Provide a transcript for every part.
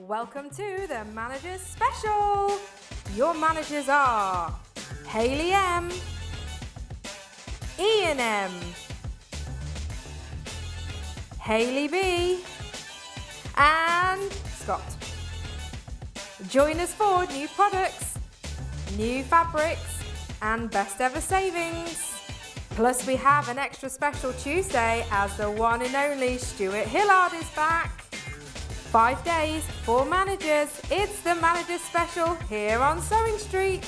Welcome to the Managers Special. Your managers are Hayley M, Ian M, Hayley B, and Scott. Join us for new products, new fabrics, and best ever savings. Plus we have an extra special Tuesday as the one and only Stuart Hillard is back. 5 days, 4 managers. It's the Managers Special here on Sewing Street.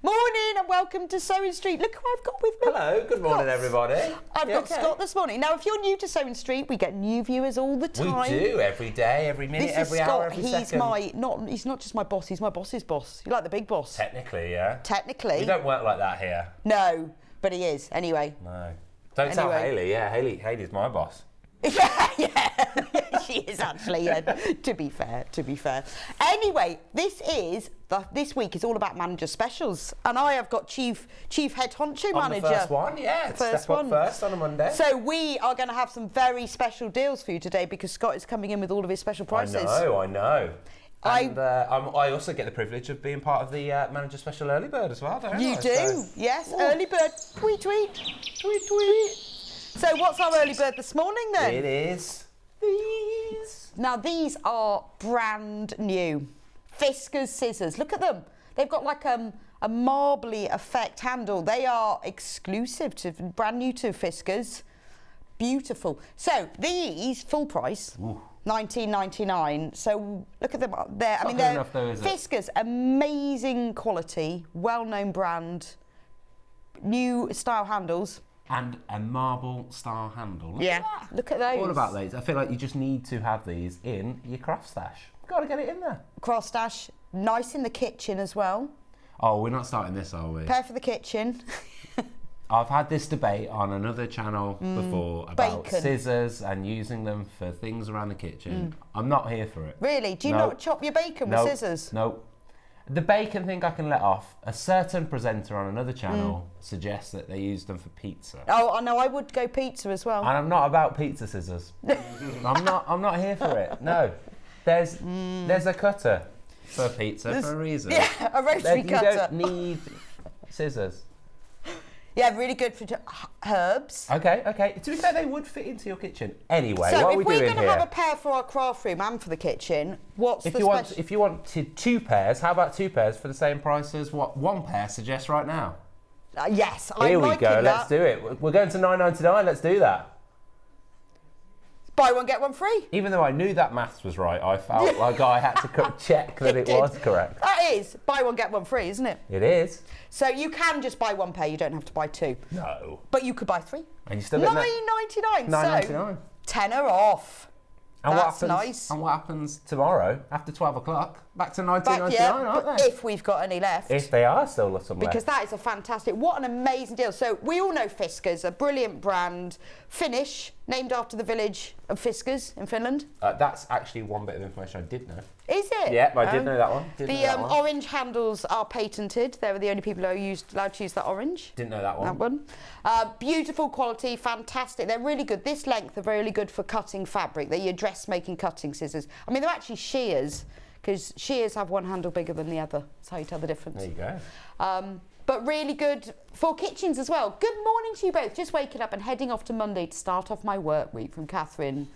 Morning and welcome to Sewing Street. Look who I've got with me. Hello, good morning everybody. I've got Scott this morning. Now if you're new to Sewing Street, we get new viewers all the time. We do, every day, every minute, every hour, every second. He's not just my boss, he's my boss's boss. You like the big boss? Technically, yeah. Technically. We don't work like that here. No, but he is, anyway. No. Don't tell Hayley, yeah, Hayley's my boss. yeah, she is actually, yeah, to be fair. Anyway, this week is all about manager specials, and I have got Chief Head Honcho Manager. On the first one, yeah, step up first on a Monday. So we are going to have some very special deals for you today because Scott is coming in with all of his special prices. I know. And I also get the privilege of being part of the Manager Special Early Bird as well, don't I? You do, yes, ooh. Early Bird, tweet. So what's our early bird this morning then? It is these. Now these are brand new. Fiskars scissors. Look at them. They've got like a marbly effect handle. They are exclusive to, brand new to Fiskars. Beautiful. So these, full price, $19.99. So look at them there. I mean, they're Fiskars, amazing quality, well-known brand, new style handles. And a marble style handle. Look at those. All about these. I feel like you just need to have these in your craft stash. Got to get it in there. Craft stash, nice in the kitchen as well. Oh, we're not starting this, are we? Pair for the kitchen. I've had this debate on another channel before about scissors and using them for things around the kitchen. I'm not here for it. Really? Do you not chop your bacon with scissors? Nope. The bacon thing I can let off. A certain presenter on another channel suggests that they use them for pizza. Oh, I know. I would go pizza as well. And I'm not about pizza scissors. I'm not here for it. No. There's a cutter for pizza for a reason. Yeah, a rotary cutter. You don't need scissors. Yeah, really good for herbs. Okay. To be fair, they would fit into your kitchen. Anyway, so what are we doing here? So if we're going to have a pair for our craft room and for the kitchen, if you wanted 2 pairs, how about 2 pairs for the same price as what 1 pair suggests right now? Yes, Here we go. Let's do it. We're going to $9.99. Let's do that. Buy one, get one free. Even though I knew that maths was right, I felt like I had to check that it was correct. That is. Buy one, get one free, isn't it? It is. So you can just buy 1 pair, you don't have to buy 2. No. But you could buy 3. And you still get $9.99. $9.99. So, tenner off. And that's nice. And what happens tomorrow, after 12 o'clock? Back to $19.99, aren't they? If we've got any left. If they are still some left. Because that is a fantastic, what an amazing deal. So we all know Fiskars, a brilliant brand. Finnish, named after the village of Fiskars in Finland. That's actually one bit of information I did know. Is it? Yeah, I did know that one. The orange handles are patented. They were the only people who are allowed to use that orange. Didn't know that one. That one. Beautiful quality, fantastic. They're really good. This length are really good for cutting fabric. They're your dressmaking cutting scissors. I mean, they're actually shears, because shears have one handle bigger than the other. That's how you tell the difference. There you go. But really good for kitchens as well. Good morning to you both. Just waking up and heading off to Monday to start off my work week from Catherine.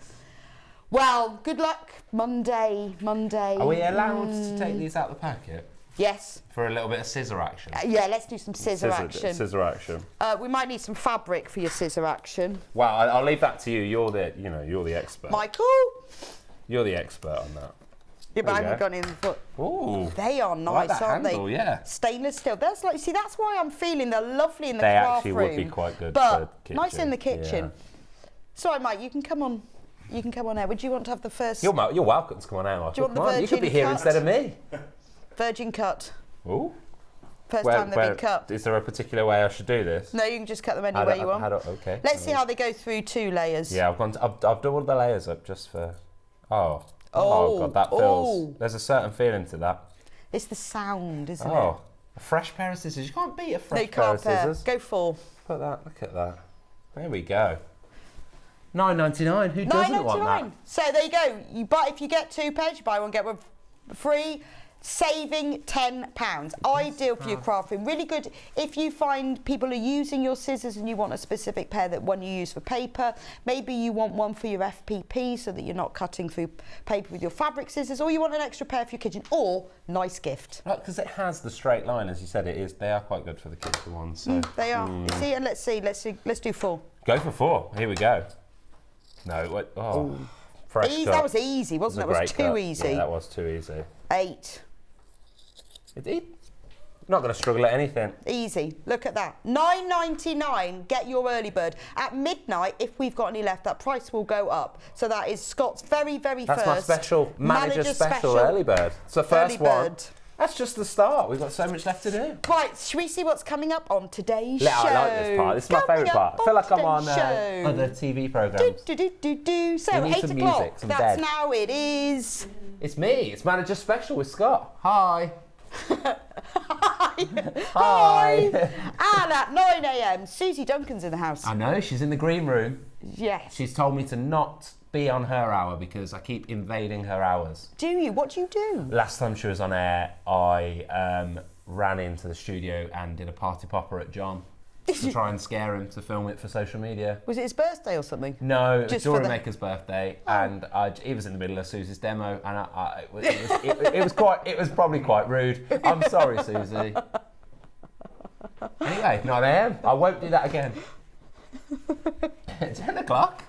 Well, good luck. Monday. Are we allowed to take these out of the packet? Yes. For a little bit of scissor action? Yeah, let's do some scissor action. Scissor action. We might need some fabric for your scissor action. Well, I'll leave that to you. You're the expert. Michael? You're the expert on that. Yeah, but I haven't gone in the foot. Ooh. They are nice, like that aren't handle, they? Yeah. Stainless steel. That's like, see, that's why I'm feeling they're lovely in the craft room. They actually would be quite good but for the kitchen. nice in the kitchen. Sorry, Mike, you can come on. You can come on air. Would you want to have the first... You're welcome to come on air. Do you want the virgin You could be here cut? instead of me. Virgin cut. Ooh. First time they've been cut. Is there a particular way I should do this? No, you can just cut them any way you want. Okay. Let's see how they go through 2 layers. Yeah, I've doubled the layers up just for... Oh God, that feels... There's a certain feeling to that. It's the sound, isn't it? Oh, a fresh pair of scissors. You can't beat a fresh pair of scissors. Go 4. Look at that. There we go. $9.99. Who doesn't want that? So there you go. You buy if you get 2 pairs, you buy one get one free. Saving £10. Ideal for your crafting. Really good if you find people are using your scissors and you want a specific pair that one you use for paper. Maybe you want one for your FPP so that you're not cutting through paper with your fabric scissors, or you want an extra pair for your kitchen, or nice gift. Because it has the straight line, as you said, it is. They are quite good for the kids, the ones. So. They are. You see, and let's do 4. Go for 4. Here we go. No, wait. Oh, fresh cut. That was easy, wasn't it? It was too easy. Yeah, that was too easy. 8. Not going to struggle at anything. Easy. Look at that. $9.99. Get your early bird. At midnight, if we've got any left, that price will go up. So that is Scott's very first. That's my special manager special early bird. It's the first one. That's just the start. We've got so much left to do. Right, should we see what's coming up on today's show? I like this part. This is my favourite part. I feel like I'm on other TV programmes. So, 8 o'clock. That's now it is. It's me. It's manager special with Scott. Hi. Hi. And at 9 a.m, Suzie Duncan's in the house. I know, she's in the green room. Yes. She's told me to not be on her hour because I keep invading her hours. Do you? What do you do? Last time she was on air, I ran into the studio and did a party popper at John to try and scare him to film it for social media. Was it his birthday or something? No, it was Dora Maker's birthday, and he was in the middle of Susie's demo, and it was probably quite rude. I'm sorry, Suzie. Anyway, 9 a.m. I won't do that again. 10 o'clock.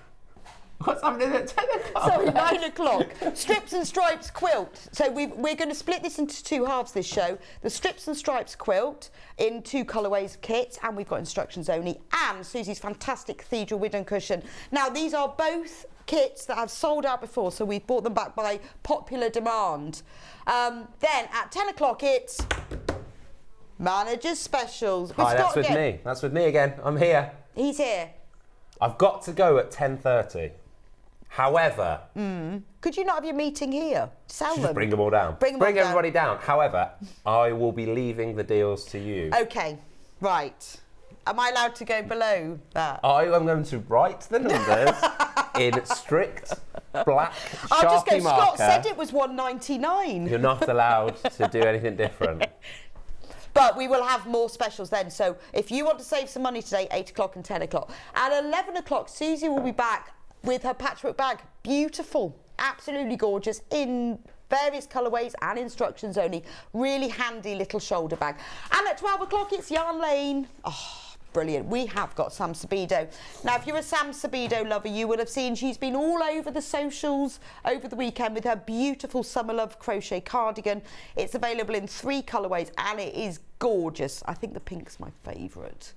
What's happening at 10 o'clock? Sorry, 9 o'clock. Strips and Stripes quilt. So we're going to split this into 2 halves this show. The Strips and Stripes quilt in 2 colourways of kits, and we've got instructions only, and Susie's fantastic Cathedral window cushion. Now, these are both kits that have sold out before, so we've bought them back by popular demand. Then at 10 o'clock, it's Manager's Specials. Hi, that's with me. That's with me again. I'm here. He's here. I've got to go at 10:30. However... Could you not have your meeting here? Sell them. Just bring them all down. Bring everybody down. However, I will be leaving the deals to you. OK, right. Am I allowed to go below that? I am going to write the numbers in strict black Sharpie I'll just go, marker. Scott said it was $1.99. You're not allowed to do anything different. But we will have more specials then. So if you want to save some money today, 8 o'clock and 10 o'clock. At 11 o'clock, Suzie will be back with her patchwork bag. Beautiful, absolutely gorgeous, in various colourways and instructions only. Really handy little shoulder bag. And at 12 o'clock, it's Yarn Lane. Oh, brilliant. We have got Sam Sabido. Now, if you're a Sam Sabido lover, you will have seen she's been all over the socials over the weekend with her beautiful Summer Love crochet cardigan. It's available in 3 colourways and it is gorgeous. I think the pink's my favourite.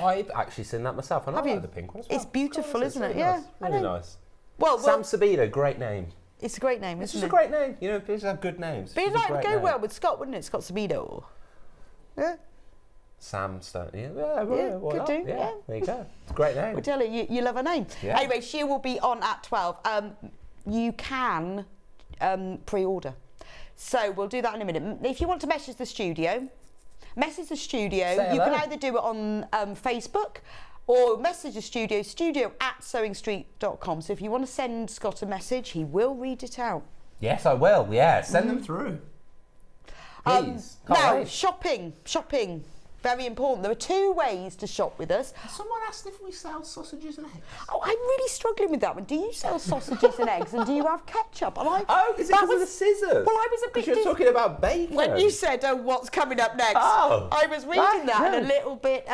I've actually seen that myself. I like the pink one as well. It's beautiful, isn't it? Really Yeah, nice. Really nice. Well, Sam Sabido, great name. It's a great name, isn't it? It's just a great name. You know, these have good names. But it would go well with Scott, wouldn't it? Scott Sabido. Yeah. Sam Stone. Yeah, could do. Yeah. There you go. It's a great name. We'll tell you love her name. Yeah. Anyway, she will be on at 12. You can pre-order. So we'll do that in a minute. If you want to message the studio. You can either do it on Facebook or message the studio at sewingstreet.com. So if you want to send Scott a message, he will read it out. Yes, I will. Yeah, send them through. Please. Now, shopping. Very important. There are 2 ways to shop with us. Someone asked if we sell sausages and eggs. Oh, I'm really struggling with that one. Do you sell sausages and eggs, and do you have ketchup? And is it because of the scissors? Well, I was a bit... You're talking about bacon. When you said, what's coming up next, I was reading that and a little bit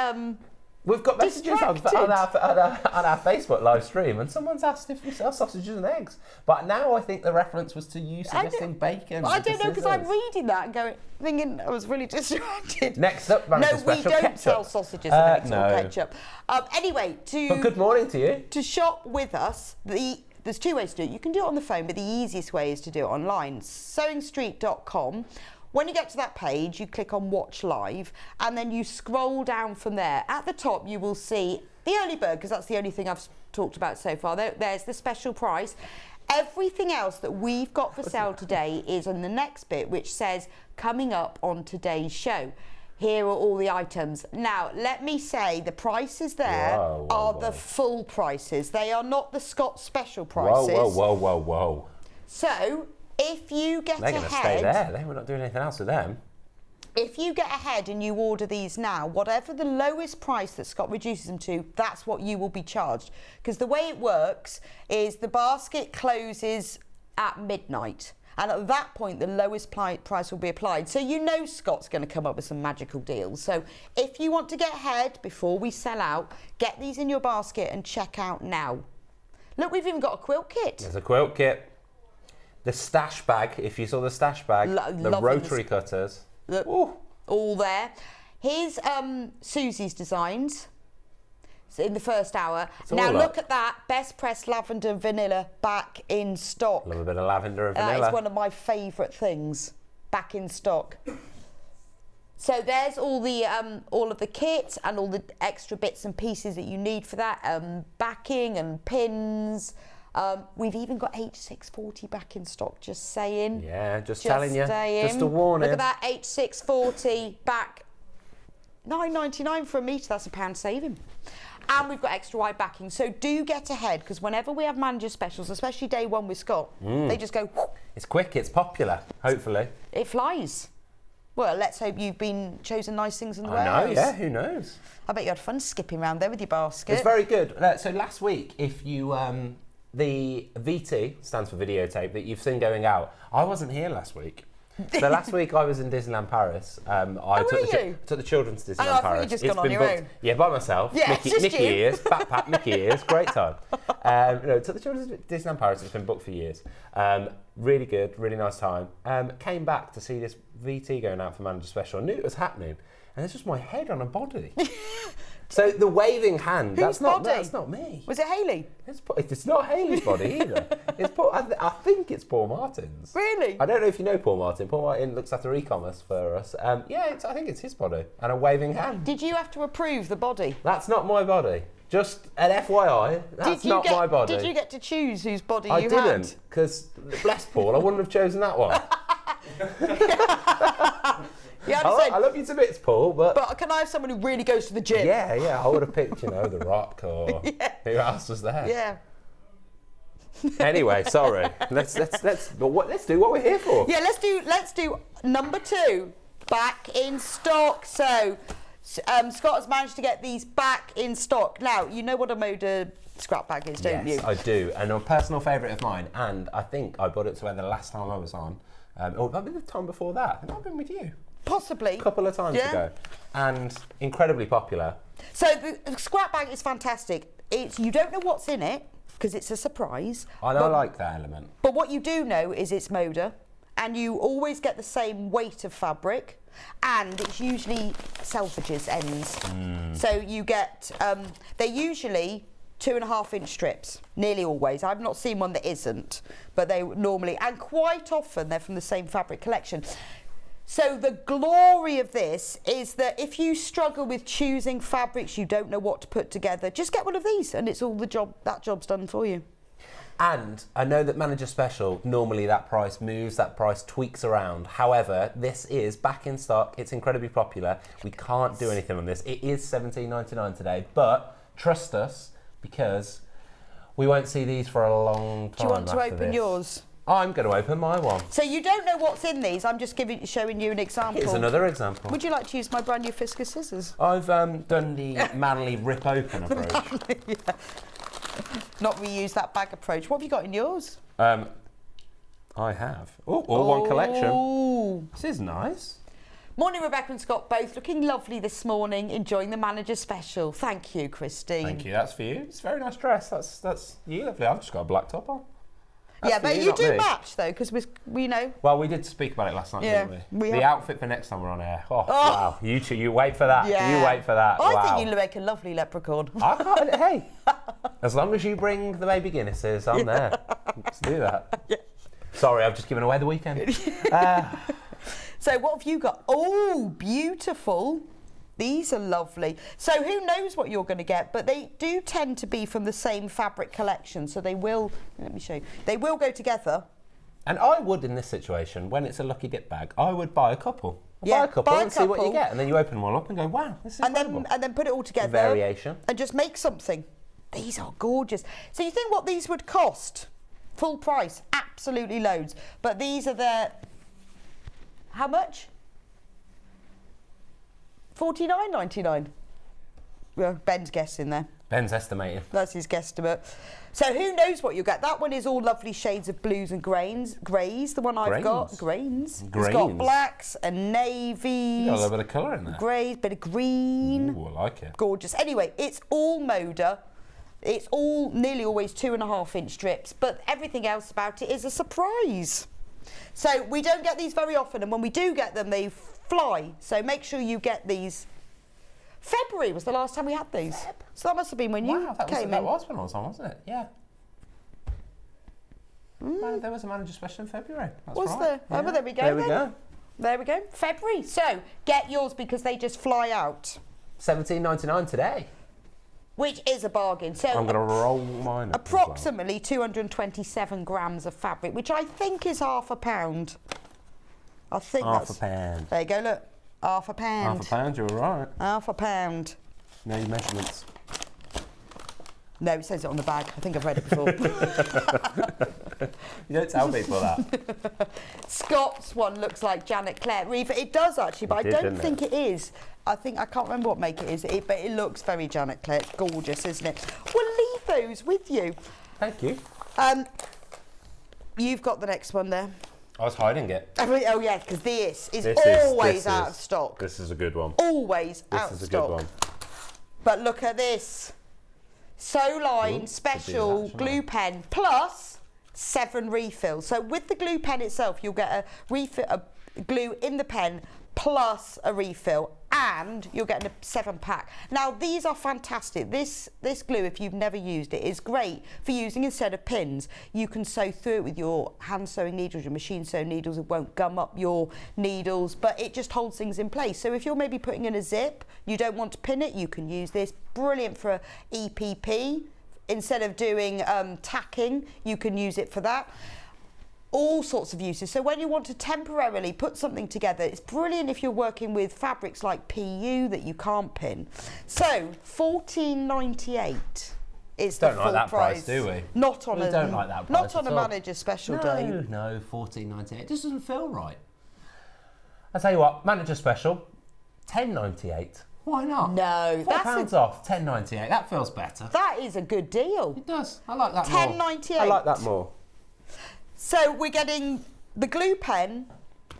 We've got messages on our Facebook live stream, and someone's asked if we sell sausages and eggs. But now I think the reference was to you suggesting bacon. I don't know, because I'm reading that and thinking I was really distracted. Next up, no, we don't sell sausages and eggs or ketchup. Anyway, But good morning to you. To shop with us, there's two ways to do it. You can do it on the phone, but the easiest way is to do it online. sewingstreet.com. When you get to that page, you click on Watch Live, and then you scroll down from there. At the top, you will see the early bird, because that's the only thing I've talked about so far. There's the special price. Everything else that we've got for sale today is on the next bit, which says, coming up on today's show. Here are all the items. Now, let me say, the prices there are the full prices. They are not the Scott special prices. Whoa. So, if you get ahead... They're going to stay there. We're not doing anything else with them. If you get ahead and you order these now, whatever the lowest price that Scott reduces them to, that's what you will be charged. Because the way it works is the basket closes at midnight. And at that point, the lowest price will be applied. So you know Scott's going to come up with some magical deals. So if you want to get ahead before we sell out, get these in your basket and check out now. Look, we've even got a quilt kit. There's a quilt kit. The stash bag, if you saw the stash bag, the rotary cutters. Look, all there. Here's Suzie's designs in the first hour. Now look at that, best pressed lavender and vanilla back in stock. Love a bit of lavender and vanilla. That is one of my favourite things, back in stock. So there's all of the kit and all the extra bits and pieces that you need for that, backing and pins. We've even got H640 back in stock, just saying. Yeah, just telling you. Just a warning. Look at that H640 back. $9.99 for a metre, that's £1 saving. And we've got extra wide backing. So do get ahead, because whenever we have manager specials, especially day one with Scott, they just go... Whoop. It's quick, it's popular, hopefully. It flies. Well, let's hope you've been chosen nice things in the warehouse. I know, yeah, who knows? I bet you had fun skipping around there with your basket. It's very good. So last week, if you... the VT stands for videotape that you've seen going out. I wasn't here last week. So last week I was in Disneyland Paris. I took the children to Disneyland Paris. I thought you'd just gone on your own. Yeah, by myself. Yeah, Mickey ears, backpack, Mickey ears, great time. Took the children to Disneyland Paris. It's been booked for years. Really good, really nice time. Came back to see this VT going out for Manager Special. I knew it was happening, and it's just my head on a body. So the waving hand, that's not me. Was it Hayley? It's not Hayley's body either. I think it's Paul Martin's. Really? I don't know if you know Paul Martin. Paul Martin looks after e-commerce for us. I think it's his body and a waving hand. Did you have to approve the body? That's not my body. Just an FYI, that's not my body. Did you get to choose whose body you had? I didn't, because bless Paul, I wouldn't have chosen that one. I love you to bits, Paul, but can I have someone who really goes to the gym? Yeah, I would have picked, The Rock or who else was there. Yeah. Anyway, sorry. Let's do what we're here for. Yeah, let's do number 2, back in stock. So Scott has managed to get these back in stock. Now, you know what a Moda scrap bag is, don't you? Yes, I do. And a personal favourite of mine, and I think I brought it to her the last time I was on. Or it might be the time before that. It might have been with you. Possibly. A couple of times ago. And incredibly popular. So the scrap bag is fantastic. You don't know what's in it, because it's a surprise. I like that element. But what you do know is it's Moda, and you always get the same weight of fabric, and it's usually selvages ends. So you get, they're usually 2.5-inch strips, nearly always. I've not seen one that isn't, but they normally, and quite often they're from the same fabric collection. So the glory of this is that if you struggle with choosing fabrics, you don't know what to put together, just get one of these and it's all that job's done for you. And I know that Manager Special, normally that price moves, that price tweaks around. However, this is back in stock. It's incredibly popular. We can't do anything on this. It is $17.99 today, but trust us, because we won't see these for a long time. Do you want to open yours? I'm going to open my one. So you don't know what's in these. I'm just showing you an example. Here's another example. Would you like to use my brand new Fiskars scissors? I've done the manly rip open approach. Yeah. Not reuse that bag approach. What have you got in yours? I have. All one collection. This is nice. Morning, Rebecca and Scott, both looking lovely this morning, enjoying the manager special. Thank you, Christine. Thank you. That's for you. It's a very nice dress. That's you, lovely. I've just got a black top on. Yeah, but you do match though, because we know. Well, we did speak about it last night, didn't we? The outfit for next time we're on air. Oh, wow. You two, you wait for that. Yeah. You wait for that. I think you make a lovely leprechaun. I can't. Hey, as long as you bring the baby Guinnesses, I'm there. Let's do that. Yeah. Sorry, I've just given away the weekend. So what have you got? Oh, beautiful. These are lovely. So who knows what you're going to get, but they do tend to be from the same fabric collection. So they will, let me show you, they will go together. And I would, in this situation, when it's a lucky dip bag, I would buy a couple. Yeah, buy a couple see what you get. And then you open them all up and go, wow, this is incredible. And then put it all together. Variation. And just make something. These are gorgeous. So you think what these would cost? Full price, absolutely loads. But these are their, how much? $49.99. Well, Ben's guessing there. Ben's estimating. That's his guesstimate. So who knows what you'll get? That one is all lovely shades of blues and greys. The one I've got. Grains. It's got blacks and navies. You got a little bit of colour in there. Greys, bit of green. Ooh, I like it. Gorgeous. Anyway, it's all Moda. It's all nearly always 2.5-inch strips, but everything else about it is a surprise. So we don't get these very often, and when we do get them, they fly. So make sure you get these. February was the last time we had these. So that must have been when you came in. That was when I was on, wasn't it? Yeah. Man, there was a manager special in February. That's was right. there? Yeah. Oh, well, there we go. There we go. There we go. February. So get yours because they just fly out. $17.99 today. Which is a bargain. So I'm going to roll mine up. Approximately 227 grams of fabric, which I think is £0.5. I think half that's a pound. There you go. Look, £0.5. £0.5. You're right. £0.5. No measurements. No, it says it on the bag. I think I've read it before. You don't tell people that. Scott's one looks like Janet Clare Reefer. It does actually, but I don't think it is. I can't remember what make it is, but it looks very Janet Clare. It's gorgeous, isn't it? We'll leave those with you. Thank you. You've got the next one there. I was hiding it. Oh yeah, because this is always out of stock. This is a good one. Always out of stock. This is a good one. But look at this. Sew line special glue pen plus 7 refills. So with the glue pen itself, you'll get a refill, a glue in the pen plus a refill, and you're getting a 7-pack. Now these are fantastic. This glue, if you've never used it, is great for using instead of pins. You can sew through it with your hand sewing needles, your machine sewing needles. It won't gum up your needles, but it just holds things in place. So if you're maybe putting in a zip, you don't want to pin it, you can use this. Brilliant for EPP. Instead of doing tacking, you can use it for that. All sorts of uses. So when you want to temporarily put something together, it's brilliant if you're working with fabrics like PU that you can't pin. So $14.98 is the full price. Don't like that price, do we? Not on don't like that price not on at a all. manager special day. No, $14.98. It just doesn't feel right. I tell you what, manager special, $10.98. Why not? No, £4 off, $10.98. That feels better. That is a good deal. It does. I like that more. $10.98. I like that more. So we're getting the glue pen.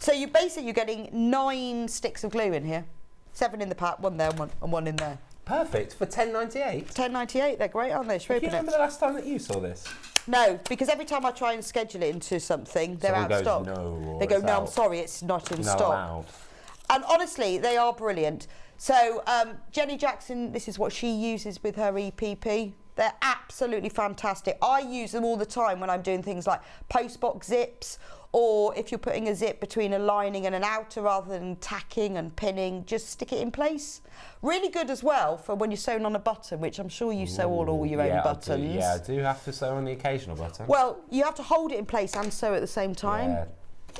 So you're getting 9 sticks of glue in here. 7 in the pack, 1 there and 1 in there. Perfect for $10.98. $10.98. They're great, aren't they? Do you remember the last time that you saw this? No, because every time I try and schedule it into something, they're out of stock. They go, no, I'm sorry, it's not in stock. Allowed. And honestly, they are brilliant. So Jenny Jackson, this is what she uses with her EPP. They're absolutely fantastic. I use them all the time when I'm doing things like postbox zips, or if you're putting a zip between a lining and an outer rather than tacking and pinning, just stick it in place. Really good as well for when you're sewing on a button, which I'm sure you sew all your own buttons. I do have to sew on the occasional button. Well, you have to hold it in place and sew at the same time. Yeah.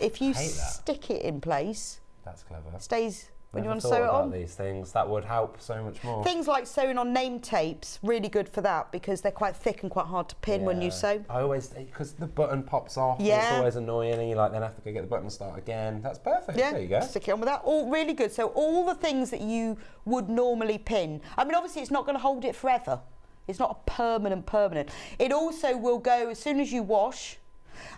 If you stick it in place, that's clever. It stays when you want to sew sew it on. These things that would help so much more. Things like sewing on name tapes, really good for that because they're quite thick and quite hard to pin when you sew. I always, because the button pops off, and it's always annoying, and you then have to go get the button and start again. That's perfect. Yeah, there you go. Stick it on with that. All really good. So all the things that you would normally pin. I mean, obviously, it's not going to hold it forever. It's not a permanent. It also will go as soon as you wash.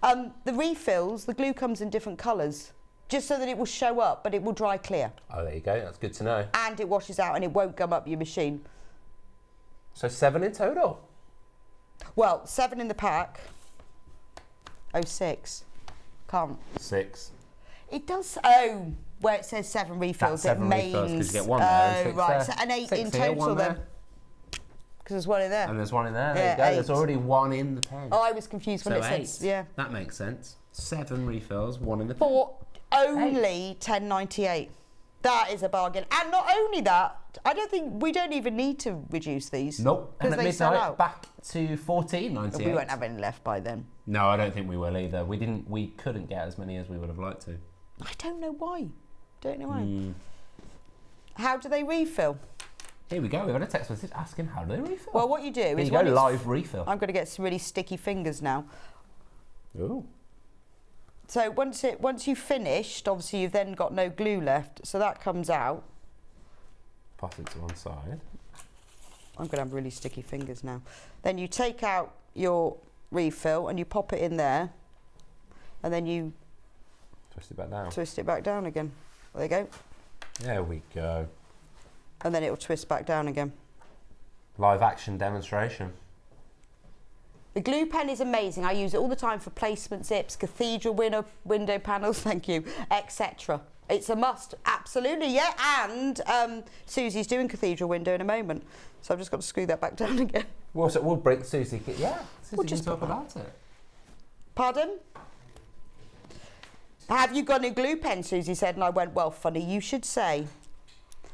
The refills, the glue comes in different colours. just so that it will show up, but it will dry clear. Oh, there you go. That's good to know. And it washes out and it won't gum up your machine. So 7 in total. Well, 7 in the pack. Oh, 6. Can't. 6. It does. Oh, where it says 7 refills, That's 7 it means. refills because you get 1 there and 6 right. there. So an 8 6 in here, total 1 then. there. Because there's 1 in there. And there's 1 in there. There Yeah, you go. 8. There's already 1 in the pen. Oh, I was confused when So it 8. says. Yeah. That makes sense. 7 refills, 1 in the pen. For only £10.98. That is a bargain. And not only that, we don't even need to reduce these. Nope. And at they sell midnight, out. back to £14.98. We won't have any left by then. No, I don't think we will either. We couldn't get as many as we would have liked to. I don't know why. How do they refill? Here we go. We've got a text message asking how do they refill. Well, what you do Here is you go, when it's, live refill. I'm going to get some really sticky fingers now. Ooh. So once you've finished, obviously you've then got no glue left, so that comes out. Pass it to one side. I'm going to have really sticky fingers now. Then you take out your refill and you pop it in there, and then you Twist it back down. twist it back down again. There you go. There we go. And then it will twist back down again. Live action demonstration. The glue pen is amazing. I use it all the time for placement zips, cathedral window panels, thank you, etc. It's a must, absolutely, yeah. And Susie's doing cathedral window in a moment, so I've just got to screw that back down again. Well, so we'll break Susie. Yeah, Susie We'll can just talk put that. about it. Pardon? Have you got a glue pen, Susie said, and I went, well, funny you should say.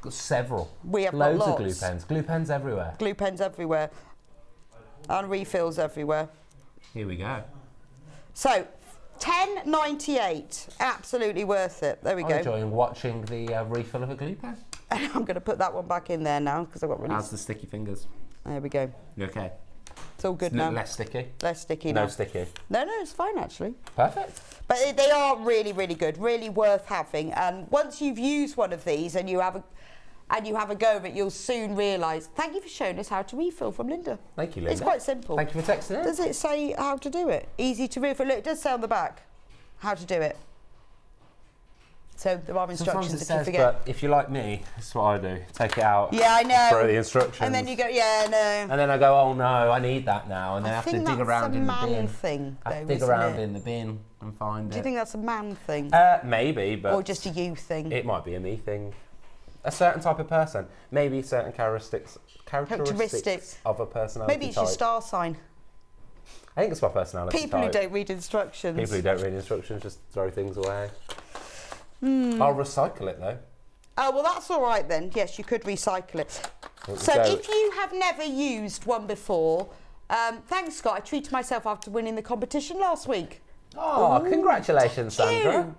Got several. We have loads got of glue lots. pens. Glue pens everywhere. Glue pens everywhere. And refills everywhere. Here we go. So, £10.98, absolutely worth it. There we I'm go. enjoying watching the refill of a glue pen. And I'm going to put that one back in there now because I've got really. How's the sticky fingers? There we go. You okay? It's all good It's now. less sticky. Less sticky No now. sticky. No, it's fine actually. Perfect. But they are really, really good, really worth having. And once you've used one of these and you have a go of it, you'll soon realise. Thank you for showing us how to refill from Linda. Thank you, Linda. It's quite simple. Thank you for texting in. Does it say how to do it? Easy to refill. Look, it does say on the back how to do it. So there are instructions Sometimes it if says, you forget. but if you're like me, this is what I do. Take it out. Yeah, I know. Throw the instructions. And then you go, yeah, no. And then I go, oh no, I need that now. And then I have to think dig that's around a in the man bin. thing, I have though, to dig isn't around it? in the bin and find it. Do you think that's a man thing? Maybe, but Or just a you thing? it might be a me thing. A certain type of person. Maybe certain characteristics of a personality Maybe it's type. your star sign. I think it's my personality People type. who don't read instructions. People who don't read instructions just throw things away. Hmm. I'll recycle it though. Oh, well, that's all right then. Yes, you could recycle it. So if you have never used one before, thanks, Scott. I treated myself after winning the competition last week. Oh, congratulations, Thank Sandra. you.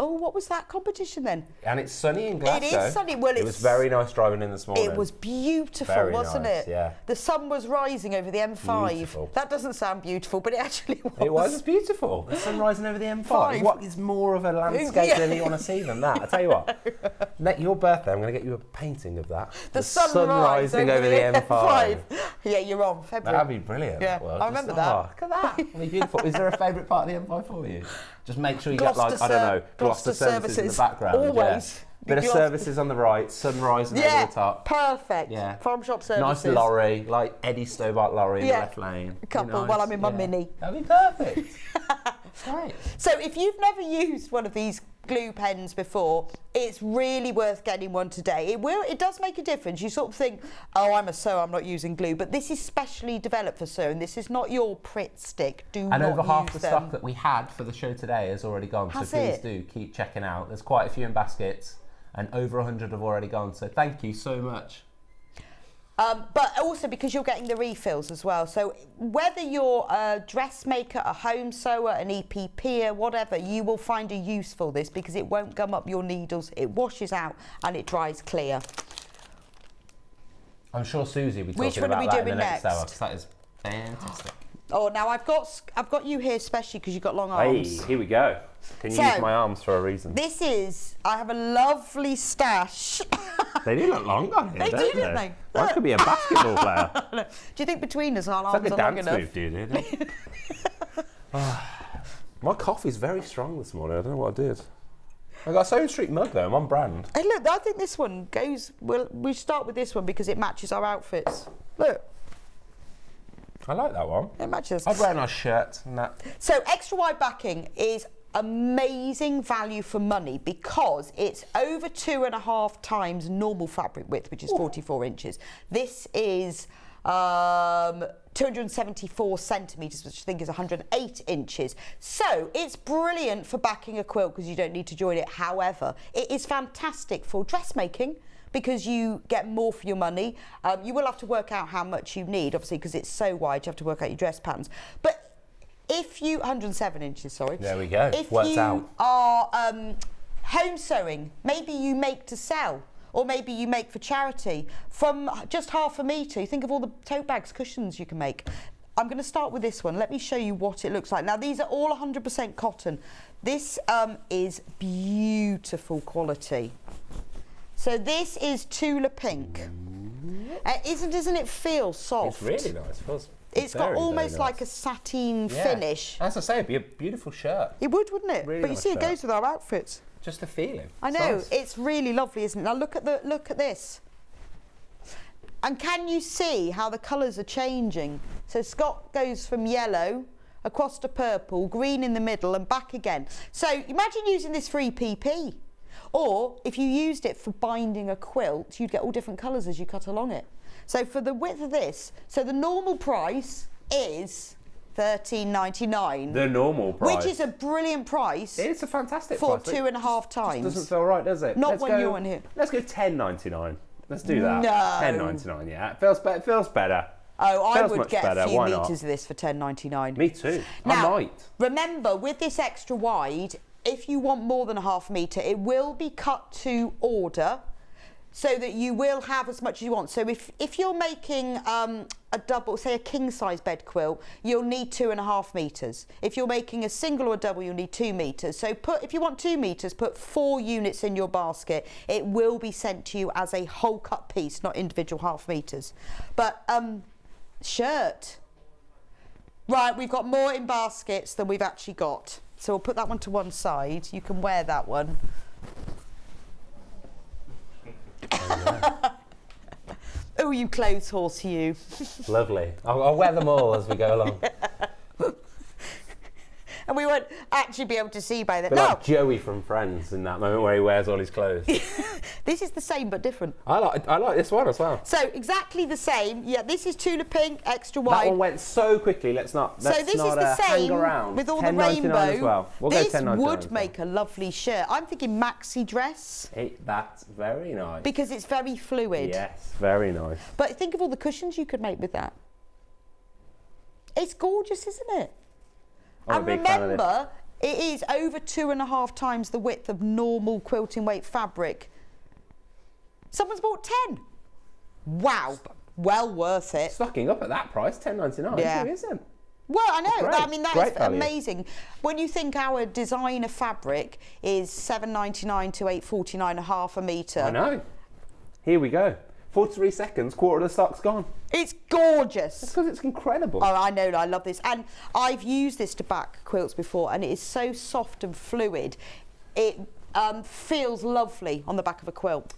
Oh, what was that competition then? And it's sunny in Glasgow. It is sunny. Well, it was very nice driving in this morning. It was beautiful, Very wasn't nice, it? yeah. The sun was rising over the M5. Beautiful. That doesn't sound beautiful, but it actually was. It was beautiful. The sun rising over the M5. Five. What is more of a landscape than you want to see than that? I tell you what. Your birthday, I'm going to get you a painting of that. The sun rising over the M5. Yeah, you're on. February. That'd be brilliant. Yeah, Well, I remember that. Oh, look at that. It'd be beautiful. Is there a favourite part of the M5 for you? Just make sure you get like, I don't know, Gloucester services in the background. Always. Yeah. Bit of services on the right, sun rising over the top. Perfect. Yeah. Farm shop services. Nice lorry, like Eddie Stobart lorry in the Yeah. left lane. A couple while I'm in my Mini. That'd be perfect. Right. So if you've never used one of these glue pens before, it's really worth getting one today. It does make a difference. You sort of think, oh, I'm a sewer, I'm not using glue, but this is specially developed for sewing. This is not your Pritt stick. Do And not over half use the them. stock that we had for the show today has already gone, Has so please it? do keep checking out. There's quite a few in baskets, and over 100 have already gone, so thank you so much. But also because you're getting the refills as well. So whether you're a dressmaker, a home sewer, an EPPer, whatever, you will find a use for this because it won't gum up your needles, it washes out and it dries clear. I'm sure Susie will be Which talking one are about we that in the doing next next? hour, because that is fantastic. Oh, now I've got you here especially because you've got long Hey, arms. here we go. Can you So, use my arms for a reason? I have a lovely stash. They do look long on here, They don't do, don't they? I could be a basketball player. Do you think between us our It's arms like a are long dance enough? move, dude, isn't it? My coffee's very strong this morning. I don't know what I did. I got a Sewing Street mug though. I'm on brand. Hey, look, I think this one goes. Well, we start with this one because it matches our outfits. Look, I like that one. it matches. I'd wear a nice shirt and that. So extra wide backing is amazing value for money because it's over 2.5 times normal fabric width, which is 44 inches. This is 274 centimetres, which I think is 108 inches. So it's brilliant for backing a quilt because you don't need to join it. However, it is fantastic for dressmaking because you get more for your money. You will have to work out how much you need, obviously, because it's so wide, you have to work out your dress patterns. But if you, 107 inches, sorry. There we go. If Works you out. are home sewing, maybe you make to sell, or maybe you make for charity, from just 1/2 metre. You think of all the tote bags, cushions you can make. I'm going to start with this one. Let me show you what it looks like. Now, these are all 100% cotton. This is beautiful quality. So this is Tula Pink. Doesn't it feel soft? It's really nice. It's got almost nice. like a sateen finish. As I say, it'd be a beautiful shirt. It would, wouldn't it? Really But you nice see, it shirt. goes with our outfits. Just the feeling. I It's know, nice. it's really lovely, isn't it? Now look at this. And can you see how the colours are changing? So Scott goes from yellow across to purple, green in the middle and back again. So imagine using this for EPP. Or if you used it for binding a quilt, you'd get all different colours as you cut along it. So for the width of this, so the normal price is $13.99. The normal price. Which is a brilliant price. It's a fantastic for price. 2.5 times. Doesn't feel right, does it? Not when you're in here. Let's go $10.99. Let's do that. No. $10.99. Yeah, it feels better. Oh, I Feels would much get better, a few why not? metres of this for $10.99. Me too. Now, I might. remember, with this extra wide, if you want more than 1/2 metre, it will be cut to order so that you will have as much as you want. So if you're making a double, say a king size bed quilt, you'll need 2.5 metres. If you're making a single or a double, you'll need 2 metres. So if you want 2 metres, put 4 units in your basket. It will be sent to you as a whole cut piece, not individual 1/2 metres. But shirt. Right, we've got more in baskets than we've actually got. So we'll put that one to one side. You can wear that one. Oh, you clothes horse, you. Lovely. I'll wear them all as we go along. And we won't actually be able to see by then. But No, like Joey from Friends in that moment where he wears all his clothes. this is the same but different. I like this one as well. So exactly the same. Yeah, this is Tula Pink, extra That wide. one went so quickly. Let's not. So this is the hang same around. with all the $10.99 rainbow. as well. We'll This go $10.99 would as well. make a lovely shirt. I'm thinking maxi dress That's very nice. because it's very fluid. Yes, very nice. But think of all the cushions you could make with that. It's gorgeous, isn't it? I'm a And big fan of this. remember, it is over 2.5 times the width of normal quilting weight fabric. Someone's bought 10. Wow. Well worth it. Stocking up at that price, $10.99. Yeah. Who isn't? Well, I know. Great. I mean, that Great is value. amazing. When you think our designer fabric is $7.99 to $8.49 a 1/2 metre. I know. Here we go. 43 seconds, quarter of the stock's gone. It's gorgeous. Because it's incredible. Oh, I know, I love this. And I've used this to back quilts before, and it is so soft and fluid. It feels lovely on the back of a quilt.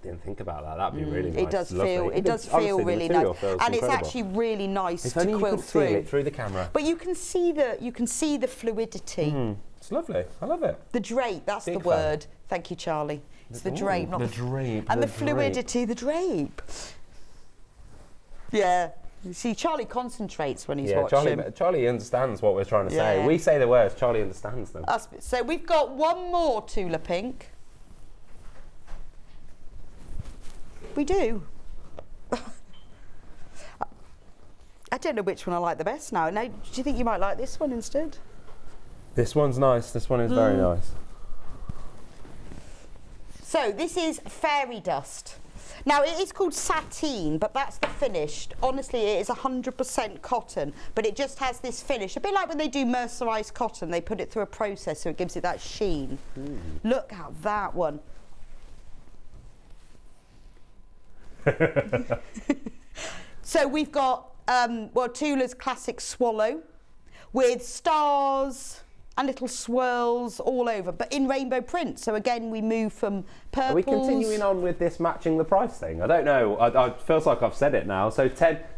Didn't think about that. That'd be really nice. It does Lovely. feel, it does Honestly, feel the really material nice, feels and it's incredible. actually really nice If to only you quilt could feel through. it through the camera. But you can see the fluidity. It's lovely. I love it. The drape, that's Big the fan. word. Thank you, Charlie. It's the drape, not the drape. and the drape. fluidity, the drape. Yeah. You see, Charlie concentrates when he's Yeah, watching. Charlie understands what we're trying to Yeah. say. We say the words, Charlie understands them. So we've got one more Tula Pink. We do. I don't know which one I like the best now. Now, do you think you might like this one instead? This one's nice. This one is very nice. So this is Fairy Dust. Now it is called sateen, but that's the finished. Honestly, it is 100% cotton, but it just has this finish. A bit like when they do mercerized cotton, they put it through a process so it gives it that sheen. Look at that one. So we've got, Tula's classic swallow. with stars and little swirls all over, but in rainbow print. So again, we move from purples. Are we continuing on with this matching the price thing? I don't know. I feels like I've said it now. So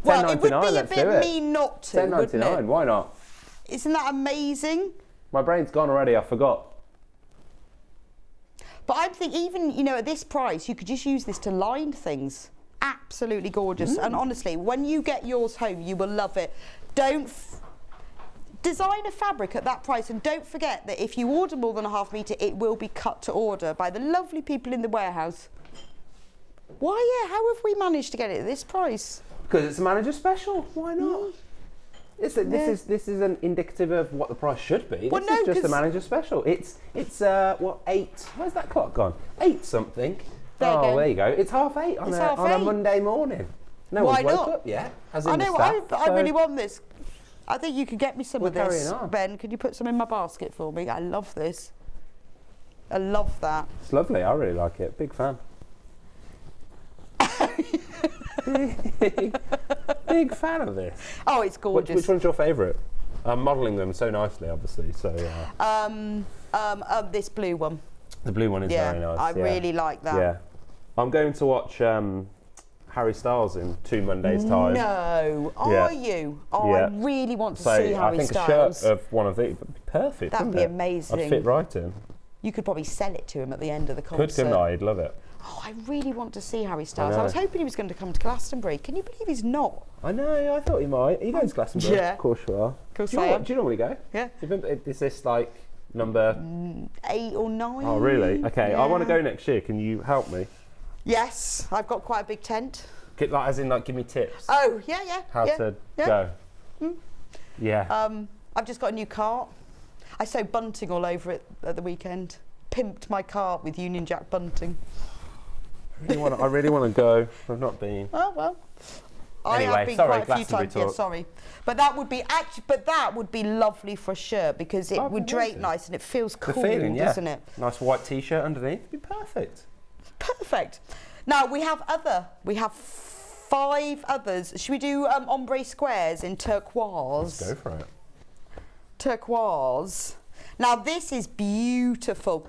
Well, it would $10.99. be a Let's bit do it. mean not to, wouldn't it? $10.99. Why not? Isn't that amazing? My brain's gone already. I forgot. But I'm thinking, even, you know, at this price, you could just use this to line things. Absolutely gorgeous. And honestly, when you get yours home, you will love it. Design a fabric at that price, and don't forget that if you order more than a half metre, it will be cut to order by the lovely people in the warehouse. Why, yeah, how have we managed to get it at this price? Because it's a manager special. Why not? This isn't indicative of what the price should be. Well, this no, is just a 'cause- manager special. It's what, 8? Where's that clock gone? 8 something. There you go. There you go. It's 8:30 on, It's on a 8:30. Monday morning. No Why one's woke not? up yet. As I in the know, staff, I so really want this. I think you could get me some We're of this. carrying on. Ben, could you put some in my basket for me? I love this. I love that. It's lovely. I really like it. Big fan. big fan of this. Oh, it's gorgeous. Which one's your favourite? I'm modelling them so nicely, obviously. So This blue one. the blue one is very nice. I really like that. Yeah, I'm going to watch Harry Styles in 2 Mondays' time. No, Yeah. are you? Oh, Yeah. I really want to So see I Harry think Styles. a shirt of one of these would be perfect. That'd wouldn't be it? amazing. I'd fit right in. You could probably sell it to him at the end of the concert. Couldn't I? He'd love it. Oh, I really want to see Harry Styles. I know. was hoping he was going to come to Glastonbury. Can you believe he's not? I know. I thought he might. He goes to Glastonbury. Yeah. Of course you are. course do, you I am. do you normally go? Yeah. Is this like number? 8 or 9. Oh, really? Okay. Yeah. I want to go next year. Can you help me? Yes, I've got quite a big tent. Like, as in, like, give me tips. Oh, yeah. How yeah, to yeah. go. Yeah. I've just got a new cart. I sewed bunting all over it at the weekend. Pimped my cart with Union Jack bunting. I really want to go. I've not been. Oh well. Anyway, I have been sorry, quite a few Glastonbury times. Yeah, talk. sorry, but that would be lovely for a shirt because it That'd be would drape amazing. nice and it feels The cool, feeling, yeah. doesn't it? Nice white t-shirt underneath. It'd be perfect. Perfect. Now we have 5 others. Should we do ombre squares in turquoise? Let's go for it. Turquoise. Now this is beautiful.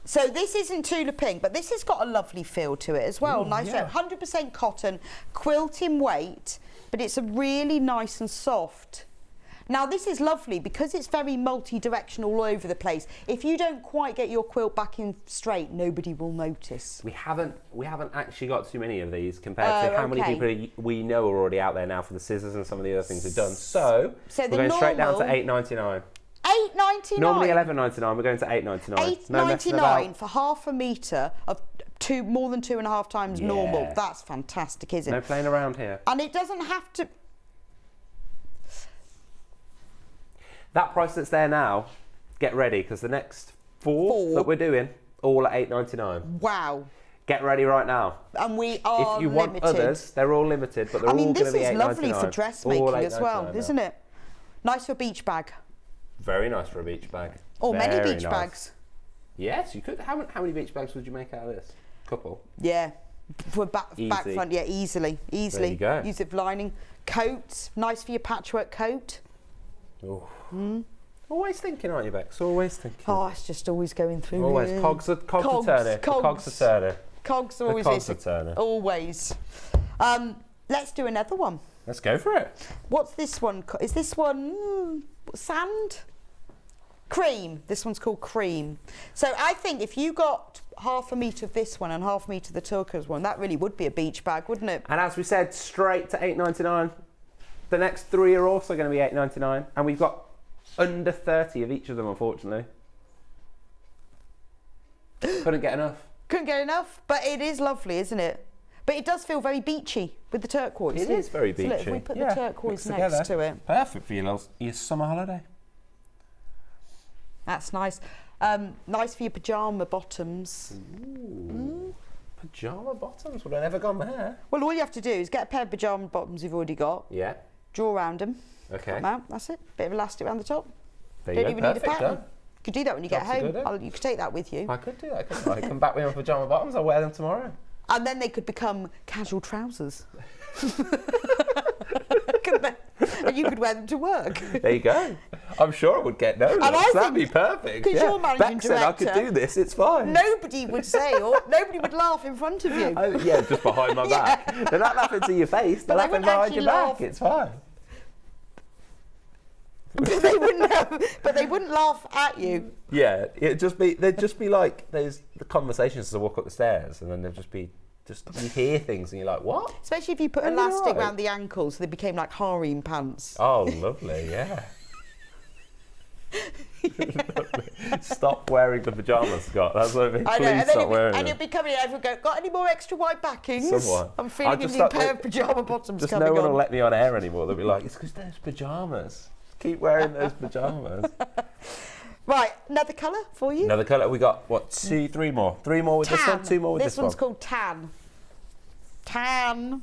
So this isn't Tula Pink, but this has got a lovely feel to it as well. Ooh, Nice, yeah. 100% cotton, quilting weight, but it's a really nice and soft. Now this is lovely because it's very multi-directional all over the place. If you don't quite get your quilt back in straight, nobody will notice. We haven't actually got too many of these compared to how many people we know are already out there now for the scissors and some of the other things we've done. So we're the going straight down to normal- $8.99. $8.99. Normally $11.99. We're going to $8.99. No messing about. $8.99 for half a metre of more than 2.5 times normal. Yeah. That's fantastic, isn't No it? playing around here. And it doesn't have to. That price that's there now, get ready because the next four that we're doing, all at $8.99. Wow. Get ready right now. And we are If you want limited. others, they're all limited, but they're all going to be $8.99. This is lovely for dressmaking All as well, $8.99 isn't now. it? Nice for a beach bag. Very nice for a beach bag. Or many Very beach nice. bags. Yes, you could. How many beach bags would you make out of this? Couple. Yeah. For back Easy. front, yeah, easily. There you go. Use it for lining. Coats, nice for your patchwork coat. Oh. Always thinking, aren't you, Bex? Always thinking. Oh, it's just always going through. Always. me. Cogs are turning. Cogs are turning. Cogs are The always cogs is. are turning. Always. Let's do another one. Let's go for it. What's this one? Is this one sand? Cream. This one's called cream. So I think if you got half a metre of this one and half a metre of the turquoise one, that really would be a beach bag, wouldn't it? And as we said, straight to $8.99. The next 3 are also going to be $8.99, and we've got under 30 of each of them, unfortunately. Couldn't get enough. Couldn't get enough, but it is lovely, isn't it? But it does feel very beachy with the turquoise. It is very So look, if beachy. we put Yeah, the turquoise mixed next together. to it, Perfect for your summer holiday. that's nice. Nice for your pyjama bottoms. Ooh. Pyjama bottoms? Would I never gone there? Well, all you have to do is get a pair of pyjama bottoms you've already got, Yeah. draw around them, Okay. come out, that's it. Bit of elastic around the top. There Don't you even go. need a Perfect. pattern. Done. You could do that when you Job's a get good home. one. You could take that with you. I could do that. Couldn't I come back with my pyjama bottoms. I'll wear them tomorrow. And then they could become casual trousers. Couldn't they? and you could wear them to work. There you go. I'm sure I would get no looks. That'd be perfect. Because you're managing Beck said I could do this, it's fine. Nobody would say, or nobody would laugh in front of you. Yeah, just behind my back. They're not laughing to your face, they're laughing behind your back. It's fine. But they wouldn't laugh at you. Yeah, they'd just be like those the conversations as I walk up the stairs, and then they'd just be you hear things and you're like, what? Especially if you put elastic around the ankles, so they became like harem pants. Oh, lovely, yeah. Stop wearing the pyjamas, Scott. That's what it means. I know, Please stop wearing them. And you'll be coming in, everyone go, got any more extra white backings? Someone. I'm feeling a new pair of pyjama bottoms just coming on. No one will let me on air anymore. They'll be like, it's because there's pyjamas. Keep wearing those pyjamas. Right, another colour for you? Another colour. We got, what, 2, 3 more? 3 more with this one, 2 more with this one. This one's called tan. Tan.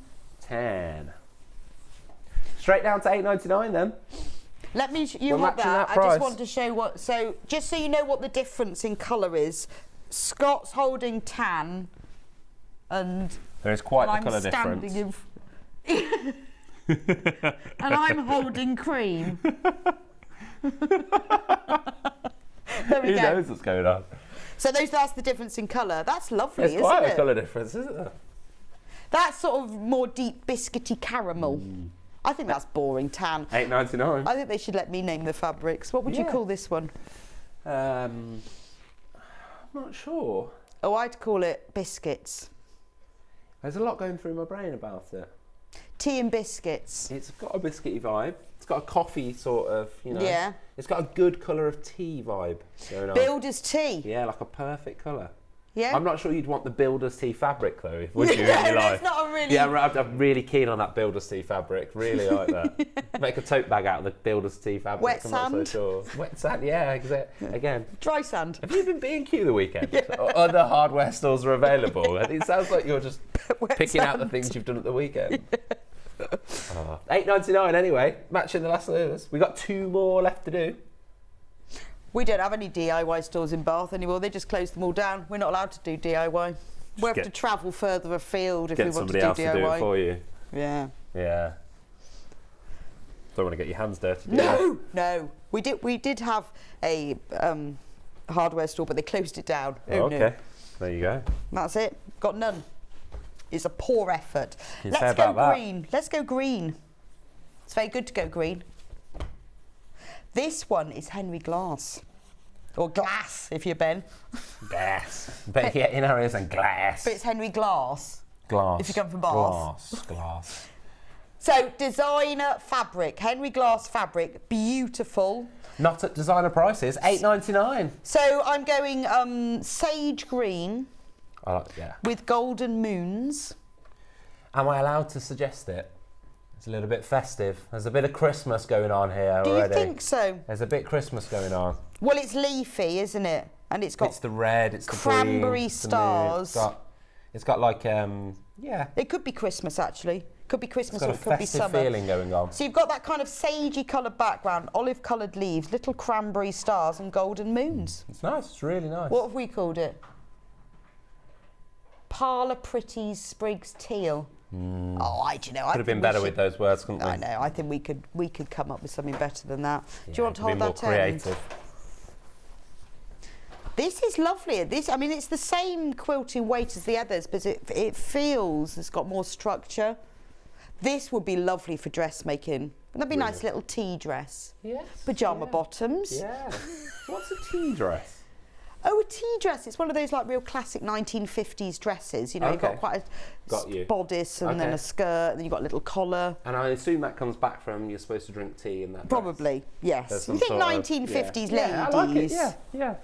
Straight down to $8.99 then. Let me, you We're have matching that. that I price. just want to show what, so just so you know what the difference in colour is, Scott's holding tan and There is quite and the I'm colour standing difference. and I'm holding cream. There we Who go. knows what's going on? So that's the difference in colour. That's lovely, There's isn't quite it? a colour difference, isn't there? That's sort of more deep biscuity caramel. I think that's boring tan. $8.99. I think they should let me name the fabrics. What would you call this one? I'm not sure. Oh, I'd call it biscuits. There's a lot going through my brain about it. Tea and biscuits. It's got a biscuity vibe. It's got a coffee sort of, you know. Yeah. It's got a good colour of tea vibe going on. Builder's tea. Yeah, like a perfect colour. Yeah. I'm not sure you'd want the Builder's Tea fabric though, would you? No, in your life? it's not a really. Yeah, I'm really keen on that Builder's Tea fabric. Really like that. Make a tote bag out of the Builder's Tea fabric. Wet I'm sand. not so sure. Wet sand, yeah, exactly. Again. Dry sand. Have you been B&Q the weekend? Other hardware stores are available. It sounds like you're just picking out the things you've done at the weekend. $8.99 anyway, matching the last of those. We got 2 more left to do. We don't have any DIY stores in Bath anymore. They just closed them all down. We're not allowed to do DIY. We have to travel further afield if we want to do DIY. Get somebody else to do it for you. Yeah. Yeah. Don't want to get your hands dirty. No. We did have a hardware store, but they closed it down. Oh, okay. No. There you go. That's it. Got none. It's a poor effort. Let's go green. Let's go green. It's very good to go green. This one is Henry Glass. Or Glass, if you're Ben. Glass. But yeah, in our ears and glass. But it's Henry Glass. Glass. If you come from Bath. Glass. So, designer fabric. Henry Glass fabric. Beautiful. Not at designer prices. $8.99. So, I'm going sage green Yeah. with golden moons. Am I allowed to suggest it? It's a little bit festive. There's a bit of Christmas going on here Do already. you think so? There's a bit Christmas going on. Well, it's leafy, isn't it? And it's got It's the red, it's the cranberry green, stars. It's got like, yeah. It could be Christmas, actually. Could be Christmas It's got or a it could be festive summer. feeling going on. So you've got that kind of sagey coloured background, olive coloured leaves, little cranberry stars and golden moons. It's nice, it's really nice. What have we called it? Parlour Pretties Sprigs Teal. Oh, I do you know. Could have been better with those words, couldn't we? I know. I think we could come up with something better than that. Yeah, do you want to be hold more that end? creative. This is lovely. I mean, it's the same quilting weight as the others, but it feels it's got more structure. This would be lovely for dressmaking. Wouldn't that be a nice little tea dress? Yes. Pyjama bottoms. Yeah. What's a tea dress? Oh, a tea dress. It's one of those like real classic 1950s dresses. You know, you've got quite a bodice and then a skirt, and then you've got a little collar. And I assume that comes back from you're supposed to drink tea in that Probably, dress. yes. You think 1950s ladies? Yeah, I like it. Yeah.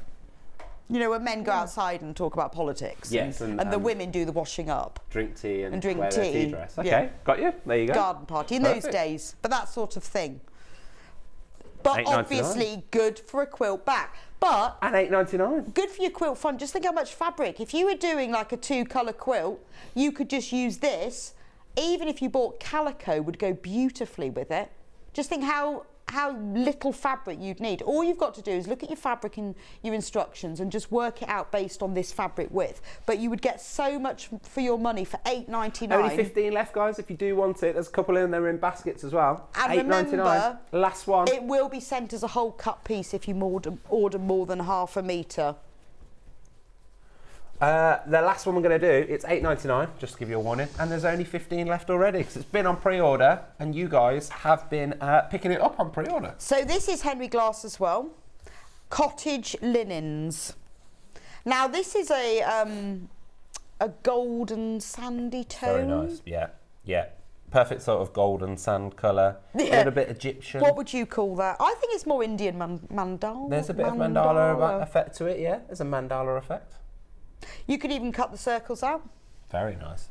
You know, when men go outside and talk about politics. Yes, and the women do the washing up. Drink tea and drink wear their tea. tea dress. Okay, Yeah. got you. There you go. Garden party in those days, but that sort of thing. But $8.99. obviously good for a quilt back. But And $8.99. good for your quilt front. Just think how much fabric. If you were doing like a 2-colour quilt, you could just use this. Even if you bought calico, would go beautifully with it. Just think how how little fabric you'd need. All you've got to do is look at your fabric and your instructions and just work it out based on this fabric width. But you would get so much for your money for $8.99. Only 15 left, guys, if you do want it. There's a couple in there in baskets as well. And $8.99. remember, last one. it will be sent as a whole cut piece if you order more than half a metre. The last one we're going to do, it's $8.99, just to give you a warning, and there's only 15 left already because it's been on pre-order and you guys have been picking it up on pre-order. So this is Henry Glass as well. Cottage Linens. Now this is a golden sandy tone. Very nice, yeah, yeah. Perfect sort of golden sand colour, a little bit Egyptian. What would you call that? I think it's more Indian mandala. There's a bit of mandala effect to it, yeah. There's a mandala effect. You could even cut the circles out. Very nice.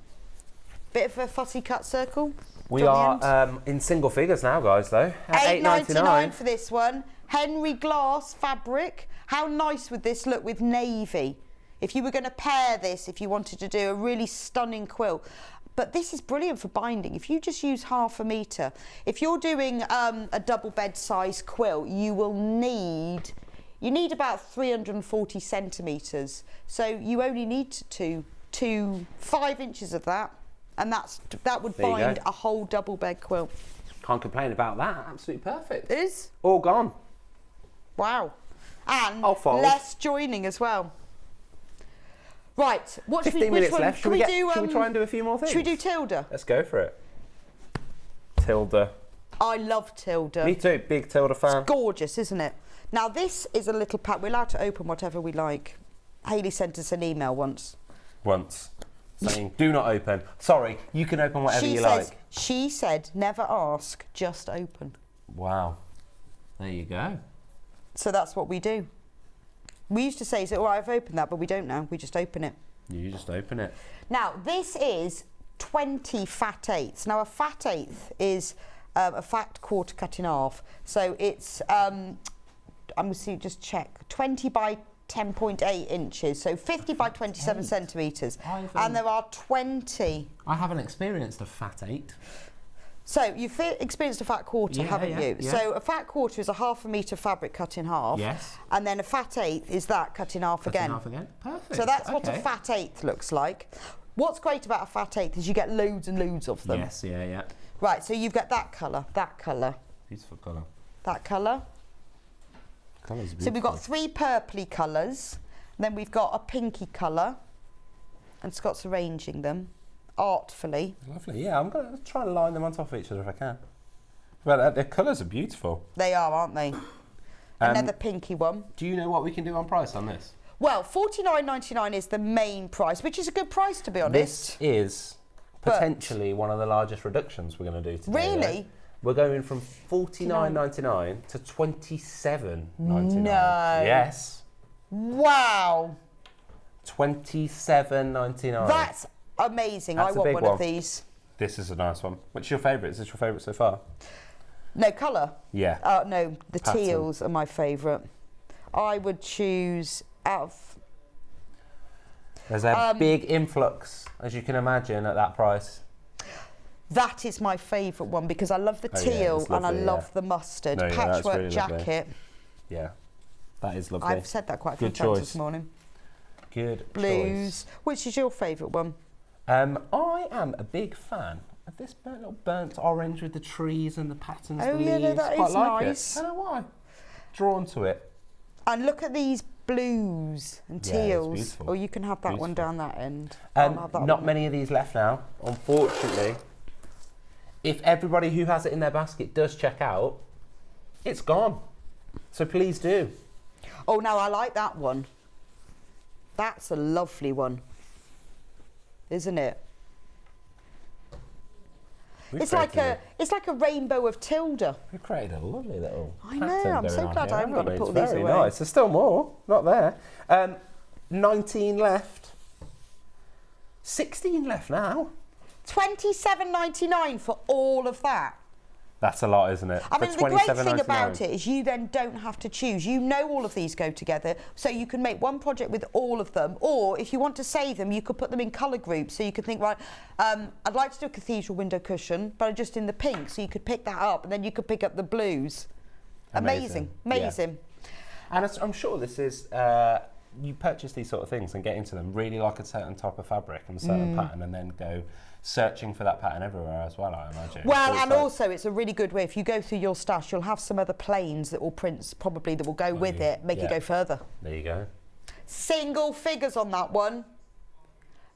Bit of a fussy cut circle. We are in single figures now, guys, though. At $8.99 for this one. Henry Glass fabric. How nice would this look with navy? If you were going to pair this, if you wanted to do a really stunning quilt. But this is brilliant for binding. If you just use half a metre. If you're doing a double bed size quilt, you will need... You need about 340 centimetres, so you only need to 5 inches of that, and that would bind a whole double bed quilt. Can't complain about that. Absolutely perfect. It is. All gone. Wow. And less joining as well. Right. What 15 minutes left. Should we try and do a few more things? Should we do Tilda? Let's go for it. Tilda. I love Tilda. Me too. Big Tilda fan. It's gorgeous, isn't it? Now this is a little pack. We're allowed to open whatever we like. Hayley sent us an email once. Saying, do not open. Sorry, you can open whatever you like. She said, never ask, just open. Wow. There you go. So that's what we do. We used to say, is it all right, I've opened that, but we don't now. We just open it. You just open it. Now, this is 20 fat eighths. Now, a fat eighth is a fat quarter cut in half. So it's... I'm going to just check, 20 by 10.8 inches, so 50 by 27 centimetres. And there are 20. I haven't experienced a fat 8. So you've experienced a fat quarter, haven't you? Yeah. So a fat quarter is a half a metre fabric cut in half. Yes. And then a fat eighth is that cut in half again. Perfect. So that's what a fat eighth looks like. What's great about a fat eighth is you get loads and loads of them. Yes, yeah. Right, so you've got that colour, Beautiful colour. that colour. So we've got 3 purpley colours, then we've got a pinky colour, and Scott's arranging them artfully. Lovely, yeah, I'm going to try and line them on top of each other if I can. Well, their colours are beautiful. They are, aren't they? Another pinky one. Do you know what we can do on price on this? Well, $49.99 is the main price, which is a good price, to be honest. This is potentially one of the largest reductions we're going to do today. Really? Though. We're going from $49.99 to $27.99. No. Yes. Wow. $27.99. That's amazing. I want one of these. This is a nice one. What's your favourite? Is this your favourite so far? No, colour? Yeah. No, the teals are my favourite. I would choose out of... There's a big influx, as you can imagine, at that price. That is my favourite one because I love the teal and I love the mustard. Patchwork really jacket. Lovely. Yeah, that is lovely. I've said that quite a few times this morning. Good Blues. choice. Which is your favourite one? I am a big fan of this little burnt orange with the trees and the patterns. Oh the yeah, leaves. no, that Quite is like nice. It. I don't know why. Drawn to it. And look at these blues and teals. Or you can have that one down that end. Not many of these left now, unfortunately. If everybody who has it in their basket does check out, it's gone. So please do. Oh, now I like that one. That's a lovely one, isn't it? It's like a rainbow of Tilda. We've created a lovely little I know, I'm so glad I haven't got to put these away. Very nice. There's still more, not there. 19 left. 16 left now. $27.99 for all of that. That's a lot, isn't it? I mean, the great thing about it is you then don't have to choose. You know all of these go together, so you can make one project with all of them, or if you want to save them, you could put them in colour groups. So you could think, right, I'd like to do a cathedral window cushion, but just in the pink, so you could pick that up, and then you could pick up the blues. Amazing. Amazing. Yeah. And I'm sure this is, you purchase these sort of things and get into them, really like a certain type of fabric and a certain pattern, and then go searching for that pattern everywhere as well, I imagine. Well, and also it's a really good way, if you go through your stash, you'll have some other planes that will print, probably, that will go with it, make it go further. There you go. Single figures on that one.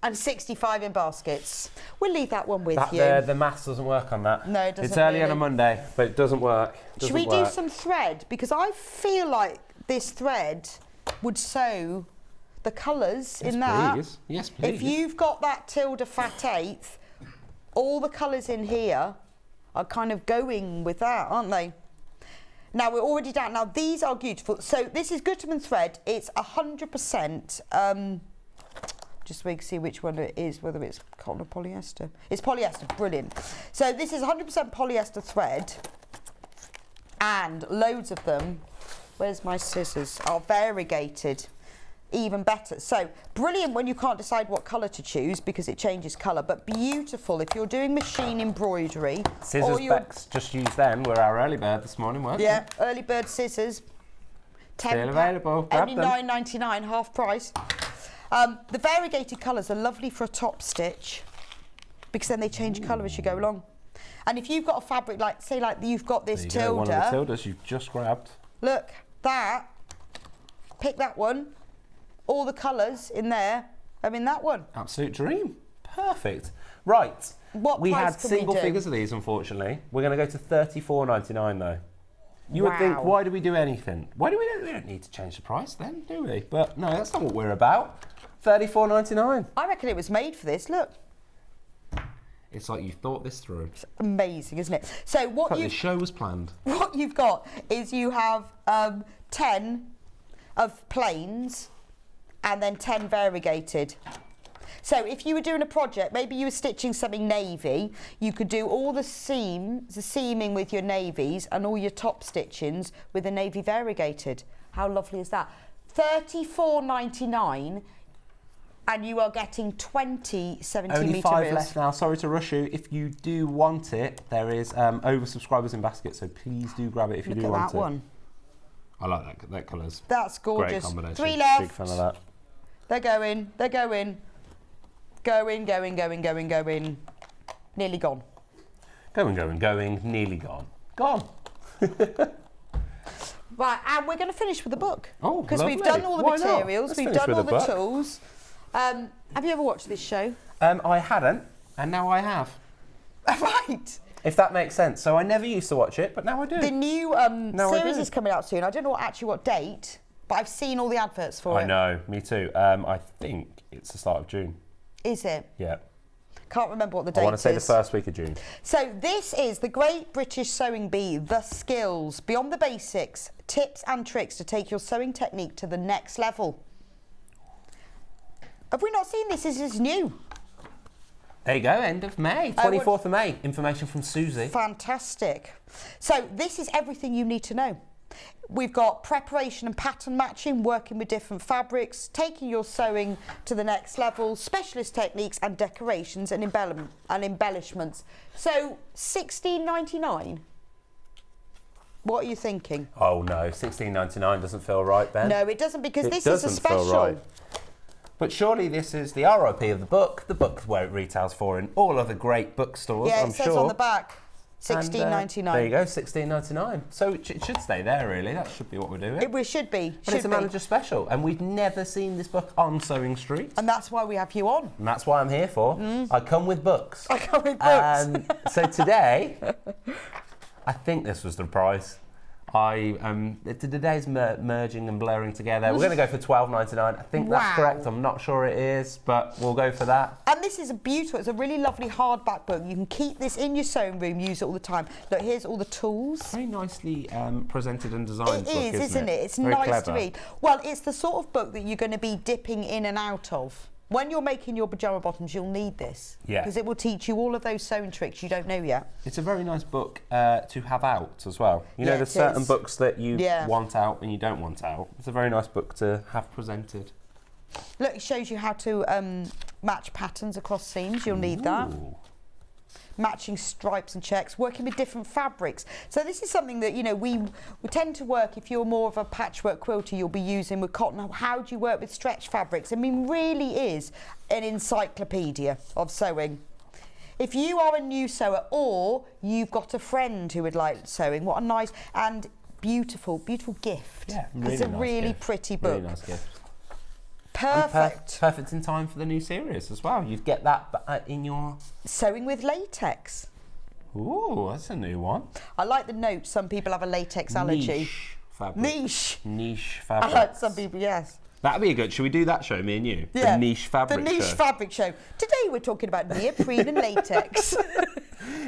And 65 in baskets. We'll leave that one with you. The maths doesn't work on that. No, it doesn't. It's early on a Monday, but it doesn't work. Should we do some thread? Because I feel like this thread would sew the colours in that. Please. Yes, please. If you've got that tilde fat eighth, all the colours in here are kind of going with that, aren't they? Now we're already down. Now these are beautiful. So this is Gutermann thread. It's 100%. Just so we can see which one it is, whether it's cotton or polyester. It's polyester, brilliant. So this is 100% polyester thread, and loads of them, where's my scissors, are variegated, even better. So brilliant when you can't decide what colour to choose because it changes colour, but beautiful if you're doing machine embroidery. Scissors Bex just used then were our early bird this morning, weren't they? Early bird scissors. Still available, grab only them. £9.99, half price. The variegated colours are lovely for a top stitch because then they change colour as you go along. And if you've got a fabric, like, say, like you've got this tilde. One of the tildes you've just grabbed. Look, that, pick that one, all the colours in there are in that one. Absolute dream. Perfect. Right. What we price had can we single do? figures of these, unfortunately. We're going to go to $34.99 though. You would think, why do we do anything? We don't need to change the price then, do we? But no, that's not what we're about. $34.99. I reckon it was made for this, look. It's like you thought this through. It's amazing, isn't it? So what The show was planned. What you've got is you have 10 of plains and then 10 variegated. So if you were doing a project, maybe you were stitching something navy, you could do all the seaming with your navies and all your top stitchings with the navy variegated. How lovely is that? $34.99, and you are getting 20 70 Only metre 5 reels. left now. Sorry to rush you. If you do want it, there is over-subscribers in basket, so please do grab it if you do want it. Look at that one. I like that colours. That's gorgeous. Great combination. 3 left. Big fan of that. They're going. They're going. Going. Nearly gone. Going. Nearly gone. Gone. Right, and we're going to finish with the book. Oh, because we've lovely. done all the Why not? materials, Let's we've finish done with all the the book. tools. Have you ever watched this show? I hadn't, and now I have. Right. If that makes sense. So I never used to watch it, but now I do. The new series is coming out soon. I don't know what date, but I've seen all the adverts for it. I know, me too. I think it's the start of June. Is it? Yeah. Can't remember what the date is. I want to say the first week of June. So this is the Great British Sewing Bee, The Skills, Beyond the Basics, Tips and Tricks to take your sewing technique to the next level. Have we not seen this? This is new. There you go, end of May, 24th of May. Information from Suzie. Fantastic. So this is everything you need to know. We've got preparation and pattern matching, working with different fabrics, taking your sewing to the next level, specialist techniques and decorations and embellishments. So $16.99. What are you thinking? Oh no, $16.99 doesn't feel right, Ben. No, it doesn't, because It this is a doesn't feel special. right. But surely this is the ROP of the book where it retails for in all other great bookstores, Yeah, I'm it says sure. on the back, $16.99. There you go, $16.99. So it should stay there, really. That should be what we're doing. It should be. But it's a manager special, and we've never seen this book on Sewing Street. And that's why we have you on. And that's why I'm here for. I come with books. I come with books. So today, I think this was the price. Today's merging and blurring together. We're going to go for $12.99. I think that's correct. I'm not sure it is, but we'll go for that. And this is it's a really lovely hardback book. You can keep this in your sewing room, use it all the time. Look, here's all the tools. Very nicely presented and designed book, isn't it? It's Very nice clever. to read. Well, it's the sort of book that you're going to be dipping in and out of. When you're making your pyjama bottoms, you'll need this. Yeah. Because it will teach you all of those sewing tricks you don't know yet. It's a very nice book to have out as well. You know, there's certain books that you want out and you don't want out. It's a very nice book to have presented. Look, it shows you how to match patterns across seams. You'll need that. matching stripes and checks, working with different fabrics. So this is something that, you know, we tend to work, if you're more of a patchwork quilter, you'll be using with cotton. How do you work with stretch fabrics? I mean, really is an encyclopedia of sewing. If you are a new sewer or you've got a friend who would like sewing, what a nice and beautiful, beautiful gift. Yeah, really it's a nice really gift. pretty book. Really nice gift. Perfect. Perfect in time for the new series as well. You'd get that in your... Sewing with latex. Ooh, that's a new one. I like the note, some people have a latex allergy. Niche fabric. Niche fabric. I like some people, yes. That'd be a good... Should we do that show, me and you? Yeah. The niche fabric show. The niche fabric show. Today we're talking about neoprene and latex.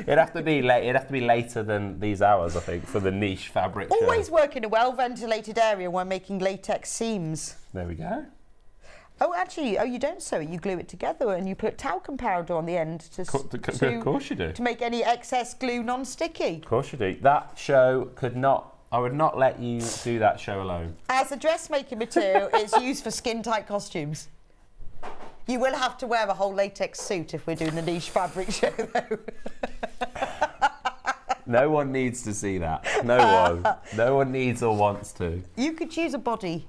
It'd have to be later than these hours, I think, for the niche fabric show. Always work in a well-ventilated area when making latex seams. There we go. Oh, actually, you don't sew it. You glue it together and you put talcum powder on the end Of course you do. To make any excess glue non-sticky. Of course you do. That show could not... I would not let you do that show alone. As a dressmaking material, it's used for skin-tight costumes. You will have to wear a whole latex suit if we're doing the niche fabric show, though. No one needs to see that. No one. No one needs or wants to. You could choose a body.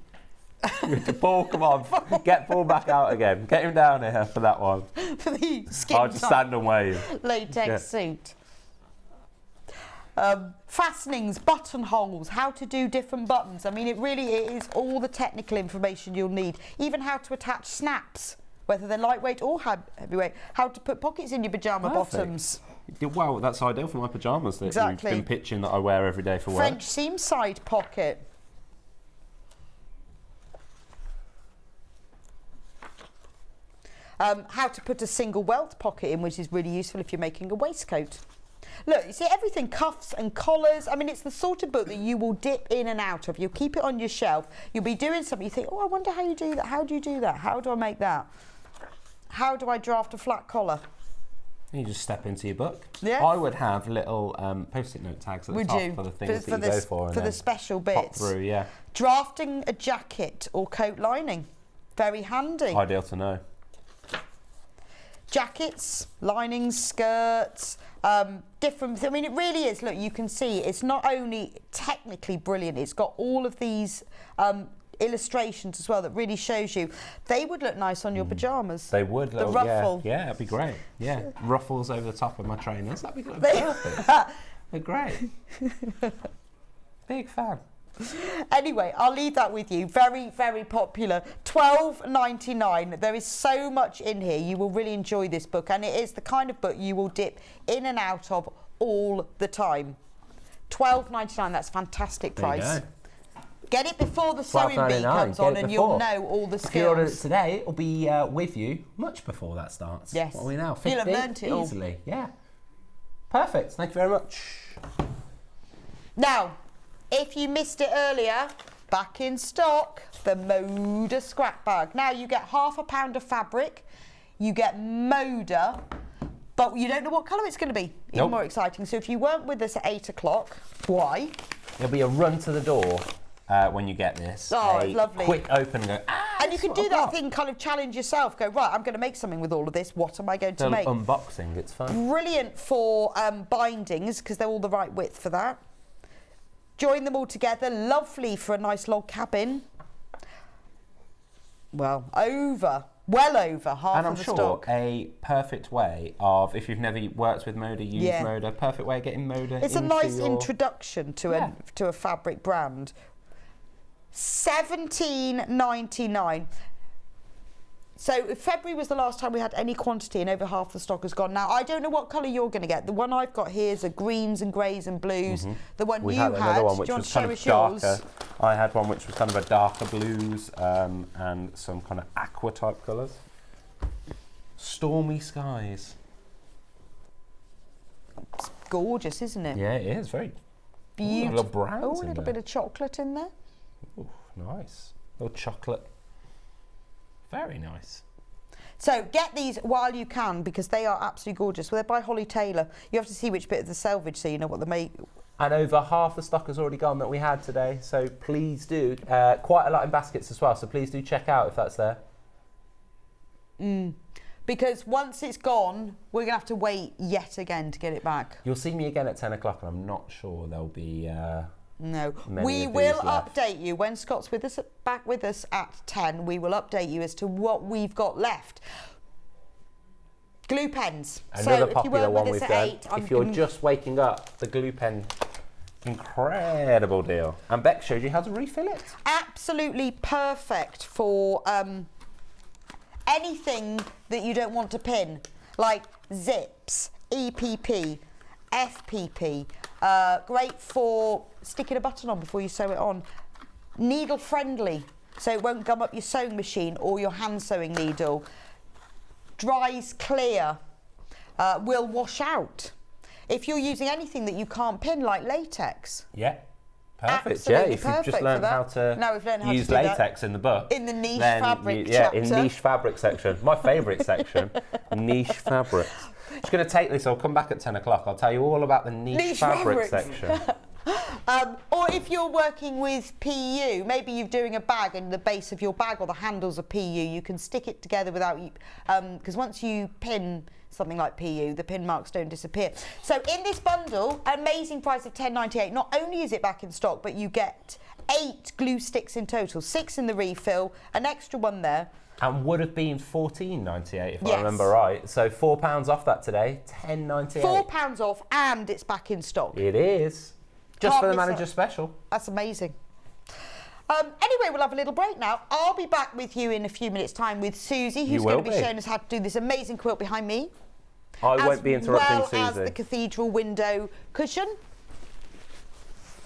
Paul, come on. Get Paul back out again. Get him down here for that one. For the I'll just stand and wave. latex suit. Fastenings, buttonholes, how to do different buttons. I mean, it is all the technical information you'll need. Even how to attach snaps, whether they're lightweight or heavyweight. How to put pockets in your pyjama bottoms. Wow, that's ideal for my pyjamas that Exactly. you've been pitching that I wear every day for work. French seam side pocket. How to put a single welt pocket in, which is really useful if you're making a waistcoat. Look, you see everything, cuffs and collars. I mean, it's the sort of book that you will dip in and out of. You'll keep it on your shelf. You'll be doing something. You think, oh, I wonder how you do that. How do you do that? How do I make that? How do I draft a flat collar? You just step into your book. Yeah. I would have little post-it note tags at the top for the things that you go for. For the special bits. Pop through, yeah. Drafting a jacket or coat lining. Very handy. Ideal to know. Jackets, linings, skirts, different. I mean, it really is. Look, you can see it's not only technically brilliant, it's got all of these illustrations as well that really shows you. They would look nice on your pyjamas. They would. The ruffle. Yeah, that'd be great. Yeah, ruffles over the top of my trainers. That'd be perfect. They're great. Big fan. Anyway, I'll leave that with you. Very, very popular. $12.99. There is so much in here. You will really enjoy this book, and it is the kind of book you will dip in and out of all the time. $12.99. That's a fantastic price. There you go. Get it before the sewing bee comes on, and you'll know all the skills. If you order it today, it'll be with you much before that starts. Yes. What are we now? 15? You'll have learnt it all. Easily. Yeah. Perfect. Thank you very much. Now, if you missed it earlier, back in stock, the Moda scrap bag. Now, you get £1/2 pound of fabric, you get Moda, but you don't know what colour it's going to be. Even more exciting. So if you weren't with us at 8 o'clock, why? There'll be a run to the door when you get this. Oh, it's lovely. Quick open and go, and you can do that thing, kind of challenge yourself. Go, right, I'm going to make something with all of this. What am I going to make? Unboxing, it's fun. Brilliant for bindings, because they're all the right width for that. Join them all together. Lovely for a nice log cabin. Well over half and of the stock. And I'm sure a perfect way of, if you've never worked with Moda, use Moda, perfect way of getting Moda It's a nice introduction to a fabric brand. $17.99. So February was the last time we had any quantity, and over half the stock has gone. Now, I don't know what colour you're going to get. The one I've got here is a greens and greys and blues. The one you had, another one which do you want was to show kind us of yours? darker. I had one which was kind of a darker blues and some kind of aqua type colours. Stormy skies. It's gorgeous, isn't it? Yeah, it is. Very beautiful. A little browns Oh, a little bit of chocolate in there. Ooh, nice. A little chocolate. Very nice. So get these while you can, because they are absolutely gorgeous. Well, they're by Holly Taylor. You have to see which bit of the selvage so you know what they make. And over half the stock has already gone that we had today. So please do. Quite a lot in baskets as well. So please do check out if that's there. because once it's gone, we're going to have to wait yet again to get it back. You'll see me again at 10 o'clock, and I'm not sure there'll be no. many We of these will left. update you when Scott's back with us at 10. We will update you as to what we've got left. Glue pens. Another so if you popular weren't one with we've us done. at 8, If you're just waking up, the glue pen, incredible deal. And Beck showed you how to refill it. absolutely perfect for anything that you don't want to pin, like zips, EPP, FPP. Great for sticking a button on before you sew it on. Needle friendly, so it won't gum up your sewing machine or your hand sewing needle. Dries clear, will wash out. If you're using anything that you can't pin, like latex. Yeah. Perfect. Absolutely yeah, if you've perfect just for learned that. how to Now we've learned how to use do that. latex in the book. In the niche then fabric yeah, in chapter. niche fabric section. My favourite section, niche fabrics. Just going to take this, I'll come back at 10 o'clock. I'll tell you all about the niche fabric fabrics. section. Or if you're working with PU, maybe you're doing a bag and the base of your bag or the handles are PU, you can stick it together without, because once you pin something like PU, the pin marks don't disappear. So in this bundle, amazing price of £10.98, not only is it back in stock, but you get 8 glue sticks in total, 6 in the refill, an extra one there. And would have been $14.98 if Yes. I remember right. So £4 off that today, £10.98. £4 off, and it's back in stock. It is. Just Can't for the miss manager it. special. That's amazing. Anyway, we'll have a little break now. I'll be back with you in a few minutes' time with Susie, who's going to be showing us how to do this amazing quilt behind me. I won't be interrupting As well as Susie. the cathedral window cushion.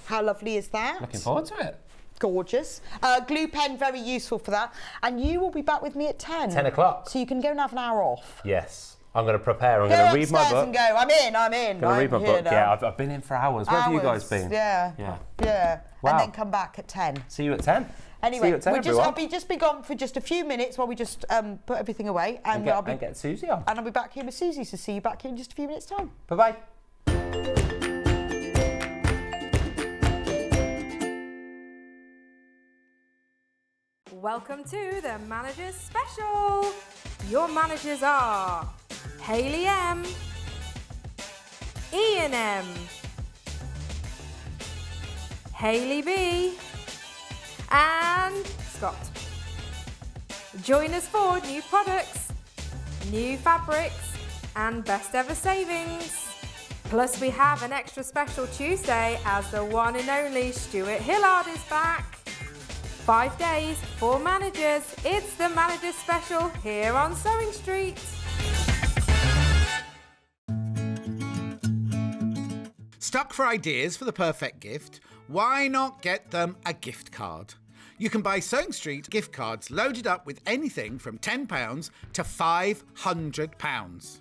How lovely is that? Looking forward to it. Gorgeous. Glue pen, very useful for that. And you will be back with me at 10. 10 o'clock. So you can go and have an hour off. Yes. I'm going to prepare. I'm Go going to read my upstairs book. and go. I'm in. I'm going to read my book. Now. Yeah, I've been in for hours. Where have you guys Hours, been? Yeah. Yeah. Yeah. Wow. And then come back at 10. See you at 10. Anyway, See you at 10, I'll everyone. just be gone for just a few minutes while we just put everything away, and get Susie on. I'll be back here with Susie. So see you back here in just a few minutes' time. Bye-bye. Welcome to the Managers Special. Your managers are Hayley M, Ian M, Hayley B, and Scott. Join us for new products, new fabrics, and best ever savings. Plus we have an extra special Tuesday as the one and only Stuart Hillard is back. 5 days, 4 managers. It's the Managers Special here on Sewing Street. Stuck for ideas for the perfect gift? Why not get them a gift card? You can buy Sewing Street gift cards loaded up with anything from £10 to £500.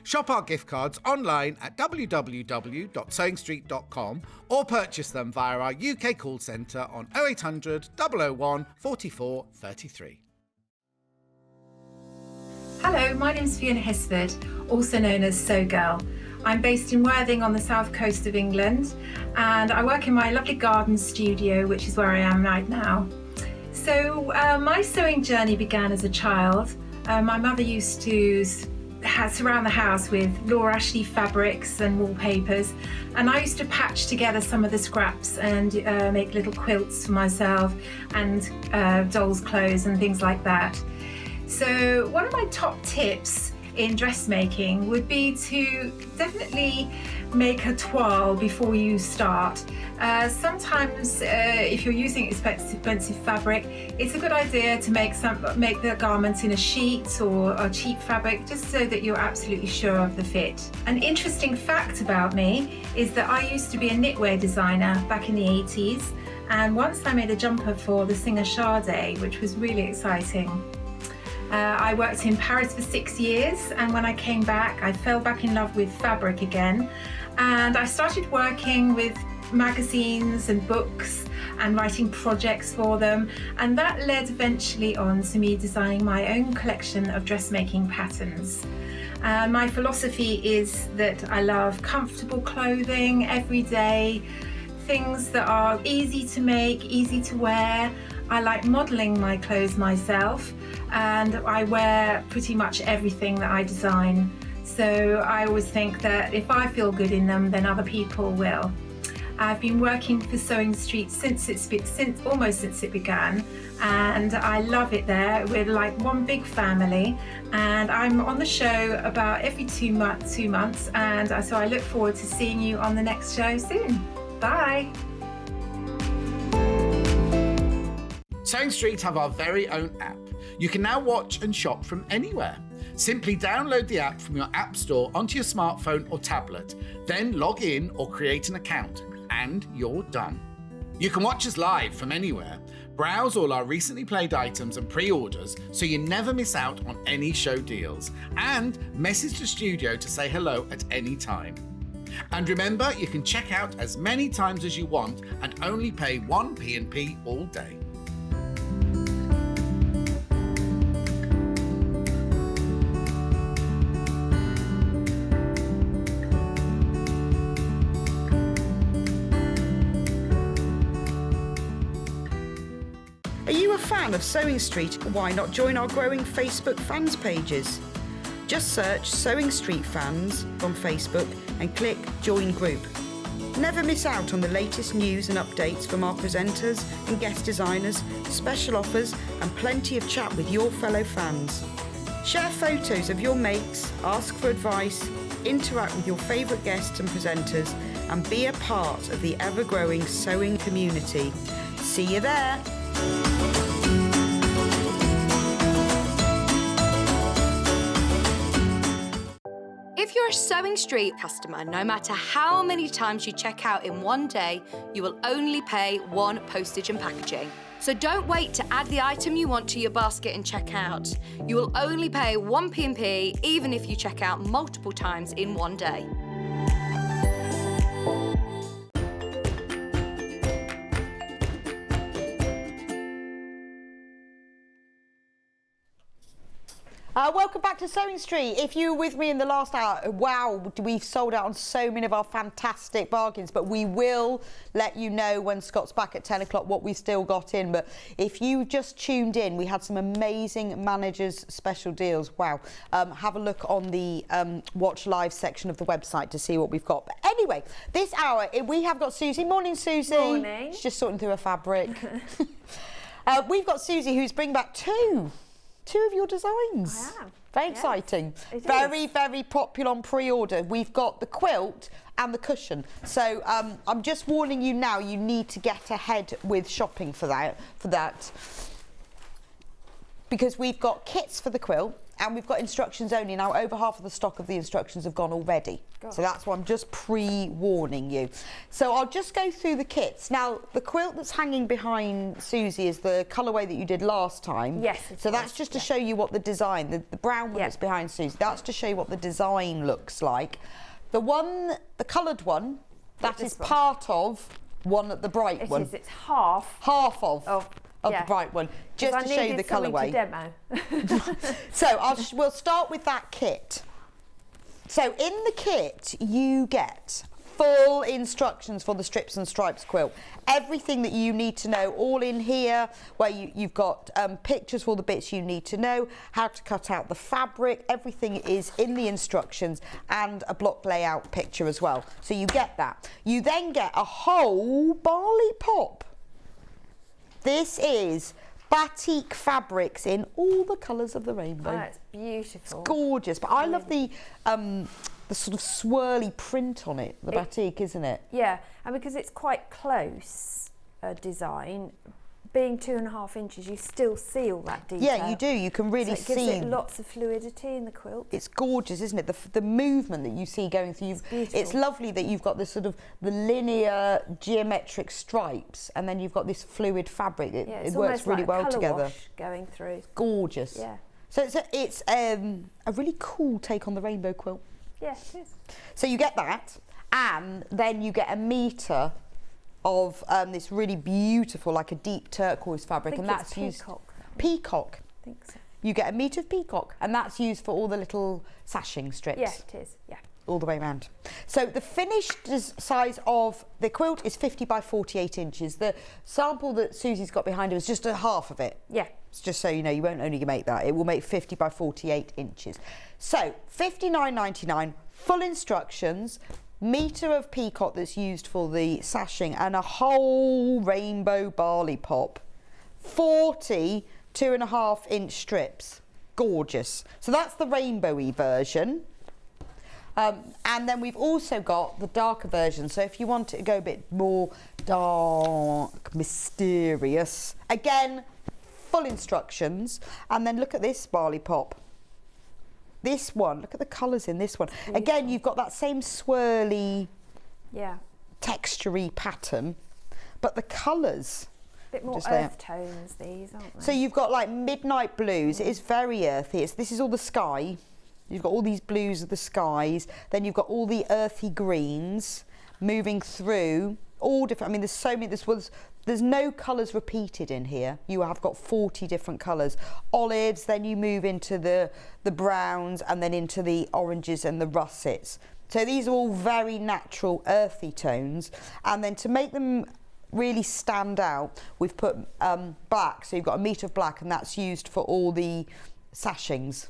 Shop our gift cards online at www.sewingstreet.com or purchase them via our UK call centre on 0800 001 44 33. Hello, my name is Fiona Hisford, also known as Sew Girl. I'm based in Worthing on the south coast of England, and I work in my lovely garden studio, which is where I am right now. So my sewing journey began as a child. My mother used to surround the house with Laura Ashley fabrics and wallpapers, and I used to patch together some of the scraps and make little quilts for myself and dolls' clothes and things like that. So one of my top tips in dressmaking would be to definitely make a toile before you start. Sometimes if you're using expensive fabric, it's a good idea to make the garment in a sheet or a cheap fabric, just so that you're absolutely sure of the fit. An interesting fact about me is that I used to be a knitwear designer back in the 80s, and once I made a jumper for the singer Sade, which was really exciting. I worked in Paris for 6 years, and when I came back, I fell back in love with fabric again, and I started working with magazines and books and writing projects for them, and that led eventually on to me designing my own collection of dressmaking patterns. My philosophy is that I love comfortable clothing, everyday things that are easy to make, easy to wear. I like modelling my clothes myself, and I wear pretty much everything that I design. So I always think that if I feel good in them, then other people will. I've been working for Sewing Street almost since it began, and I love it there. We're like one big family, and I'm on the show about every 2 months, and so I look forward to seeing you on the next show soon. Bye. Sewing Street have our very own app. You can now watch and shop from anywhere. Simply download the app from your app store onto your smartphone or tablet, then log in or create an account, and you're done. You can watch us live from anywhere, browse all our recently played items and pre-orders so you never miss out on any show deals, and message the studio to say hello at any time. And remember, you can check out as many times as you want and only pay 1 P&P all day. Are you a fan of Sewing Street? Why not join our growing Facebook fans pages? Just search Sewing Street Fans on Facebook and click Join Group. Never miss out on the latest news and updates from our presenters and guest designers, special offers and plenty of chat with your fellow fans. Share photos of your makes, ask for advice, interact with your favourite guests and presenters, and be a part of the ever-growing sewing community. See you there! If you're a Sewing Street customer, no matter how many times you check out in one day, you will only pay 1 postage and packaging. So don't wait to add the item you want to your basket and check out. You will only pay 1 P&P even if you check out multiple times in one day. Welcome back to Sewing Street. If you were with me in the last hour, wow, we've sold out on so many of our fantastic bargains, but we will let you know when Scott's back at 10 o'clock what we've still got in. But if you just tuned in, we had some amazing managers special deals. Wow. Have a look on the Watch Live section of the website to see what we've got. But anyway, this hour, we have got Suzie. Morning, Suzie. Morning. She's just sorting through her fabric. We've got Suzie, who's bringing back two of your designs. I am. Very Yes, exciting. it Very, is. very popular on pre-order. We've got the quilt and the cushion. So I'm just warning you now, you need to get ahead with shopping for that. Because we've got kits for the quilt and we've got instructions only. Now, over half of the stock of the instructions have gone already. So that's why I'm just pre-warning you. So I'll just go through the kits. Now, the quilt that's hanging behind Suzie is the colourway that you did last time. Yes, So that's just to show you what the design, the brown one that's behind Suzie, that's to show you what the design looks like. The coloured one, that is part of one at the bright one. It's half. Half of the bright one, just to show you the colourway. Demo. So we'll start with that kit. So in the kit, you get full instructions for the strips and stripes quilt. Everything that you need to know, all in here, where you've got pictures for the bits you need to know, how to cut out the fabric, everything is in the instructions, and a block layout picture as well. So you get that. You then get a whole barley pop. This is batik fabrics in all the colours of the rainbow. Oh, it's beautiful. It's gorgeous, but I love the sort of swirly print on it, the batik, isn't it? Yeah, and because it's quite close design, being 2.5 inches, you still see all that detail. Yeah, you do. You can really so it see. gives it lots of fluidity in the quilt. It's gorgeous, isn't it? The movement that you see going through. It's lovely that you've got this sort of the linear geometric stripes, and then you've got this fluid fabric. It works really well together. Wash going through. It's gorgeous. Yeah. So it's a really cool take on the rainbow quilt. Yeah, it is. So you get that, and then you get a metre of this really beautiful, like a deep turquoise fabric, and that's used. Peacock. I think so. You get a metre of peacock, and that's used for all the little sashing strips. Yeah, it is. Yeah. all the way around. So the finished size of the quilt is 50 by 48 inches. The sample that Susie's got behind her is just a half of it. Yeah. It's just so you know, you won't only make that. It will make 50 by 48 inches. So $59.99, full instructions, metre of peacock that's used for the sashing, and a whole rainbow barley pop. 40 2.5-inch strips. Gorgeous. So that's the rainbowy version. And then we've also got the darker version. So if you want it to go a bit more dark, mysterious, again, full instructions. And then look at this barley pop. This one, look at the colours in this one. Again, you've got that same swirly, texturey pattern, but the colours. A bit more earth tones, these, aren't they? So you've got like midnight blues. It is very earthy. This is all the sky. You've got all these blues of the skies. Then you've got all the earthy greens moving through. All different. I mean, there's so many. There's no colours repeated in here. You have got 40 different colours. Olives. Then you move into the browns, and then into the oranges and the russets. So these are all very natural, earthy tones. And then to make them really stand out, we've put black. So you've got a metre of black, and that's used for all the sashings.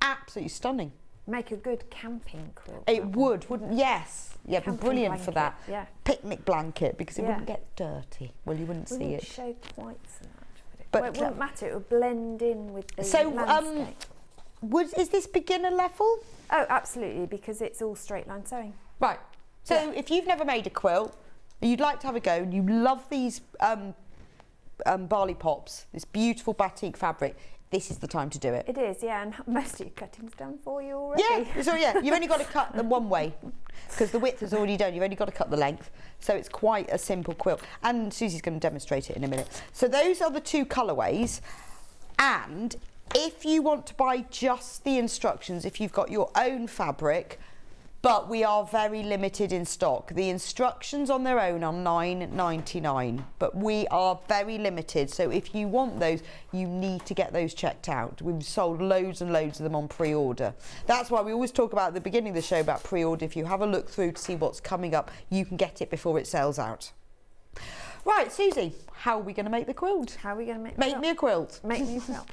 Absolutely stunning. Make a good camping quilt. It would, wouldn't? Yes. Yeah, it'd be Camping brilliant blanket, for that. yeah. Picnic blanket, because it wouldn't get dirty. Well, you wouldn't see Wouldn't it. show quite so much, would it? But, Well, it wouldn't matter. It would blend in with the So, landscape. is this beginner level? Oh, absolutely, because it's all straight line sewing. Right. So if you've never made a quilt, and you'd like to have a go, and you love these barley pops, this beautiful batik fabric, this is the time to do it. It is, yeah, and most of your cutting's done for you already. Yeah, so you've only got to cut them one way, because the width is already done. You've only got to cut the length, so it's quite a simple quilt. And Susie's going to demonstrate it in a minute. So those are the two colourways, and if you want to buy just the instructions, if you've got your own fabric, but we are very limited in stock. The instructions on their own are $9.99, but we are very limited. So if you want those, you need to get those checked out. We've sold loads and loads of them on pre-order. That's why we always talk about at the beginning of the show about pre-order. If you have a look through to see what's coming up, you can get it before it sells out. Right, Susie, how are we going to make the quilt? How are we going to make me a quilt. Make me a quilt.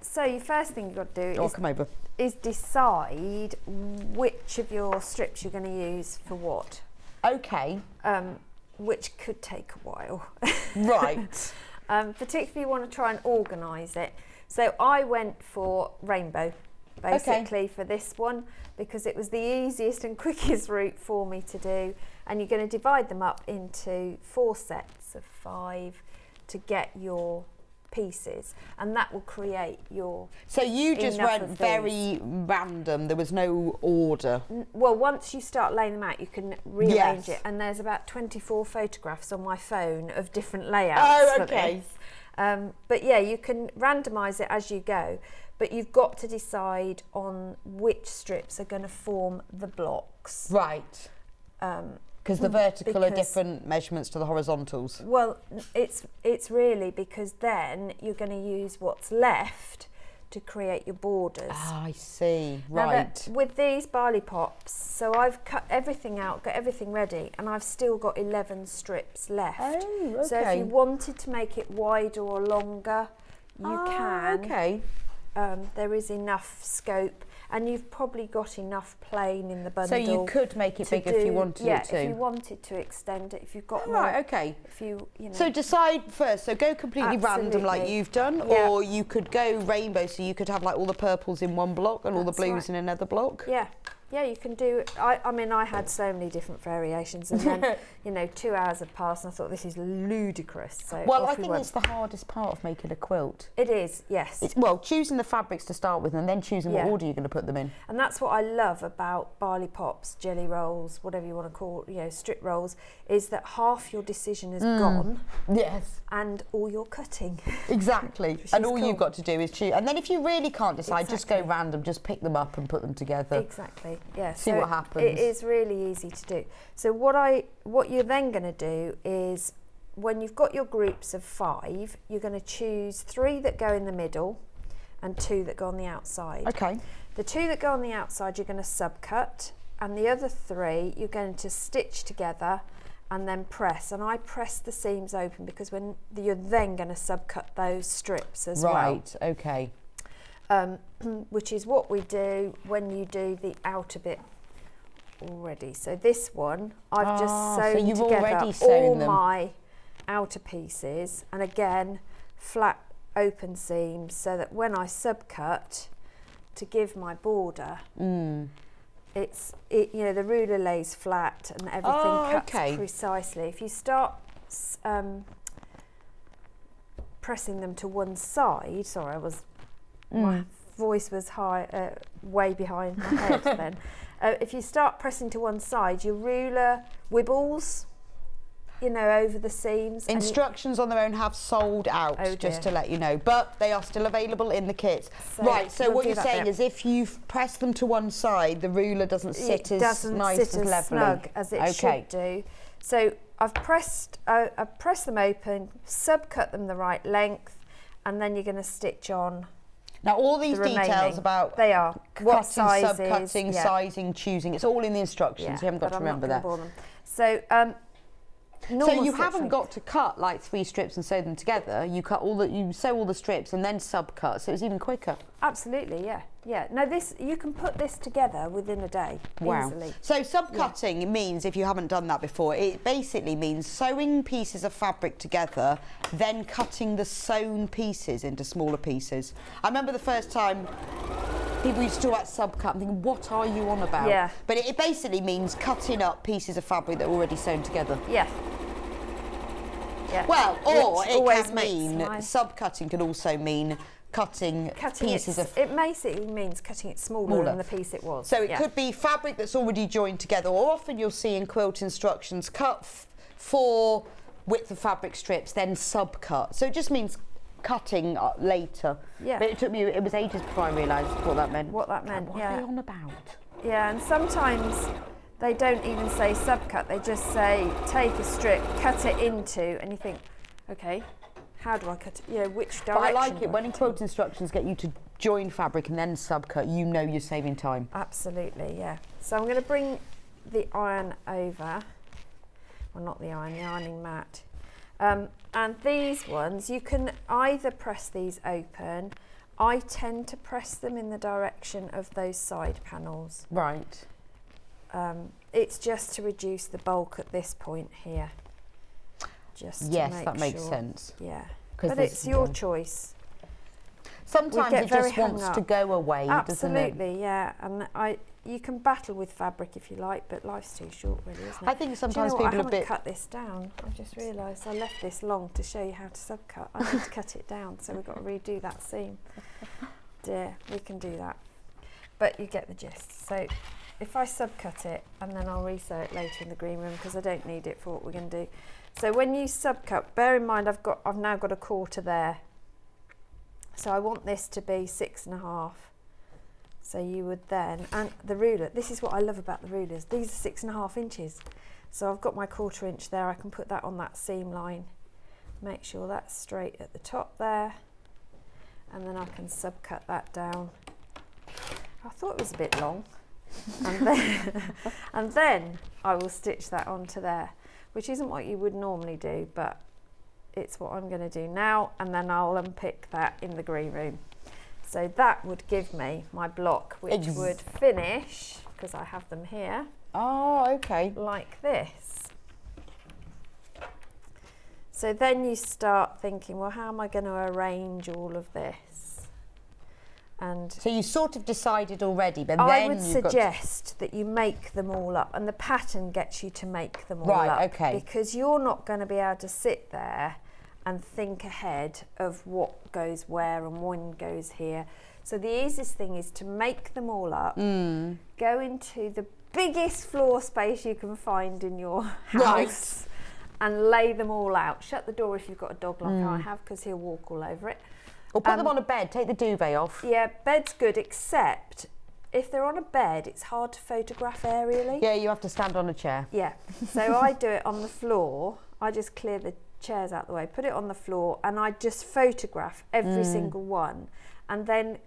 So your first thing you've got to do Come over. is decide which of your strips you're going to use for what. Okay. Which could take a while. Right. Particularly if you want to try and organise it. So I went for rainbow, basically, for this one, because it was the easiest and quickest route for me to do. And you're going to divide them up into 4 sets of 5 to get your pieces, and that will create your. So you just went very random. There was no order. Well, once you start laying them out, you can rearrange it, and there's about 24 photographs on my phone of different layouts. Oh, okay. For this. But yeah, you can randomise it as you go, but you've got to decide on which strips are going to form the blocks. Right. Because the vertical are different measurements to the horizontals. Well, it's really because then you're going to use what's left to create your borders. Ah, I see. Now Right. with these barley pops, so I've cut everything out, got everything ready, and I've still got 11 strips left. Oh, okay. So if you wanted to make it wider or longer, you can. Okay. There is enough scope. And you've probably got enough plain in the bundle. So you could make it bigger if you wanted it to. Yeah, if you wanted to extend it, if you've got more. Right, okay. If you know. So decide first. So go completely random like Absolutely. you've done, Yeah. or you could go rainbow. So you could have like all the purples in one block and all the That's blues right. in another block. Yeah, yeah, you can do. I mean, I had so many different variations, and then 2 hours had passed, and I thought this is ludicrous. So Well, off I we think went. it's the hardest part of making a quilt. It is, yes. It's choosing the fabrics to start with, and then choosing what Yeah. order you're going to put them in. And that's what I love about barley pops, jelly rolls, whatever you want to call, strip rolls, is that half your decision is gone, Yes. and all your cutting. Exactly. Which And is all cool. you've got to do is choose. And then if you really can't decide, just go Exactly. random, just pick them up and put them together. Exactly. Yeah. See so what happens. It is really easy to do. So what you're then going to do is, when you've got your groups of 5, you're going to choose 3 that go in the middle, and 2 that go on the outside. Okay. The 2 that go on the outside you're going to subcut, and the other 3 you're going to stitch together and then press. And I press the seams open because when you're then going to subcut those strips as well. Right, okay. Which is what we do when you do the outer bit already. So this one, I've just sewn so you've together already sewn all them. my outer pieces, and again, flat open seams, so that when I subcut to give my border, you know, the ruler lays flat and everything cuts precisely. If you start pressing them to one side, sorry, my voice was high, way behind my head then. If you start pressing to one side, your ruler wibbles, you know, over the seams. Instructions on their own have sold out, just to let you know, but they are still available in the kits. So right, so what you're saying is if you've pressed them to one side, the ruler doesn't sit as nice as levelly. Snug as it should do. So I've pressed them open, subcut them the right length, and then you're going to stitch on. Now all these details about they are what sizes, subcutting, sizing, choosing, it's all in the instructions. You haven't got to remember that. So so you haven't got to cut like 3 strips and sew them together. You sew all the strips and then subcut, so it's even quicker. Absolutely, yeah. No, you can put this together within a day easily. So subcutting means, if you haven't done that before, it basically means sewing pieces of fabric together, then cutting the sewn pieces into smaller pieces. I remember the first time people used to talk about subcut and thinking, what are you on about? Yeah. But it basically means cutting up pieces of fabric that are already sewn together. Yeah. Well, or it can mean, subcutting can also mean cutting pieces of... It basically means cutting it smaller than the piece it was. So it could be fabric that's already joined together, or often you'll see in quilt instructions, cut 4 width of fabric strips, then subcut. So it just means cutting later. Yeah. But it was ages before I realised what that meant. What are they on about? Yeah, and sometimes they don't even say subcut, they just say take a strip, cut it into, and you think, okay, how do I cut it? You know, which direction? But I like it when in quilt instructions get you to join fabric and then subcut, you know you're saving time. Absolutely, yeah. So I'm going to bring the iron over, well not the iron, the ironing mat. And these ones, you can either press these open. I tend to press them in the direction of those side panels. Right. It's just to reduce the bulk at this point here. Just yes, to make that makes sure. sense. Yeah, but it's your choice. Sometimes it just wants to go away, doesn't it? Absolutely, yeah. And you can battle with fabric if you like, but life's too short, really, isn't it? I think sometimes people are a bit... I haven't cut this down. I've just realised I left this long to show you how to subcut. I need to cut it down, so we've got to redo that seam. Dear, we can do that. But you get the gist. So if I subcut it, and then I'll resew it later in the green room, because I don't need it for what we're going to do. So when you subcut, bear in mind I've now got a 1/4 there. So I want this to be 6.5. So you would then, and the ruler, this is what I love about the rulers, these are 6.5 inches. So I've got my 1/4 inch there, I can put that on that seam line, make sure that's straight at the top there, and then I can subcut that down. I thought it was a bit long, and then I will stitch that onto there, which isn't what you would normally do, but it's what I'm going to do now, and then I'll unpick that in the green room. So that would give me my block, which would finish, because I have them here. Oh, okay. Like this. So then you start thinking, well, how am I going to arrange all of this? And so you sort of decided already, but I then would suggest that you make them all up, and the pattern gets you to make them all up. Right, okay. Because you're not going to be able to sit there and think ahead of what goes where and when goes here. So the easiest thing is to make them all up, go into the biggest floor space you can find in your house, and lay them all out. Shut the door if you've got a dog like I have, because he'll walk all over it. Or put them on a bed, take the duvet off. Yeah, bed's good, except if they're on a bed, it's hard to photograph aerially. Yeah, you have to stand on a chair. Yeah, so I do it on the floor. I just clear the chairs out the way, put it on the floor, and I just photograph every single one. And then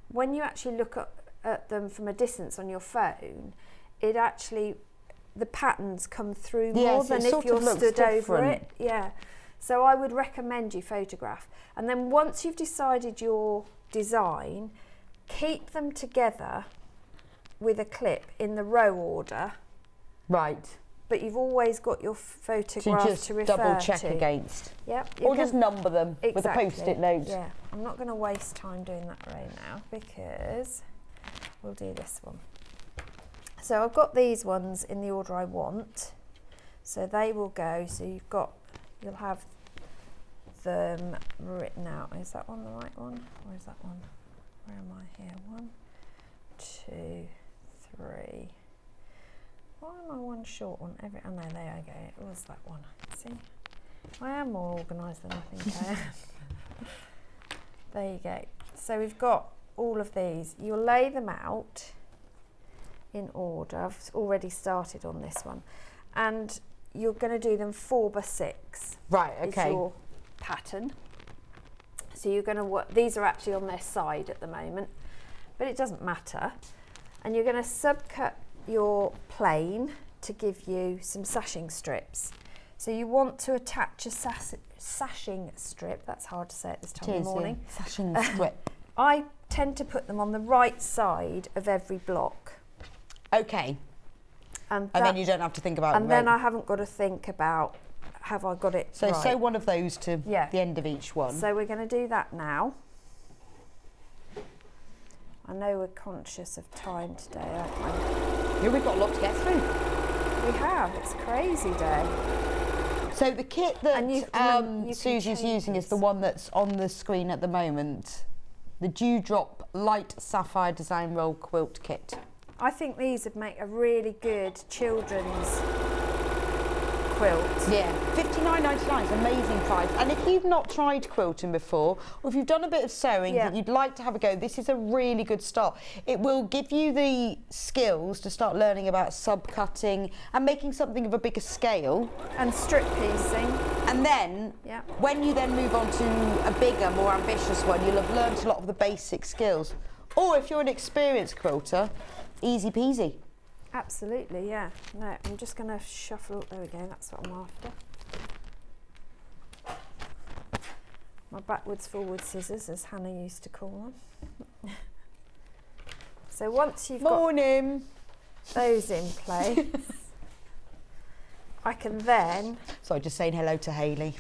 when you actually look at them from a distance on your phone, it actually, the patterns come through more than if you're stood over it. Yeah. So I would recommend you photograph. And then once you've decided your design, keep them together with a clip in the row order. Right. But you've always got your photograph to refer to. Double check against. Yep. Or just number them with a post-it note. Yeah. I'm not going to waste time doing that right now because we'll do this one. So I've got these ones in the order I want. So they will go. So you'll have them written out. Is that one the right one? Or is that one? Where am I here? 1, 2, 3. Why am I one short on every? Oh no, there I go. It was that one. See, I am more organised than I think I am. There you go. So we've got all of these. You'll lay them out in order. I've already started on this one, and you're going to do them 4 by 6. Right. Okay. Is your pattern. So you're going to work. These are actually on their side at the moment, but it doesn't matter. And you're going to subcut your plain to give you some sashing strips. So you want to attach a sashing strip. That's hard to say at this time of the morning. Yeah. Sashing strip. I tend to put them on the right side of every block. Okay. And then you don't have to think about it. And then I haven't got to think about, have I got it so right? sew one of those to the end of each one. So we're going to do that now. I know we're conscious of time today, aren't we? Yeah, we've got a lot to get through. We have. It's a crazy day. So the kit that you Susie's using is the one that's on the screen at the moment. The Dewdrop Light Sapphire Design Roll Quilt Kit. I think these would make a really good children's quilt. Yeah, $59.99 is an amazing price. And if you've not tried quilting before, or if you've done a bit of sewing that you'd like to have a go, this is a really good start. It will give you the skills to start learning about sub-cutting and making something of a bigger scale. And strip piecing. And then, when you then move on to a bigger, more ambitious one, you'll have learned a lot of the basic skills. Or if you're an experienced quilter, easy peasy. Absolutely, yeah. No, I'm just going to shuffle. There we go, that's what I'm after. My backwards forward scissors, as Hannah used to call them. So once you've got those in place, I can then... Sorry, just saying hello to Hayley.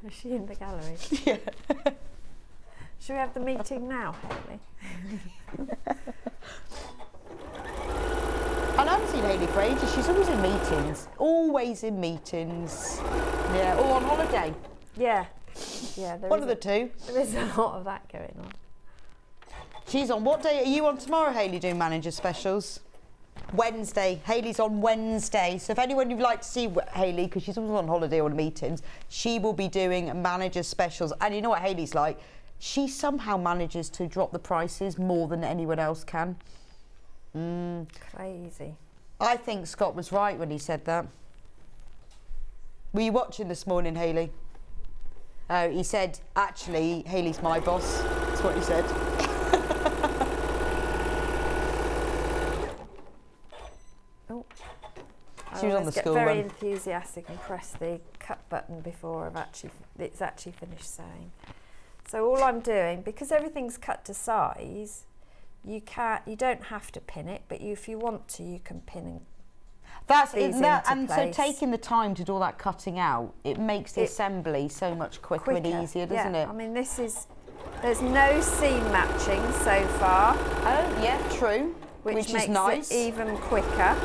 Is she in the gallery? Yeah. Should we have the meeting now, Hayley? And I haven't seen Hayley for ages. She's always in meetings. Always in meetings. Yeah, or on holiday. Yeah. Yeah. One of the two. There is a lot of that going on. She's on. What day are you on tomorrow, Hayley, doing manager specials? Wednesday. Hayley's on Wednesday. So if anyone you'd like to see Hayley, because she's always on holiday or meetings, she will be doing manager specials. And you know what Hayley's like? She somehow manages to drop the prices more than anyone else can. Crazy. I think Scott was right when he said that. Were you watching this morning, Hayley? Oh, he said, actually, Hayley's my boss. That's what he said. Oh. She was on the school run. Very run. enthusiastic and press the cut button before it's actually finished sewing. So all I'm doing, because everything's cut to size, you don't have to pin it, but if you want to, you can pin and and so taking the time to do all that cutting out, it makes the assembly so much quicker and easier, doesn't it? I mean, there's no seam matching so far. Oh yeah, true. Which is nice. It even quicker.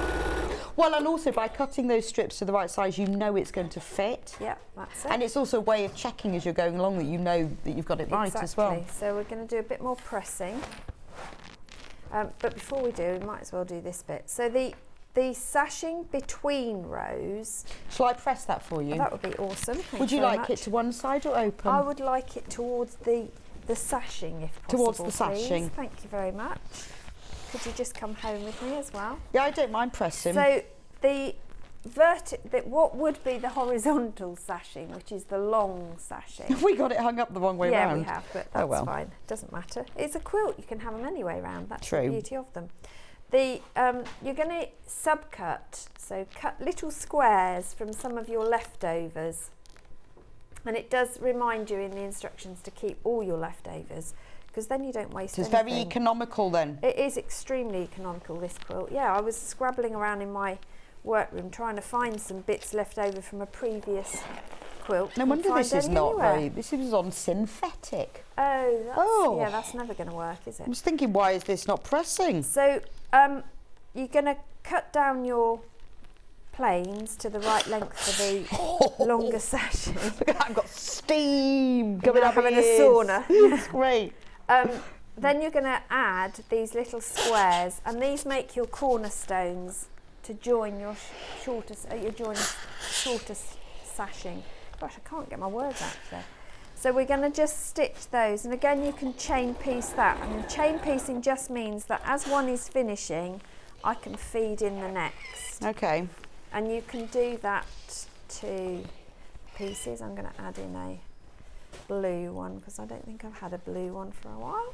Well, and also by cutting those strips to the right size, you know it's going to fit. Yeah, that's it. And it's also a way of checking as you're going along that you know that you've got it right as well. So we're going to do a bit more pressing. But before we do, we might as well do this bit. So the sashing between rows. Shall I press that for you? Oh, that would be awesome. Would you like it to one side or open? I would like it towards the sashing, if possible. Towards the sashing. Please. Thank you very much. Could you just come home with me as well? Yeah, I don't mind pressing. So the what would be the horizontal sashing, which is the long sashing. Have we got it hung up the wrong way Yeah, round? we have, but that's fine. Doesn't matter. It's a quilt. You can have them any way round. That's the beauty of them. You're going to subcut, so cut little squares from some of your leftovers. And it does remind you in the instructions to keep all your leftovers, because then you don't waste anything. It's very economical then. It is extremely economical, this quilt. Yeah, I was scrabbling around in my workroom trying to find some bits left over from a previous quilt. No wonder this is not very, this is on synthetic. Yeah, that's never going to work, is it? I was thinking, why is this not pressing? So you're going to cut down your planes to the right length for the longer sashing. Look at that, I've got steam coming up having a sauna. It's great. Then you're going to add these little squares, and these make your cornerstones to join your shortest sashing. Gosh, I can't get my words out today. So we're going to just stitch those, and again you can chain piece that. And chain piecing just means that as one is finishing, I can feed in the next. Okay. And you can do that to pieces. I'm going to add in a blue one because I don't think I've had a blue one for a while.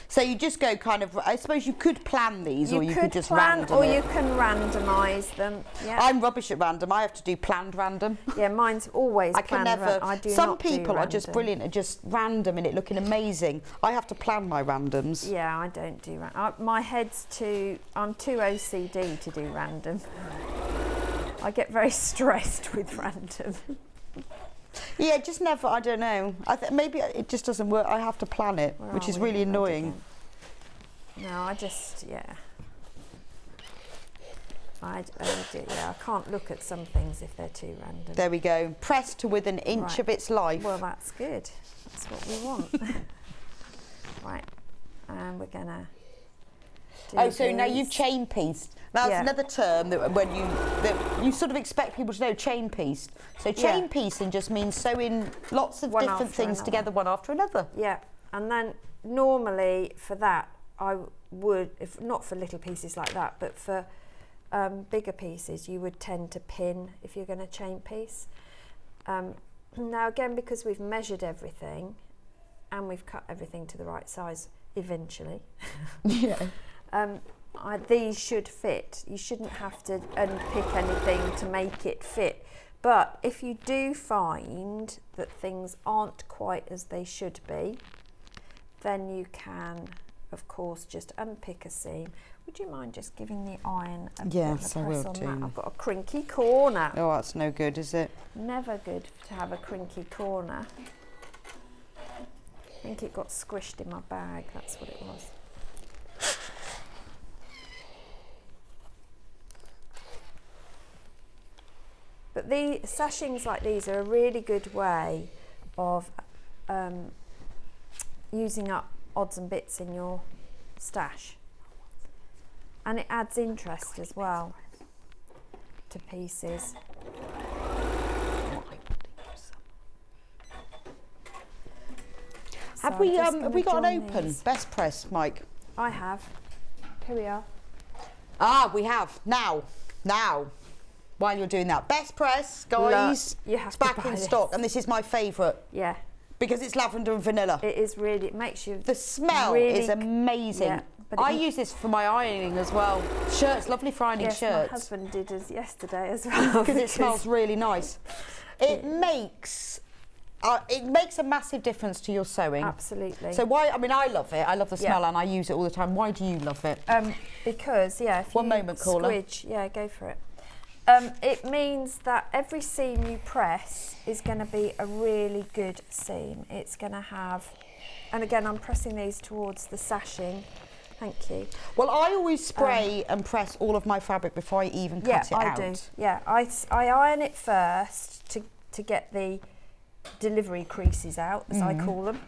So you just go kind of, I suppose you could plan these, or you could just plan, random or it. you can randomise them. Yeah. I'm rubbish at random. I have to do planned random. Yeah, mine's always I can planned. never. I do Some not do people are random. just brilliant at just random in it looking amazing. I have to plan my randoms. Yeah, I don't do random. My head's I'm too OCD to do random. I get very stressed with random. Yeah, just never, I don't know. Maybe it just doesn't work. I have to plan it, Where which are is we? really annoying. No, I just, yeah. I can't look at some things if they're too random. There we go. Pressed to within an inch of its life. Well, that's good. That's what we want. Right, and we're gonna do so now these. you've chain pieced. That's another term that when you sort of expect people to know, chain pieced. So chain piecing just means sewing lots of different things together one after another. Yeah, and then normally for that I would, if not for little pieces like that, but for bigger pieces you would tend to pin if you're going to chain piece. Now again, because we've measured everything and we've cut everything to the right size eventually, these should fit. You shouldn't have to unpick anything to make it fit. But if you do find that things aren't quite as they should be, then you can, of course, just unpick a seam. Would you mind just giving the iron a bit of a press on that? I've got a crinky corner. Oh, that's no good, is it? Never good to have a crinky corner. I think it got squished in my bag, that's what it was. But the sashings like these are a really good way of using up odds and bits in your stash. And it adds interest as well to pieces. Have we got an open best press, Mike? I have. Here we are. Ah, we have. Now. While you're doing that. Best press, guys. Look, you have it's to back buy in this. stock, and this is my favourite. Yeah. Because it's lavender and vanilla. It is really, it makes you... The smell really is amazing. Yeah, but I use this for my ironing as well. Shirts, lovely for ironing shirts. My husband did as yesterday as well. Because it smells really nice. It makes a massive difference to your sewing. Absolutely. So why, I mean, I love it. I love the smell and I use it all the time. Why do you love it? Because, if One you moment, caller. squidge, go for it. It means that every seam you press is going to be a really good seam. It's going to have, and again, I'm pressing these towards the sashing. Thank you. Well, I always spray and press all of my fabric before I even cut it out. Yeah, I do. Yeah, I iron it first to get the delivery creases out, as I call them.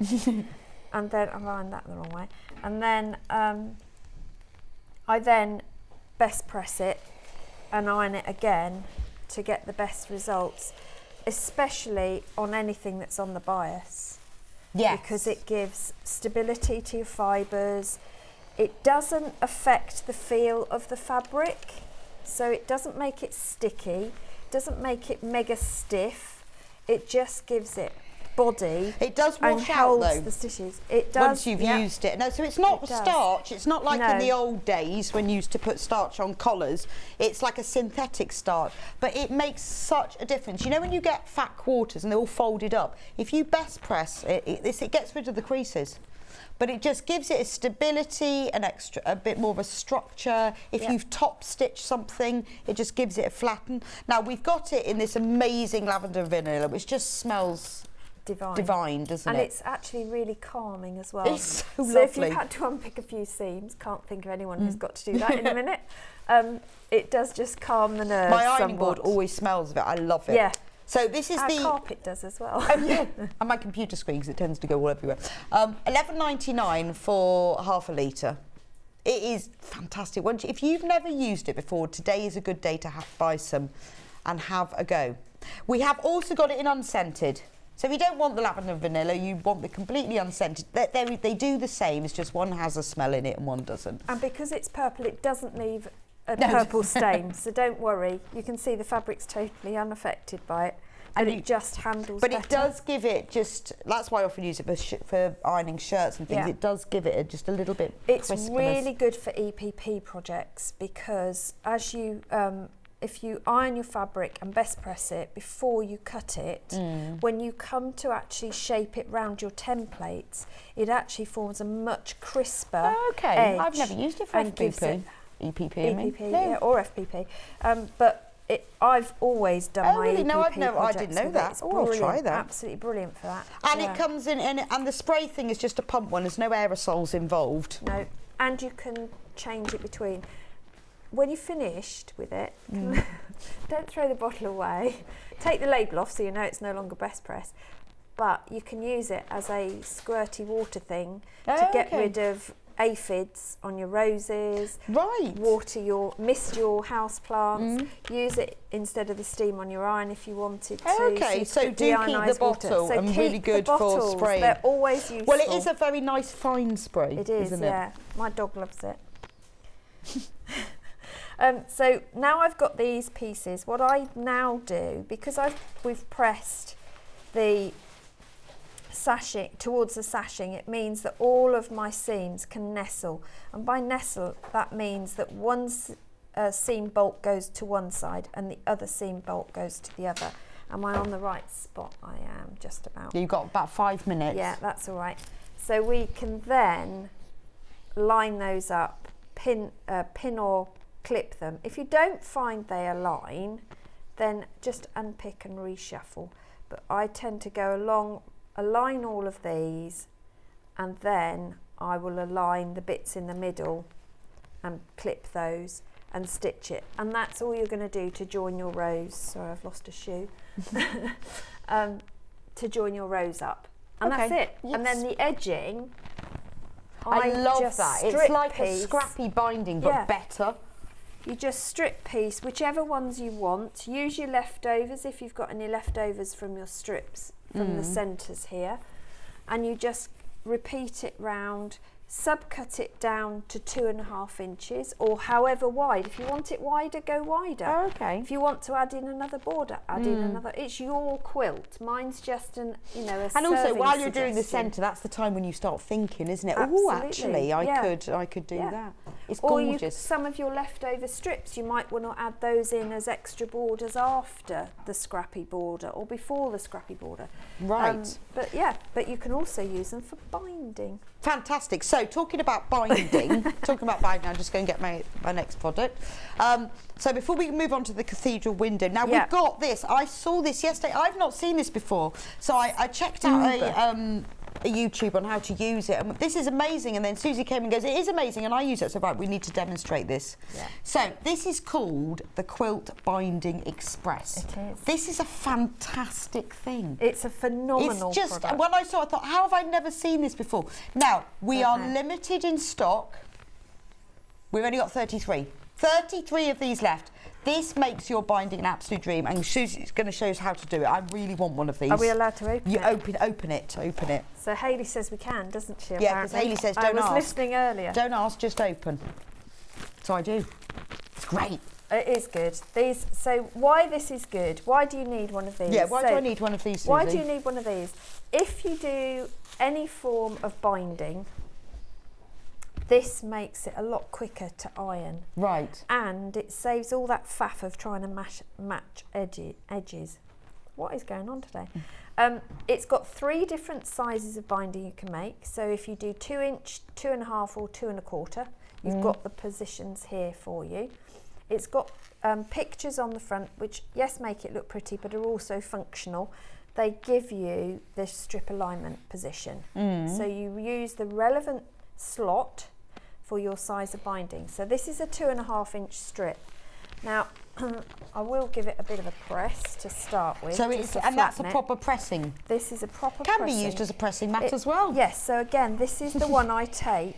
And then I've ironed that the wrong way. And then I then best press it and iron it again to get the best results, especially on anything that's on the bias. Yes. Because it gives stability to your fibres. It doesn't affect the feel of the fabric. so it doesn't make it sticky, doesn't make it mega stiff. It just gives it body. It does and wash out holds though. the stitches. It does. Once you've used it. No, so it's not It does. starch. It's not like in No. the old days when you used to put starch on collars. It's like a synthetic starch, but it makes such a difference. You know when you get fat quarters and they're all folded up, if you best press it, it gets rid of the creases. But it just gives it a stability, a bit more of a structure. If you've top stitched something, it just gives it a flatten. Now we've got it in this amazing lavender vanilla, which just smells divine, doesn't and it? And it's actually really calming as well. It's so So lovely. if you've had to unpick a few seams, can't think of anyone who's got to do that in a minute, it does just calm the nerves My ironing somewhat. board always smells of it. I love it. Yeah. So this is Our the carpet does as well. Oh, yeah. And my computer screen, because it tends to go all everywhere. $11.99 for half a litre. It is fantastic. If you've never used it before, today is a good day to buy some and have a go. We have also got it in unscented. So if you don't want the lavender and vanilla, you want the completely unscented. They do the same, it's just one has a smell in it and one doesn't. And because it's purple, it doesn't leave a purple stain, so don't worry. You can see the fabric's totally unaffected by it, and it just handles But better. it does give it that's why I often use it for ironing shirts and things. Yeah. It does give it just a little bit It's crispness. really good for EPP projects because as you if you iron your fabric and best press it before you cut it, when you come to actually shape it round your templates, it actually forms a much crisper Okay, edge I've never used it for and gives FPP. it EPP, I mean. EPP, No. yeah, or FPP. But I've always done Oh, my really? EPP No, I projects didn't know with that. it. It's Oh, I'll try brilliant, that. Absolutely brilliant for that. And Yeah. it comes in, and the spray thing is just a pump one. There's no aerosols involved. No, and you can change it between. When you're finished with it, don't throw the bottle away. Take the label off so you know it's no longer best press. But you can use it as a squirty water thing to get rid of aphids on your roses. Right. Mist your house plants. Use it instead of the steam on your iron if you wanted to. Okay, so you do keep the deionised water. bottle So and keep really good the for bottles. spraying. They're always useful. Well, it is a very nice fine spray. It is, isn't yeah. My dog loves it. So now I've got these pieces, what I now do, because we've pressed the sashing towards the sashing, it means that all of my seams can nestle. And by nestle, that means that one seam bolt goes to one side and the other seam bolt goes to the other. Am I on the right spot? I am, just about. You've got about 5 minutes. Yeah, that's all right. So we can then line those up, pin or clip them. If you don't find they align, then just unpick and reshuffle. But I tend to go along, align all of these, and then I will align the bits in the middle and clip those and stitch it. And that's all you're going to do to join your rows. Sorry, I've lost a shoe. To join your rows up. And Okay. that's it. Yes. And then the edging, I love just that. It's strip like a piece. scrappy binding, but Yeah. better. You just strip piece, whichever ones you want. Use your leftovers if you've got any leftovers from your strips from the centres here. And you just repeat it round, subcut it down to 2.5 inches or however wide. If you want it wider, go wider. Oh, okay. If you want to add in another border, add in another. It's your quilt. Mine's just a And also, serving while you're doing the suggestion. centre, that's the time when you start thinking, isn't it? Oh, Absolutely, actually, I yeah. could do Yeah. that. It's Or gorgeous. some of your leftover strips, you might want to add those in as extra borders after the scrappy border or before the scrappy border. Right. But you can also use them for binding. Fantastic. So, talking about binding, I'm just going to get my next product. So, before we move on to the cathedral window, now Yeah. we've got this. I saw this yesterday. I've not seen this before. So, I checked out a YouTube on how to use it. And this is amazing. And then Suzie came and goes, it is amazing. And I use it. So, right, we need to demonstrate this. Yeah. So, this is called the Quilt Binding Express. It is. This is a fantastic thing. It's a phenomenal It's just, product. when I saw it, I thought, how have I never seen this before? Now, we are limited in stock. We've only got 33. 33 of these left. This makes your binding an absolute dream, and Susie's going to show us how to do it. I really want one of these. Are we allowed to open You it? open it. So Hayley says we can, doesn't she? Yeah, because apparently? Hayley says I don't was ask. listening earlier. Don't ask, just open. So I do. It's great. It is good. So why this is good? Why do you need one of these? Yeah, why do I need one of these, Suzie? Why do you need one of these? If you do any form of binding, this makes it a lot quicker to iron. Right. And it saves all that faff of trying to match edges. What is going on today? It's got 3 different sizes of binding you can make. So if you do 2 inch, 2.5 or 2 1/4, you've got the positions here for you. It's got pictures on the front, which yes, make it look pretty, but are also functional. They give you the strip alignment position. So you use the relevant slot for your size of binding. So this is a 2.5 inch strip. Now, I will give it a bit of a press to start with. So it's, and that's a proper pressing. This is a proper Can pressing. be used as a pressing mat as well. Yes, so again, this is the one I take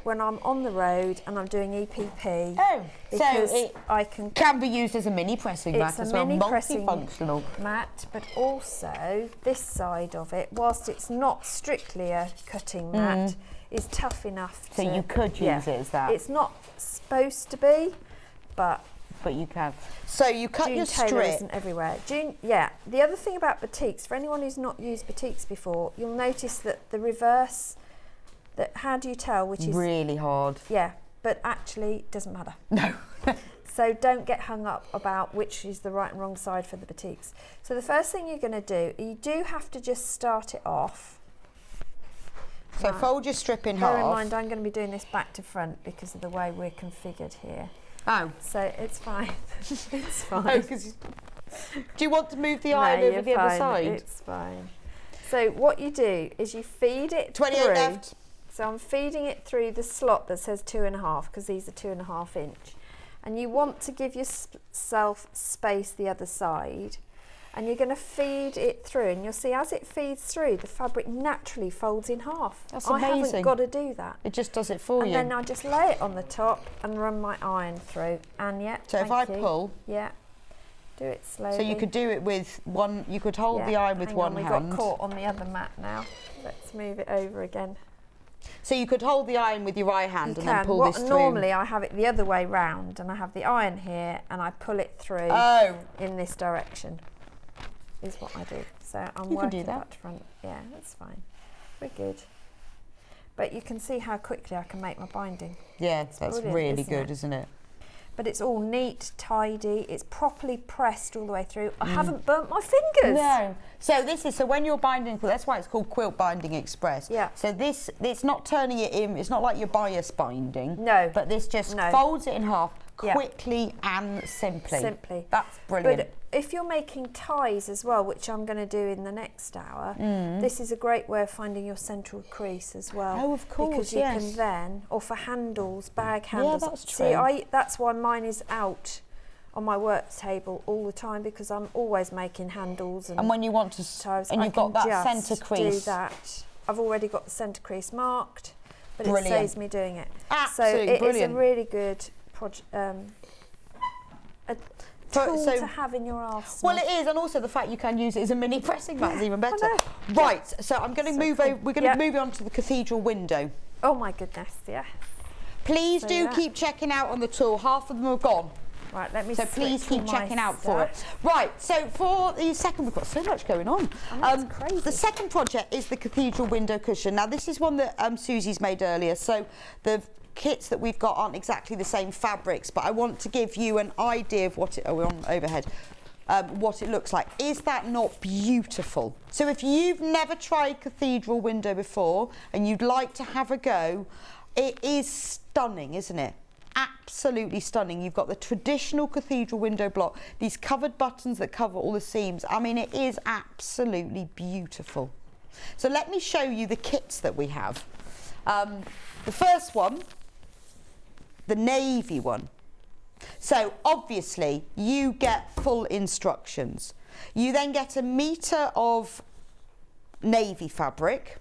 when I'm on the road and I'm doing EPP. Oh, because so it I can be used as a mini pressing mat as well, multifunctional mat, but also this side of it, whilst it's not strictly a cutting mat, is tough enough so you could use it as that. It's not supposed to be, but you can. So you cut June your Taylor strip. isn't everywhere. The other thing about batiks, for anyone who's not used batiks before, you'll notice that the reverse, that how do you tell which is really hard? Yeah, but actually it doesn't matter. No. So don't get hung up about which is the right and wrong side for the batiks. So the first thing you're going to do, you do have to just start it off. So fold your strip in half. Bear in mind, I'm going to be doing this back to front because of the way we're configured here. Oh. So it's fine. It's fine. Oh, do you want to move the iron over the other side? It's fine. So what you do is you feed it 28 through. left. So I'm feeding it through the slot that says 2.5 because these are 2.5 inch. And you want to give yourself space the other side. And you're going to feed it through, and you'll see as it feeds through, the fabric naturally folds in half. That's I amazing. haven't got to do that. It just does it for you. And then I just lay it on the top and run my iron through. And yeah, so if I pull, do it slowly. so you could do it with one. You could hold the iron with one hand. We got caught on the other mat now. Let's move it over again. So you could hold the iron with your right hand and then pull this through. Normally I have it the other way round, and I have the iron here, and I pull it through in this direction. Is what I do. So I'm you working can do that. back to front. Yeah, that's fine. We're good. But you can see how quickly I can make my binding. Yeah, that's really good, isn't it? But it's all neat, tidy. It's properly pressed all the way through. I haven't burnt my fingers. No. So this is, so when you're binding, that's why it's called Quilt Binding Express. Yeah. So this, it's not turning it in, it's not like your bias binding. No. But this just folds it in half quickly and simply. Simply. That's brilliant. But if you're making ties as well, which I'm going to do in the next hour, this is a great way of finding your central crease as well. Oh, of course, because you can then, or for handles, bag handles. Yeah, that's true. See, that's why mine is out on my work table all the time, because I'm always making handles and when you want to, ties, and you've got that centre crease. Do that. I've already got the centre crease marked, but Brilliant. it saves me doing it. Absolutely so it brilliant. is a really good project. Tool to have in your arsenal. Well, it is, and also the fact you can use it as a mini pressing mat is even better. Right, so I'm going to move over. We're going to move on to the cathedral window. Oh my goodness, yeah. Please do keep checking out on the tool. Half of them are gone. Right, let me. So please keep checking out for it. Right, so for the second, we've got so much going on. Oh, crazy. The second project is the cathedral window cushion. Now this is one that Susie's made earlier. So the kits that we've got aren't exactly the same fabrics, but I want to give you an idea of what it. Oh, we're on overhead. What it looks like. Is that not beautiful? So if you've never tried cathedral window before and you'd like to have a go, it is stunning, isn't it? Absolutely stunning. You've got the traditional cathedral window block, these covered buttons that cover all the seams. I mean, it is absolutely beautiful. So let me show you the kits that we have. The first one, the navy one. So obviously you get full instructions. You then get 1 metre of navy fabric,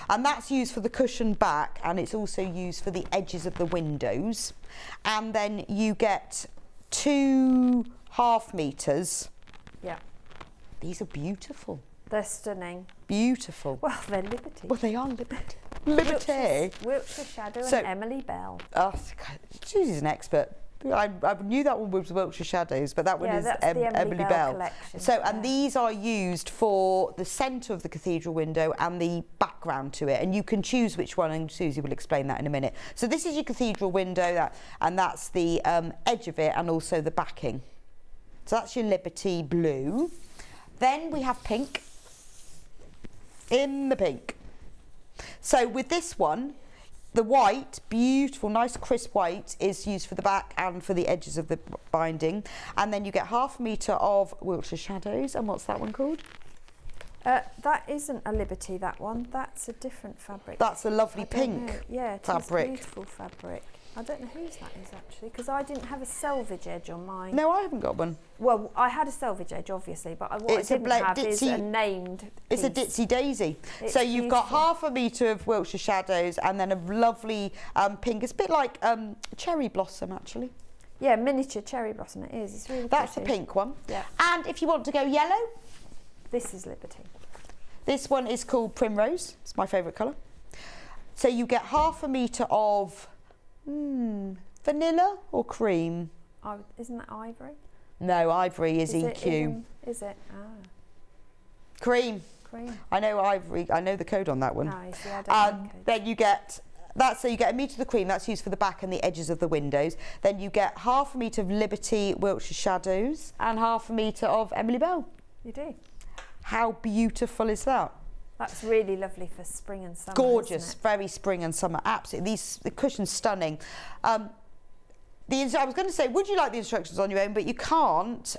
and that's used for the cushion back, and it's also used for the edges of the windows. And then you get 2 half meters. Yeah. These are beautiful. They're stunning. Beautiful. Well, they're Liberty. Well, they are Liberty. Wiltshire Shadow So- and Emily Bell. Oh, Susie's an expert. I knew that one was Wiltshire Shadows, but that one is that's the Emily Bell collection. So, and these are used for the centre of the cathedral window and the background to it, and you can choose which one, and Susie will explain that in a minute. So this is your cathedral window, and that's the edge of it, and also the backing. So that's your Liberty blue. Then we have pink. In the pink. So with this one, the white, beautiful, nice crisp white, is used for the back and for the edges of the binding. And then you get 1/2 metre of Wiltshire Shadows. And what's that one called? That isn't a Liberty, that one. That's a different fabric. That's a lovely pink fabric. Beautiful fabric. I don't know whose that is actually, because I didn't have a selvage edge on mine. No, I haven't got one. Well, I had a selvage edge, obviously, but what I didn't have is a named piece. It's a Ditsy Daisy. So you've got 1/2 metre of Wiltshire Shadows and then a lovely pink. It's a bit like cherry blossom, actually. Yeah, miniature cherry blossom it is. It's really That's pretty. the pink one. Yeah. And if you want to go yellow, this is Liberty. This one is called Primrose. It's my favourite colour. So you get 1/2 metre of vanilla or cream? Isn't that ivory? No, ivory is EQ. Is it? Ah. Cream. Cream. I know ivory. I know the code on that one. Oh, you see, I don't know the code. Then you get that. So you get 1 metre of the cream. That's used for the back and the edges of the windows. Then you get 1/2 metre of Liberty Wiltshire Shadows and 1/2 metre of Emily Bell. You do. How beautiful is that? That's really lovely for spring and summer. Gorgeous, isn't it? very spring and summer. Absolutely, the cushion's stunning. I was going to say, would you like the instructions on your own? But you can't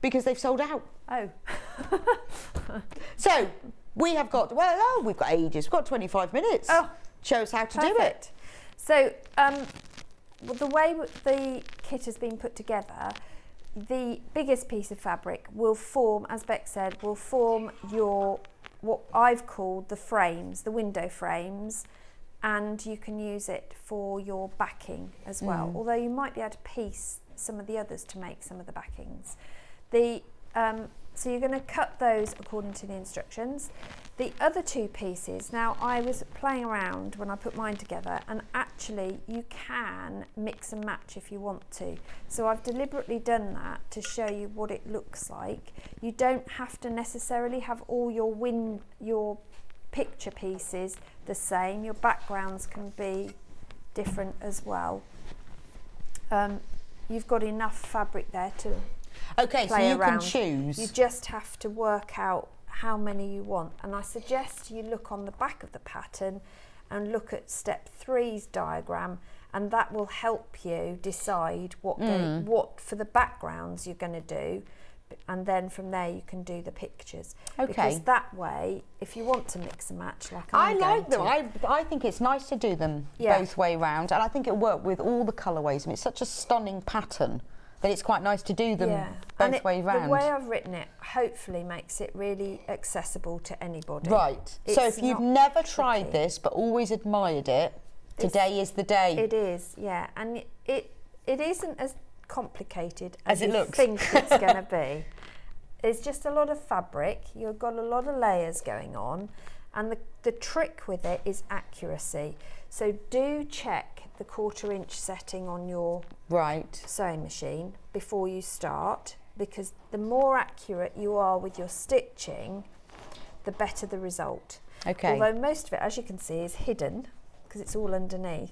because they've sold out. Oh. So we have got we've got ages. We've got 25 minutes. Oh, show us how to do it. So the way the kit has been put together, the biggest piece of fabric will form, as Beck said, will form your what I've called the frames, the window frames, and you can use it for your backing as well, although you might be able to piece some of the others to make some of the backings. So you're going to cut those according to the instructions. The other two pieces, now I was playing around when I put mine together, and actually you can mix and match if you want to. So I've deliberately done that to show you what it looks like. You don't have to necessarily have all your picture pieces the same. Your backgrounds can be different as well. You've got enough fabric there to Okay, play so you around. can choose. You just have to work out how many you want, and I suggest you look on the back of the pattern and look at step 3's diagram, and that will help you decide what for the backgrounds you're going to do, and then from there you can do the pictures. Okay. Because that way, if you want to mix and match, like I I'm like them. going to, I think it's nice to do them Yeah. both way round, and I think it'll work with all the colourways. I mean, it's such a stunning pattern that it's quite nice to do them and both way round. The way I've written it hopefully makes it really accessible to anybody. Right. So if you've never tried this but always admired it, today is the day. It is, yeah, and it isn't as complicated as it you looks. think it's going to be. It's just a lot of fabric. You've got a lot of layers going on, and the trick with it is accuracy. So do check the 1/4 inch setting on your sewing machine before you start, because the more accurate you are with your stitching, the better the result. Okay. Although most of it, as you can see, is hidden because it's all underneath.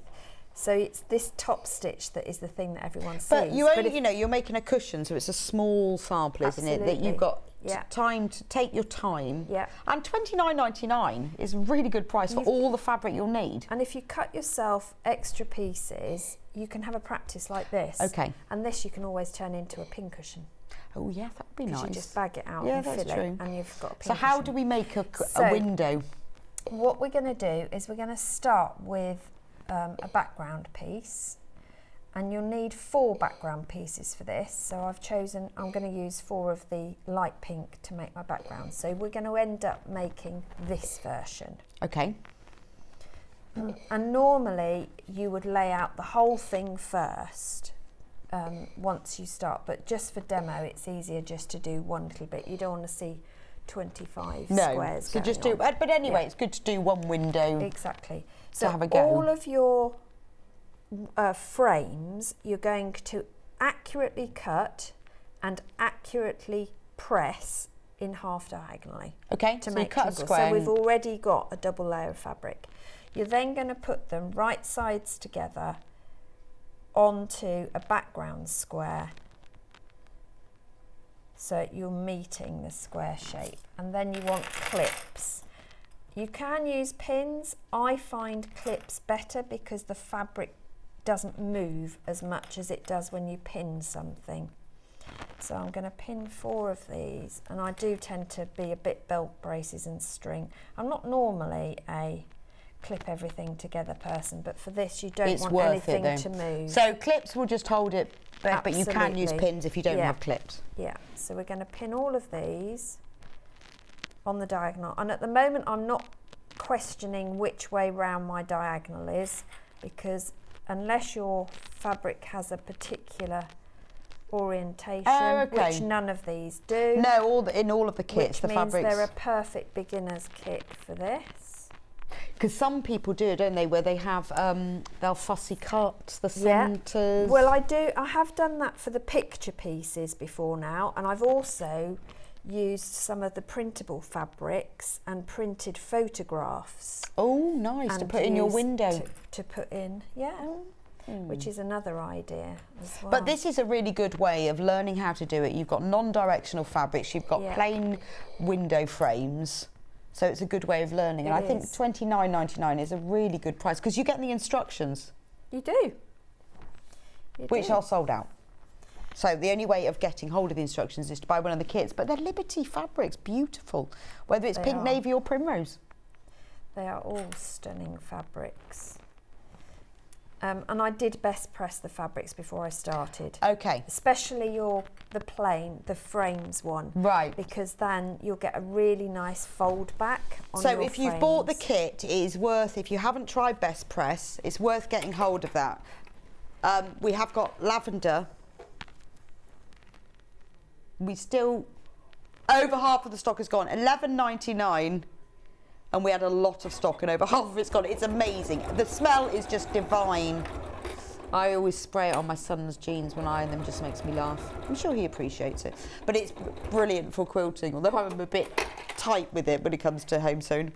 So it's this top stitch that is the thing that everyone sees. But you only, you're making a cushion, so it's a small sample, isn't it? That you've got time to take your time. Yeah. And $29.99 is a really good price for all the fabric you'll need. And if you cut yourself extra pieces, you can have a practice like this. Okay. And this you can always turn into a pin cushion. Oh yeah, that would be nice. You just bag it out Yeah, and that's fill true. it, and you've got a pin So how cushion. do we make a So, window? What we're going to do is we're going to start with a background piece, and you'll need 4 background pieces for this. So I'm going to use 4 of the light pink to make my background. So we're going to end up making this version. Okay. And normally you would lay out the whole thing first once you start, but just for demo it's easier just to do one little bit. You don't want to see 25 squares so just going do. on. But anyway, it's good to do one window. Exactly. To So have a go. all of your frames, you're going to accurately cut and accurately press in half diagonally. Okay, to so make you cut a triangles. square. So we've already got a double layer of fabric. You're then going to put them right sides together onto a background square. So you're meeting the square shape, and then you want clips. You can use pins. I find clips better because the fabric doesn't move as much as it does when you pin something. So I'm going to pin 4 of these, and I do tend to be a bit belt braces and string. I'm not normally a clip everything together person, but for this you don't want anything to move. So clips will just hold it back, but you can use pins if you don't have clips. Yeah, so we're going to pin all of these on the diagonal, and at the moment I'm not questioning which way round my diagonal is, because unless your fabric has a particular orientation, which none of these do. No, in all of the kits, which the means fabrics. they're a perfect beginner's kit for this. Because some people do, don't they, where they have, they'll fussy cut the centres. Well, I have done that for the picture pieces before now, and I've also used some of the printable fabrics and printed photographs. Oh, nice, to put in your window. To put in, which is another idea as well. But this is a really good way of learning how to do it. You've got non-directional fabrics, you've got plain window frames, so it's a good way of learning. And I think £29.99 is a really good price because you get the instructions. You do. Which are sold out. So the only way of getting hold of the instructions is to buy one of the kits. But they're Liberty fabrics, beautiful, whether it's pink, navy or primrose. They are all stunning fabrics. And I did best press the fabrics before I started. Okay. Especially the frames one. Right. Because then you'll get a really nice fold back on so your if you've bought the kit, it is worth, if you haven't tried best press, it's worth getting hold of that. We have got lavender. We still, over half of the stock is gone, £11.99. And we had a lot of stock and over half of it's gone. It's amazing. The smell is just divine. I always spray it on my son's jeans when I iron them, just makes me laugh. I'm sure he appreciates it. But it's brilliant for quilting, although I'm a bit tight with it when it comes to home sewn.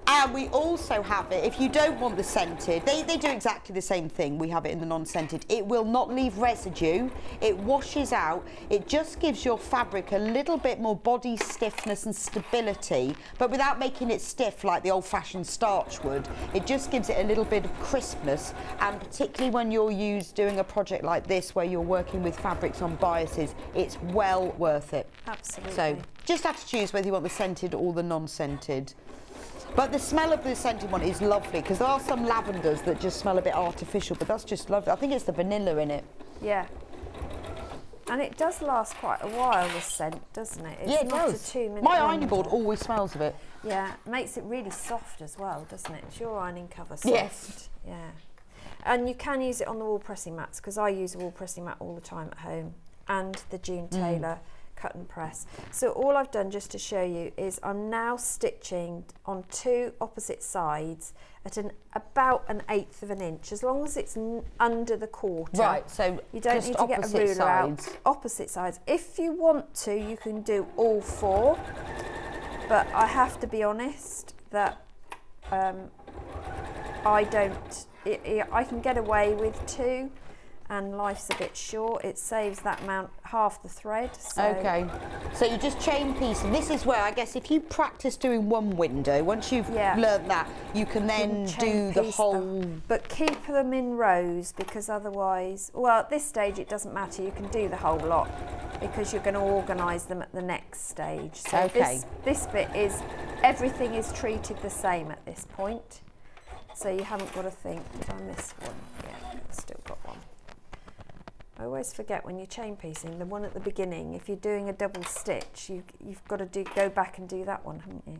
And we also have it, if you don't want the scented, they do exactly the same thing. We have it in the non-scented. It will not leave residue. It washes out. It just gives your fabric a little bit more body stiffness and stability, but without making it stiff like the old-fashioned starch would. It just gives it a little bit of crispness, and particularly when you're doing a project like this where you're working with fabrics on biases, it's well worth it. Absolutely. So just have to choose whether you want the scented or the non-scented. But the smell of the scented one is lovely, because there are some lavenders that just smell a bit artificial, but that's just lovely. I think it's the vanilla in it. Yeah. And it does last quite a while, the scent, doesn't it? It's it not does. a 2-minute My wonder. ironing board always smells of it. Yeah, makes it really soft as well, doesn't it? It's your ironing cover soft. Yes. Yeah. And you can use it on the wall pressing mats, because I use a wall pressing mat all the time at home, and the June Taylor cut and press. So all I've done, just to show you, is I'm now stitching on 2 opposite sides at about 1/8 of an inch, as long as it's under the quarter. Right, so you don't just need to get a ruler sides. out. Opposite sides. If you want to, you can do all 4, but I have to be honest that I don't. I can get away with 2. And life's a bit short, it saves that amount, half the thread. So. Okay, so you just chain piece, and this is where I guess if you practice doing one window, once you've learned that, you can then do the whole... But keep them in rows, because otherwise, well, at this stage it doesn't matter, you can do the whole lot, because you're going to organise them at the next stage. So this bit is, everything is treated the same at this point, so you haven't got to think, did I miss one? Yeah, I've still got one. I always forget when you're chain piecing, the one at the beginning, if you're doing a double stitch, you've got to go back and do that one, haven't you?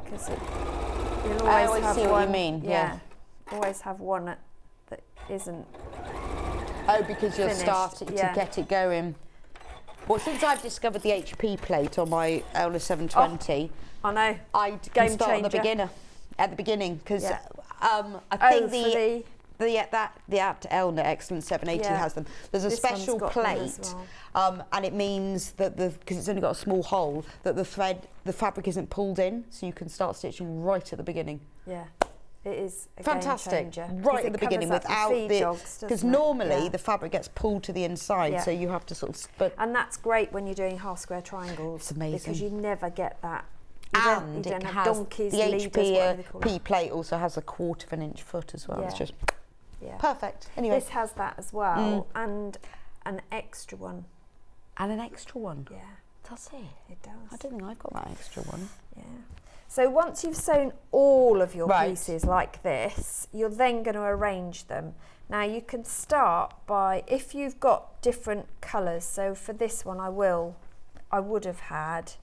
Because you'll always have see one, what you mean, yeah. Always have one that isn't because you're starting to get it going. Well, since I've discovered the HP plate on my Ella 720, I know. I can start at the beginning, because I think for the Apt Elna Excellent 780 Yeah. has them. There's a This one's special got them as plate, well. and it means that because it's only got a small hole, that the fabric isn't pulled in, so you can start stitching right at the beginning. Yeah, it is a Fantastic, game changer, right 'cause at the it beginning covers up without feed the jogs, because doesn't it? normally Yeah. the fabric gets pulled to the inside, Yeah. so you have to sort of. But And that's great when you're doing half square triangles. It's amazing. Because you never get that. and you don't it have has donkeys, the leaders, whatever they call HP it. plate also has a 1/4 inch foot as well. It's Yeah. just Yeah. perfect. Anyway, This has that as well, and an extra one. and an extra one. Yeah, Does it? it does. I don't think I've got that extra one. Yeah. So once you've sewn all of your Right. pieces like this, you're then going to arrange them. Now you can start by, if you've got different colours, so for this one I would have had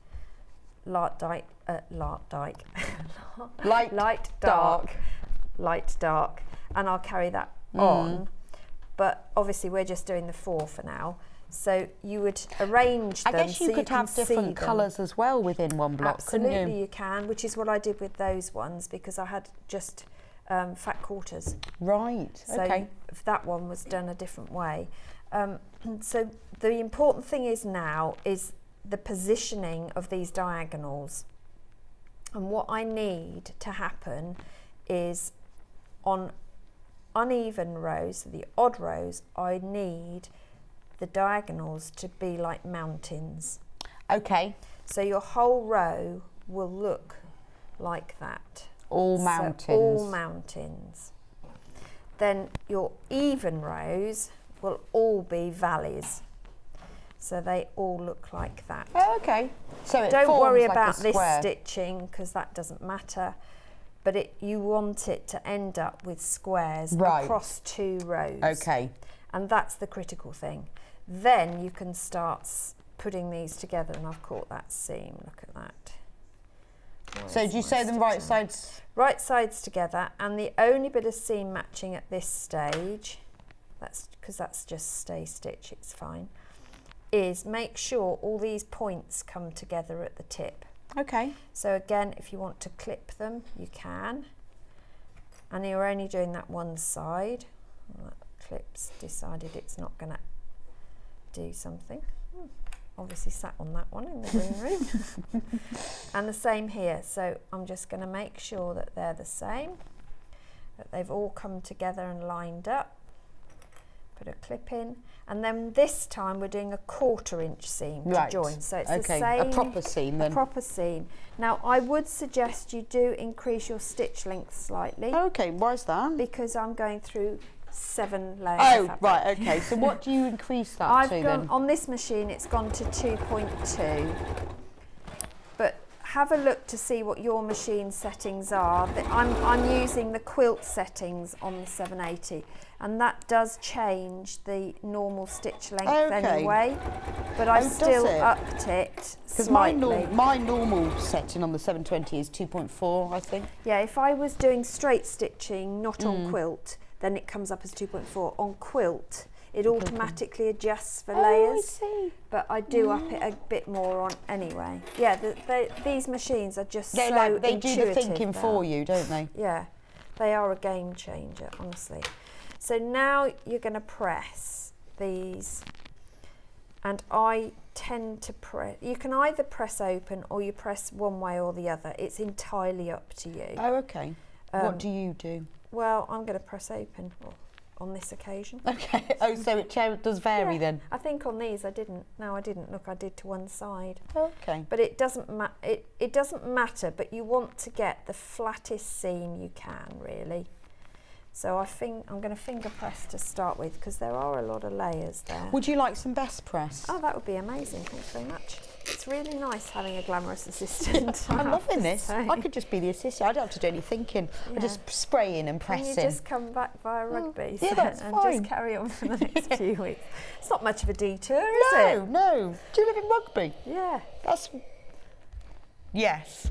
light dark, and I'll carry that on. But obviously we're just doing the 4 for now. So you would arrange them. I guess you so could can have different see them. colours as well within one block, couldn't Absolutely, you? you can, which is what I did with those ones because I had just fat quarters. Right. So Okay. if that one was done a different way. So the important thing is now is the positioning of these diagonals. And what I need to happen is on uneven rows, so the odd rows, I need the diagonals to be like mountains. Okay. So your whole row will look like that. All So mountains. all mountains. Then your even rows will all be valleys. So they all look like that. Oh, okay. So it Don't forms worry like a about this square. stitching because that doesn't matter. But you want it to end up with squares Right. across 2 rows. Okay. And that's the critical thing. Then you can start putting these together, and I've caught that seam. Look at that. So Where's do you my sew them right stitching? sides? Right sides together, and the only bit of seam matching at this stage, that's because that's just stay stitch, it's fine, is make sure all these points come together at the tip. Okay. So again, if you want to clip them, you can. And you're only doing that one side. Well, that clip's decided it's not going to do something. Obviously sat on that one in the green room. And the same here. So I'm just going to make sure that they're the same, that they've all come together and lined up. Put a clip in. And then this time we're doing a 1/4 inch seam Right. to join. So it's Okay. the same. A proper seam then. A proper seam. Now I would suggest you do increase your stitch length slightly Okay. Why is that? because I'm going through 7 layers Oh, of fabric. right. Okay. So what do you increase that I've to gone then? on this machine, it's gone to 2.2. But have a look to see what your machine settings are. I'm using the quilt settings on the 780, and that does change the normal stitch length Okay. anyway. But I Oh, does still it? upped it Because my, slightly. my normal setting on the 720 is 2.4, I think. Yeah, if I was doing straight stitching, not on quilt, then it comes up as 2.4. On quilt, it automatically adjusts for layers. see. But I do up it a bit more on anyway. Yeah, these machines are just They so like they do the intuitive thinking now. for you, don't they? Yeah, they are a game changer, honestly. So now you're going to press these, and I tend to press. You can either press open or you press one way or the other. It's entirely up to you. Oh, okay. What do you do? Well, I'm going to press open on this occasion. Okay. Oh, so it does vary Yeah, then. I think on these I didn't. No, I didn't. Look, I did to one side. Okay. But it doesn't it doesn't matter, but you want to get the flattest seam you can, really. So I'm going to finger press to start with because there are a lot of layers there. Would you like some best press? Oh, that would be amazing. Thanks very much. It's really nice having a glamorous assistant. I'm I have loving to this. say. I could just be the assistant. I don't have to do any thinking. I Yeah. just spray in and Can press you in. just come back via rugby yeah, that's and fine. just carry on for the next few weeks? It's not much of a detour, is it? No. Do you live in Rugby? Yeah. That's... Yes.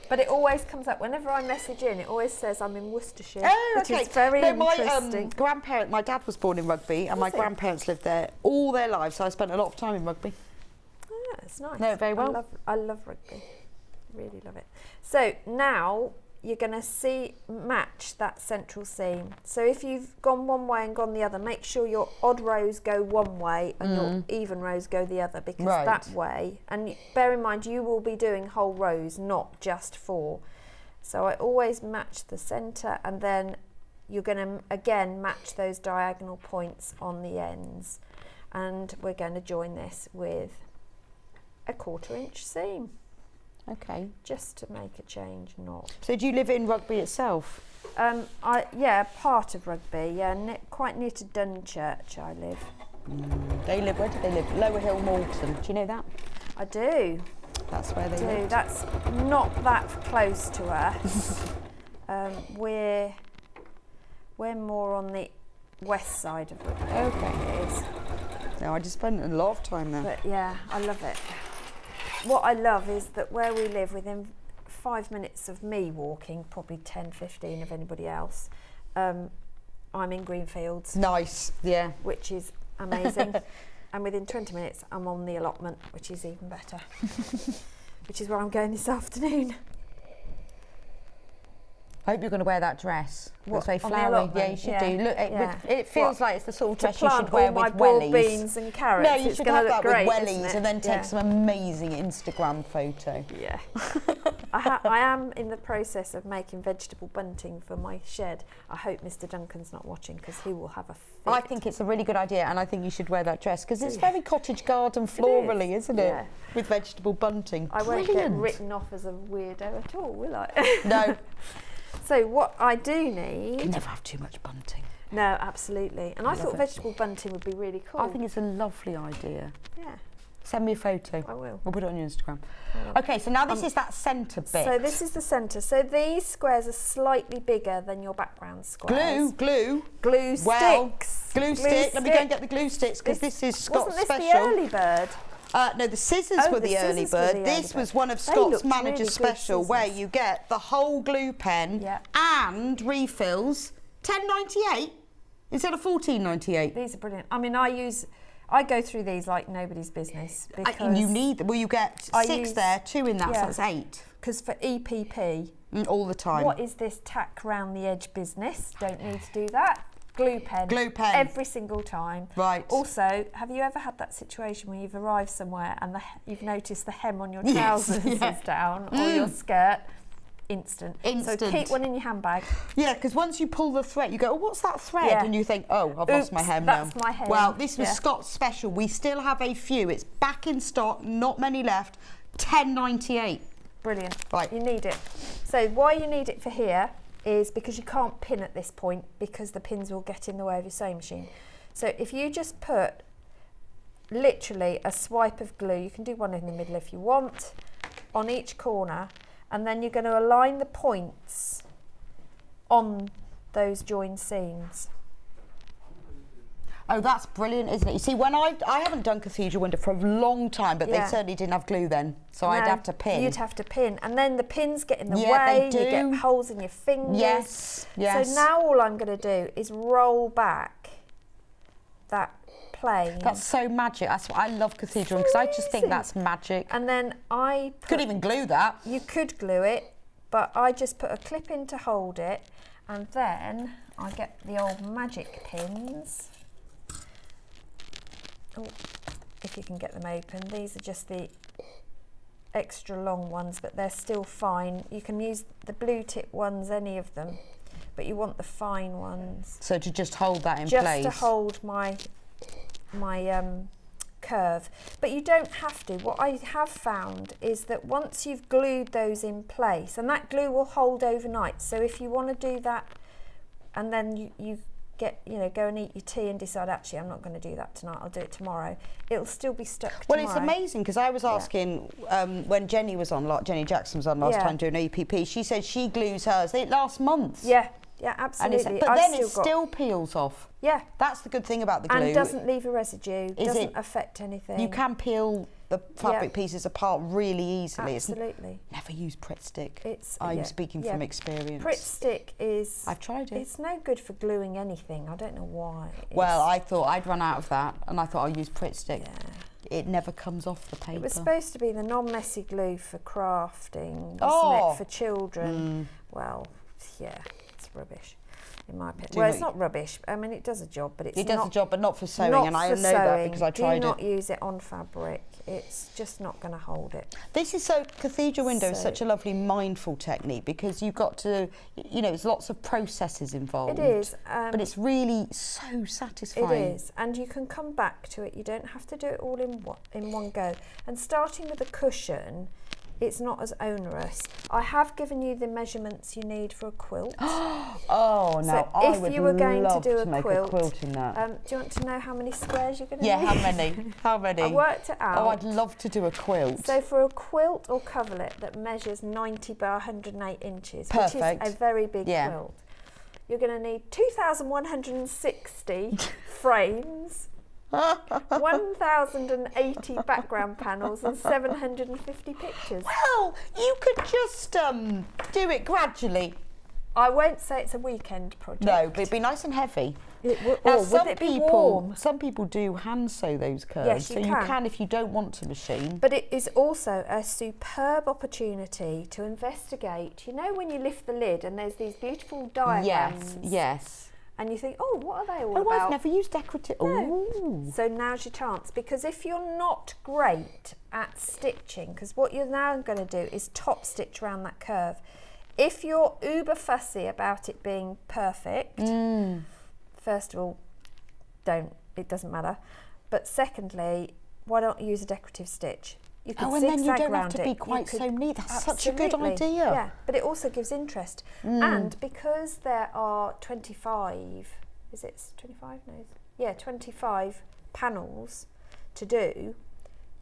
But it always comes up, whenever I message in, it always says I'm in Worcestershire, Oh, which okay. is very no, my interesting. my dad was born in Rugby and my Was he? grandparents lived there all their lives, so I spent a lot of time in Rugby. Yeah, it's nice. No, very well. I love rugby. Really love it. So now you're going to match that central seam. So if you've gone one way and gone the other, make sure your odd rows go one way and your even rows go the other, because that way, and bear in mind you will be doing whole rows, not just 4. So I always match the centre, and then you're going to again match those diagonal points on the ends, and we're going to join this with a 1/4 inch seam. Okay. Just to make a change knot. So do you live in Rugby itself? Yeah, part of Rugby, yeah, quite near to Dunchurch I live. Where do they live? Lower Hill, Malton. Do you know that? I do. That's where they live. That's not that close to us. We're more on the west side of Rugby. Okay. It is. No, I just spent a lot of time there. But yeah, I love it. What I love is that where we live, within 5 minutes of me walking, probably 10, 15 of anybody else, I'm in Greenfields. Nice, yeah. Which is amazing. And within 20 minutes, I'm on the allotment, which is even better. Which is where I'm going this afternoon. I hope you're going to wear that dress. Looks very on the flowery. allotment? Yeah, you should do. Look, it feels like it's the sort of To dress you plant should wear all my with broad wellies. beans and carrots. No, you It's should gonna have look that great, with isn't wellies it? and then take Yeah. some amazing Instagram photo. Yeah. I am in the process of making vegetable bunting for my shed. I hope Mr. Duncan's not watching, because he will have a fit. I think it's a really good idea, and I think you should wear that dress because it's very cottage garden florally, isn't it? Yeah. With vegetable bunting. I won't Brilliant. get written off as a weirdo at all, will I? No. So what I do You need... never have too much bunting. No, absolutely. And I thought vegetable bunting would be really cool. I think it's a lovely idea. Yeah, Send me a photo. I will. We'll put it on your Instagram. Okay, so now this is that centre bit. So this is the centre. So these squares are slightly bigger than your background squares. Glue. Glue sticks. Glue stick. Let me go and get the glue sticks because this is Scott's Wasn't this special. the early bird? No, the scissors were the early scissors were bird. the This early was bird. one of They Scott's looked manager really good special, where scissors. you get the whole glue pen and refills. £10.98 instead of £14.98. These are brilliant. I mean, I go through these like nobody's business, because You need. Well, you get 6 there, 2 in that, so that's 8 Because for EPP, all the time. what is this tack round the edge business? Don't need to do that. Glue pen. Glue pen. Every single time. Right. Also, have you ever had that situation where you've arrived somewhere and you've noticed the hem on your trousers is down, or your skirt? Instant. So keep one in your handbag. Yeah, because once you pull the thread, you go, oh, what's that thread? Yeah. And you think, oh, I've lost my hem that's now. my hem. Well, this was Yeah. Scott's special. We still have a few. It's back in stock, not many left. £10.98. Brilliant. Right. You need it. So why you need it for here is because you can't pin at this point, because the pins will get in the way of your sewing machine. So if you just put literally a swipe of glue, you can do one in the middle if you want, on each corner, and then you're going to align the points on those joined seams. Oh, that's brilliant, isn't it? You see, when I haven't done cathedral window for a long time, but they certainly didn't have glue then, so I'd have to pin. You'd have to pin, and then the pins get in the Yeah, way, they do. you get holes in your fingers. Yes, yes. So now all I'm going to do is roll back that plane. That's so magic. That's what I love cathedral, because I just think Amazing. that's magic. And then I Could even glue that. You could glue it, but I just put a clip in to hold it, and then I get the old magic pins. Oh, if you can get them open. These are just the extra long ones, but they're still fine. You can use the blue tip ones, any of them, but you want the fine ones. So to just hold that in Just place. to hold my curve, but you don't have to. What I have found is that once you've glued those in place, and that glue will hold overnight, so if you want to do that and then you get, go and eat your tea and decide, actually I'm not going to do that tonight, I'll do it tomorrow, it'll still be stuck Well, tomorrow. it's amazing, because I was asking when Jenny was on, Jenny Jackson was on last time doing EPP, she said she glues hers. It lasts months. Yeah, And absolutely. but then it still peels off. Yeah. That's the good thing about the glue. And doesn't leave a residue, Is doesn't it- affect anything. You can peel the fabric pieces apart really easily. Absolutely. Never use Pritt stick. It's I'm speaking from experience. Pritt stick is... I've tried it. It's no good for gluing anything. I don't know why. Well, I thought I'd run out of that, and I thought I'll use Pritt stick. Yeah. It never comes off the paper. It was supposed to be the non-messy glue for crafting, wasn't Oh. it, for children. well, yeah, it's rubbish. In my opinion. Do Well, not- it's not rubbish. I mean, it does a job, but it's It does not, a job, but not for sewing, not and I for know that sewing. because I tried Do not it. use it on fabric. It's just not going to hold it. This is so, cathedral window is So- such a lovely mindful technique because you've got to, you know, there's lots of processes involved. It is. But it's really so satisfying. It is, and you can come back to it. You don't have to do it all in one go. And starting with a cushion, it's not as onerous. I have given you the measurements you need for a quilt. Oh, now So I if would you were going to love do a make quilt, a quilt in that. do you want to know how many squares you're going to Yeah, need? how many? How many? I worked it out. Oh, I'd love to do a quilt. So for a quilt or coverlet that measures 90 by 108 inches, Perfect. which is a very big Yeah. quilt, you're going to need 2,160 frames, 1,080 background panels and 750 pictures. Well, you could just do it gradually. I won't say it's a weekend project. No, but it'd be nice and heavy. Or Now, would it be warm? some people do hand sew those curves, Yes, so you you can. can if you don't want to machine. But it is also a superb opportunity to investigate. You know when you lift the lid and there's these beautiful diagrams? Yes, yes. And you think, oh, what are they all Oh, about? I've never used decorative. No. Ooh. So now's your chance, because if you're not great at stitching, because what you're now going to do is top stitch around that curve. If you're uber fussy about it being perfect, first of all, it doesn't matter. But secondly, why not use a decorative stitch? You could Oh, and then you zigzag don't have around to it. be You quite could- so neat. That's such a good Absolutely. idea. Yeah, but it also gives interest. And because there are 25, is it 25? No. Yeah, 25 panels to do,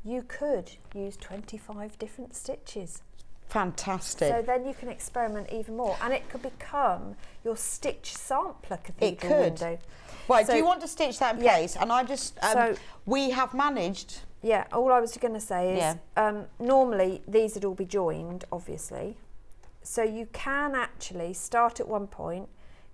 you could use 25 different stitches. Fantastic. So then you can experiment even more, and it could become your stitch sampler cathedral It could. window. Right, So- do you want to stitch that in Yeah. place? And I just, So- we have managed. Yeah, all I was going to say is Yeah. normally these would all be joined, obviously. So you can actually start at one point,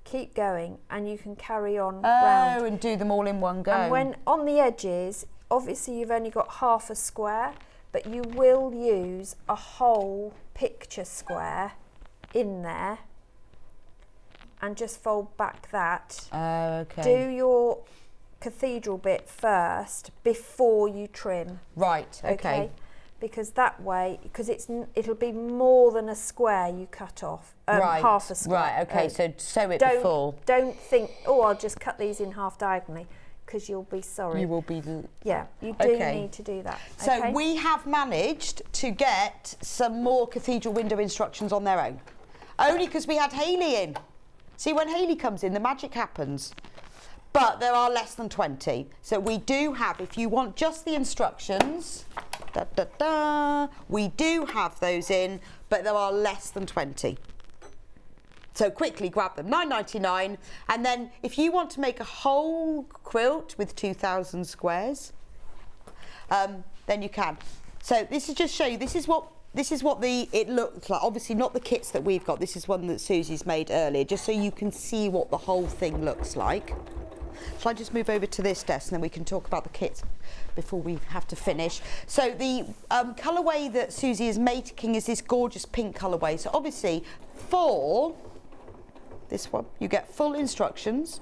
keep going, and you can carry on round. And do them all in one go. And when on the edges, obviously you've only got half a square, but you will use a whole picture square in there and just fold back that. Okay. Do your cathedral bit first before you trim. Right, okay. Because that way, because it'll be more than a square you cut off, Right, half a square. right, okay, so sew it don't, before. Don't think, oh, I'll just cut these in half diagonally, because you'll be sorry. You will be. Yeah, you do Okay. need to do that. So okay? we have managed to get some more cathedral window instructions on their own. Only because we had Hayley in. See, when Hayley comes in, the magic happens. But there are less than 20. So we do have, if you want just the instructions, we do have those in, but there are less than 20. So quickly grab them, $9.99. And then if you want to make a whole quilt with 2,000 squares, then you can. So this is just show you, this is what it looks like. Obviously not the kits that we've got. This is one that Susie's made earlier, just so you can see what the whole thing looks like. Shall I just move over to this desk and then we can talk about the kits before we have to finish. So the colourway that Suzie is making is this gorgeous pink colourway. So obviously for this one, you get full instructions.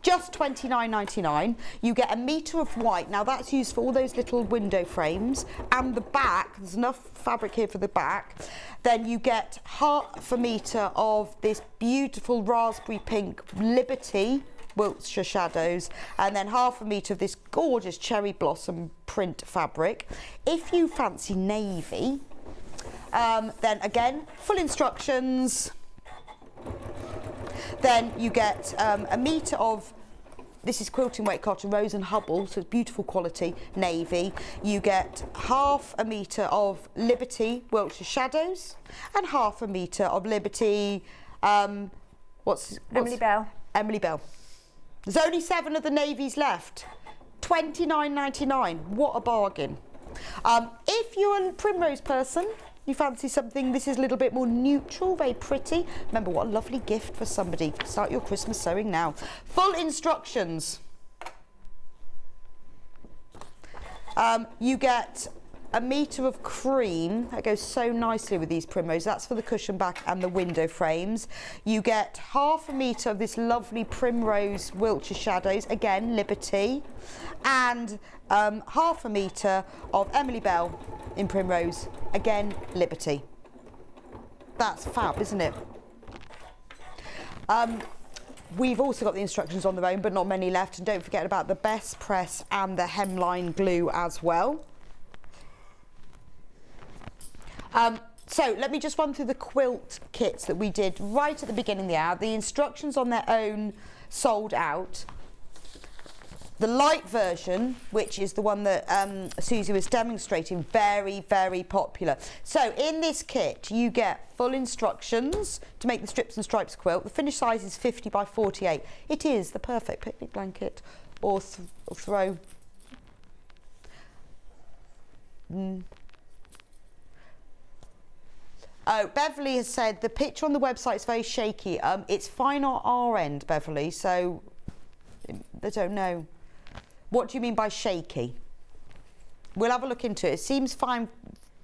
Just $29.99. You get 1 metre of white. Now that's used for all those little window frames. And the back, there's enough fabric here for the back. Then you get half a metre of this beautiful raspberry pink Liberty Wiltshire shadows, and then half a metre of this gorgeous cherry blossom print fabric. If you fancy navy, then again, full instructions. Then you get 1 metre of, this is quilting weight cotton, Rose and Hubble, so it's beautiful quality, navy. You get half a metre of Liberty Wiltshire shadows, and half a metre of Liberty, Emily Bell. Emily Bell. There's only 7 of the navies left. $29.99. What a bargain. If you're a primrose person, you fancy something, this is a little bit more neutral, very pretty. Remember, what a lovely gift for somebody. Start your Christmas sewing now. Full instructions. You get a metre of cream. That goes so nicely with these primrose. That's for the cushion back and the window frames. You get half a metre of this lovely primrose Wiltshire shadows, again, Liberty. And half a metre of Emily Bell in primrose, again, Liberty. That's fab, isn't it? We've also got the instructions on their own, but not many left. And don't forget about the best press and the hemline glue as well. So let me just run through the quilt kits that we did right at the beginning of the hour. The instructions on their own sold out. The light version, which is the one that Suzie was demonstrating, very, very popular. So in this kit, you get full instructions to make the strips and stripes quilt. The finished size is 50 by 48. It is the perfect picnic blanket or throw. Oh, Beverly has said the picture on the website is very shaky. It's fine on our end, Beverly, so I don't know. What do you mean by shaky? We'll have a look into it. It seems fine,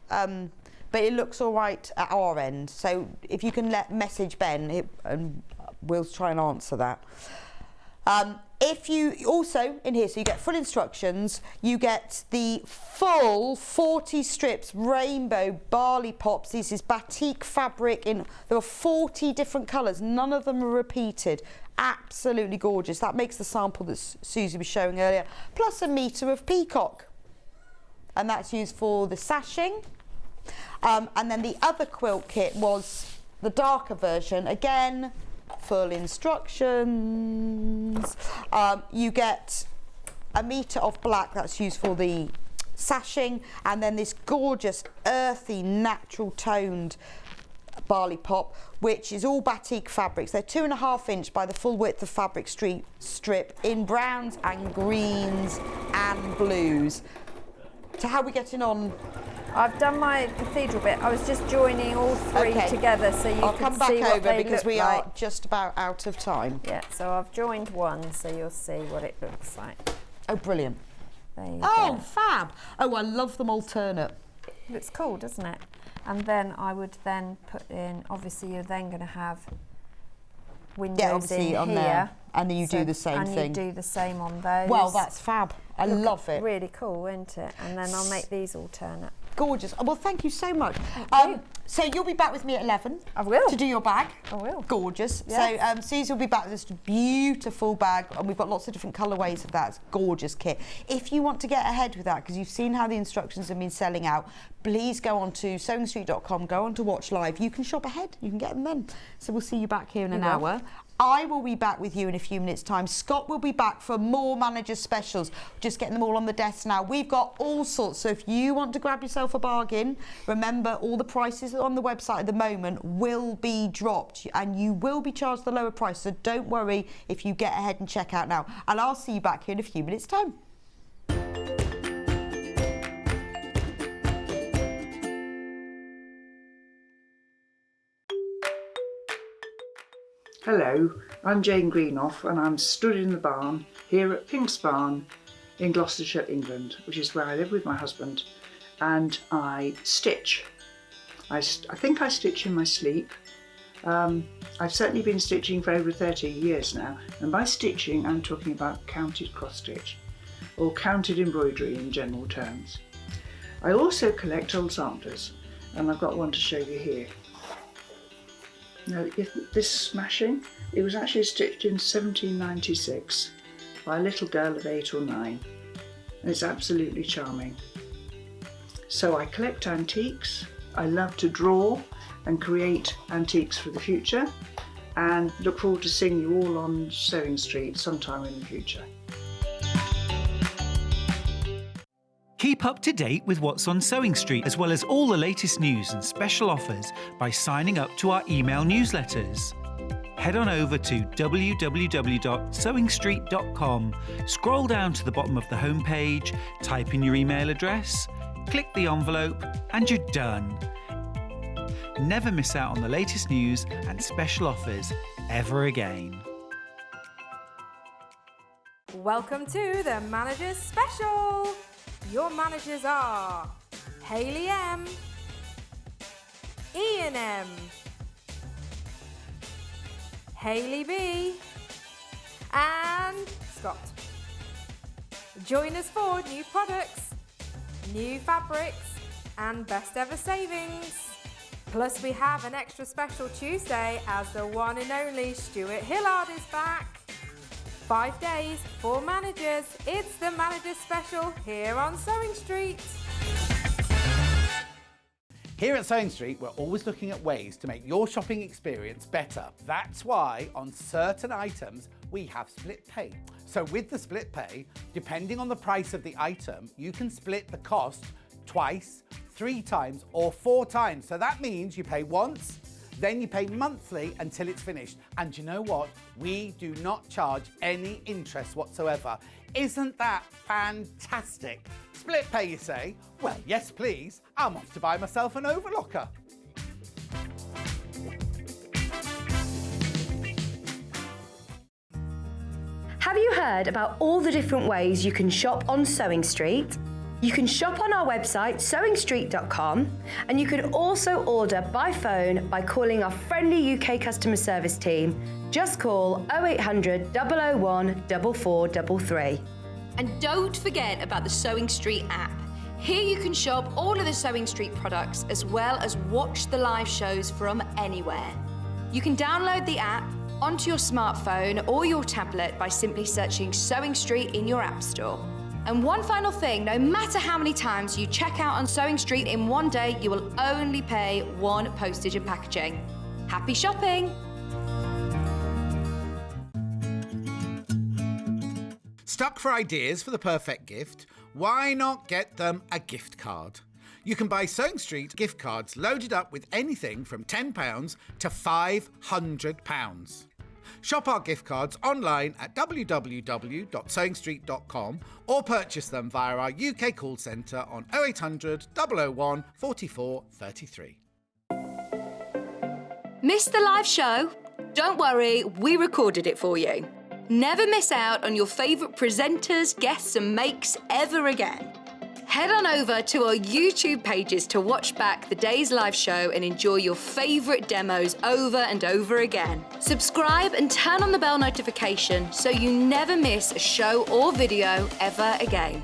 but it looks all right at our end. So if you can message Ben, and we'll try and answer that. If you also in here, so you get full instructions, you get the full 40 strips rainbow barley pops. This is batik fabric there are 40 different colours. None of them are repeated. Absolutely gorgeous. That makes the sample that Suzie was showing earlier, plus a metre of peacock. And that's used for the sashing. And then the other quilt kit was the darker version. Again, full instructions. You get a metre of black, that's used for the sashing, and then this gorgeous earthy natural toned barley pop, which is all batik fabrics. They're 2.5 inch by the full width of fabric strip in browns and greens and blues. So how are we getting on? I've done my cathedral bit. I was just joining all three together so you I'll can come back see what over they because look we like. are just about out of time. Yeah, so I've joined one so you'll see what it looks like. Oh, brilliant. There you Oh, go. fab. Oh, I love them alternate. Looks cool, doesn't it? And then I would then put in, obviously you're then going to have windows obviously in on here. there. And then you do the same and thing. And you do the same on those. Well, that's fab. I love it. Really cool, isn't it? And then I'll make these alternate. Gorgeous. Well, thank you so much. you. So you'll be back with me at 11. I will. To do your bag. I will. Gorgeous. Yes. So Suzie will be back with this beautiful bag, and we've got lots of different colourways of that. It's a gorgeous kit. If you want to get ahead with that, because you've seen how the instructions have been selling out, please go on to sewingstreet.com, go on to Watch Live. You can shop ahead. You can get them then. So we'll see you back here in an hour. I will be back with you in a few minutes' time. Scott will be back for more manager specials. Just getting them all on the desk now. We've got all sorts. So if you want to grab yourself a bargain, remember all the prices on the website at the moment will be dropped and you will be charged the lower price. So don't worry if you get ahead and check out now. And I'll see you back here in a few minutes' time. Hello, I'm Jane Greenoff and I'm stood in the barn here at Pink's Barn in Gloucestershire, England, which is where I live with my husband, and I stitch. I think I stitch in my sleep. I've certainly been stitching for over 30 years now, and by stitching I'm talking about counted cross stitch or counted embroidery in general terms. I also collect old samplers, and I've got one to show you here. Now, this smashing, it was actually stitched in 1796 by a little girl of 8 or 9, and it's absolutely charming. So I collect antiques, I love to draw and create antiques for the future, and look forward to seeing you all on Sewing Street sometime in the future. Keep up to date with what's on Sewing Street, as well as all the latest news and special offers by signing up to our email newsletters. Head on over to www.sewingstreet.com, scroll down to the bottom of the homepage, type in your email address, click the envelope, and you're done. Never miss out on the latest news and special offers ever again. Welcome to the Managers Special. Your managers are Hayley M, Ian M, Hayley B, and Scott. Join us for new products, new fabrics, and best ever savings. Plus we have an extra special Tuesday as the one and only Stuart Hillard is back. 5 days, 4 managers. It's the manager special here on Sewing Street. Here at Sewing Street, we're always looking at ways to make your shopping experience better. That's why on certain items, we have split pay. So with the split pay, depending on the price of the item, you can split the cost twice, 3 times, or 4 times. So that means you pay once, then you pay monthly until it's finished. And you know what? We do not charge any interest whatsoever. Isn't that fantastic? Split pay, you say? Well, yes, please. I'm off to buy myself an overlocker. Have you heard about all the different ways you can shop on Sewing Street? You can shop on our website sewingstreet.com, and you can also order by phone by calling our friendly UK customer service team. Just call 0800 001 4433. And don't forget about the Sewing Street app. Here you can shop all of the Sewing Street products as well as watch the live shows from anywhere. You can download the app onto your smartphone or your tablet by simply searching Sewing Street in your app store. And one final thing, no matter how many times you check out on Sewing Street in one day, you will only pay 1 postage and packaging. Happy shopping! Stuck for ideas for the perfect gift? Why not get them a gift card? You can buy Sewing Street gift cards loaded up with anything from £10 to £500. Shop our gift cards online at www.sewingstreet.com or purchase them via our UK call centre on 0800 001 44 33. Missed the live show? Don't worry, we recorded it for you. Never miss out on your favourite presenters, guests and makes ever again. Head on over to our YouTube pages to watch back the day's live show and enjoy your favourite demos over and over again. Subscribe and turn on the bell notification so you never miss a show or video ever again.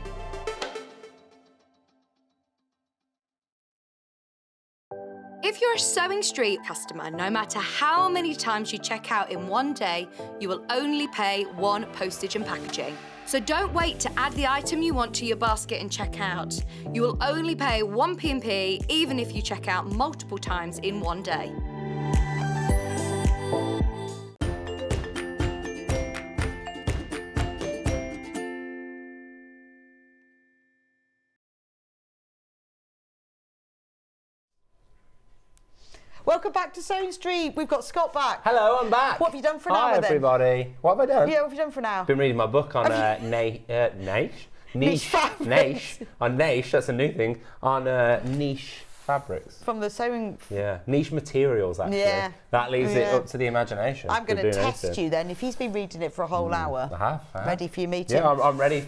If you're a Sewing Street customer, no matter how many times you check out in one day, you will only pay 1 postage and packaging. So don't wait to add the item you want to your basket and check out. You will only pay 1 P&P even if you check out multiple times in one day. Welcome back to Sewing Street. We've got Scott back. Hello, I'm back. What have you done for an hour Hi, then? everybody. What have I done? Yeah, what have you done for an hour? Been reading my book on niche. On niche, that's a new thing. On niche fabrics. From the sewing... Yeah, niche materials, actually. Yeah. That leaves it up to the imagination. I'm going to test you then. If he's been reading it for a whole hour. I have. Ready for your meeting? Yeah, I'm ready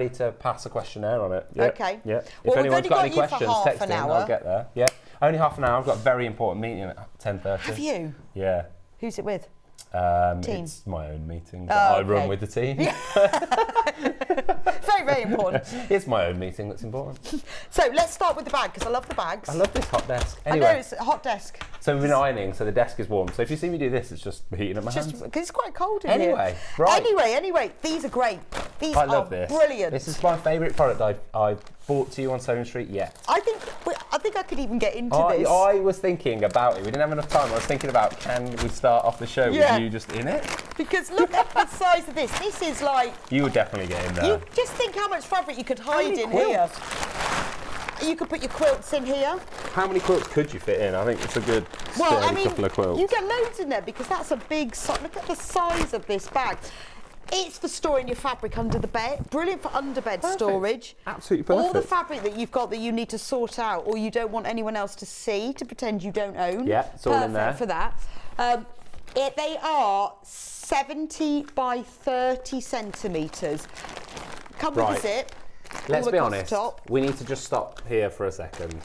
to pass a questionnaire on it. Yeah. Okay. Yeah. Well, If anyone's got any got you for questions, half text an in, hour. I'll get there. Yeah. Only half an hour. I've got a very important meeting at 10:30. Have you? Yeah. Who's it with? Team. It's my own meeting that I run with the team. Very, very important. It's my own meeting that's important. So let's start with the bag, because I love the bags. I love this hot desk. Anyway, I know, it's a hot desk. So we've been ironing, so the desk is warm. So if you see me do this, it's just heating up my hands. Because it's quite cold in Anyway, here. right. Anyway, these are great. These I are love this. brilliant. This is my favourite product I've bought to you on Sewing Street yet. I think I could even get into this. I was thinking about it. We didn't have enough time. I was thinking about, can we start off the show with you just in it? Because look at the size of this. This is like... You would definitely get in there. You just think how much fabric you could hide in here. You could put your quilts in here. How many quilts could you fit in? I think it's a good couple of quilts. You get loads in there because that's a big... Look at the size of this bag. It's for storing your fabric under the bed. Brilliant for underbed storage. Absolutely perfect. All the fabric that you've got that you need to sort out or you don't want anyone else to see, to pretend you don't own. Yeah, it's all in there. For that. They are 70 by 30 centimetres. Come with a zip. Let's all be across the honest. top. We need to just stop here for a second.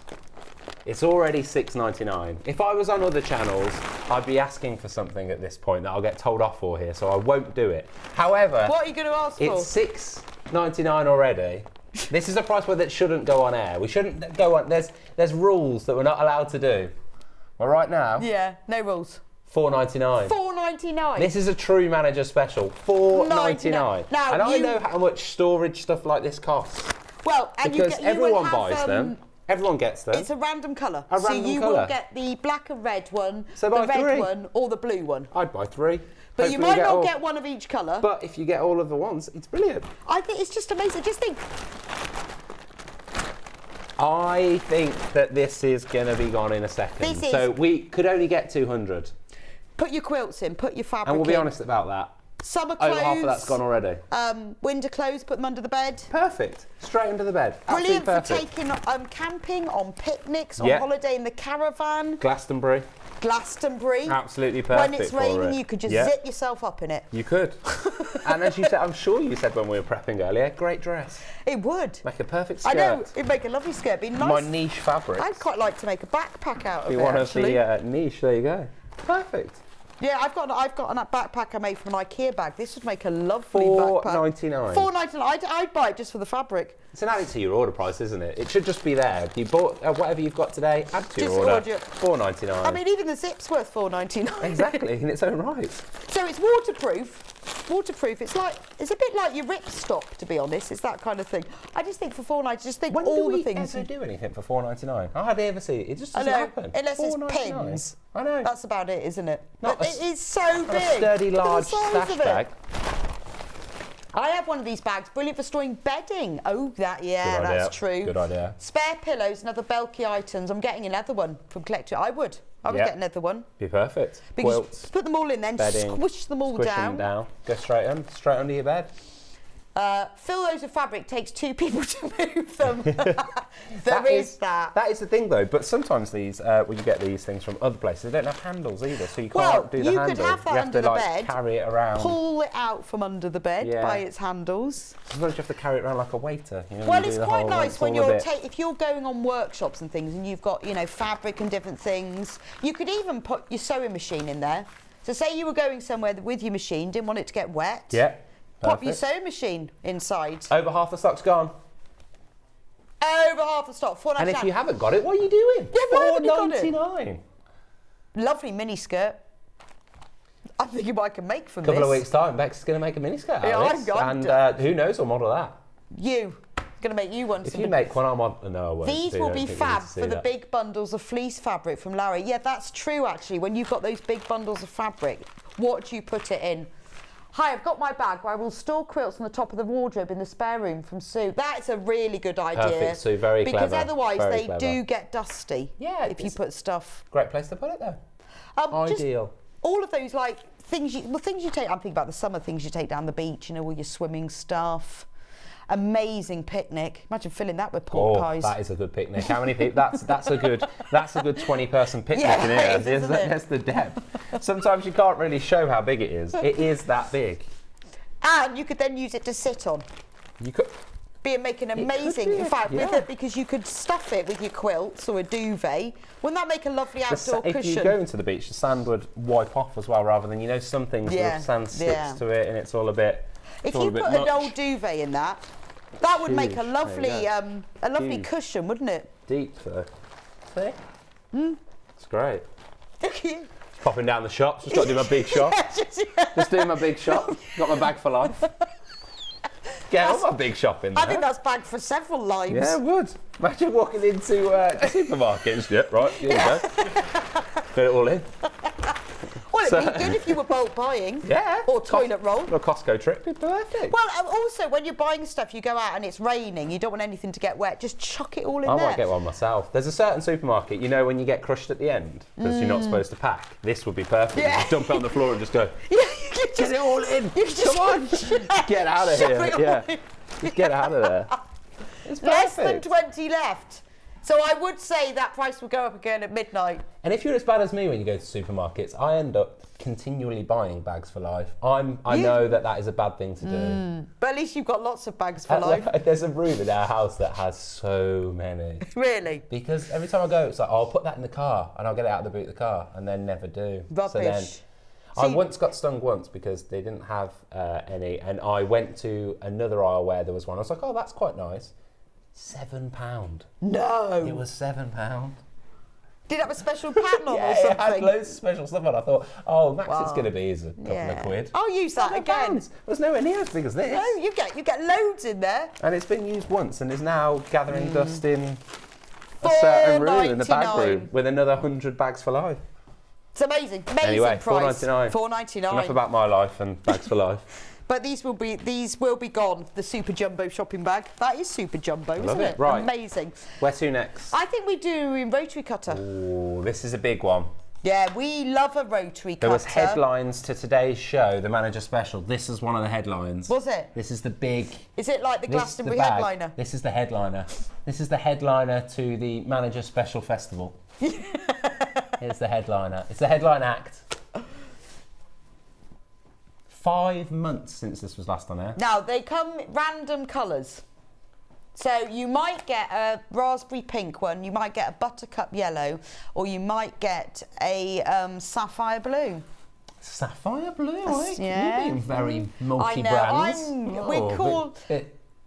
It's already $6.99. If I was on other channels, I'd be asking for something at this point that I'll get told off for here, so I won't do it. However, What are you going to ask for? it's $6.99 already. This is a price that shouldn't go on air. We shouldn't go on. There's rules that we're not allowed to do. Well, right now, Yeah, no rules. $4.99. $4.99. This is a true manager special. $4.99. Now, and I know how much storage stuff like this costs. Well, and Because you will everyone have, buys them. Everyone gets them. It's a random colour. A so random you colour. will get the black and red one, So the buy red 3. one, or the blue one. I'd buy 3. But you Hopefully might not all. get one of each colour. But if you get all of the ones, it's brilliant. I think it's just amazing. Just think, I think that this is going to be gone in a second. This is- So we could only get 200. put your quilts in, put your fabric And we'll be in. honest about that. Summer clothes. Over half of that's gone already. Winter clothes, put them under the bed. Perfect. Straight under the bed. Brilliant for Absolutely perfect. taking camping, on picnics, on Yeah. holiday in the caravan. Glastonbury. Glastonbury. Absolutely perfect. When it's for raining, it. you could just Yeah. zip yourself up in it. You could. And as you said, I'm sure you said when we were prepping earlier, great dress. It would. Make a perfect skirt. I know, it'd make a lovely skirt. Be nice. My niche fabric. I'd quite like to make a backpack out of Be it, one actually. of the niche. There you go. Perfect. Yeah, I've got a backpack I made from an IKEA bag. This would make a lovely backpack. $4.99. $4.99. I'd buy it just for the fabric. It's an added to your order price, isn't it? It should just be there. You bought whatever you've got today, add to Just your order. order it. $4.99. I mean, even the zip's worth $4.99. exactly, in its own right. So it's waterproof. Waterproof. It's a bit like your ripstop, to be honest. It's that kind of thing. I just think for $4.99, just think When all do the we things. ever do anything for $4.99? I hardly ever see it. It just I doesn't know, happen. unless it's $4.99. pins. I know. That's about it, isn't it? Not But a it is so big. A sturdy, Look at the large size stash of it. bag. I have one of these bags, brilliant for storing bedding. Oh, Good idea. that's true. Good idea. Spare pillows and other bulky items. I'm getting another one from Collector. I would Yeah. get another one. Be perfect. Because Quilts, put them all in, then bedding, squish them all squish down. them down. Go straight under your bed. Fill those with fabric. Takes 2 people to move them. There is that. That is the thing, though. But sometimes these, when you get these things from other places, they don't have handles either, so you can't Well, do the you handle. could have that you have under to the like bed, carry it around. Pull it out from under the bed Yeah. by its handles. Sometimes you have to carry it around like a waiter. You know, Well, you do it's the quite whole, nice it's when all a you're bit- if you're going on workshops and things, and you've got fabric and different things. You could even put your sewing machine in there. So say you were going somewhere with your machine, didn't want it to get wet. Yeah. Pop your perfect. sewing machine inside. Over half the stock's gone. Over half the stock. $4.99. And if you haven't got it, what are you doing? Yeah, why haven't you got it? $4.99. Lovely mini skirt. I'm thinking what I can make from Couple this. of weeks' time, Bex is going to make a miniskirt Yeah, out of this. I'm And who knows, we'll model that. You. Gonna make you one. If you make one, I'll model. No, I won't. These do, will don't be think we need fab to see for the that. big bundles of fleece fabric from Larry. Yeah, that's true actually. When you've got those big bundles of fabric, what do you put it in? Hi, I've got my bag where I will store quilts on the top of the wardrobe in the spare room from Sue. That's a really good idea. Perfect, Sue, very clever. Because otherwise very they clever. do get dusty. Yeah, if you it's- put stuff. Great place to put it, though. Just Ideal. all of those things you take. I'm thinking about the summer things you take down the beach. All your swimming stuff. Amazing picnic. Imagine filling that with pork pies. That is a good picnic. How many people? That's a good 20-person picnic Yeah, in it here. is, isn't it? That's the depth. Sometimes you can't really show how big it is. It is that big. And you could then use it to sit on. You could. Make an amazing, in fact, with it, because you could stuff it with your quilts or a duvet. Wouldn't that make a lovely outdoor If cushion? you go into the beach, the sand would wipe off as well, rather than some things the sand sticks to it and it's all a bit. If you put an old duvet in that would make a Huge. lovely, There you go. Huge. cushion, wouldn't it? Deep though. See? It's great. Look at you. Just popping down the shops. Just got to do my big shop. Just doing my big shop. Got my bag for life. Get all my big shop in there. I think that's bagged for several lives. Yeah, it would. Imagine walking into a supermarket and just, yeah, right, here we go. Put it all in. Well, it'd be good if you were bulk buying. Yeah. Or toilet roll. Or a Costco trip, be perfect. Well, also, when you're buying stuff, you go out and it's raining, you don't want anything to get wet, just chuck it all in I there. might get one myself. There's a certain supermarket, when you get crushed at the end, because you're not supposed to pack. This would be perfect. Yeah. You just dump it on the floor and just go, Yeah, you could get it all in. Come on. Get out of Shove here. it all Yeah. in. Just get out of there. It's Less than perfect. 20 left. So I would say that price would go up again at midnight. And if you're as bad as me when you go to supermarkets, I end up continually buying bags for life. I know that is a bad thing to do. But at least you've got lots of bags for life. There's a room in our house that has so many. Really? Because every time I go, it's like, I'll put that in the car and I'll get it out of the boot of the car and then never do. Rubbish. So then, I once got stung once because they didn't have any, and I went to another aisle where there was one. I was like, oh, that's quite nice. £7. No. It was £7. Did it have a special pattern on or It something? had loads of special stuff on. I thought, oh, max it's going to be is a couple of quid. I'll use that again. It was nowhere near as big as this. No, you get loads in there. And it's been used once and is now gathering dust in a certain room in the bag room with another 100 bags for life. It's amazing. Amazing Anyway, price. £4.99. £4.99. Enough about my life and bags for life. But these will be gone. The super jumbo shopping bag. That is super jumbo, isn't it? Right. Amazing. Where to next? I think we do in rotary cutter. Oh, this is a big one. Yeah, we love a rotary cutter. There was headlines to today's show, the manager special. This is one of the headlines. Was it? This is the big... Is it like the Glastonbury bag. headliner? This is the headliner. This is the headliner to the manager special festival. Here's the headliner. It's the headline act. 5 months since this was last on air. Now, they come random colours. So you might get a raspberry pink one, you might get a buttercup yellow, or you might get a sapphire blue. Sapphire blue, eh? Yeah. You're being very multi-brands. I know.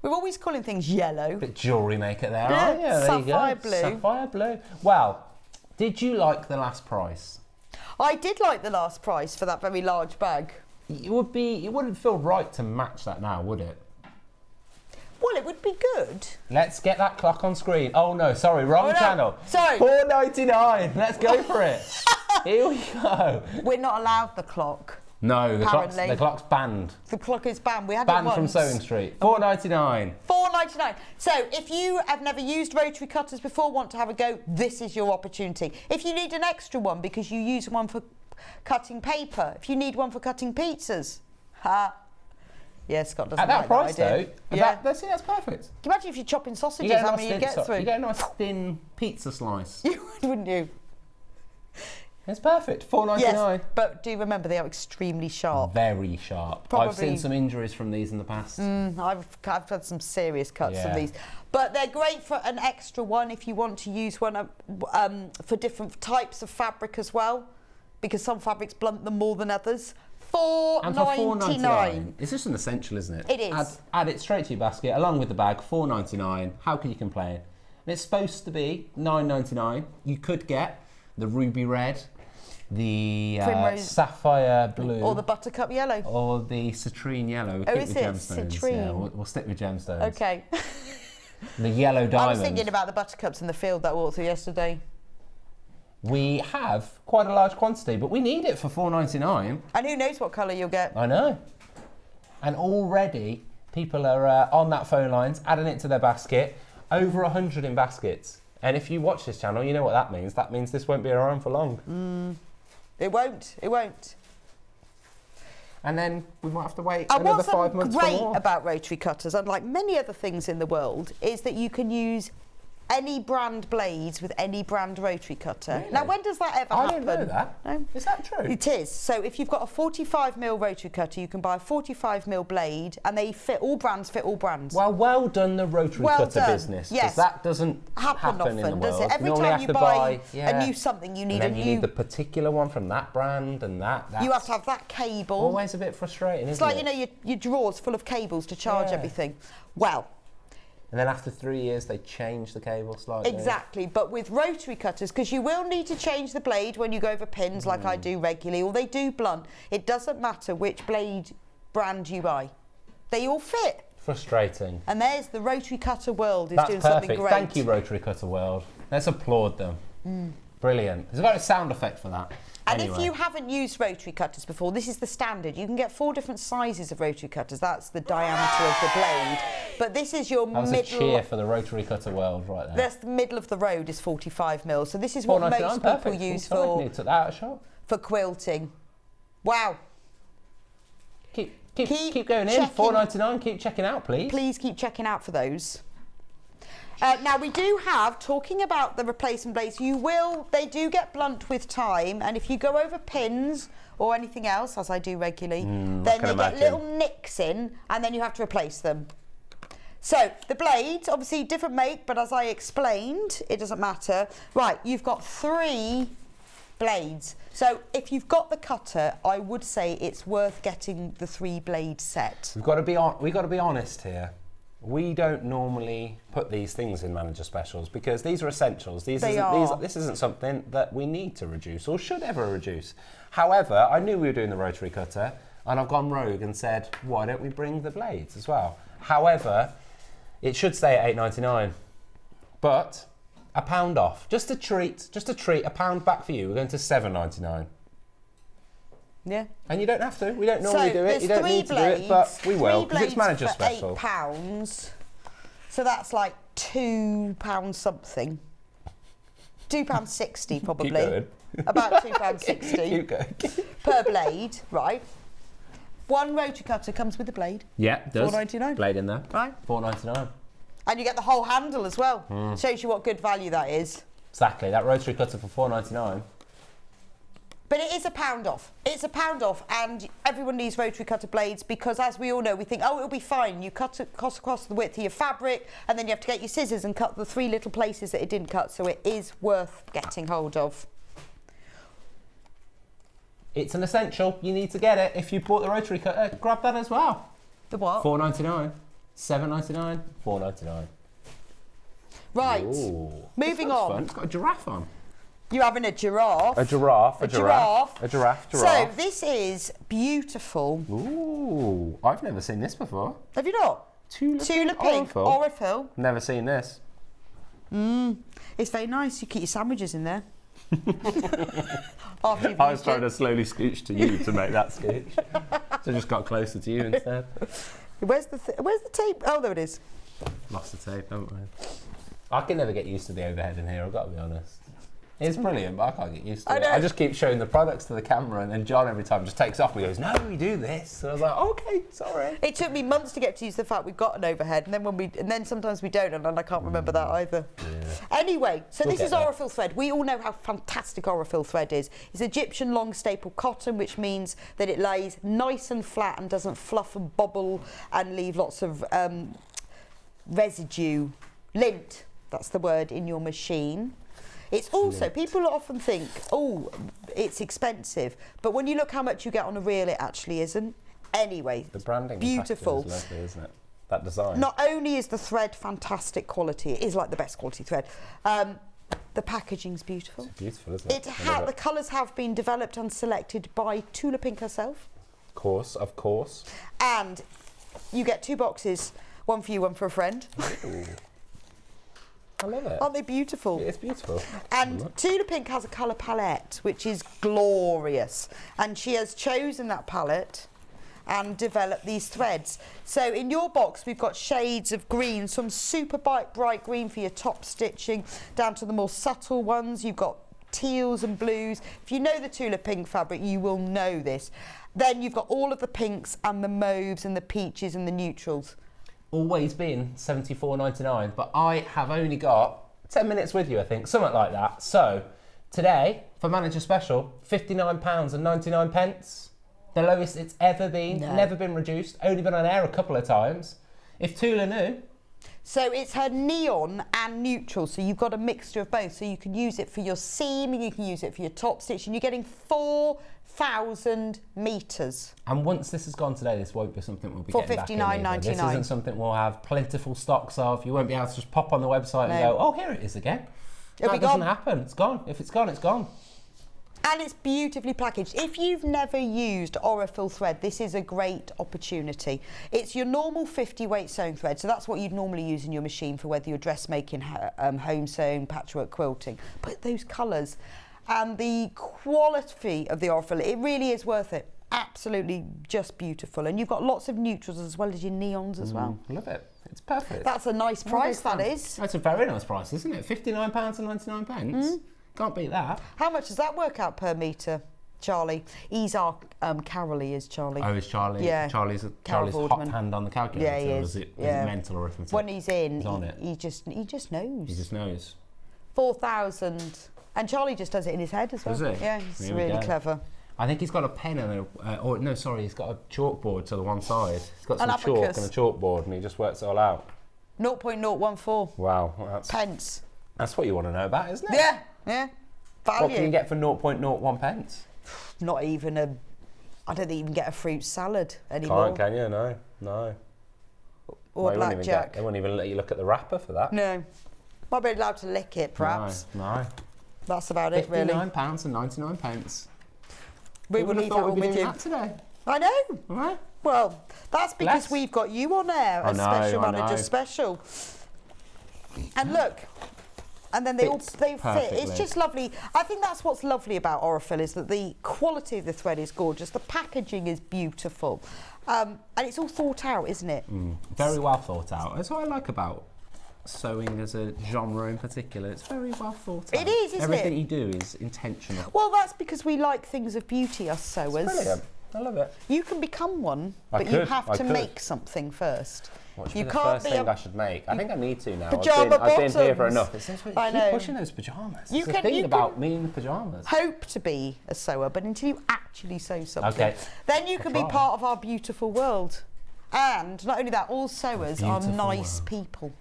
We're always calling things yellow. Bit jewellery maker there, Yeah, aren't you? There sapphire you go. blue. Sapphire blue. Well, did you like the last price? I did like the last price for that very large bag. It wouldn't feel right to match that now, would it? Well, it would be good. Let's get that clock on screen. Oh no, sorry, wrong channel. Sorry. £4.99. Let's go for it. Here we go. We're not allowed the clock. No, the Apparently. clock's banned. The clock is banned. We had Banned it once. from Sewing Street. £4.99. £4.99. So if you have never used rotary cutters before, want to have a go, this is your opportunity. If you need an extra one because you use one for cutting paper, if you need one for cutting pizzas, yeah, Scott doesn't At that like price, that idea. though, Yeah. that's perfect. Can you imagine if you're chopping sausages, You how many you get through? You get a nice thin pizza slice. You would, wouldn't you? It's perfect. £4.99. Yes, but do remember they are extremely sharp. Very sharp. Probably. I've seen some injuries from these in the past. I've had some serious cuts from Yeah. these. But they're great for an extra one if you want to use one for different types of fabric as well, because some fabrics blunt them more than others. And for £4.99. £4.99, it's just an essential, isn't it? It is. Add it straight to your basket along with the bag. £4.99. How can you complain? And it's supposed to be £9.99. You could get the ruby red, the Primrose. sapphire blue, Or the buttercup yellow. or the citrine yellow. We'll Oh, keep is with it? gemstones. Citrine. Yeah, we'll stick with gemstones. Okay. The yellow I diamond. was thinking about the buttercups in the field that I walked through yesterday. We have quite a large quantity, but we need it for £4.99. And who knows what colour you'll get. I know. And already people are on that phone lines, adding it to their basket. Over 100 in baskets. And if you watch this channel, you know what that means. That means this won't be around for long. It won't. It won't. And then we might have to wait And another what's 5 months for great more. about rotary cutters, unlike many other things in the world, is that you can use any brand blades with any brand rotary cutter. Really? Now, when does that ever I happen? didn't know that. No. Is that true? It is. So if you've got a 45mm rotary cutter, you can buy a 45mm blade, and they fit all brands. Well done the rotary Well cutter done. business. 'Cause Yes. that doesn't Happen happen in often, the does world. it? Every normally time have you to buy yeah. a new something, you need and then a you new. need the particular one from that brand and that. You have to have that cable. Always a bit frustrating, It's isn't like, it? you know, your drawers full of cables to charge Yeah. everything. Well, And then after 3 years, they change the cable slightly. exactly, but with rotary cutters, because you will need to change the blade when you go over pins like I do regularly, or they do blunt. It doesn't matter which blade brand you buy. They all fit. Frustrating. And there's the rotary cutter world is That's doing perfect. something great. Thank you, Rotary Cutter World. Let's applaud them. Brilliant. There's got a sound effect for that. And Anyway. if you haven't used rotary cutters before, this is the standard. You can get 4 different sizes of rotary cutters. That's the diameter of the blade. But this is your That was middle. a cheer for the Rotary Cutter World right there. That's the middle of the road is 45mm. So this is what £4.99, most people perfect. use Full size. You took that out of shop. for quilting. Wow. Keep going in. checking. £4.99. Keep checking out, please. Please keep checking out for those. Now we do have, talking about the replacement blades, they do get blunt with time, and if you go over pins or anything else, as I do regularly, then they get little nicks in, and then you have to replace them. So the blades, obviously different make, but as I explained, it doesn't matter. Right, you've got 3 blades. So if you've got the cutter, I would say it's worth getting the 3 blade set. We've got to be honest here. We don't normally put these things in manager specials because these are essentials. This isn't something that we need to reduce or should ever reduce. However, I knew we were doing the rotary cutter, and I've gone rogue and said, why don't we bring the blades as well? However, it should stay at £8.99, but £1 off, just a treat, £1 back for you. We're going to £7.99. Yeah. And you don't have to. We don't normally do it. You don't need to do it, but we will because it's manager special. £8. So that's like £2 something. £2.60 probably. Keep going. About £2.60. Keep going. Per blade, right? One rotary cutter comes with a blade. Yeah, it does. £4.99. Blade in there. Right. £4.99. And you get the whole handle as well. Shows you what good value that is. Exactly. That rotary cutter for £4.99. But it is £1 off. It's £1 off, and everyone needs rotary cutter blades because, as we all know, we think, oh, it'll be fine. You cut across the width of your fabric, and then you have to get your scissors and cut the 3 little places that it didn't cut. So it is worth getting hold of. It's an essential. You need to get it. If you bought the rotary cutter, grab that as well. The what? £4.99, £7.99, £4.99. Right. Ooh. Moving on. Fun. It's got a giraffe on. You're having a giraffe. A giraffe. A giraffe. A giraffe. So this is beautiful. Ooh, I've never seen this before. Have you not? Tula pink Aurifil. Never seen this. It's very nice. You keep your sandwiches in there. I was trying to slowly scooch to you to make that scooch. So I just got closer to you instead. Where's the tape? Oh, there it is. Lost the tape, haven't we? I can never get used to the overhead in here, I've got to be honest. It's brilliant, but I can't get used to it. I just keep showing the products to the camera, and then John every time just takes off and goes, no, we do this. So I was like, okay, sorry. It took me months to get to use the fact we've got an overhead, and then sometimes we don't, and I can't remember that either. Yeah. Anyway, so this is Aurifil thread. We all know how fantastic Aurifil thread is. It's Egyptian long staple cotton, which means that it lays nice and flat and doesn't fluff and bobble and leave lots of residue, lint, that's the word, in your machine. It's also, people often think, oh, it's expensive, but when you look how much you get on a reel, it actually isn't. Anyway, the branding beautiful. Is lovely, isn't it? That design. Not only is the thread fantastic quality, it is like the best quality thread. The packaging's beautiful. It's beautiful, isn't it? The colours have been developed and selected by Tula Pink herself. Of course. And you get 2 boxes, one for you, one for a friend. Ooh. I love it. Aren't they beautiful? It's beautiful. And Tula Pink has a colour palette, which is glorious. And she has chosen that palette and developed these threads. So in your box, we've got shades of green, some super bright green for your top stitching, down to the more subtle ones. You've got teals and blues. If you know the Tula Pink fabric, you will know this. Then you've got all of the pinks and the mauves and the peaches and the neutrals. Always been $74.99, but I have only got 10 minutes with you, I think, something like that. So today, for Manager Special, £59.99. The lowest it's ever been, never been reduced, only been on air a couple of times. If Tula knew. So it's her neon and neutral, so you've got a mixture of both. So you can use it for your seam, you can use it for your top stitch, and you're getting 4,000 metres. And once this is gone today, this won't be something we'll be getting back in either. This isn't something we'll have plentiful stocks of. You won't be able to just pop on the website and go, oh, here it is again. That doesn't happen. It's gone. If it's gone, it's gone. And it's beautifully packaged. If you've never used Aurifil thread, this is a great opportunity. It's your normal 50 weight sewing thread, so that's what you'd normally use in your machine for whether you're dressmaking, home sewing, patchwork quilting. But those colours and the quality of the Aurifil, it really is worth it. Absolutely just beautiful. And you've got lots of neutrals as well as your neons as well. Love it. It's perfect. That's a nice price, that is. That's a very nice price, isn't it? £59.99. Can't beat that. How much does that work out per metre? Charlie. He's our Carolee is Charlie. Oh, is Charlie? Yeah. Charlie's hot hand on the calculator. Yeah, he is. Is it Yeah. mental arithmetic? When he's in, He's on it. he just knows. He just knows. 4,000. And Charlie just does it in his head as well. Does he? Yeah, he's Here we really go. clever. I think he's got a pen and he's got a chalkboard to the one side. He's got some An chalk abacus. and a chalkboard, and he just works it all out. 0.014 Wow, pence. that's what you want to know about, isn't it? Yeah, yeah. Value. What can you get for 0.01 pence? Not even a... I don't even get a fruit salad anymore. Can't, can you? No. Or They won't even blackjack. they won't even let you look at the wrapper for that. No. Might be allowed to lick it, perhaps. No. That's about it, really. £59.99. We Who will would have leave thought that we'd one be with doing you. that today? I know. Right. Well, that's because Bless. we've got you on air, I a know, special I manager know. special. And look, and then they Fits fit. It's perfectly. just lovely. I think that's what's lovely about Aurifil is that the quality of the thread is gorgeous. The packaging is beautiful, and it's all thought out, isn't it? Very well thought out. That's what I like about sewing as a genre in particular. It's very well thought out. It is, isn't Everything it? you do is intentional. Well, that's because we like things of beauty, us sewers. Brilliant. I love it. You can become one, I but you could, have I to could. make something first. What should You be the can't first be thing a- I should make? I think I need to now. Pyjama I've been here for bottoms. enough. It seems like I you keep know. pushing those pyjamas. You There's can- a thing you about can- me in pyjamas. Hope to be a sewer, but until you actually sew something, Okay. then you can be try. part of our beautiful world. And not only that, all sewers are Beautiful nice world. people.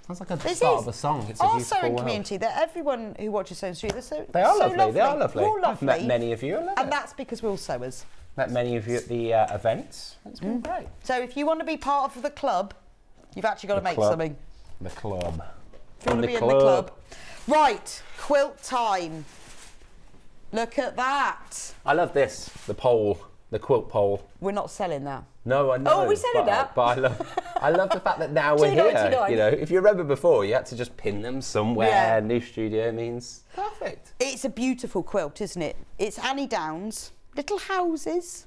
Sounds like a This start is of a song. It's a our beautiful sewing world. community. That everyone who watches Sewing Street, they're so They are so lovely. They are lovely. We're all I've met lovely. many of you. I love And it. that's because we're all sewers. Met many of you at the events. It's been great. So if you want to be part of the club, you've actually got to make club. something. The club. If you want to be in the club. Right, quilt time. Look at that. I love this. The pole. The quilt pole. We're not selling that. No, I know. Oh, we said but, that. But I love the fact that now we're here. $2.99. You know, if you remember before, you had to just pin them somewhere. Yeah. New studio means perfect. It's a beautiful quilt, isn't it? It's Annie Downs, little houses.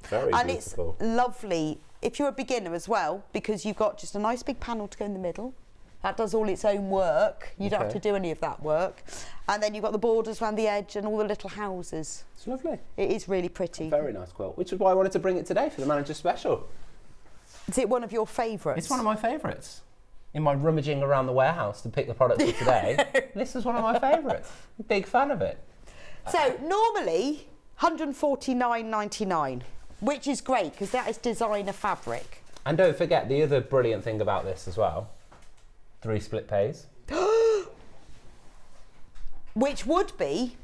Very And beautiful. it's lovely if you're a beginner as well, because you've got just a nice big panel to go in the middle. That does all its own work. You don't have Okay. to do any of that work. And then you've got the borders around the edge and all the little houses. It's lovely. It is really pretty. Very nice quilt, which is why I wanted to bring it today for the manager special. Is it one of your favourites? It's one of my favourites. In my rummaging around the warehouse to pick the products for today, this is one of my favourites. Big fan of it. So normally £149.99, which is great because that is designer fabric. And don't forget the other brilliant thing about this as well. 3 split pays. Which would be,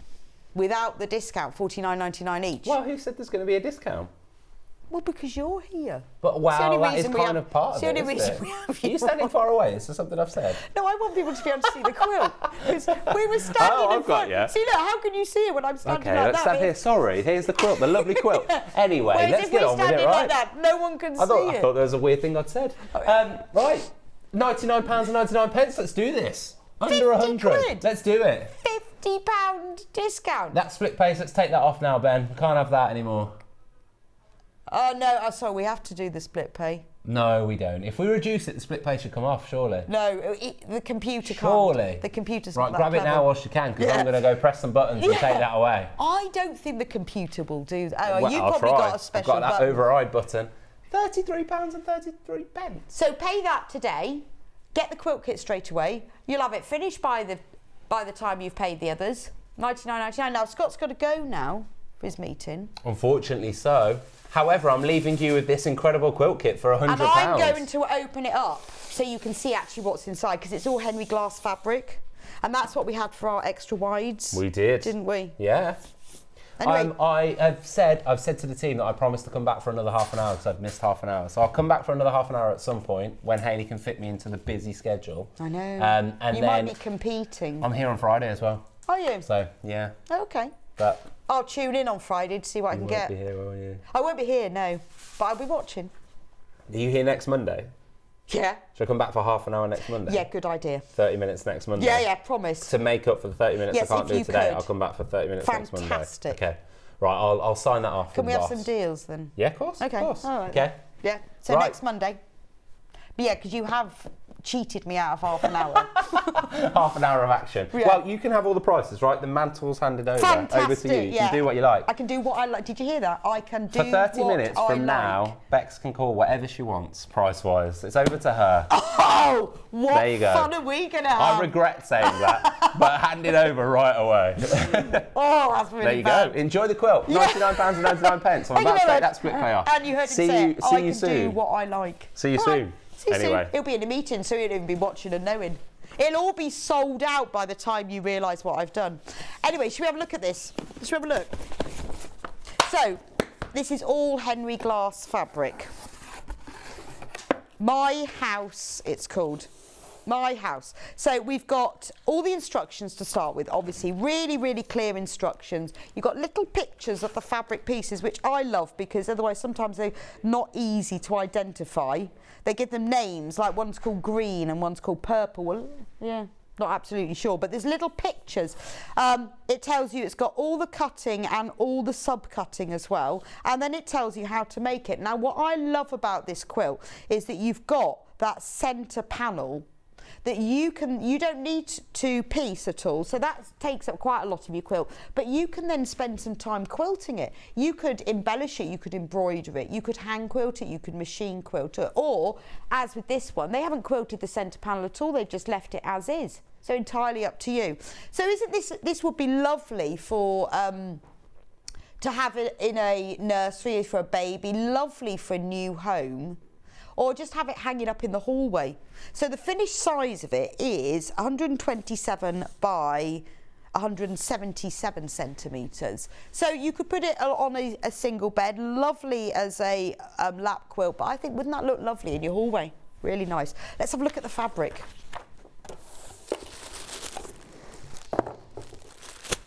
without the discount, £49.99 each. Well, who said there's going to be a discount? Well, because you're here. But It's the only wow, that is reason we kind have- of part it's of the it, only isn't reason it? we have Are you you standing on. far away? Is there something I've said? No, I want people to be able to see the quilt. Because we were standing Oh, in I've got front. ya. See, look, how can you see it when I'm standing Okay, like let's that? stand here. Sorry, here's the quilt, the lovely quilt. Anyway, Whereas let's if get we're on with it, standing right? like that, no one can see I it. thought there was a weird thing I'd said. Right, £99.99. Let's do this. Under 50 100. quid. Let's do it. £50 discount. That split pays, let's take that off now, Ben. We can't have that anymore. Oh, no, sorry, we have to do the split pay. No, we don't. If we reduce it, the split pay should come off, surely. No, the computer Surely. can't. The computer's Right, not that grab it clever. now whilst you can, because Yeah. I'm going to go press some buttons and take that away. I don't think the computer will do that. Oh, Well, you've I'll probably try. got a special I've got that button. override button. £33.33. So pay that today. Get the quilt kit straight away. You'll have it finished by the time you've paid the others. $99.99. Now Scott's got to go now for his meeting, Unfortunately so. However, I'm leaving you with this incredible quilt kit for £100. and I'm going to open it up so you can see actually what's inside because it's all Henry Glass fabric, and that's what we had for our extra wides. We did, didn't we? Yeah. Anyway, I've said to the team that I promised to come back for another half an hour because I'd missed half an hour. So I'll come back for another half an hour at some point when Hayley can fit me into the busy schedule. I know. And you then might be competing. I'm here on Friday as well. Are you? So yeah, Okay. but I'll tune in on Friday to see what I you can won't get. be here, will you? I won't be here, no, but I'll be watching. Are you here next Monday? Yeah. Should I come back for half an hour next Monday? Yeah, good idea. 30 minutes next Monday. Yeah, promise. To make up for the 30 minutes Yes, I can't if do you today, could. I'll come back for 30 minutes next Monday. Fantastic. Okay. Right, I'll sign that off. Can with we have the some boss. deals then? Yeah, of course. Okay. Of course. All right. Okay. Yeah. So Right. next Monday. But yeah, because you have cheated me out of half an hour. Half an hour of action. Yeah. Well, you can have all the prices, right? The mantle's handed over to you. You can do what you like. I can do what I like. Did you hear that? I can do For 30 minutes from now, Bex can call whatever she wants, price-wise. It's over to her. Oh, what there you go. fun are we going to have? I regret saying that, but hand it over right away. Oh, that's really There you bad. go. Enjoy the quilt. Yeah. £99.99. I'm about to take that split pay off. And you heard him say, I can do what I like. See you soon. See you Anyway. soon. He'll be in a meeting, so he'll even be watching and knowing. It'll all be sold out by the time you realise what I've done. Anyway, should we have a look at this? Should we have a look? So, this is all Henry Glass fabric. My House, it's called. My House. So we've got all the instructions to start with, obviously, really, really clear instructions. You've got little pictures of the fabric pieces, which I love because otherwise sometimes they're not easy to identify. They give them names, like one's called green and one's called purple. Well, yeah, not absolutely sure, but there's little pictures. It tells you it's got all the cutting and all the sub-cutting as well, and then it tells you how to make it. Now, what I love about this quilt is that you've got that centre panel that you don't need to piece at all, so that takes up quite a lot of your quilt, but you can then spend some time quilting it. You could embellish it, you could embroider it, you could hand quilt it, you could machine quilt it, or as with this one, they haven't quilted the centre panel at all, they've just left it as is, so entirely up to you. So isn't this would be lovely for to have it in a nursery for a baby, lovely for a new home, or just have it hanging up in the hallway. So the finished size of it is 127 by 177 centimetres. So you could put it on a single bed, lovely as a lap quilt, but I think, wouldn't that look lovely in your hallway? Really nice. Let's have a look at the fabric.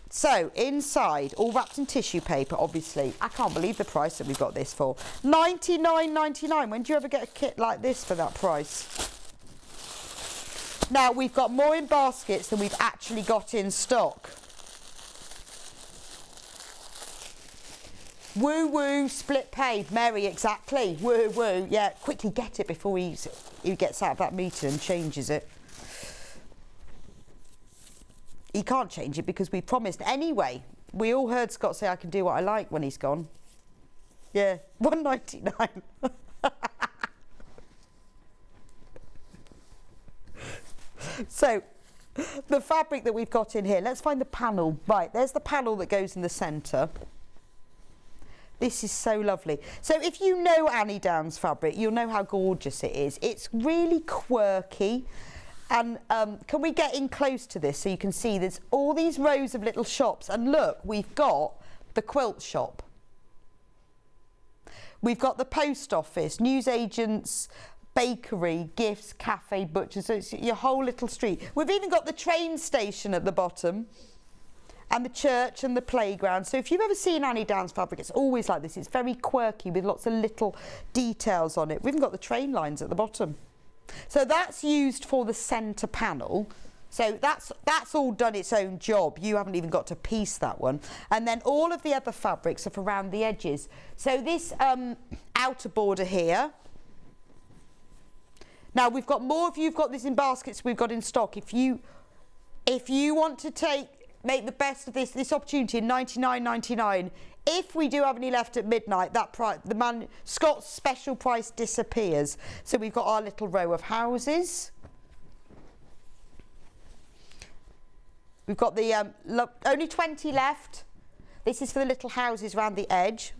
So inside, all wrapped in tissue paper, obviously. I can't believe the price that we've got this for. $99.99. When do you ever get a kit like this for that price? Now, we've got more in baskets than we've actually got in stock. Woo woo, split pay. Mary, exactly. Woo woo. Yeah, quickly get it before he gets out of that meeting and changes it. He can't change it because we promised. Anyway, we all heard Scott say I can do what I like when he's gone. Yeah, $1.99. So, the fabric that we've got in here, let's find the panel. Right, there's the panel that goes in the centre. This is so lovely. So if you know Annie Down's fabric, you'll know how gorgeous it is. It's really quirky. And can we get in close to this so you can see there's all these rows of little shops, and look, we've got the quilt shop, we've got the post office, newsagents, bakery, gifts, cafe, butchers, so it's your whole little street. We've even got the train station at the bottom and the church and the playground. So if you've ever seen Annie Down's fabric, it's always like this. It's very quirky with lots of little details on it. We've even got the train lines at the bottom. So that's used for the centre panel. So that's all done its own job. You haven't even got to piece that one. And then all of the other fabrics are for around the edges. So this outer border here. Now we've got more of you've got this in baskets we've got in stock. If you want to make the best of this opportunity in $99.99. If we do have any left at midnight, that price, Scott's special price disappears. So we've got our little row of houses. We've got the only 20 left. This is for the little houses around the edge.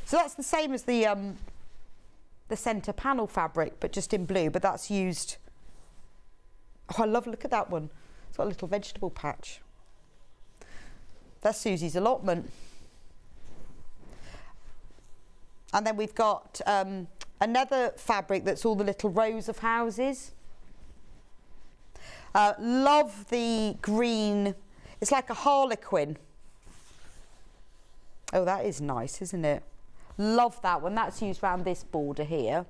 So that's the same as the centre panel fabric, but just in blue. But that's used. Oh, I look at that one. It's got a little vegetable patch. That's Susie's allotment. And then we've got another fabric that's all the little rows of houses. Love the green. It's like a harlequin. Oh, that is nice, isn't it? Love that one. That's used around this border here.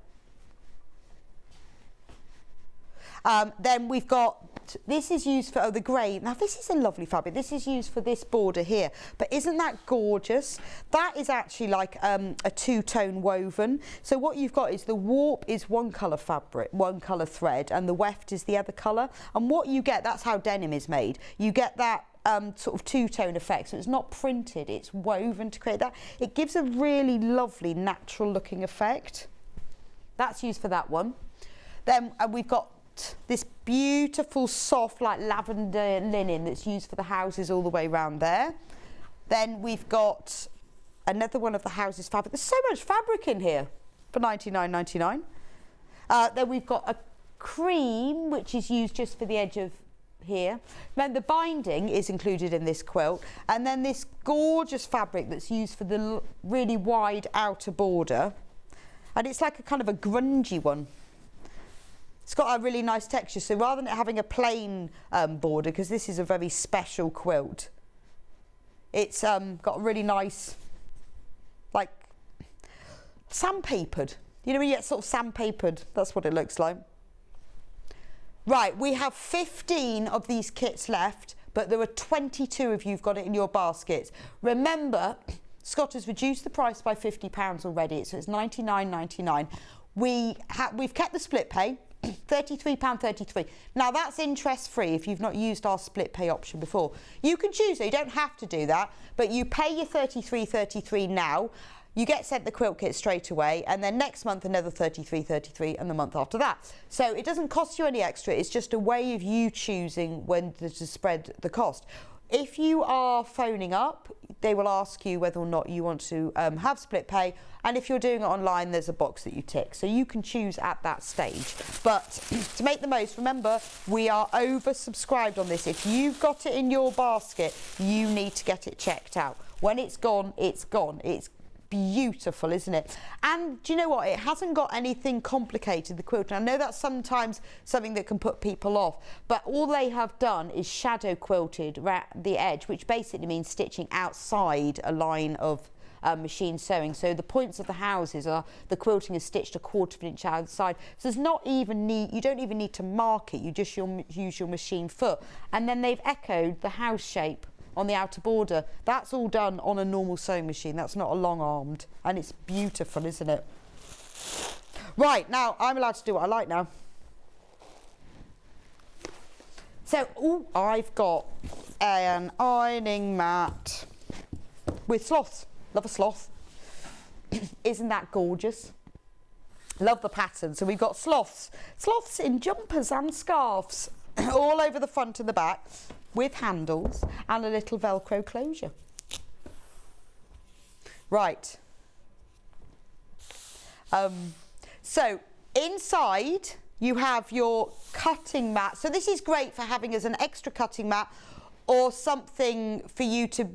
Then we've got, this is used for, the grey. Now this is a lovely fabric. This is used for this border here. But isn't that gorgeous? That is actually like a two-tone woven. So what you've got is the warp is one colour fabric, one colour thread, and the weft is the other colour. And what you get, that's how denim is made. You get that sort of two-tone effect. So it's not printed, it's woven to create that. It gives a really lovely natural looking effect. That's used for that one. Then we've got this beautiful soft like lavender linen that's used for the houses all the way around there. Then we've got another one of the houses fabric. There's so much fabric in here for $99.99. Then we've got a cream which is used just for the edge of here. Then the binding is included in this quilt, and then this gorgeous fabric that's used for the really wide outer border, and it's like a kind of a grungy one. It's got a really nice texture, so rather than having a plain border, because this is a very special quilt, it's got a really nice, like, sandpapered. You know when you get sort of sandpapered? That's what it looks like. Right, we have 15 of these kits left, but there are 22 of you who've got it in your baskets. Remember, Scott has reduced the price by £50 already, so it's $99.99. We've kept the split pay, £33.33. Now that's interest free if you've not used our split pay option before. You can choose it, you don't have to do that, but you pay your $33.33 now. You get sent the quilt kit straight away, and then next month another $33.33, and the month after that. So it doesn't cost you any extra, it's just a way of you choosing when to spread the cost. If you are phoning up, they will ask you whether or not you want to have split pay, and if you're doing it online, there's a box that you tick. So you can choose at that stage. But to make the most, remember, we are oversubscribed on this. If you've got it in your basket, you need to get it checked out. When it's gone, it's gone. It's beautiful, isn't it? And do you know what, it hasn't got anything complicated, the quilt. And I know that's sometimes something that can put people off, but all they have done is shadow quilted the edge, which basically means stitching outside a line of machine sewing. So the points of the houses are, the quilting is stitched a quarter of an inch outside, so there's not even you don't even need to mark it, you just use your machine foot, and then they've echoed the house shape on the outer border. That's all done on a normal sewing machine. That's not a long armed, and it's beautiful, isn't it? Right, now I'm allowed to do what I like now. So, I've got an ironing mat with sloths. Love a sloth. Isn't that gorgeous? Love the pattern. So we've got sloths in jumpers and scarves all over the front and the back, with handles and a little Velcro closure. Right. So inside you have your cutting mat. So this is great for having as an extra cutting mat, or something for you to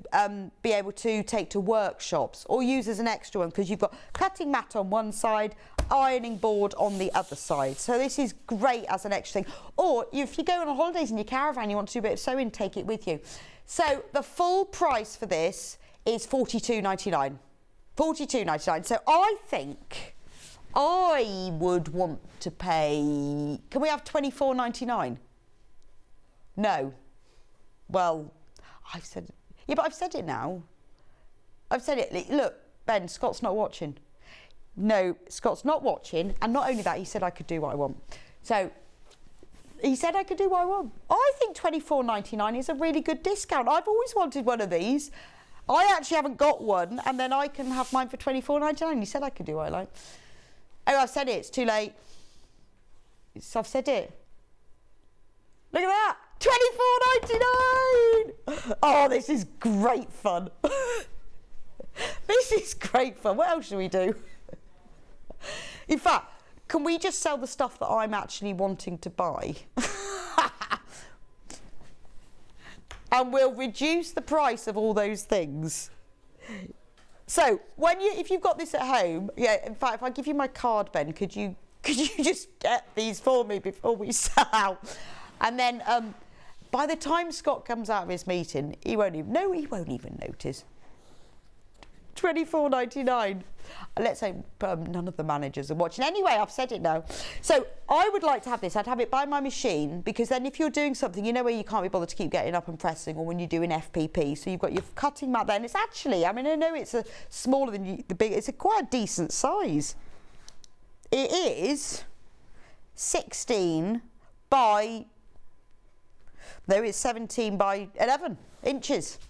be able to take to workshops or use as an extra one, because you've got cutting mat on one side, ironing board on the other side. So this is great as an extra thing. Or if you go on holidays in your caravan, you want to do a bit of sewing, take it with you. So the full price for this is $42.99. $42.99. So I think I would want to pay, can we have $24.99? No. Well, I've said it. Yeah, but I've said it now. I've said it. Look, Ben, Scott's not watching. No, Scott's not watching. And not only that, he said I could do what I want. So he said I could do what I want. I think $24.99 is a really good discount. I've always wanted one of these. I actually haven't got one, and then I can have mine for $24.99. He said I could do what I like. Oh, I've said it. It's too late. I've said it. Look at that. $24.99. Oh, this is great fun. This is great fun. What else should we do? In fact, can we just sell the stuff that I'm actually wanting to buy? And we'll reduce the price of all those things. So if you've got this at home, yeah, in fact, if I give you my card, Ben, could you just get these for me before we sell out? And then by the time Scott comes out of his meeting, he won't even notice. $24.99. Let's say none of the managers are watching. Anyway, I've said it now. So I would like to have this. I'd have it by my machine, because then if you're doing something, you know, where you can't be bothered to keep getting up and pressing, or when you're doing FPP, so you've got your cutting mat there. And it's actually, I mean, I know it's smaller than the big, it's a quite decent size. It is 16 by, no, it's 17 by 11 inches.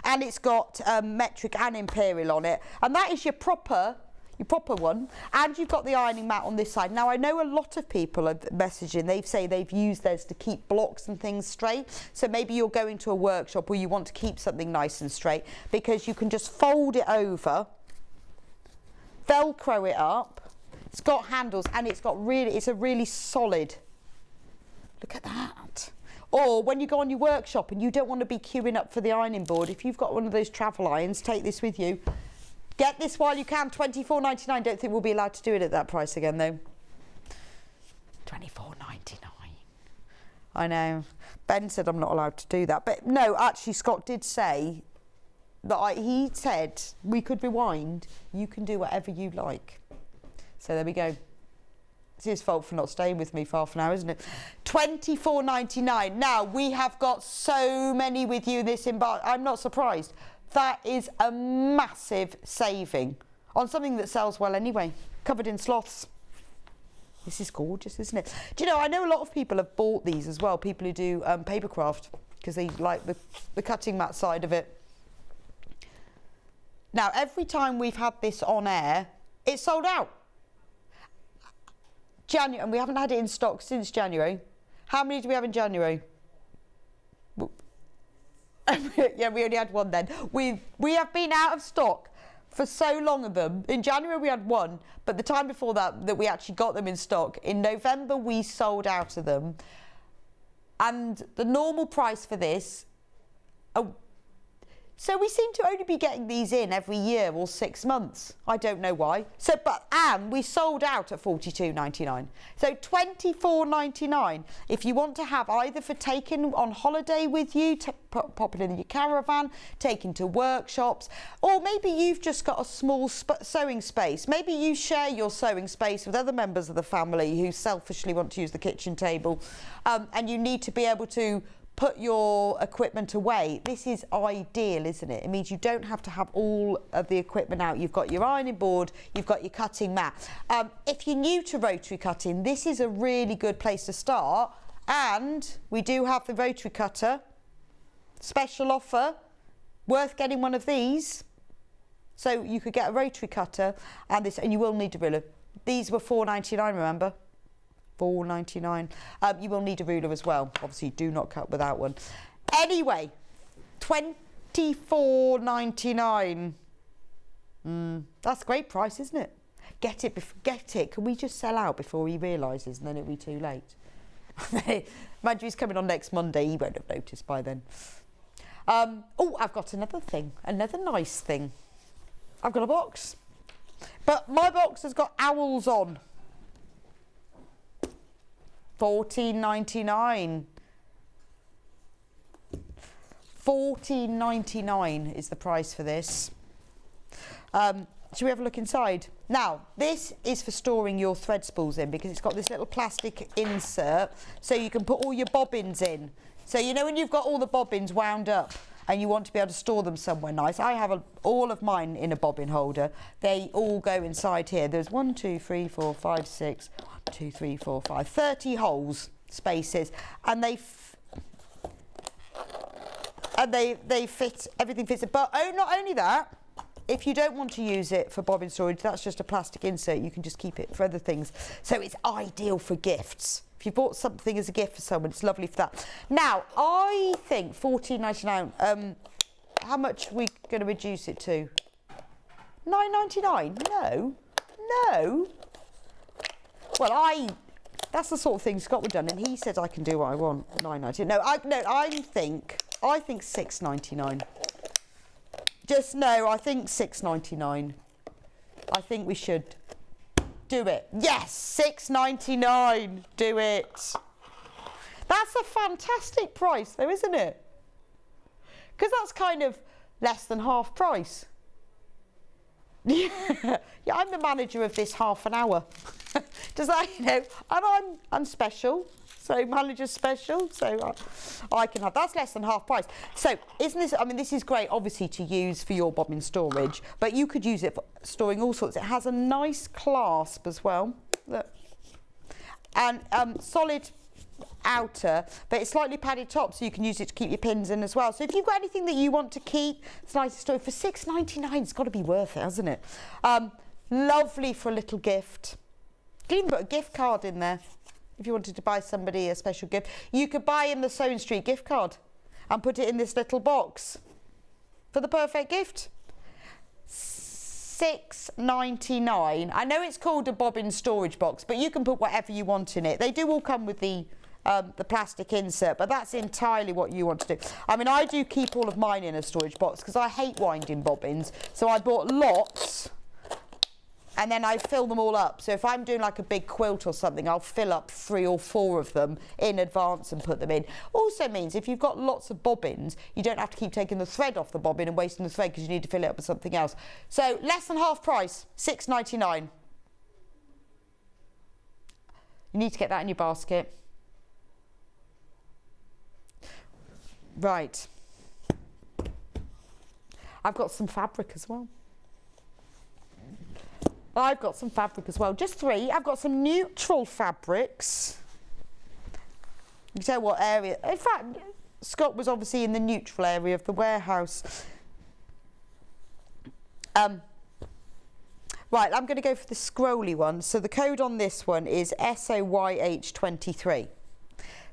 And it's got metric and imperial on it. And that is your proper one. And you've got the ironing mat on this side. Now, I know a lot of people are messaging. They say they've used theirs to keep blocks and things straight. So maybe you're going to a workshop where you want to keep something nice and straight, because you can just fold it over, Velcro it up. It's got handles, and it's a really solid. Look at that. Or when you go on your workshop and you don't want to be queuing up for the ironing board, if you've got one of those travel irons, take this with you. Get this while you can, $24.99. Don't think we'll be allowed to do it at that price again, though. $24.99. I know. Ben said I'm not allowed to do that. But no, actually, Scott did say that he said we could rewind. You can do whatever you like. So there we go. It's his fault for not staying with me for half an hour, isn't it? $24.99. Now, we have got so many with you this embark. I'm not surprised. That is a massive saving on something that sells well anyway, covered in sloths. This is gorgeous, isn't it? Do you know, I know a lot of people have bought these as well, people who do papercraft, because they like the cutting mat side of it. Now, every time we've had this on air, it's sold out. January, and we haven't had it in stock since January. How many do we have in January? Yeah, we only had one then. We have been out of stock for so long of them. In January we had one, but the time before that we actually got them in stock. In November we sold out of them. And the normal price for this, so we seem to only be getting these in every year or 6 months. I don't know why. And we sold out at $42.99. So $24.99 if you want to have either for taking on holiday with you, pop it in your caravan, taking to workshops, or maybe you've just got a small sewing space. Maybe you share your sewing space with other members of the family who selfishly want to use the kitchen table, and you need to be able to put your equipment away. This is ideal, isn't it? It means you don't have to have all of the equipment out. You've got your ironing board, you've got your cutting mat. If you're new to rotary cutting, this is a really good place to start. And we do have the rotary cutter, special offer, worth getting one of these. So you could get a rotary cutter and this, and you will need a ruler. These were $4.99, remember? $4.99. You will need a ruler as well. Obviously, do not cut without one. Anyway, $24.99. That's a great price, isn't it? Get it. Can we just sell out before he realises, and then it'll be too late? Mind you, he's coming on next Monday. He won't have noticed by then. Oh, I've got another thing. Another nice thing. I've got a box. But my box has got owls on. $14.99. $14.99 is the price for this. Should we have a look inside? Now, this is for storing your thread spools in, because it's got this little plastic insert so you can put all your bobbins in. So you know when you've got all the bobbins wound up and you want to be able to store them somewhere nice. I have all of mine in a bobbin holder. They all go inside here. There's 1, 2, 3, 4, 5, 6, 1, 2, 3, 4, 5, 30 holes, spaces, and they fit, everything fits it. But not only that, if you don't want to use it for bobbin storage, that's just a plastic insert. You can just keep it for other things. So it's ideal for gifts. If you bought something as a gift for someone, it's lovely for that. Now, I think $14.99, how much are we going to reduce it to? $9.99? No. Well, that's the sort of thing Scott would have done, and he said I can do what I want. $9.99. No, I think $6.99. I think $6.99. I think we should do it. Yes, $6.99. Do it. That's a fantastic price, though, isn't it? Because that's kind of less than half price. yeah, I'm the manager of this half an hour. Does that, you know, and I'm special. So manager's special, so I can have, that's less than half price. So isn't this, I mean, this is great obviously to use for your bobbin storage, but you could use it for storing all sorts. It has a nice clasp as well, look. And solid outer, but it's slightly padded top, so you can use it to keep your pins in as well. So if you've got anything that you want to keep, it's nice to store. For $6.99, it's got to be worth it, hasn't it? Lovely for a little gift. You can even put a gift card in there. If you wanted to buy somebody a special gift, you could buy in the Sewing Street gift card and put it in this little box for the perfect gift. $6.99. I know it's called a bobbin storage box, but you can put whatever you want in it. They do all come with the plastic insert, but that's entirely what you want to do. I mean, I do keep all of mine in a storage box because I hate winding bobbins, so I bought lots. And then I fill them all up. So if I'm doing like a big quilt or something, I'll fill up 3 or 4 of them in advance and put them in. Also means if you've got lots of bobbins, you don't have to keep taking the thread off the bobbin and wasting the thread because you need to fill it up with something else. So less than half price, $6.99. You need to get that in your basket. Right. I've got some fabric as well. I've got some fabric as well, just 3. I've got some neutral fabrics. You can tell what area. In fact, Scott was obviously in the neutral area of the warehouse. Right, I'm going to go for the scrolly one. So the code on this one is SOYH23.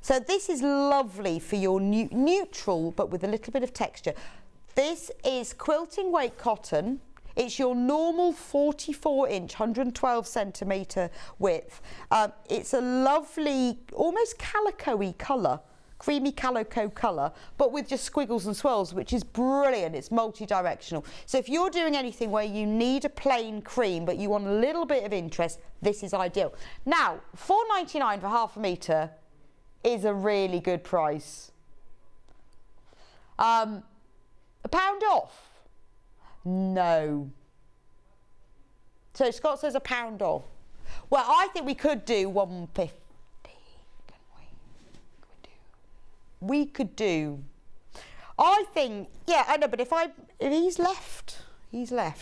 So this is lovely for your neutral, but with a little bit of texture. This is quilting weight cotton. It's your normal 44-inch, 112-centimetre width. It's a lovely, almost calico-y colour, creamy calico colour, but with just squiggles and swirls, which is brilliant. It's multi-directional. So if you're doing anything where you need a plain cream, but you want a little bit of interest, this is ideal. Now, $4.99 for half a metre is a really good price. £1 off? No. So Scott says £1 off. Well, I think we could do $1.50, couldn't we? We could do. I think, yeah, I know, but if he's left.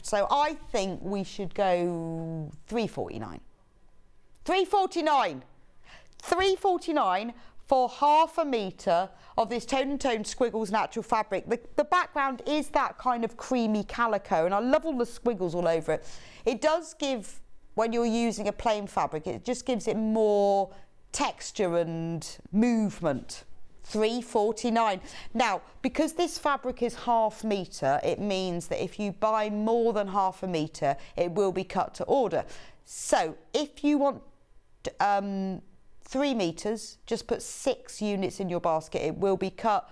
So I think we should go $3.49. $3.49. $3.49 for half a metre of this Tone and Tone Squiggles natural fabric. The background is that kind of creamy calico, and I love all the squiggles all over it. It does give, when you're using a plain fabric, it just gives it more texture and movement. $3.49. Now, because this fabric is half metre, it means that if you buy more than half a metre, it will be cut to order. So if you want 3 metres, just put 6 units in your basket. It will be cut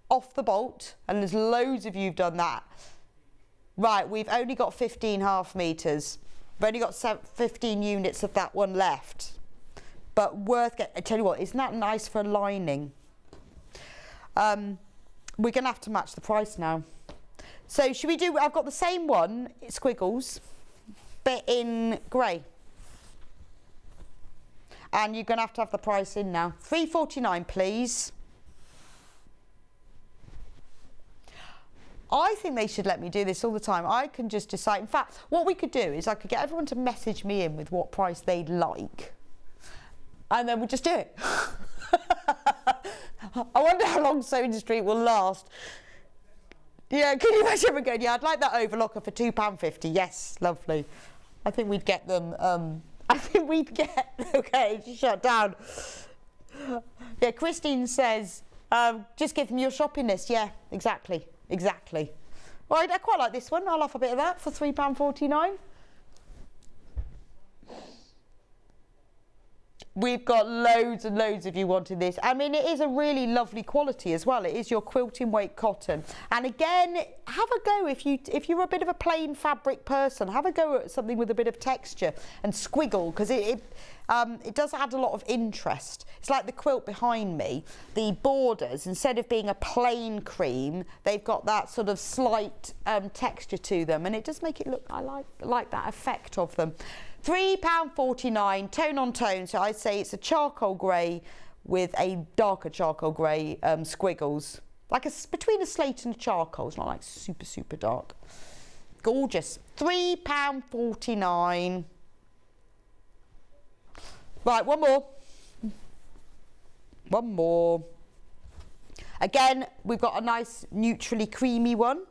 off the bolt, and there's loads of you who've done that. Right, we've only got 15 half metres. We've only got 15 units of that one left. But worth getting. I tell you what, isn't that nice for a lining? We're going to have to match the price now. So should we do, I've got the same one, squiggles, but in grey. And you're going to have the price in now. $3.49, please. I think they should let me do this all the time. I can just decide. In fact, what we could do is I could get everyone to message me in with what price they'd like. And then we'll just do it. I wonder how long Sewing Street will last. Yeah, can you imagine everyone going, yeah, I'd like that overlocker for £2.50. Yes, lovely. I think we'd get them... okay, shut down. Yeah, Christine says, just give them your shopping list. Yeah, exactly. Well, I quite like this one. I'll offer a bit of that for £3.49. We've got loads and loads of you wanting this. I mean, it is a really lovely quality as well. It is your quilting weight cotton. And again, have a go if you're a bit of a plain fabric person. Have a go at something with a bit of texture and squiggle, because it does add a lot of interest. It's like the quilt behind me. The borders, instead of being a plain cream, they've got that sort of slight texture to them, and it does make it look, I like that effect of them. £3.49, tone on tone, so I'd say it's a charcoal grey with a darker charcoal grey squiggles. Like between a slate and a charcoal, it's not like super, super dark. Gorgeous. £3.49. Right, one more. One more. Again, we've got a nice neutrally creamy one.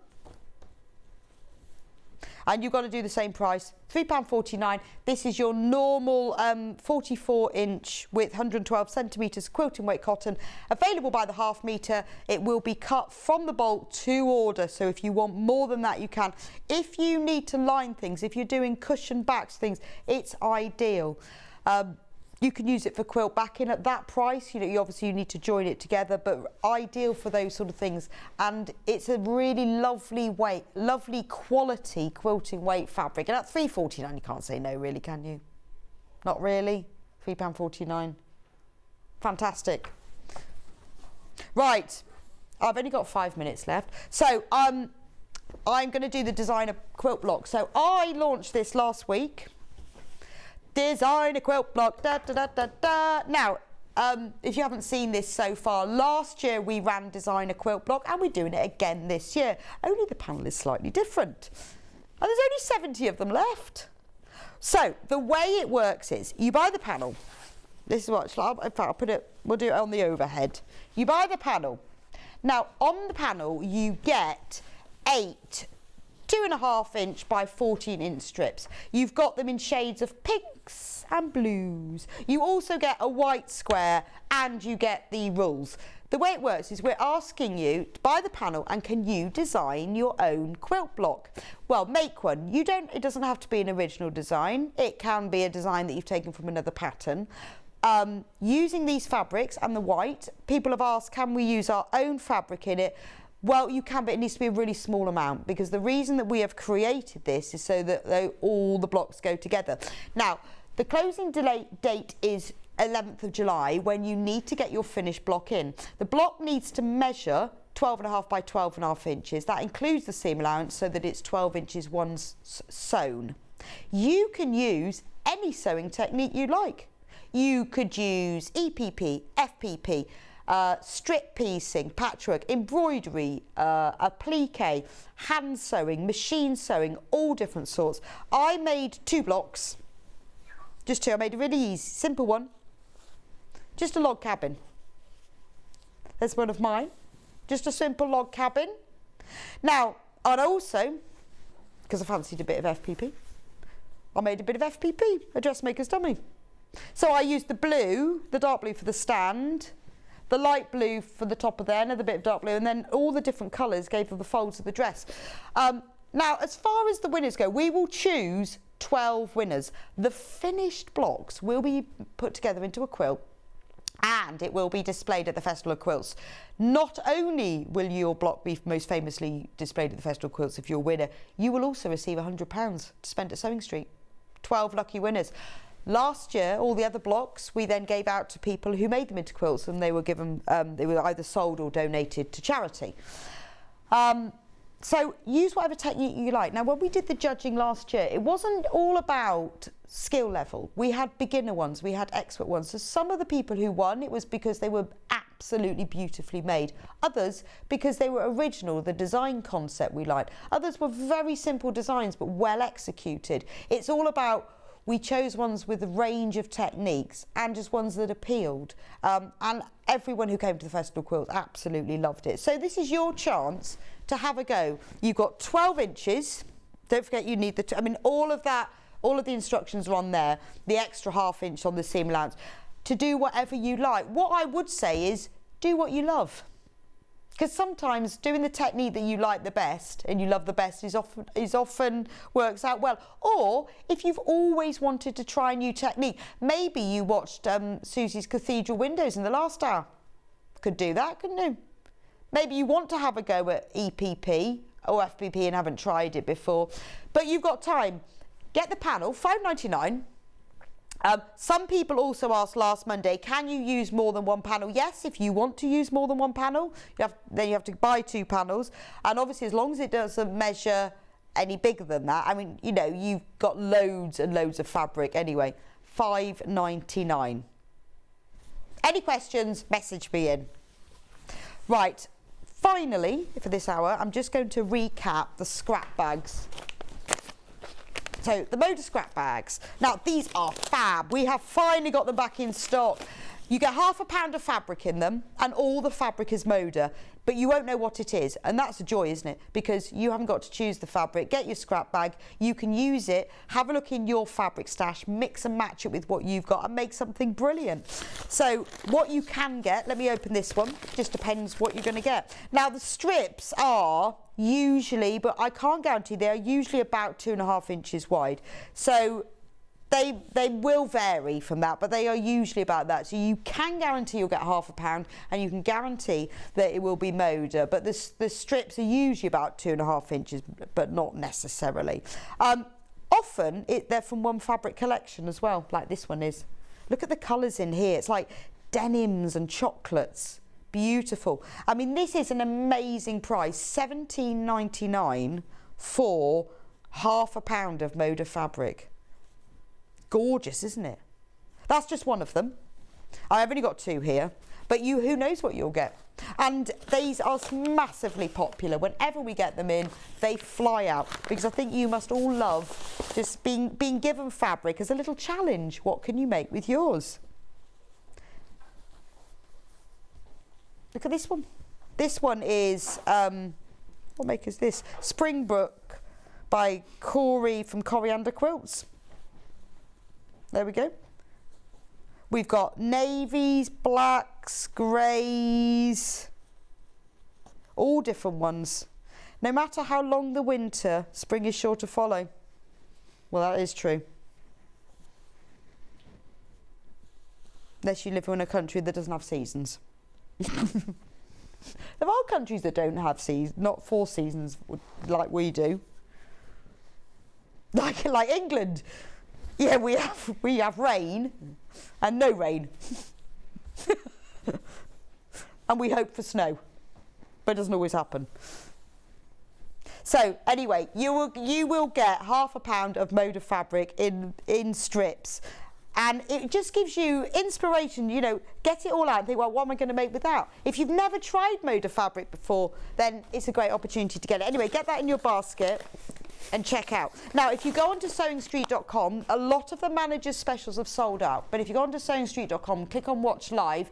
And you've got to do the same price, £3.49. This is your normal 44-inch width, 112 centimetres quilting weight cotton, available by the half metre. It will be cut from the bolt to order, so if you want more than that, you can. If you need to line things, if you're doing cushion backs things, it's ideal. You can use it for quilt backing at that price. You know, you obviously need to join it together, but ideal for those sort of things. And it's a really lovely weight, lovely quality quilting weight fabric. And at £3.49, you can't say no, really, can you? Not really. £3.49. Fantastic. Right, I've only got 5 minutes left. So I'm going to do the designer quilt block. So I launched this last week. Design a quilt block, da da da da da. Now, if you haven't seen this so far, last year we ran design a quilt block and we're doing it again this year. Only the panel is slightly different. And there's only 70 of them left. So the way it works is you buy the panel. This is what, in fact, I'll put it, we'll do it on the overhead. You buy the panel. Now, on the panel, you get 8 2.5-inch by 14-inch strips. You've got them in shades of pinks and blues. You also get a white square and you get the rules. The way it works is we're asking you to buy the panel and can you design your own quilt block? Well, make one. It doesn't have to be an original design. It can be a design that you've taken from another pattern. Using these fabrics and the white, people have asked, can we use our own fabric in it? Well, you can, but it needs to be a really small amount because the reason that we have created this is so that all the blocks go together. Now, the closing date is 11th of July when you need to get your finished block in. The block needs to measure 12.5 by 12.5 inches. That includes the seam allowance so that it's 12 inches once sewn. You can use any sewing technique you like. You could use EPP, FPP, strip piecing, patchwork, embroidery, applique, hand sewing, machine sewing, all different sorts. I made 2 blocks, just 2. I made a really easy, simple one, just a log cabin. There's one of mine, just a simple log cabin. Now, I'd also, because I fancied a bit of FPP, I made a bit of FPP, a dressmaker's dummy. So I used the blue, the dark blue for the stand, the light blue for the top of there, another bit of dark blue, and then all the different colours gave them the folds of the dress. Now, as far as the winners go, we will choose 12 winners. The finished blocks will be put together into a quilt and it will be displayed at the Festival of Quilts. Not only will your block be most famously displayed at the Festival of Quilts if you're a winner, you will also receive £100 to spend at Sewing Street. 12 lucky winners. Last year, all the other blocks we then gave out to people who made them into quilts, and they were given, they were either sold or donated to charity. So use whatever technique you like. Now, when we did the judging last year, it wasn't all about skill level. We had beginner ones, we had expert ones. So some of the people who won, it was because they were absolutely beautifully made. Others, because they were original, the design concept we liked. Others were very simple designs, but well executed. It's all about, we chose ones with a range of techniques and just ones that appealed. And everyone who came to the Festival of Quilts absolutely loved it. So this is your chance to have a go. You've got 12 inches. Don't forget you need all of the instructions are on there. The extra ½ inch on the seam allowance. To do whatever you like. What I would say is do what you love. Because sometimes doing the technique that you like the best and you love the best is often works out well. Or if you've always wanted to try a new technique, maybe you watched Suzie's Cathedral windows in the last hour. Could do that, couldn't you? Maybe you want to have a go at EPP or FPP and haven't tried it before, but you've got time. Get the panel, £5.99. Some people also asked last Monday, can you use more than one panel? Yes, if you want to use more than one panel, then you have to buy 2 panels. And obviously, as long as it doesn't measure any bigger than that, I mean, you know, you've got loads and loads of fabric anyway. $5.99. Any questions, message me in. Right, finally, for this hour, I'm just going to recap the scrap bags. So, the Moda scrap bags. Now, these are fab. We have finally got them back in stock. You get half a pound of fabric in them, and all the fabric is Moda, but you won't know what it is, and that's a joy, isn't it? Because you haven't got to choose the fabric. Get your scrap bag, you can use it, have a look in your fabric stash, mix and match it with what you've got, and make something brilliant. So what you can get, let me open this one, just depends what you're going to get. Now the strips are usually, but I can't guarantee, they are usually about 2.5 inches wide. So they will vary from that, but they are usually about that. So you can guarantee you'll get half a pound, and you can guarantee that it will be Moda. But the strips are usually about 2.5 inches, but not necessarily. Often they're from one fabric collection as well, like this one is. Look at the colours in here. It's like denims and chocolates. Beautiful. I mean, this is an amazing price, $17.99 for half a pound of Moda fabric. Gorgeous, isn't it? That's just one of them. I've only got 2 here, but who knows what you'll get. And these are massively popular. Whenever we get them in, they fly out, because I think you must all love just being given fabric as a little challenge. What can you make with yours? Look at this one. This one is, what make is this? Springbrook by Corey from Coriander Quilts. There we go. We've got navies, blacks, greys, all different ones. No matter how long the winter, spring is sure to follow. Well, that is true. Unless you live in a country that doesn't have seasons. There are countries that don't have seasons, not 4 seasons like we do. Like England. Yeah, we have rain and no rain. And we hope for snow, but it doesn't always happen. So anyway, you will get half a pound of Moda fabric in strips, and it just gives you inspiration. You know, get it all out and think, well, what am I going to make with that? If you've never tried Moda fabric before, then it's a great opportunity to get it. Anyway, get that in your basket and check out. Now, if you go onto sewingstreet.com, a lot of the managers' specials have sold out. But if you go onto sewingstreet.com, click on Watch Live.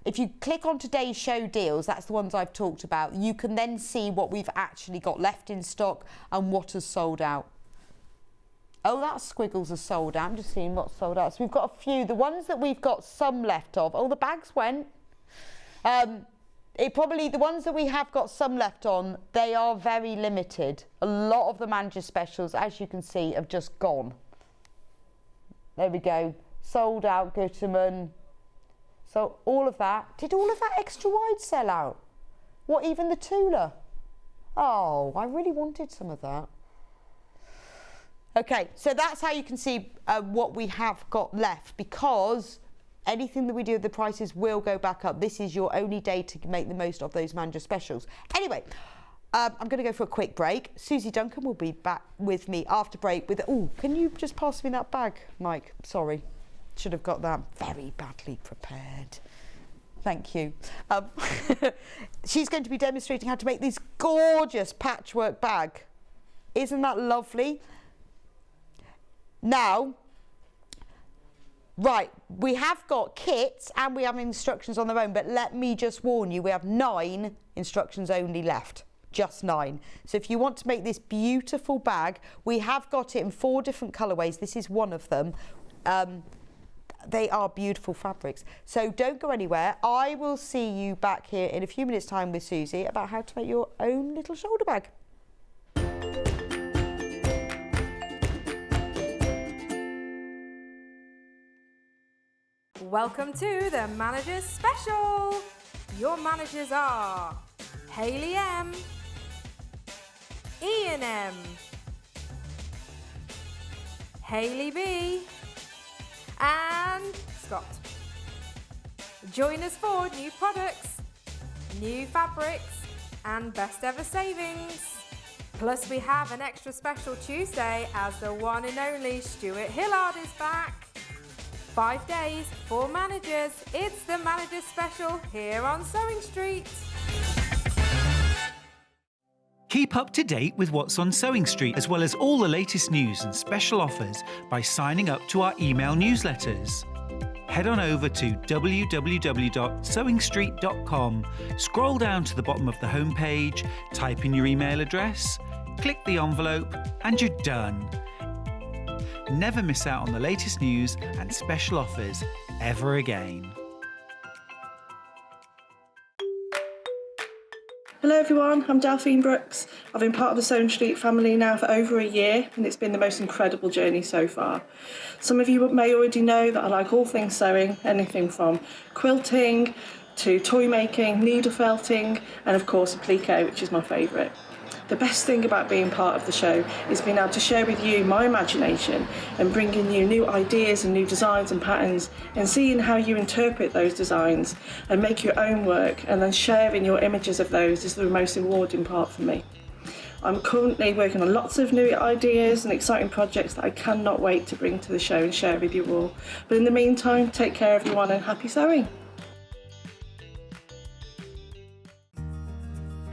If you click on today's show deals, that's the ones I've talked about, you can then see what we've actually got left in stock and what has sold out. Oh, that squiggles are sold out. I'm just seeing what's sold out. So we've got a few. The ones that we've got some left of. Oh, the bags went. The ones that we have got some left on, they are very limited. A lot of the manager specials, as you can see, have just gone. There we go. Sold out, Gutermann. So all of that. Did all of that extra wide sell out? What, even the Tula? Oh, I really wanted some of that. Okay, so that's how you can see what we have got left, because anything that we do, the prices will go back up. This is your only day to make the most of those manager specials. Anyway, I'm going to go for a quick break. Suzie Duncan will be back with me after break with... Oh, can you just pass me that bag, Mike? Sorry, should have got that very badly prepared. Thank you. She's going to be demonstrating how to make this gorgeous patchwork bag. Isn't that lovely? Now, right, we have got kits and we have instructions on their own, but let me just warn you, we have 9 instructions only left, just 9. So if you want to make this beautiful bag, we have got it in 4 different colourways. This is one of them. They are beautiful fabrics. So don't go anywhere. I will see you back here in a few minutes' time with Suzie about how to make your own little shoulder bag. Welcome to the Managers Special. Your managers are Hayley M, Ian M, Hayley B, and Scott. Join us for new products, new fabrics, and best ever savings. Plus we have an extra special Tuesday as the one and only Stuart Hillard is back. 5 days, 4 managers. It's the Manager's Special here on Sewing Street. Keep up to date with what's on Sewing Street, as well as all the latest news and special offers by signing up to our email newsletters. Head on over to www.sewingstreet.com, scroll down to the bottom of the homepage, type in your email address, click the envelope, and you're done. Never miss out on the latest news and special offers ever again. Hello everyone, I'm Delphine Brooks. I've been part of the Sewing Street family now for over a year and it's been the most incredible journey so far. Some of you may already know that I like all things sewing, anything from quilting to toy making, needle felting and of course applique, which is my favourite. The best thing about being part of the show is being able to share with you my imagination and bringing you new ideas and new designs and patterns and seeing how you interpret those designs and make your own work and then sharing your images of those is the most rewarding part for me. I'm currently working on lots of new ideas and exciting projects that I cannot wait to bring to the show and share with you all. But in the meantime, take care everyone and happy sewing!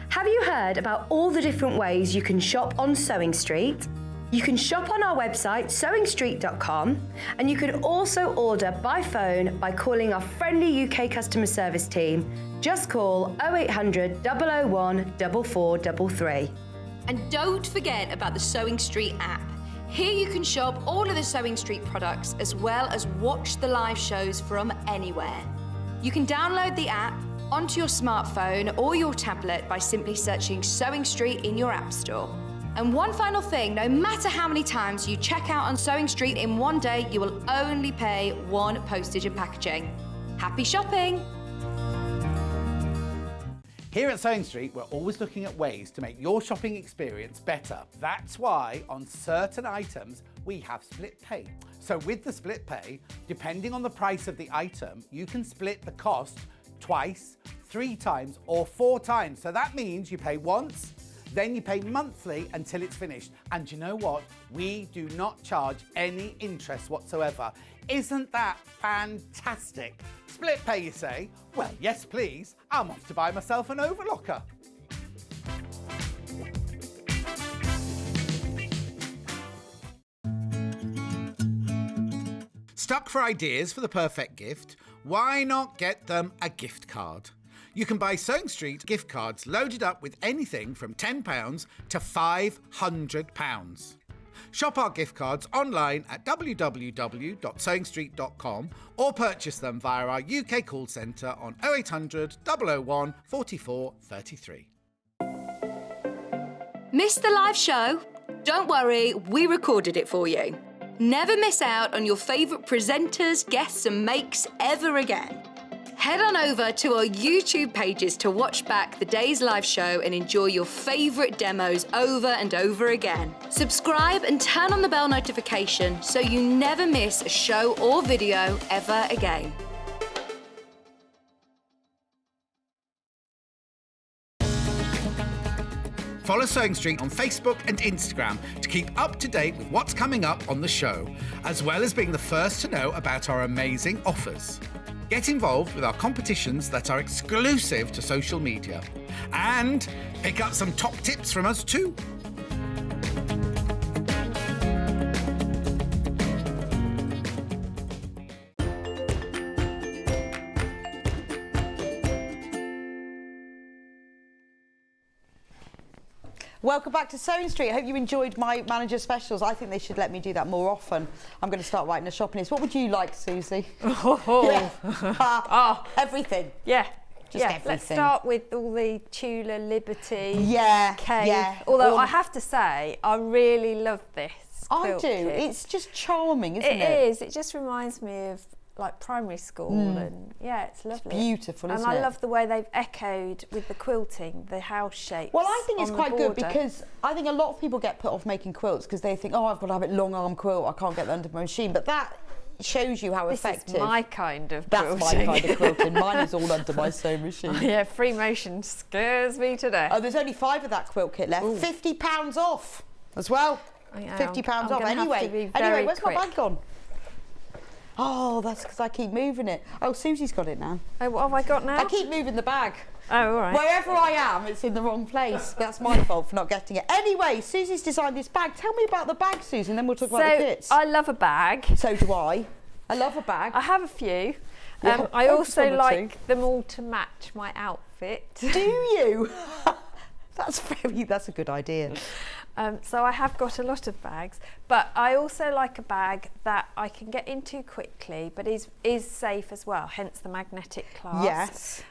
Have you heard about all the different ways you can shop on Sewing Street? You can shop on our website sewingstreet.com and you can also order by phone by calling our friendly UK customer service team. Just call 0800 001 4433. And don't forget about the Sewing Street app. Here you can shop all of the Sewing Street products as well as watch the live shows from anywhere. You can download the app onto your smartphone or your tablet by simply searching Sewing Street in your app store. And one final thing, no matter how many times you check out on Sewing Street in one day, you will only pay 1 postage and packaging. Happy shopping! Here at Sewing Street, we're always looking at ways to make your shopping experience better. That's why on certain items, we have split pay. So with the split pay, depending on the price of the item, you can split the cost twice, 3 times, or 4 times. So that means you pay once, then you pay monthly until it's finished. And you know what? We do not charge any interest whatsoever. Isn't that fantastic? Split pay, you say? Well, yes, please. I'm off to buy myself an overlocker. Stuck for ideas for the perfect gift? Why not get them a gift card? You can buy Sewing Street gift cards loaded up with anything from £10 to £500. Shop our gift cards online at www.sewingstreet.com or purchase them via our UK call centre on 0800 001 44 33. Missed the live show? Don't worry, we recorded it for you. Never miss out on your favourite presenters, guests and makes ever again. Head on over to our YouTube pages to watch back the day's live show and enjoy your favourite demos over and over again. Subscribe and turn on the bell notification so you never miss a show or video ever again. Follow Sewing Street on Facebook and Instagram to keep up to date with what's coming up on the show, as well as being the first to know about our amazing offers. Get involved with our competitions that are exclusive to social media. And pick up some top tips from us too. Welcome back to Sewing Street. I hope you enjoyed my manager specials. I think they should let me do that more often. I'm going to start writing a shopping list. What would you like, Susie? Everything. Yeah. Just everything. Let's start with all the Tula, Liberty, Cave. Yeah. Although I have to say, I really love this. I do. Kit. It's just charming, isn't it? It is. It just reminds me of like primary school and it's lovely. It's beautiful, isn't it? And I love the way they've echoed with the quilting, the house shapes. Well, I think it's quite good border. because I think a lot of people get put off making quilts because they think, oh, I've got to have it long arm quilt, I can't get that under my machine. But that, shows you how This effective. is my kind of That's quilting. my kind of quilting. Mine is all under my sewing machine. Yeah, free motion scares me to death. Oh, there's only 5 of that quilt kit left. £50 off as well. Yeah, £50 I'm off. gonna have to be Anyway, very where's my quick. bag gone? Oh, that's because I keep moving it. Oh, Susie's got it now. Oh, what have I got now? I keep moving the bag. Oh, all right. Wherever I am, it's in the wrong place. That's my fault for not getting it. Anyway, Susie's designed this bag. Tell me about the bag, Susie, and then we'll talk about the kits. I love a bag. So do I. I love a bag. I have a few. Yeah, I focus on also the like them all to match my outfit. Do you? That's a good idea. So I have got a lot of bags, but I also like a bag that I can get into quickly, but is safe as well, hence the magnetic clasp. Yes.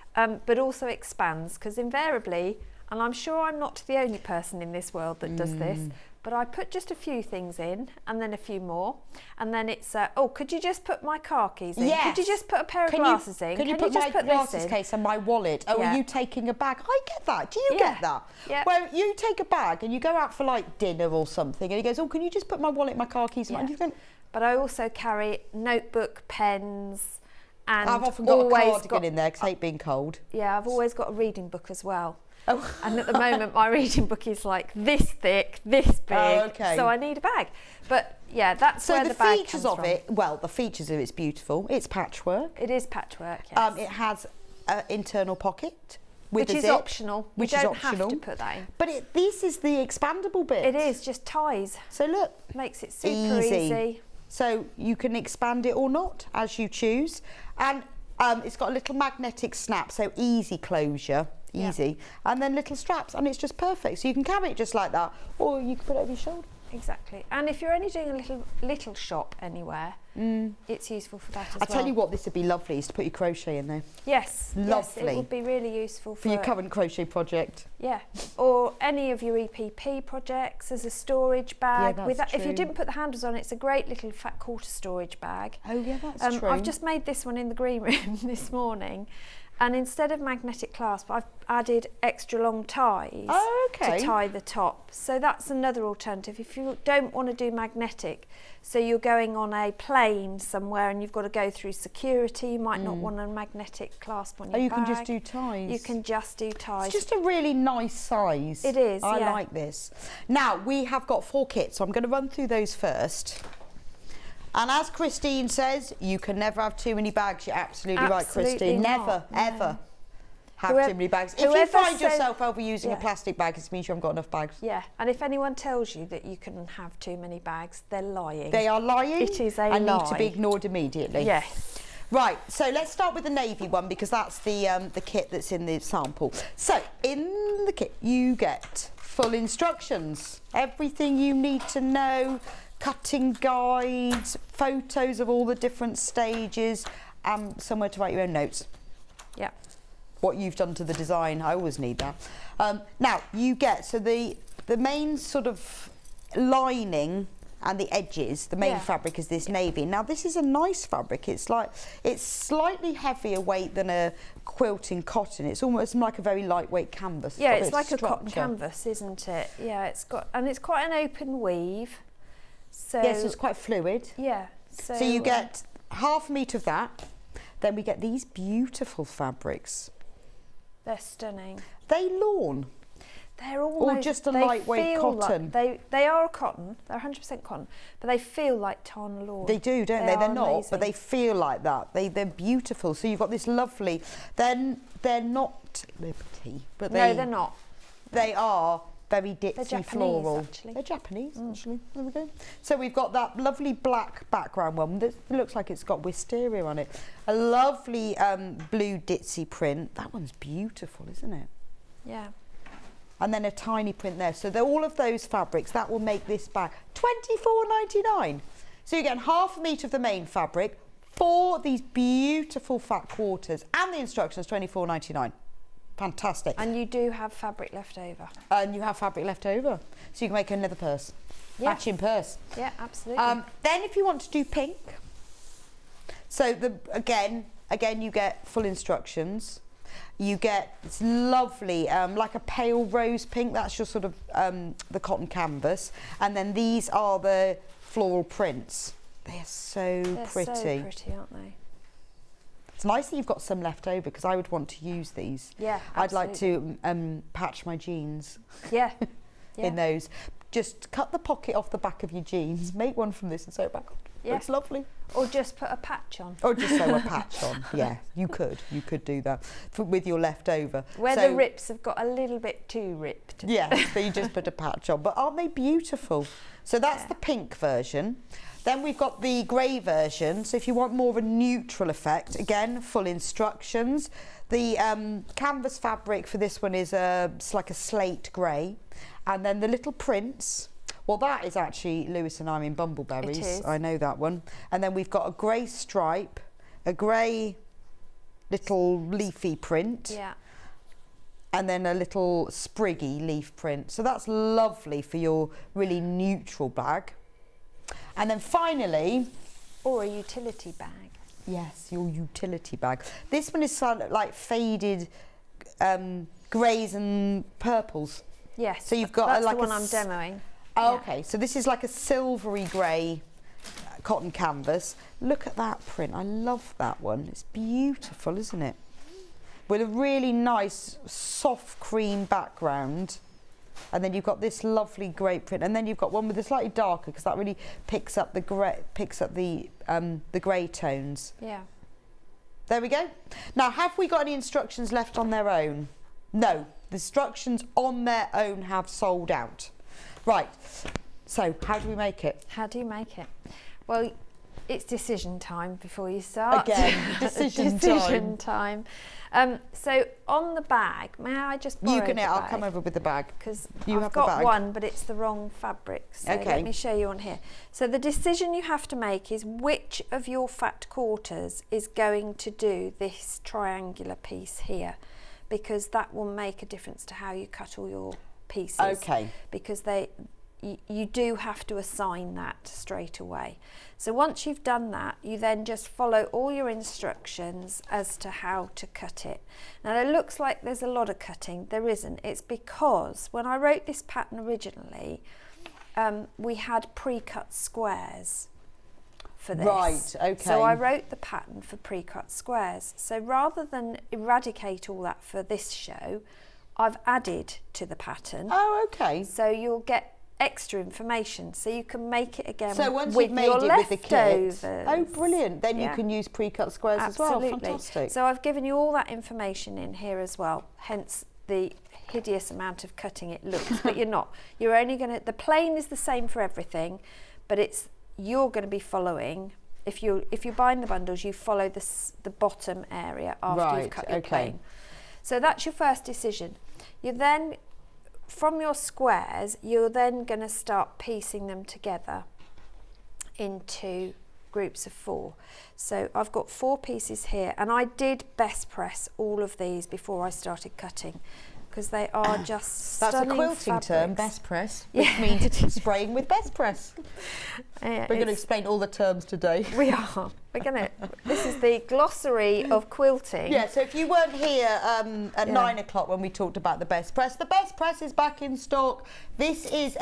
But also expands, because invariably, and I'm sure I'm not the only person in this world that does this, but I put just a few things in and then a few more, and then it's oh, could you just put my car keys in? Yes. Could you just put a pair of glasses in? Can you just my put glasses this in? case and my wallet? Oh, Yeah. are you taking a bag? I get that. Do you Yeah. get that? Yeah. Where you take a bag and you go out for like dinner or something, and he goes, "Oh, can you just put my wallet, my car keys?" Yeah. And you think, But I also carry notebook, pens, and I've often got a always cardigan in there because I hate being cold. Yeah, I've always got a reading book as well. Oh. And at the moment, my reading book is like this thick, this big. Oh, okay. So I need a bag. But yeah, that's So where the the bag features comes of from. it, well, the features of it's beautiful. It's patchwork. It is patchwork, yes. It has an internal pocket with which a is zip, optional. which you is don't optional. have to put that in. But this is the expandable bit. It is just ties. So look, Makes it super easy. So you can expand it or not as you choose, and it's got a little magnetic snap, so easy closure, easy, and then little straps, and it's just perfect. So you can carry it just like that, or you can put it over your shoulder. Exactly. And if you're only doing a little shop anywhere, it's useful for that as well. I tell you what, this would be lovely, is to put your crochet in there. Yes. Yes, Lovely. it would be really useful For your current crochet project. Yeah, or any of your EPP projects as a storage bag. Yeah, With that's that, if you true. didn't put the handles on, it's a great little fat quarter storage bag. Oh yeah, that's true. I've just made this one in the green room this morning, and instead of magnetic clasp, I've added extra long ties okay. to tie the top. So that's another alternative if you don't want to do magnetic. So you're going on a plane somewhere and you've got to go through security. You might not want a magnetic clasp on your bag. Oh, you can just do ties. You can just do ties. It's just a really nice size. It is, I yeah. like this. Now, we have got 4 kits, so I'm going to run through those first. And as Christine says, you can never have too many bags. You're absolutely right, Absolutely Christine. not, Never, no. ever have Whoever- too many bags. If you whoever find says- yourself overusing Yeah. a plastic bag, it means you haven't got enough bags. Yeah, and if anyone tells you that you can have too many bags, they're lying. They are lying. It is a and lie. need to be ignored immediately. Yes. Right, so let's start with the navy one because that's the kit that's in the sample. So in the kit you get full instructions, everything you need to know, cutting guides, photos of all the different stages, somewhere to write your own notes. Yeah. What you've done to the design, I always need that. Now you get, so the main sort of lining and the edges, the main fabric is this navy. Now this is a nice fabric. It's slightly heavier weight than a quilting cotton. It's almost like a very lightweight canvas. Yeah, got it's this like a cotton structure. canvas, isn't it? Yeah, it's quite an open weave. So Yes, it's quite fluid. yeah. So you get half a metre of that. Then we get these beautiful fabrics. they're stunning. They lawn. They're almost just a they lightweight feel cotton? Like, they are a cotton. They're 100% cotton, but they feel like tarn lawn. They do, don't they? They're are not, amazing. but they feel like that. They're beautiful. So you've got this lovely. Then they're not Liberty, but No, they're not. They are very ditzy They're Japanese, floral. actually. They're Japanese, actually. There we go. So we've got that lovely black background one that looks like it's got wisteria on it. A lovely blue ditzy print. That one's beautiful, isn't it? Yeah. And then a tiny print there. So all of those fabrics, that will make this bag $24.99. So you get half a metre of the main fabric for these beautiful fat quarters, and the instructions $24.99. Fantastic. And you do have fabric left over. And you have fabric left over, so you can make another purse, Yeah. matching purse. Yeah, absolutely. Then if you want to do pink, so again you get full instructions. You get this lovely, like a pale rose pink, that's your sort of the cotton canvas. And then these are the floral prints. They're so They're pretty. so pretty, aren't they? It's nice that you've got some left over because I would want to use these. Yeah, I'd like to patch my jeans Yeah. in those. Just cut the pocket off the back of your jeans, make one from this and sew it back on. Yeah. It's lovely. Or just put a patch on. Or just sew a patch on. Yeah, you could do that with your leftover. Where So- the rips have got a little bit too ripped. Yeah, so you just put a patch on. But aren't they beautiful? So that's the pink version. Then we've got the grey version. So if you want more of a neutral effect, again, full instructions. The canvas fabric for this one is it's like a slate grey. And then the little prints, well, that is actually Lewis and I'm in Bumbleberries. It is. I know that one. And then we've got a grey stripe, a grey little leafy print. Yeah. And then a little spriggy leaf print. So that's lovely for your really neutral bag. And then finally... Or a utility bag. Yes, your utility bag. This one is sort of like faded greys and purples. Yes, So you've got that's like the one a I'm demoing. Oh, Yeah. okay, so this is like a silvery grey cotton canvas. Look at that print. I love that one. It's beautiful, isn't it? With a really nice soft cream background. And then you've got this lovely grey print, and then you've got one with a slightly darker because that really picks up the grey, the grey tones. Yeah. There we go. Now, have we got any instructions left on their own? No, the instructions on their own have sold out. Right. So, how do we make it? How do you make it? Well, it's decision time before you start. Again, decision time. So on the bag, may I just borrow You can. the I'll bag? come over with the bag. Because You I've have the got bag. one, but it's the wrong fabric. So Okay. let me show you on here. So the decision you have to make is which of your fat quarters is going to do this triangular piece here, because that will make a difference to how you cut all your pieces. Okay. Because you do have to assign that straight away. So once you've done that, you then just follow all your instructions as to how to cut it. Now it looks like there's a lot of cutting. There isn't. It's because when I wrote this pattern originally, we had pre-cut squares for this. Right, okay. So I wrote the pattern for pre-cut squares. So rather than eradicate all that for this show, I've added to the pattern. Oh, okay. So you'll get extra information, so you can make it again So once with you've made your it with the kit, leftovers. oh brilliant! Then Yeah. you can use pre-cut squares Absolutely. as well. Fantastic. So I've given you all that information in here as well. Hence the hideous amount of cutting it looks, but you're not. You're only going to. The plane is the same for everything, but you're going to be following. If you're buying the bundles, you follow the bottom area after you've cut your plane. So that's your first decision. You then, from your squares, you're then going to start piecing them together into groups of 4. So I've got 4 pieces here, and I did best press all of these before I started cutting, because they are just That's stunning a quilting term, fabrics. best press, which means spraying with best press. We're going to explain all the terms today. We are. This is the glossary of quilting. Yeah, so if you weren't here at 9 o'clock when we talked about the best press is back in stock. This is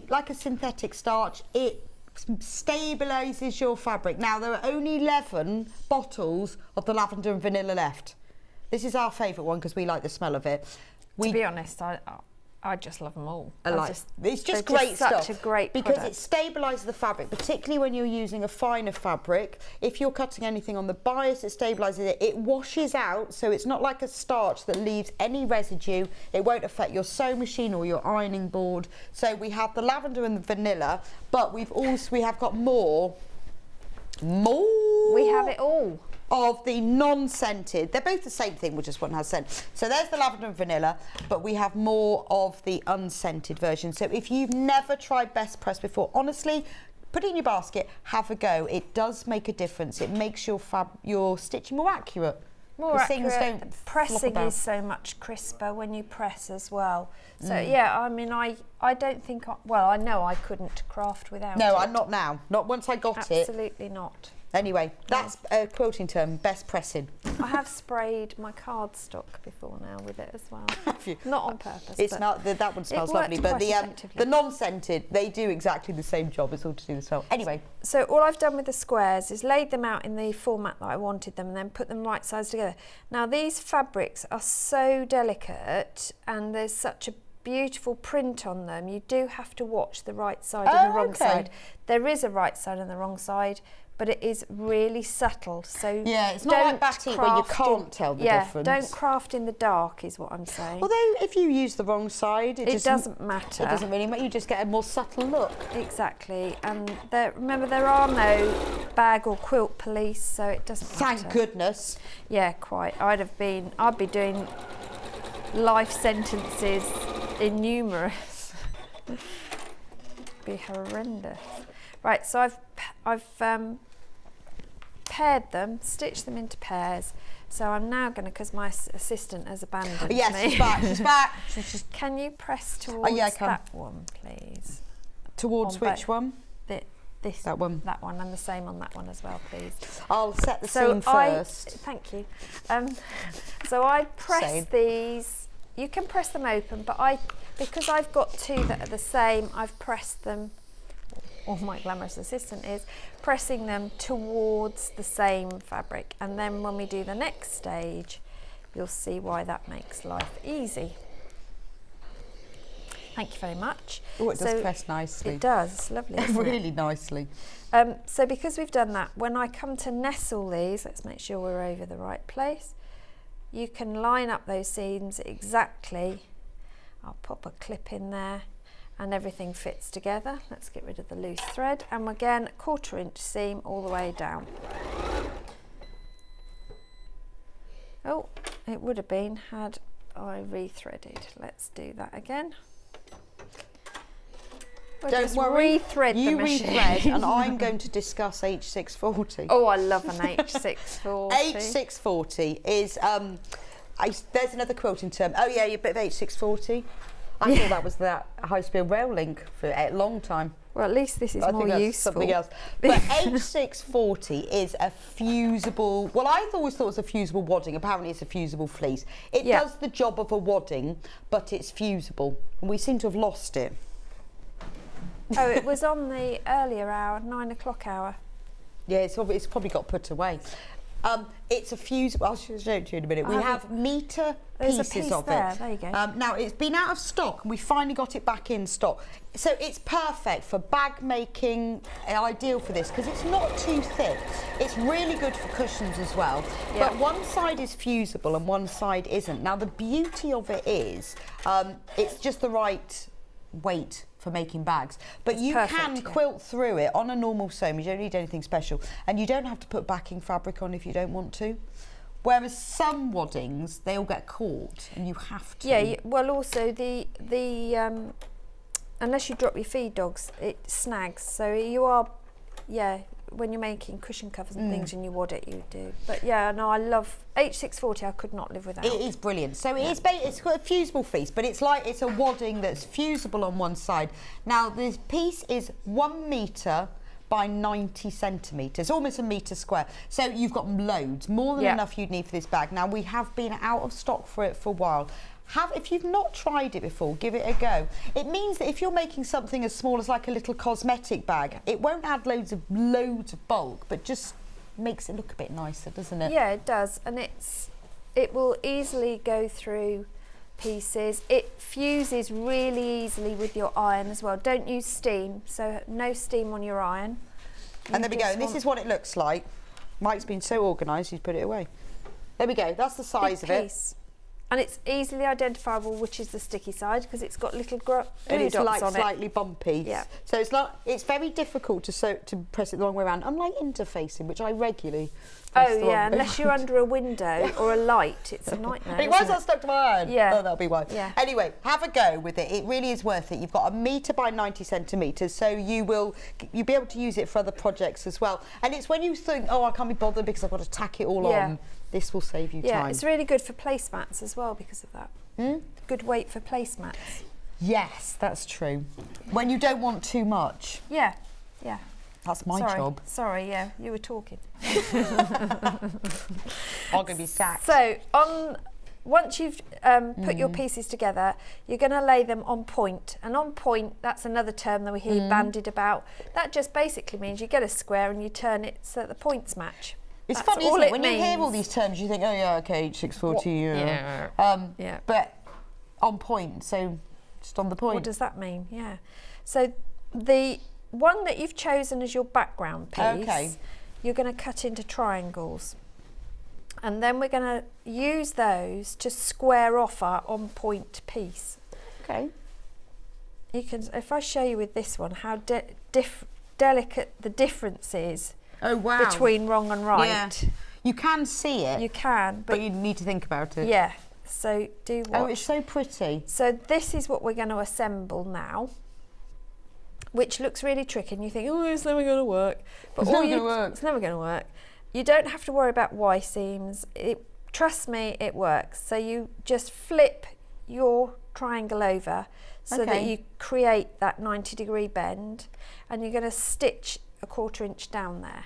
like a synthetic starch. It stabilises your fabric. Now, there are only 11 bottles of the lavender and vanilla left. This is our favourite one because we like the smell of it. To be honest, I just love them all. It's just they're great stuff. Such a great because product. it stabilises the fabric, particularly when you're using a finer fabric. If you're cutting anything on the bias, it stabilises it. It washes out, so it's not like a starch that leaves any residue. It won't affect your sewing machine or your ironing board. So we have the lavender and the vanilla, but we have got more. We have it all. Of the non-scented. They're both the same thing, which just one has scent. So there's the lavender and vanilla, but we have more of the unscented version. So if you've never tried Best Press before, honestly, put it in your basket, have a go. It does make a difference. It makes your stitching more accurate. More accurate. Things don't Pressing flop is so much crisper when you press as well. So yeah, I mean, I don't think, I know I couldn't craft without it. No, I'm not now. Not once I got it. Absolutely not. Anyway, that's a quilting term, best pressing. I have sprayed my cardstock before now with it as well. Have you? Not on purpose. It's not that one smells lovely, but the non-scented, they do exactly the same job. It's all to do with the smell. Anyway, so all I've done with the squares is laid them out in the format that I wanted them, and then put them right sides together. Now these fabrics are so delicate, and there's such a beautiful print on them. You do have to watch the right side and the wrong side. There is a right side and the wrong side, but it is really subtle. So yeah, it's not like batik where you can't tell the difference. Don't craft in the dark is what I'm saying. Although if you use the wrong side, it doesn't matter. It doesn't really matter. You just get a more subtle look. Exactly. And remember, there are no bag or quilt police, so it doesn't matter. Thank goodness. Yeah, quite. I'd be doing life sentences innumerous. Be horrendous. Right, so I've paired them, stitched them into pairs. So I'm now going to, because my assistant has abandoned me. Yes, she's back. She's back. Can you press towards that one, please? Towards which one? That one, and the same on that one as well, please. I'll set the seam first. Thank you. So I press these. You can press them open, but because I've got two that are the same, I've pressed them. Or my glamorous assistant is pressing them towards the same fabric, and then when we do the next stage, you'll see why that makes life easy. Thank you very much. Oh, it does press nicely. It does, it's lovely, isn't really it? nicely. So because we've done that, when I come to nestle these, let's make sure we're over the right place. You can line up those seams exactly. I'll pop a clip in there and everything fits together. Let's get rid of the loose thread, and again, 1/4 inch seam all the way down. Oh, it would have been had I rethreaded. Let's do that again. Don't worry, rethread you the machine. rethread, and I'm going to discuss H640. Oh, I love an H640. H640 is, there's another quilting term. Oh yeah, you're a bit of H640. I thought that was that high-speed rail link for a long time. Well, at least this is more useful. Something else. But H640 is a fusible. Well, I always thought it was a fusible wadding. Apparently, it's a fusible fleece. It does the job of a wadding, but it's fusible. And we seem to have lost it. Oh, it was on the earlier hour, 9 o'clock hour. Yeah, it's probably got put away. It's a fusible. I'll show it to you in a minute. We have metre pieces of it. There you go. Now it's been out of stock, and we finally got it back in stock. So it's perfect for bag making. Ideal for this because it's not too thick. It's really good for cushions as well. Yeah. But one side is fusible and one side isn't. Now the beauty of it is, it's just the right weight for making bags, but you can quilt through it on a normal seam. You don't need anything special, and you don't have to put backing fabric on if you don't want to. Whereas some waddings, they all get caught, and you have to. Yeah. Well, also the unless you drop your feed dogs, it snags. So you are, when you're making cushion covers and things and you wad it, you do. But yeah, no, I love H640. I could not live without. It is brilliant. So it's got a fusible fleece, but it's a wadding that's fusible on one side. Now this piece is 1 metre by 90 centimetres, almost a metre square. So you've got loads, more than enough you'd need for this bag. Now we have been out of stock for it for a while. If you've not tried it before, give it a go. It means that if you're making something as small as like a little cosmetic bag, it won't add loads of bulk, but just makes it look a bit nicer, doesn't it? Yeah, it does, and it will easily go through pieces. It fuses really easily with your iron as well. Don't use steam, so no steam on your iron. And there we go. And this is what it looks like. Mike's been so organised, he's put it away. There we go. That's the size of it. And it's easily identifiable which is the sticky side because it's got little glue and it's dots like on slightly bumpy. Yeah. So it's very difficult to press it the wrong way around. Unlike interfacing, which I regularly press the wrong way unless you're under a window or a light, it's a nightmare. Why is that stuck to my iron? Yeah. Oh, that'll be why. Yeah. Anyway, have a go with it. It really is worth it. You've got 1 metre by 90 centimetres, so you'll be able to use it for other projects as well. And it's when you think, oh, I can't be bothered because I've got to tack it all on. This will save you time. Yeah, it's really good for placemats as well because of that. Good weight for placemats. Yes, that's true. When you don't want too much. Yeah. That's my job. Sorry, yeah, you were talking. I'm going to be sacked. So, once you've put your pieces together, you're going to lay them on point. And on point, that's another term that we hear bandied about. That just basically means you get a square and you turn it so that the points match. It's That's funny, all isn't it? it When you hear all means. these terms, you think, oh yeah, okay, 640, Yeah. But on point, so just on the point. What does that mean? Yeah. So the one that you've chosen as your background piece, you're going to cut into triangles. And then we're going to use those to square off our on point piece. Okay. You can, if I show you with this one, how delicate the difference is between wrong and right. Yeah. You can see it. You can, but you need to think about it. Yeah. So do watch. Oh, it's so pretty. So this is what we're going to assemble now, which looks really tricky, and you think, oh, it's never going to work. But It's never going to work. It's never going to work. You don't have to worry about Y seams. Trust me, it works. So you just flip your triangle over so that you create that 90-degree bend, and you're going to stitch a 1/4 inch down there.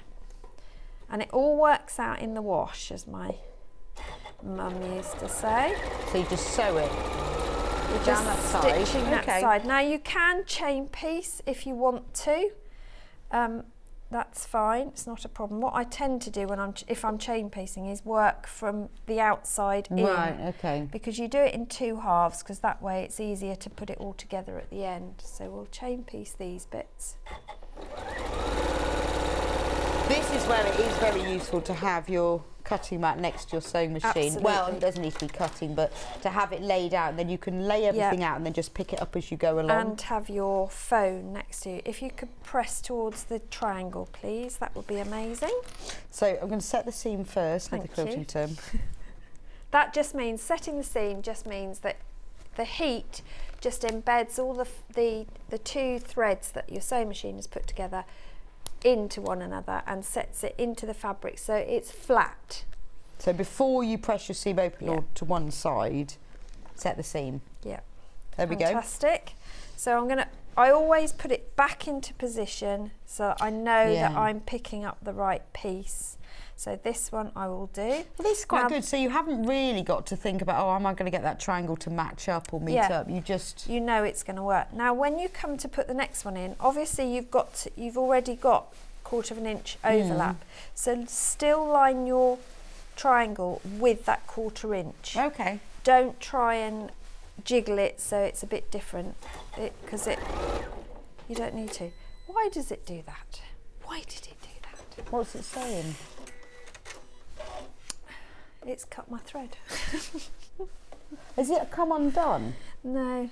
And it all works out in the wash, as my mum used to say. So you just sew it. You're down just that side. stitching that side. Now you can chain piece if you want to. That's fine. It's not a problem. What I tend to do if I'm chain piecing is work from the outside in. Right. Okay. Because you do it in 2 halves, because that way it's easier to put it all together at the end. So we'll chain piece these bits. This is where it is very useful to have your cutting mat next to your sewing machine. Absolutely. Well, it doesn't need to be cutting, but to have it laid out, and then you can lay everything out and then just pick it up as you go along. And have your phone next to you. If you could press towards the triangle, please, that would be amazing. So I'm going to set the seam first, like the Thank quilting you. term. That just means, setting the seam just means that the heat just embeds all the 2 threads that your sewing machine has put together into one another and sets it into the fabric so it's flat. So before you press your seam open or to one side, set the seam. Yeah. There we go. Fantastic. So I always put it back into position so that I know that I'm picking up the right piece. So this one I will do. Well, this is quite good. So you haven't really got to think about, oh, am I going to get that triangle to match up or meet up? You know it's going to work. Now, when you come to put the next one in, obviously you've already got 1/4 inch overlap. So still line your triangle with that 1/4 inch. Okay. Don't try and jiggle it so it's a bit different, because you don't need to. Why does it do that? Why did it do that? What's it saying? It's cut my thread. Has it come undone? No.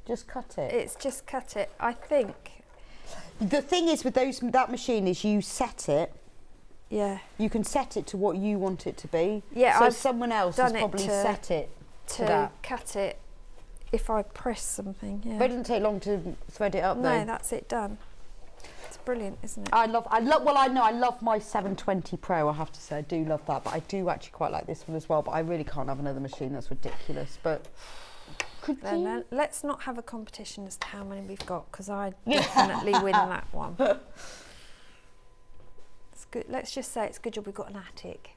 Just cut it? It's just cut it, I think. The thing is with that machine is you set it. Yeah. You can set it to what you want it to be. Yeah, so I've someone else has probably set it to that. Cut it if I press something, yeah. But it doesn't take long to thread it up though. No, that's it done. It's brilliant, isn't it? I love my 720 Pro, I have to say. I do love that, but I do actually quite like this one as well, but I really can't have another machine. That's ridiculous. But then let's not have a competition as to how many we've got, because I definitely win that one. It's good. Let's just say it's good job we've got an attic.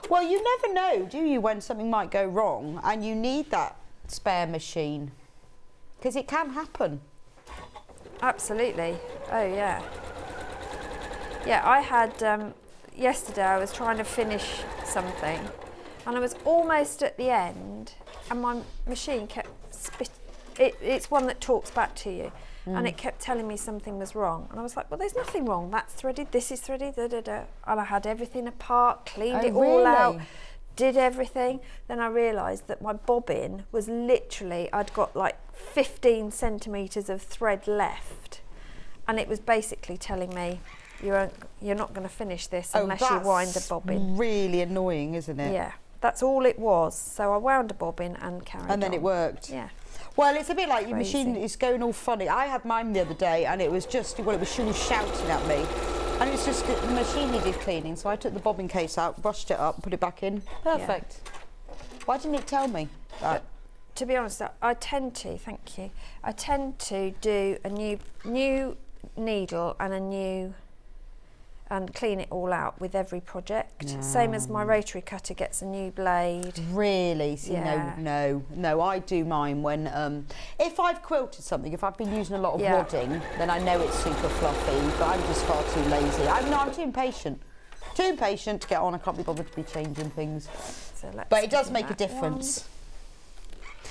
Well, you never know, do you, when something might go wrong and you need that spare machine, because it can happen. Absolutely. Oh yeah. Yeah, I had yesterday I was trying to finish something and I was almost at the end and my machine kept it's one that talks back to you and it kept telling me something was wrong and I was like, well, there's nothing wrong, that's threaded, this is threaded, da, da, da. And I had everything apart, cleaned it all out, did everything. Then I realised that my bobbin was literally, I'd got like 15 centimetres of thread left and it was basically telling me you're not going to finish this unless you wind a bobbin. Really annoying, isn't it? Yeah, that's all it was. So I wound a bobbin and carried on. And then it worked. Yeah. Well, it's a bit like your machine is going all funny. I had mine the other day and it was just, well, she was shouting at me. And it's just the machine needed cleaning, so I took the bobbin case out, brushed it up, put it back in. Perfect. Yeah. Why didn't it tell me that? To be honest, I tend to, thank you, I tend to do a new needle and a new and clean it all out with every project. Same as my rotary cutter gets a new blade. Really? See, Yeah. no, I do mine when, if I've quilted something, if I've been using a lot of wadding, then I know it's super fluffy, but I'm just far too lazy. I'm too impatient. Too impatient to get on. I can't be bothered to be changing things. So let's But it does do make a that difference.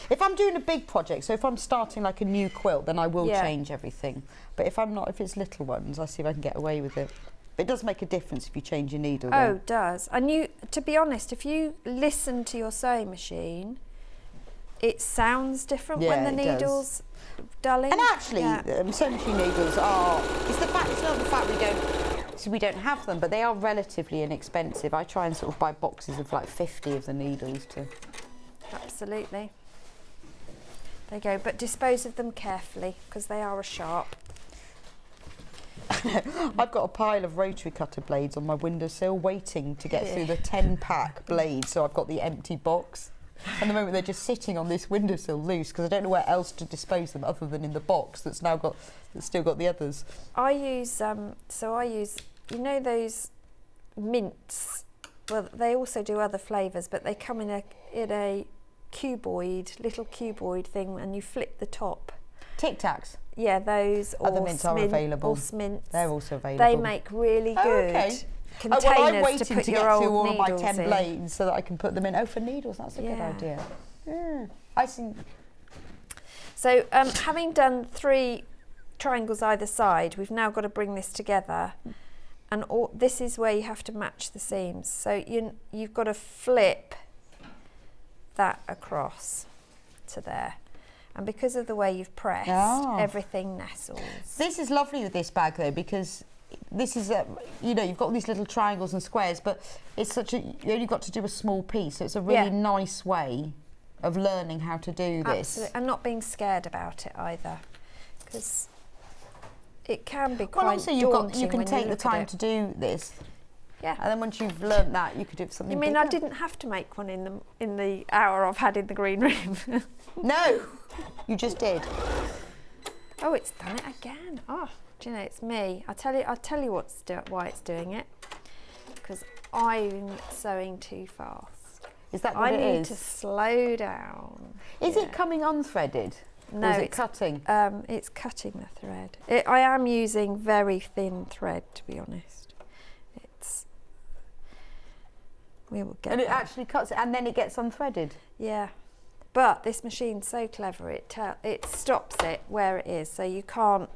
If I'm doing a big project, so if I'm starting like a new quilt, then I will change everything. But if I'm not, if it's little ones, I see if I can get away with it. But it does make a difference if you change your needle. Oh, though. it does. And you, to be honest, if you listen to your sewing machine, it sounds different when the it does. needle's dulling. And actually, sewing machine needles are. It's not the fact we don't have them, but they are relatively inexpensive. I try and sort of buy boxes of like 50 of the needles to. Absolutely. There you go, but dispose of them carefully because they are sharp. I've got a pile of rotary cutter blades on my windowsill waiting to get through the 10-pack blades, so I've got the empty box. And the moment they're just sitting on this windowsill loose because I don't know where else to dispose them other than in the box that's still got the others. I use you know those mints. Well, they also do other flavours, but they come in a little cuboid thing, and you flip the top. Tic Tacs. Yeah, those Other mints are available. Or Smints. They're also available. They make really good containers I'm waiting to put to your get old through all of my needles 10 in. blades so that I can put them in. Oh, for needles, that's a good idea. Yeah. I think. So, having done 3 triangles either side, we've now got to bring this together, and this is where you have to match the seams. So you've got to flip that across to there. And because of the way you've pressed, everything nestles. This is lovely with this bag though, because this is you've got these little triangles and squares, but it's you only got to do a small piece, so it's a really nice way of learning how to do this. Absolutely, and not being scared about it either, because it can be quite also daunting. you can when take you the look time at to do this. Yeah. And then once you've learnt that, you could do something. You mean bigger. I didn't have to make one in the hour I've had in the green room? No, you just did. Oh, it's done it again. Oh, do you know, it's me. I'll tell you why it's doing it. Because I'm sewing too fast. Is that what it is? I need to slow down. Is it coming unthreaded? No, or is it cutting? It's cutting the thread. I am using very thin thread, to be honest. We will get. And it actually cuts it, and then it gets unthreaded. Yeah, but this machine's so clever. It stops it where it is, so you can't.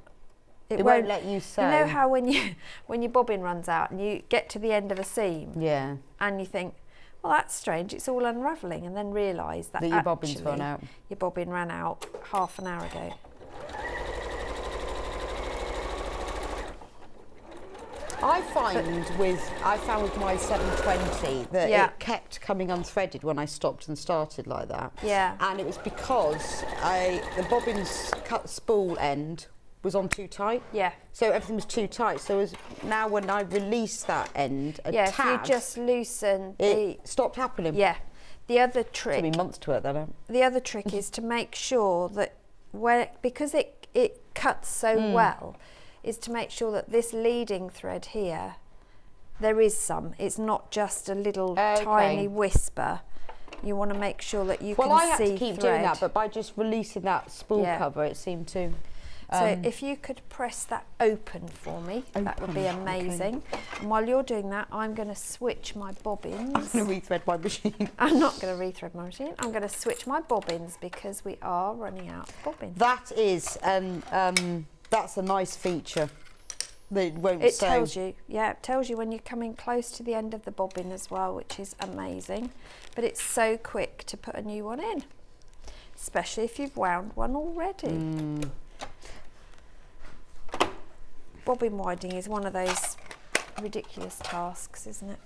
It won't let you sew. You know how when your bobbin runs out and you get to the end of a seam. Yeah. And you think, well, that's strange. It's all unravelling, and then realise that your bobbin's run out. Your bobbin ran out half an hour ago. I found with my 720 that it kept coming unthreaded when I stopped and started like that. Yeah. And it was because the bobbin's spool end was on too tight. Yeah. So everything was too tight. So now when I release that end, if you just loosen it stopped happening. Yeah. The other trick. It took me months to work that out. The other trick is to make sure that because it cuts so well, is to make sure that this leading thread here, there is some. It's not just a little tiny whisper. You want to make sure that you can see Well, I had to keep thread. doing that, but by just releasing that spool cover, it seemed to. So if you could press that open for me, that would be amazing. Okay. And while you're doing that, I'm going to switch my bobbins. I'm going to rethread my machine. I'm not going to rethread my machine. I'm going to switch my bobbins because we are running out of bobbins. That is that's a nice feature. That it won't sew. Tells you, it tells you when you're coming close to the end of the bobbin as well, which is amazing. But it's so quick to put a new one in, especially if you've wound one already. Bobbin winding is one of those ridiculous tasks, isn't it?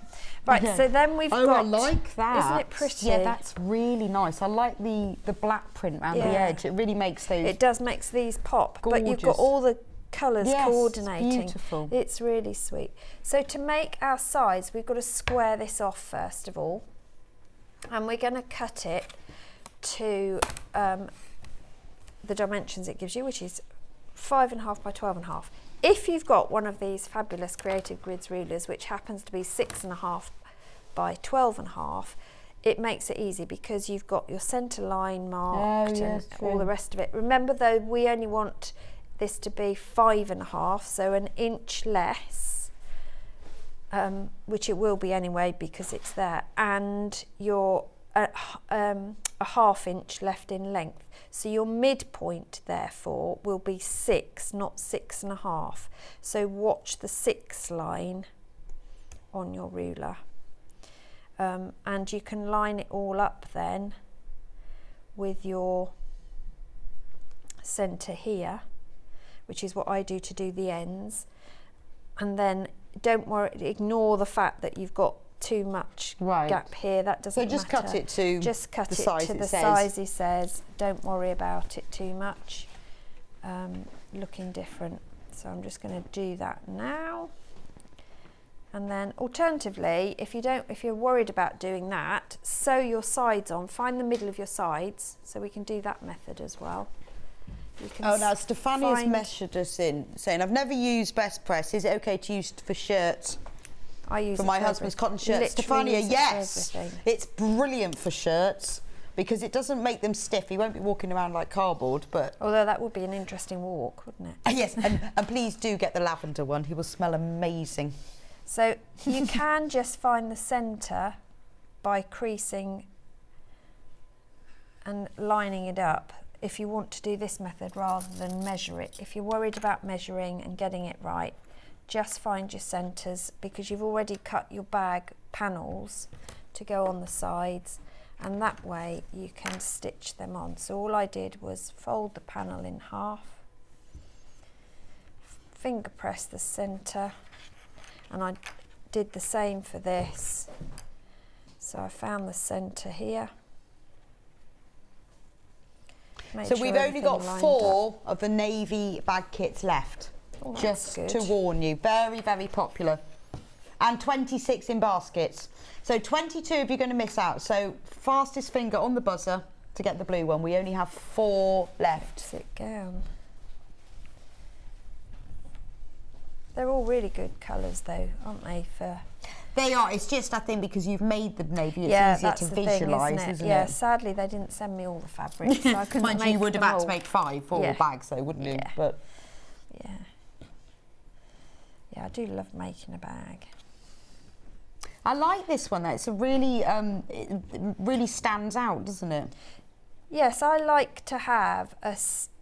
Right, so then we've got... I like that. Isn't it pretty? Yeah, that's really nice. I like the black print around the edge. It really makes those... It does, makes these pop. Gorgeous. But you've got all the colours coordinating. It's beautiful. It's really sweet. So to make our sides, we've got to square this off first of all. And we're going to cut it to the dimensions it gives you, which is 5.5 by 12.5. if you've got one of these fabulous Creative Grids rulers, which happens to be 6.5 by 12.5, it makes it easy because you've got your centre line marked and all the rest of it. Remember though, we only want this to be 5.5, so an inch less, which it will be anyway because it's there, and you're a ½ inch left in length. So your midpoint therefore will be 6, not 6.5. So watch the 6 line on your ruler. And you can line it all up then with your centre here, which is what I do to do the ends. And then don't worry, ignore the fact that you've got too much gap here. That doesn't matter. So just cut it to the size he says. Don't worry about it too much. Looking different. So I'm just going to do that now. And then alternatively, if you're worried about doing that, sew your sides on, find the middle of your sides, so we can do that method as well. Now Stefania's measured us in, saying, I've never used Best Press. Is it okay to use for shirts? I use for my husband's cotton shirts. Stefania, yes, it's brilliant for shirts because it doesn't make them stiff. He won't be walking around like cardboard, but... Although that would be an interesting walk, wouldn't it? Yes, and please do get the lavender one. He will smell amazing. So you can just find the centre by creasing and lining it up if you want to do this method rather than measure it. If you're worried about measuring and getting it right, just find your centres because you've already cut your bag panels to go on the sides, and that way you can stitch them on. So all I did was fold the panel in half, finger press the centre, and I did the same for this. So I found the centre here. So we've only got 4 of the navy bag kits left. Oh, just to warn you, very, very popular. And 26 in baskets. So 22 if you're going to miss out. So fastest finger on the buzzer to get the blue one. We only have 4 left. Sit down. They're all really good colours though, aren't they? They are. It's just, I think, because you've made the navy, it's easier to visualise, isn't it? Yeah, sadly they didn't send me all the fabrics, so I couldn't make you would have them had all. to make 4 bags though, wouldn't you? But yeah, I do love making a bag. I like this one though. It's a really, it really stands out, doesn't it? Yes, I like to have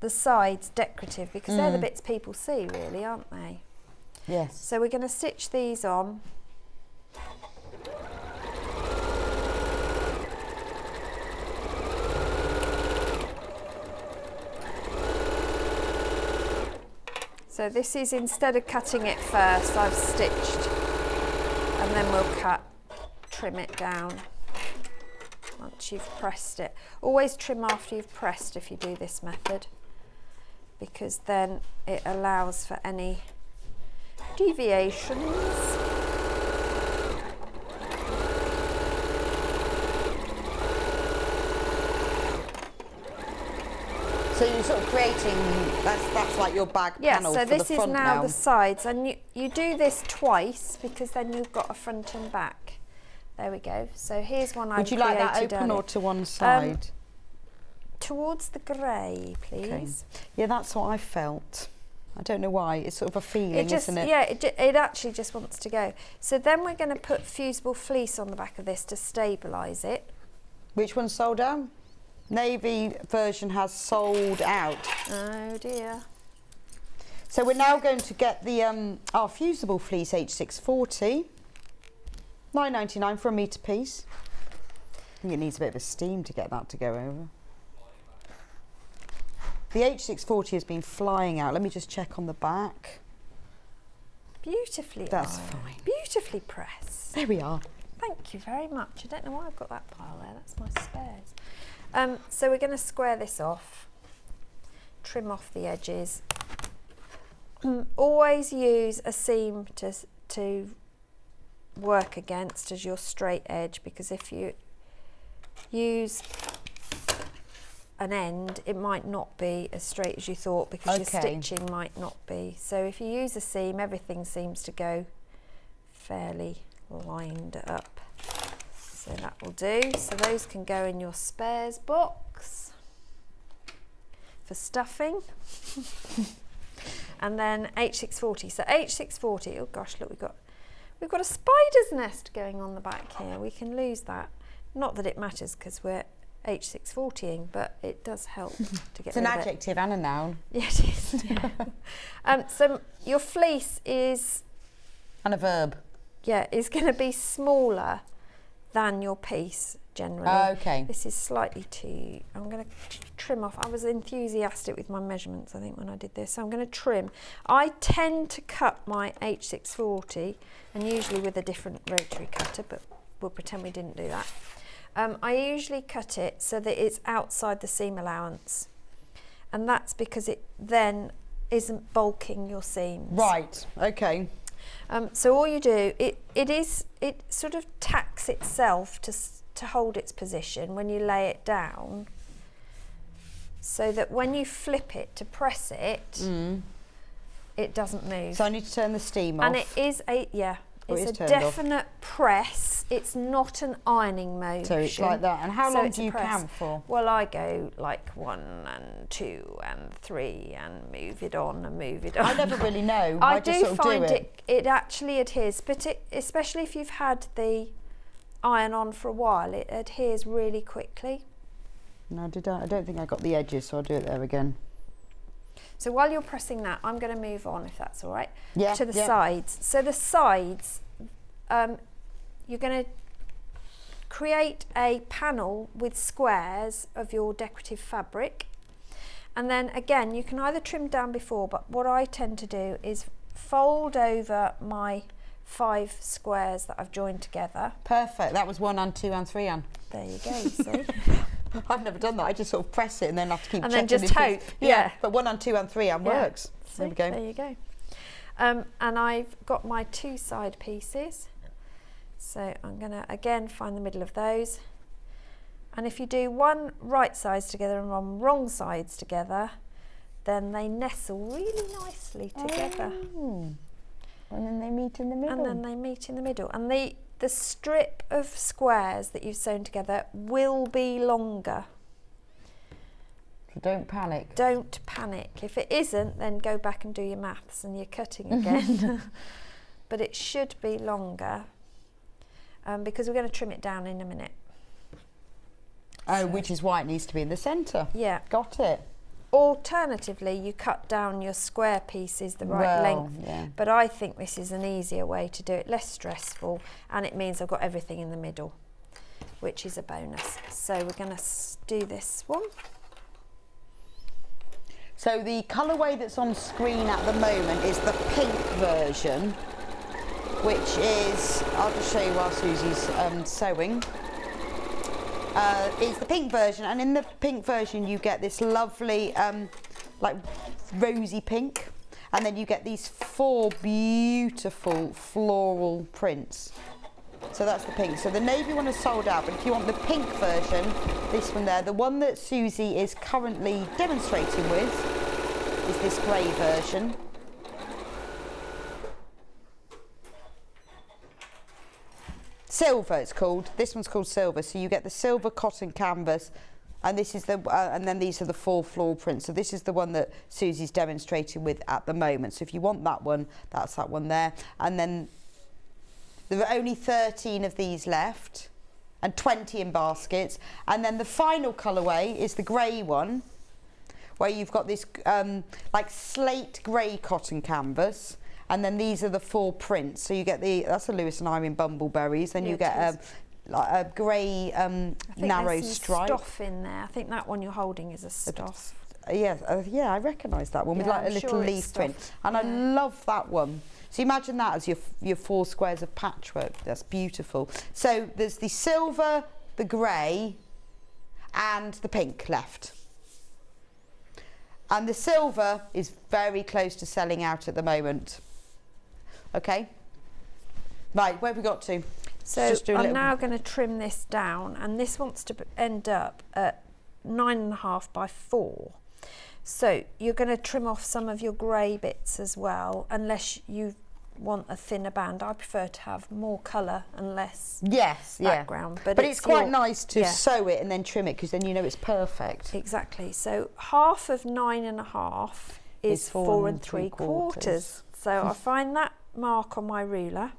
the sides decorative because they're the bits people see really, aren't they? Yes. So we're going to stitch these on. So this is, instead of cutting it first, I've stitched, and then we'll trim it down once you've pressed it. Always trim after you've pressed if you do this method, because then it allows for any deviations. So you're sort of creating, that's like your bag panel for the front now. So this is now the sides, and you do this twice because then you've got a front and back. There we go. So here's one I've created. Would you like that open or to one side? Towards the grey, please. Okay. Yeah, that's what I felt. I don't know why. It's sort of a feeling, isn't it? Yeah, it actually just wants to go. So then we're going to put fusible fleece on the back of this to stabilise it. Which one's sold out? Navy version has sold out. Oh dear. So we're now going to get the our fusible fleece H640, $9.99 for a metre piece. I think it needs a bit of a steam to get that to go over. The H640 has been flying out. Let me just check on the back. Beautifully That's ironed. fine. Beautifully pressed. There we are. Thank you very much. I don't know why I've got that pile there. That's my spares. So we're going to square this off, trim off the edges. Always use a seam to work against as your straight edge, because if you use an end, it might not be as straight as you thought because your stitching might not be. So if you use a seam, everything seems to go fairly lined up. So that will do. So those can go in your spares box for stuffing. And then H640. So H640, oh gosh, look, we've got a spider's nest going on the back here. We can lose that. Not that it matters because we're H640ing, but it does help to get rid of it. It's an adjective and a noun. Yeah, it is. Yeah. So your fleece is... And a verb. Yeah, is going to be smaller than your piece generally. Okay. This is slightly too... I'm going to trim off. I was enthusiastic with my measurements, I think, when I did this. So I'm going to trim. I tend to cut my H640, and usually with a different rotary cutter, but we'll pretend we didn't do that. I usually cut it so that it's outside the seam allowance, and that's because it then isn't bulking your seams. Right, okay. So all you do, it sort of tacks itself to hold its position when you lay it down, so that when you flip it to press it, it doesn't move. So I need to turn the steam off. And it is it's a definite press. It's not an ironing motion. So it's like that. And how long do you count for? Well, I go like 1 and 2 and 3 and move it on and move it on. I never really know. I just do sort of find do it actually adheres, but especially if you've had the iron on for a while, it adheres really quickly. No, I don't think I got the edges, so I'll do it there again. So while you're pressing that, I'm going to move on, if that's all right, to the yeah. sides. So the sides, you're going to create a panel with squares of your decorative fabric. And then again, you can either trim down before, but what I tend to do is fold over my 5 squares that I've joined together. Perfect. That was 1 and 2 and 3 and. There you go, you see. I've never done that. I just sort of press it and then have to keep and checking. Then just hope. Yeah. But 1 and 2 and 3 and works. See, there we go. There you go. And I've got my 2 side pieces. So I'm going to again find the middle of those. And if you do one right sides together and one wrong sides together, then they nestle really nicely together. Oh. And then they meet in the middle. And then they meet in the middle. And the strip of squares that you've sewn together will be longer. So don't panic. Don't panic. If it isn't, then go back and do your maths and you're cutting again. But it should be longer because we're going to trim it down in a minute. Oh, which is why it needs to be in the centre. Yeah. Got it. Alternatively, you cut down your square pieces the right length, but I think this is an easier way to do it, less stressful, and it means I've got everything in the middle, which is a bonus. So we're going to do this one. So the colourway that's on screen at the moment is the pink version, which is, I'll just show you while Susie's sewing. Is the pink version, and in the pink version you get this lovely like rosy pink, and then you get these 4 beautiful floral prints. So that's the pink. So the navy one is sold out, but if you want the pink version, this one there, the one that Suzie is currently demonstrating with is this grey version. Silver it's called. This one's called silver. So you get the silver cotton canvas, and this is the and then these are the 4 floral prints. So this is the one that Susie's demonstrating with at the moment. So if you want that one, that's that one there. And then there are only 13 of these left, and 20 in baskets. And then the final colourway is the grey one, where you've got this like slate grey cotton canvas. And then these are the 4 prints. So you get that's a Lewis and Irene Bumbleberries. Then you get a grey narrow stripe. Stuff in there. I think that one you're holding is a stuff. Yeah, I recognise that one with like a little leaf print. And I love that one. So imagine that as your 4 squares of patchwork. That's beautiful. So there's the silver, the grey, and the pink left. And the silver is very close to selling out at the moment. Okay, right, where have we got to? So I'm now going to trim this down, and this wants to end up at 9.5 by 4. So you're going to trim off some of your grey bits as well, unless you want a thinner band. I prefer to have more colour and less background. But it's quite nice to sew it and then trim it, because then you know it's perfect. Exactly. So half of 9.5 is 4 3/4. So I find that mark on my ruler,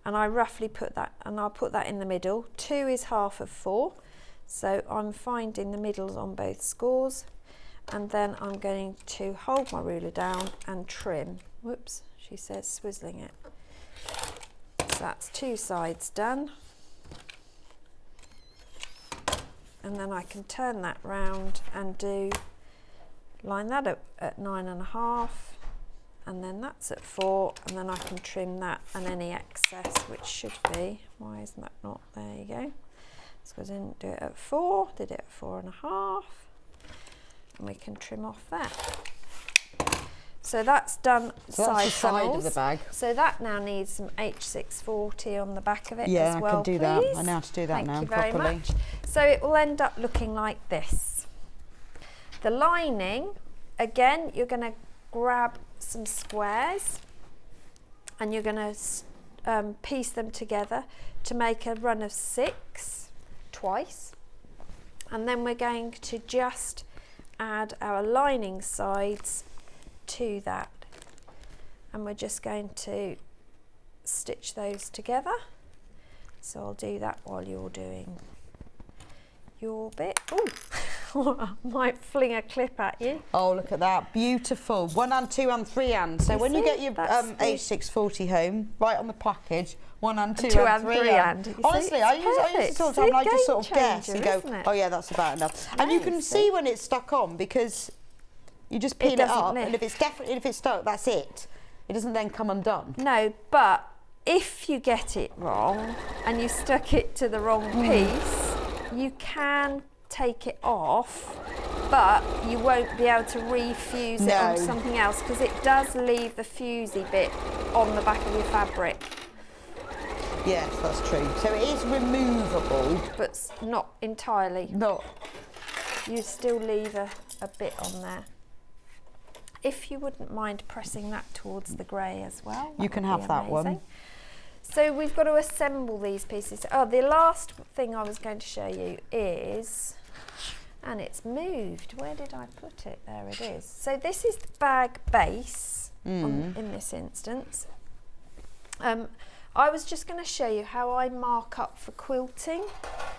and I roughly put that, and I'll put that in the middle. 2 is half of 4, so I'm finding the middles on both scores, and then I'm going to hold my ruler down and trim. Whoops, she says swizzling it. So that's 2 sides done, and then I can turn that round and line that up at 9.5, and then that's at 4, and then I can trim that and any excess, which should be, why isn't that not, there you go. It's because I didn't do it at 4, did it at 4.5, and we can trim off that. So that's done. So that's the side of the bag. So that now needs some H640 on the back of it as well, Yeah, I can do that. please. I know how to do that now Thank you very properly. much. So it will end up looking like this. The lining, again, you're going to grab some squares and you're going to piece them together to make a run of 6 twice, and then we're going to just add our lining sides to that, and we're just going to stitch those together. So I'll do that while you're doing your bit. Oh, I might fling a clip at you. Oh, look at that, beautiful. 1 and 2 and 3 and. So when you get your H640 home, right on the package, 1 and 2 and 3 and. Honestly, I use it all the time. I just sort of guess and go, oh yeah, that's about enough. And you can see when it's stuck on, because you just peel it up, and if it's stuck, that's it. It doesn't then come undone. No, but if you get it wrong and you stuck it to the wrong piece, you can take it off, but you won't be able to refuse it on something else, because it does leave the fusey bit on the back of your fabric. Yes, that's true. So it is removable, but not entirely. Not. You still leave a bit on there. If you wouldn't mind pressing that towards the grey as well, you can have that one. So we've got to assemble these pieces. Oh, the last thing I was going to show you is, and it's moved. Where did I put it? There it is. So this is the bag base in this instance. I was just going to show you how I mark up for quilting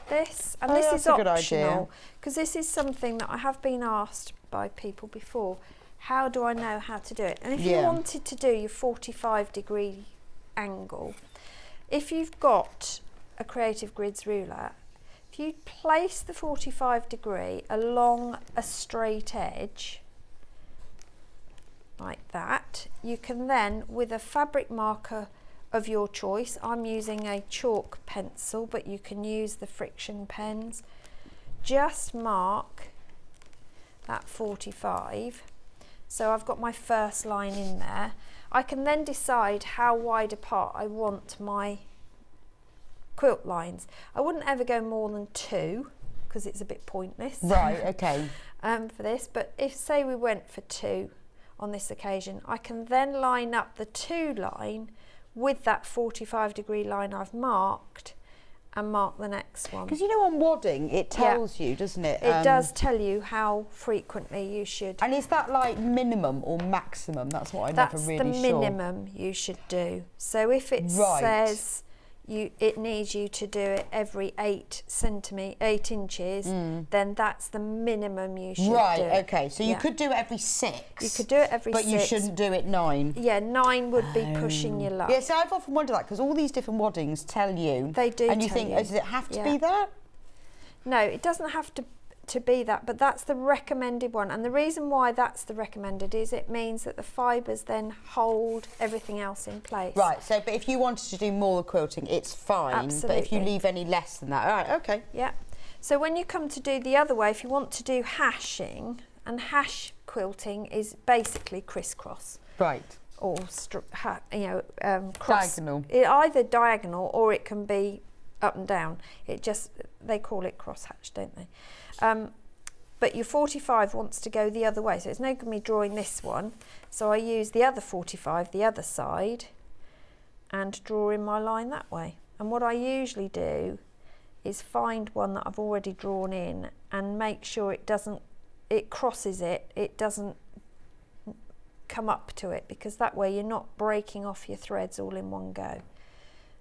this, and this is optional, because this is something that I have been asked by people before. How do I know how to do it? And if you wanted to do your 45-degree angle, if you've got a Creative Grids ruler, if you place the 45-degree along a straight edge like that, you can then, with a fabric marker of your choice, I'm using a chalk pencil, but you can use the friction pens, just mark that 45. So I've got my first line in there. I can then decide how wide apart I want my quilt lines. I wouldn't ever go more than 2, because it's a bit pointless. Right, okay. For this, but if, say, we went for 2 on this occasion, I can then line up the 2 line with that 45-degree line I've marked, and mark the next one. Because you know, on wadding, it tells you, doesn't it? It does tell you how frequently you should. And is that like minimum or maximum? That's what I never really sure. That's the minimum you should do. So if it says it needs you to do it every 8 inches, then that's the minimum you should do. Right, okay. So you could do it every 6. You could do it every 6. But you shouldn't do it 9. Yeah, 9 would be pushing your luck. Yeah, so I've often wondered that, because all these different waddings tell you. They do. And you think, does it have to be that? No, it doesn't have to be that, but that's the recommended one. And the reason why that's the recommended is it means that the fibres then hold everything else in place. Right, so but if you wanted to do more quilting, it's fine. Absolutely. But if you leave any less than that, all right, okay. Yeah. So when you come to do the other way, if you want to do hashing, and hash quilting is basically crisscross. Right. Or cross. Diagonal. Either diagonal, or it can be up and down. They call it cross hatch, don't they? but your 45 wants to go the other way, so it's no good me drawing this one. So I use the other 45, the other side, and draw in my line that way. And what I usually do is find one that I've already drawn in and make sure it crosses it, it doesn't come up to it, because that way you're not breaking off your threads all in one go.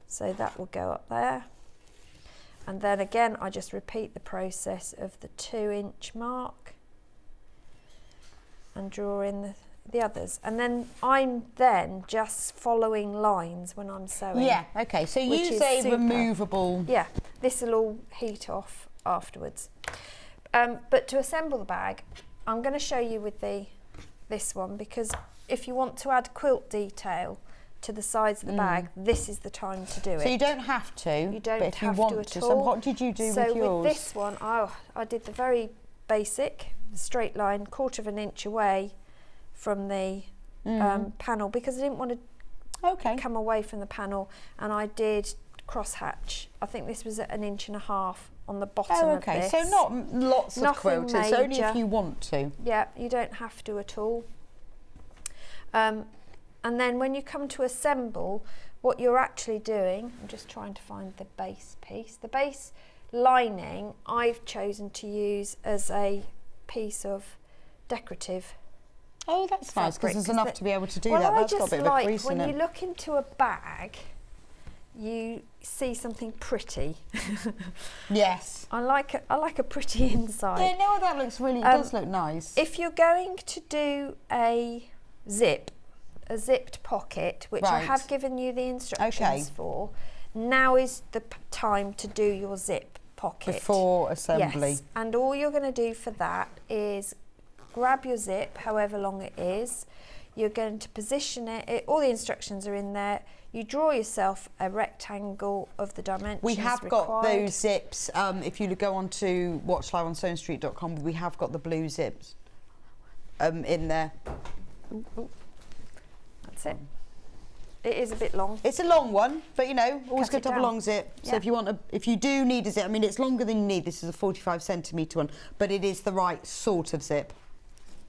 So that will go up there. And then again, I just repeat the process of the 2-inch mark and draw in the others. And then I'm just following lines when I'm sewing. Yeah, okay, so use a removable... Yeah, this will all heat off afterwards. But to assemble the bag, I'm going to show you with this one, because if you want to add quilt detail to the sides of the bag, this is the time to do it. So you don't have to, you don't but if have you want to at to. all. So what did you do with yours? So with this one, I did the very basic straight line, 1/4 inch away from the panel, because I didn't want to come away from the panel, and I did cross hatch. I think this was at 1.5 inches on the bottom of this. So not lots of quilts, it's only if you want to. Yeah, you don't have to at all. And then when you come to assemble, what you're actually doing, I'm just trying to find the base piece. The base lining I've chosen to use as a piece of decorative. Oh, that's nice, because there's enough to be able to do that. That's got a bit of a crease in it. When you look into a bag, you see something pretty. Yes. I like a pretty inside. Yeah, no, that looks really, it does look nice. If you're going to do a zipped pocket, which I have given you the instructions for, now is the time to do your zip pocket. Before assembly. Yes, and all you're going to do for that is grab your zip, however long it is. You're going to position it, all the instructions are in there. You draw yourself a rectangle of the dimensions We have required. got those zips. If you go on to watchliveonsewingstreet.com, we have got the blue zips in there. That's it. It is a bit long. It's a long one, but you know, always good to have a down. long zip. So Yeah. if you do need a zip, I mean, it's longer than you need. This is a 45cm one, but it is the right sort of zip.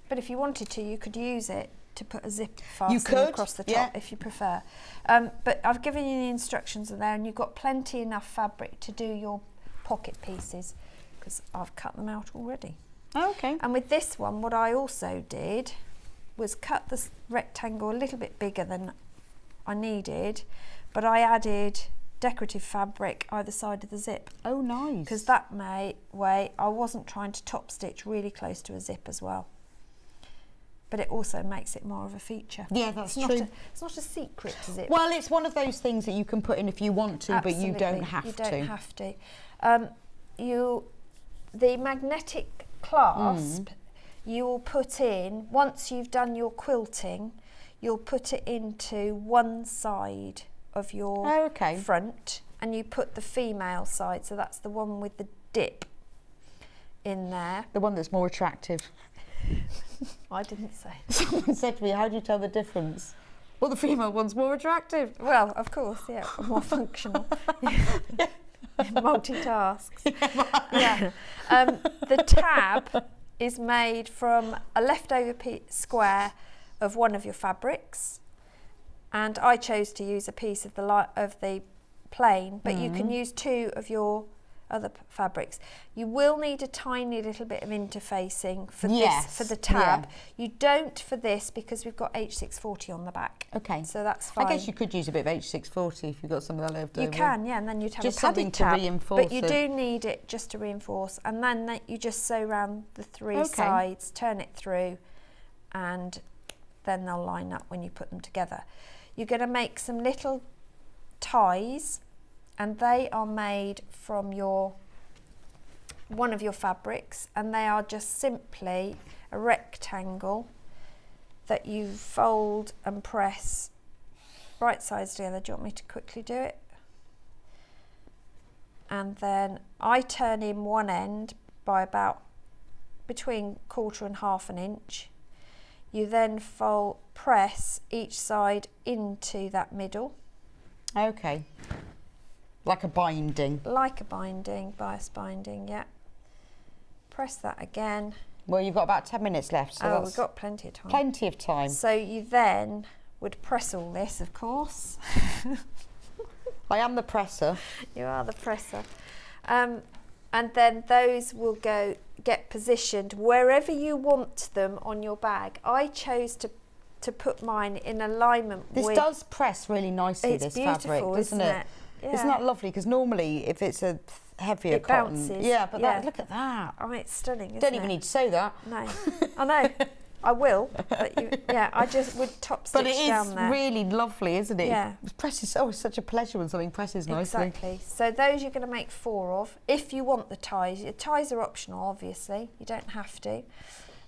But if you wanted to, you could use it to put a zip fastening could, across the top, yeah. if you prefer. But I've given you the instructions there, and you've got plenty enough fabric to do your pocket pieces, because I've cut them out already. Oh, okay. And with this one, what I also did was cut the rectangle a little bit bigger than I needed, but I added decorative fabric either side of the zip. Oh, nice. Because that way I wasn't trying to top stitch really close to a zip as well. But it also makes it more of a feature. Yeah, that's it's true. It's not a secret, is it? Well, it's one of those things that you can put in if you want to, but you don't have to. You don't have to. The magnetic clasp, you will put in, once you've done your quilting, you'll put it into one side of your front, and you put the female side, so that's the one with the dip in there. The one that's more attractive. I didn't say. Someone said to me, how do you tell the difference? Well, the female one's more attractive. Well, of course, yeah, more functional. Multitasks. Yeah. The tab is made from a leftover square of one of your fabrics, and I chose to use a piece of the plain, but you can use 2 of your other fabrics. You will need a tiny little bit of interfacing for this, for the tab. You don't for this, because we've got H640 on the back. Okay. So that's fine. I guess you could use a bit of H640 if you've got some of that left over. You can, yeah, and then you'd have just a padded something tab, to reinforce but you do need it just to reinforce, and then you just sew around the 3 sides, turn it through, and then they'll line up when you put them together. You're going to make some little ties, and they are made from one of your fabrics, and they are just simply a rectangle that you fold and press right sides together. Do you want me to quickly do it? And then I turn in one end by about between 1/4 and 1/2 inch. You then press each side into that middle. Okay. Like a binding. Like a binding, bias binding, yeah. press that again. Well, you've got about 10 minutes left, so Oh, that's we've got plenty of time. plenty of time. So you then would press all this, of course. I am the presser. You are the presser. And then those will get positioned wherever you want them on your bag. I chose to put mine in alignment with... This does press really nicely, It's this beautiful, fabric, doesn't it? Yeah. Isn't that lovely? Because normally, if it's a heavier It cotton... bounces. Yeah, but Yeah. look at that. I mean, it's stunning, isn't Don't it? even need to sew that. No. I know. I will. But I just would top stitch But it down is there. really lovely, isn't it? Yeah. It presses, it's such a pleasure when something presses nicely. Exactly. So those you're going to make 4 of. If you want the ties. Your ties are optional, obviously. You don't have to.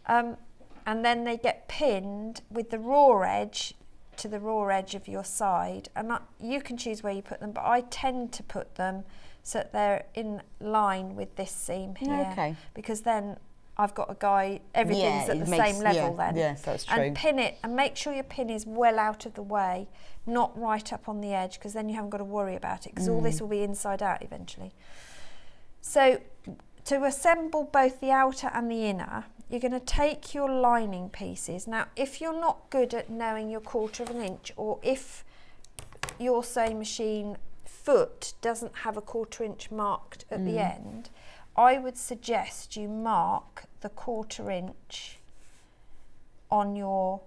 And then they get pinned with the raw edge to the raw edge of your side. And you can choose where you put them, but I tend to put them so that they're in line with this seam here. Okay. Because then I've got a guide, everything's at the same level then. Yes, that's true. And pin it, and make sure your pin is well out of the way, not right up on the edge, because then you haven't got to worry about it, because all this will be inside out eventually. So to assemble both the outer and the inner, you're going to take your lining pieces. Now, if you're not good at knowing your 1/4 of an inch, or if your sewing machine foot doesn't have a 1/4 inch marked at the end, I would suggest you mark the 1/4 inch on your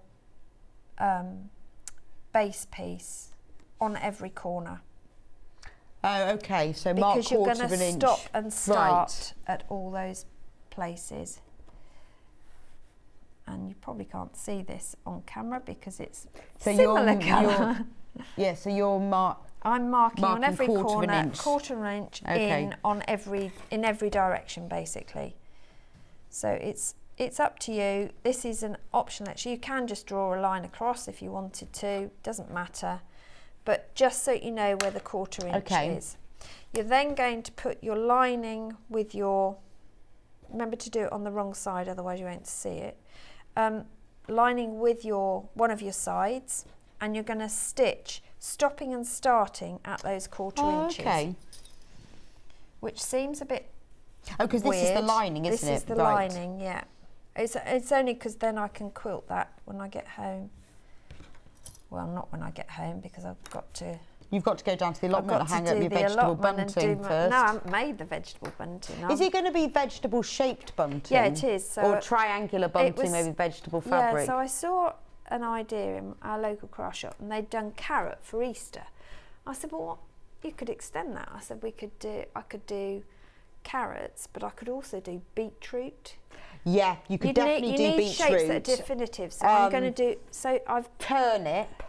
base piece on every corner. Oh, okay. So mark 1/4 of an inch. Because you're going to stop and start Right. at all those places. And you probably can't see this on camera because it's similar colour. Yeah, so you're I'm marking on every 1/4 of an corner, inch. 1/4 of an inch in every direction, basically. So it's up to you. This is an option. Actually, you can just draw a line across if you wanted to. Doesn't matter. But just so you know where the 1/4 inch is. You're then going to put your lining with your. Remember to do it on the wrong side, otherwise you won't see it. Lining with one of your sides, and you're going to stitch, stopping and starting at those 1/4 inches. Okay. Which seems a bit because this is the lining, isn't it? This is the lining, yeah. It's only because then I can quilt that when I get home. Well, not when I get home, because I've got to... You've got to go down to the allotment and hang up your vegetable bunting first. No, I haven't made the vegetable bunting. Is it going to be vegetable-shaped bunting? Yeah, it is. Or triangular bunting, maybe vegetable fabric? Yeah, so I saw an idea in our local craft shop, and they'd done carrot for Easter. I said, well, you could extend that. I said, I could do carrots, but I could also do beetroot. Yeah, you could definitely do beetroot. You need shapes that are definitive. So I'm going to do. So I've turnip.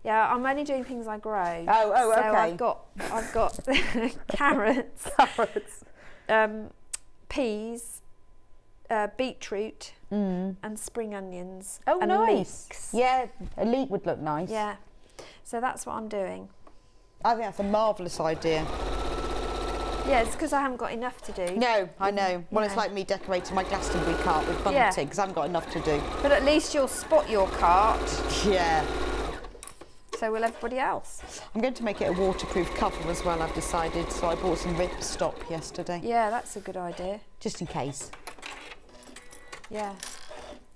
Yeah, I'm only doing things I grow. Oh, so okay. I've got carrots, peas, beetroot, and spring onions. Oh, and nice. leeks. Yeah, a leek would look nice. Yeah, so that's what I'm doing. I think that's a marvellous idea. Yeah, it's because I haven't got enough to do. No, I know. Well, it's like me decorating my Glastonbury cart with bunting, because I haven't got enough to do. But at least you'll spot your cart. Yeah. So will everybody else. I'm going to make it a waterproof cover as well, I've decided. So I bought some ripstop yesterday. Yeah, that's a good idea. Just in case. Yeah.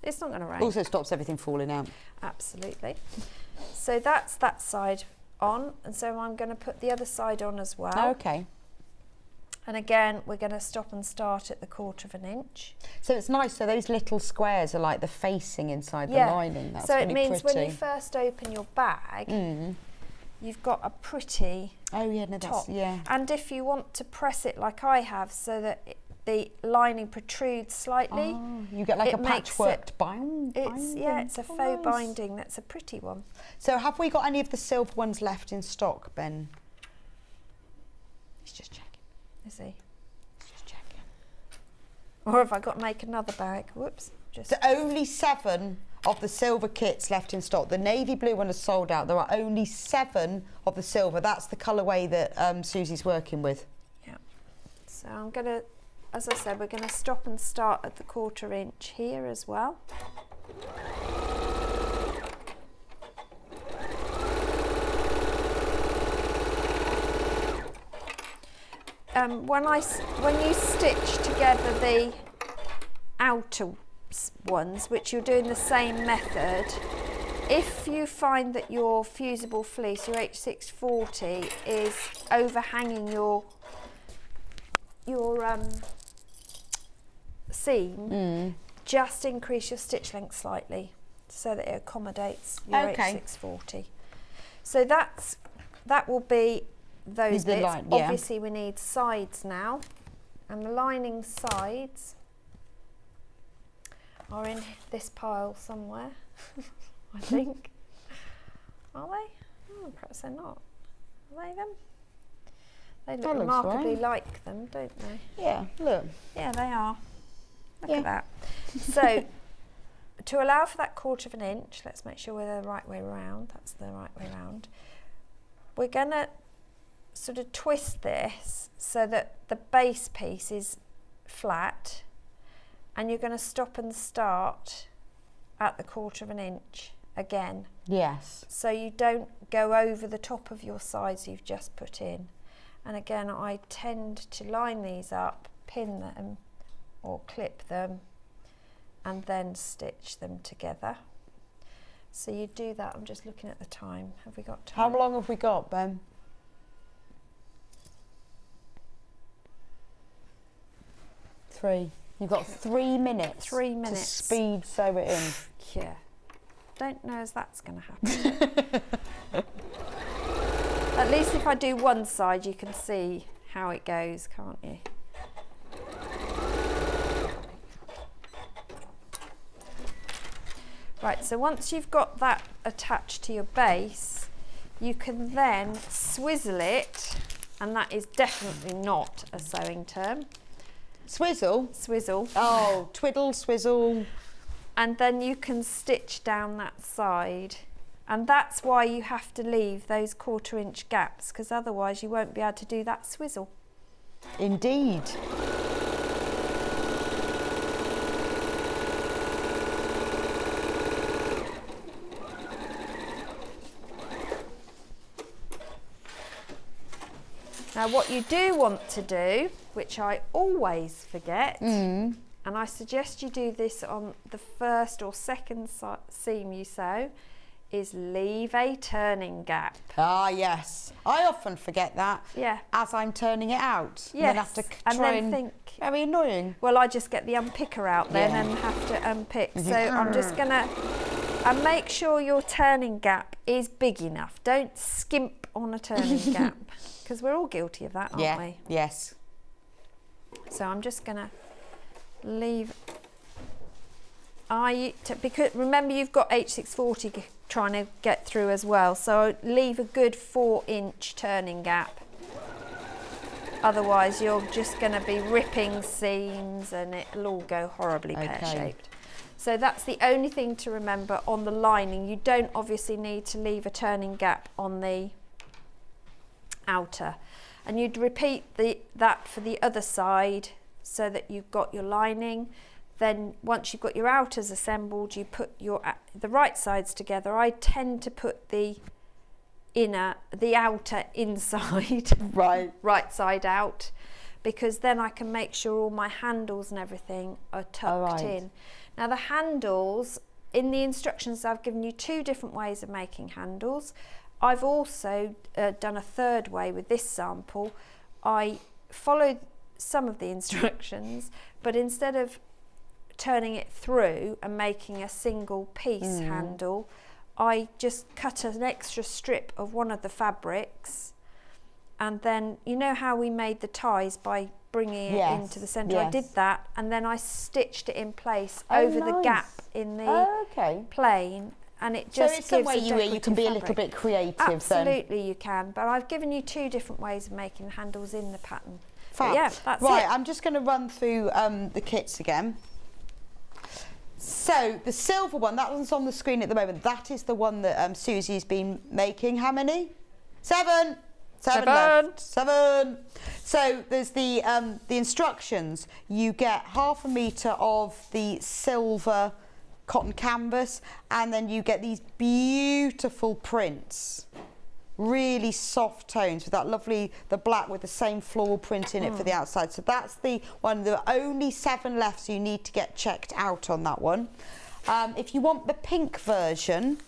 It's not going to rain. Also stops everything falling out. Absolutely. So that's that side on, and so I'm going to put the other side on as well. Okay. And again, we're going to stop and start at the 1/4 of an inch. So it's nice, so those little squares are like the facing inside the lining. That's so really it means pretty. when you first open your bag, you've got a pretty top. Yeah. And if you want to press it like I have, so that the lining protrudes slightly, you get like a patchworked binding. It's a faux binding. That's a pretty one. So have we got any of the silver ones left in stock, Ben? He's just checking. Is he? Just checking. Or have I got to make another bag? Whoops. There's only 7 of the silver kits left in stock. The navy blue one is sold out. There are only 7 of the silver. That's the colourway that Susie's working with. Yeah. So I'm going to, as I said, we're going to stop and start at the 1/4 inch here as well. When you stitch together outer ones, which you're doing the same method, if you find that your fusible fleece, your H640, is overhanging your seam, just increase your stitch length slightly so that it accommodates your H640. So that will be those bits. Obviously we need sides now, and the lining sides are in this pile somewhere. I think. Are they? Oh, perhaps they're not. Are they them? They look remarkably like them, don't they? Yeah, look. Yeah, they are. Look at that. So, to allow for that 1/4 inch, let's make sure we're the right way round. That's the right way round. We're going to sort of twist this so that the base piece is flat, and you're going to stop and start at the 1/4 inch again. Yes. So you don't go over the top of your sides you've just put in. And again, I tend to line these up, pin them or clip them, and then stitch them together. So you do that. I'm just looking at the time. Have we got time? How long have we got, Ben? Three. You've got 3 minutes. 3 minutes. To speed sew it in. Yeah. Don't know as that's going to happen. At least if I do one side, you can see how it goes, can't you? Right, so once you've got that attached to your base, you can then swizzle it, and that is definitely not a sewing term. Swizzle? Swizzle. Oh, twiddle, swizzle. And then you can stitch down that side. And that's why you have to leave those 1/4 inch gaps, because otherwise you won't be able to do that swizzle. Indeed. Now what you do want to do, which I always forget, and I suggest you do this on the first or second seam you sew, is leave a turning gap. Ah, yes. I often forget that. Yeah. As I'm turning it out. Yes. And then have to try and think. Very annoying. Well, I just get the unpicker out then and have to unpick. So I'm just gonna and make sure your turning gap is big enough. Don't skimp on a turning gap, because we're all guilty of that, aren't we? Yes. So I'm just gonna leave. Because remember you've got H640 trying to get through as well, so leave a good 4 inch turning gap. Otherwise you're just going to be ripping seams and it'll all go horribly pear-shaped. So that's the only thing to remember on the lining. You don't obviously need to leave a turning gap on the outer. And you'd repeat that for the other side so that you've got your lining. Then once you've got your outers assembled, you put the right sides together. I tend to put the outer inside, right side out, because then I can make sure all my handles and everything are tucked in. Now the handles, in the instructions I've given you 2 different ways of making handles. I've also done a third way with this sample. I followed some of the instructions, but instead of turning it through and making a single piece handle, I just cut an extra strip of one of the fabrics, and then you know how we made the ties by bringing it into the centre? I did that, and then I stitched it in place over the gap in the plain, and it just it's the way you can be a little bit creative. Absolutely, you can, but I've given you 2 different ways of making the handles in the pattern. But yeah, that's right, it. I'm just going to run through the kits again. So the silver one, that one's on the screen at the moment. That is the one that Susie's been making. How many? 7. 7 left. 7. So there's the instructions. You get 1/2 metre of the silver cotton canvas, and then you get these beautiful prints, really soft tones with that lovely, the black with the same floral print in it for the outside. So that's the one. There are only 7 left, so you need to get checked out on that one. If you want the pink version,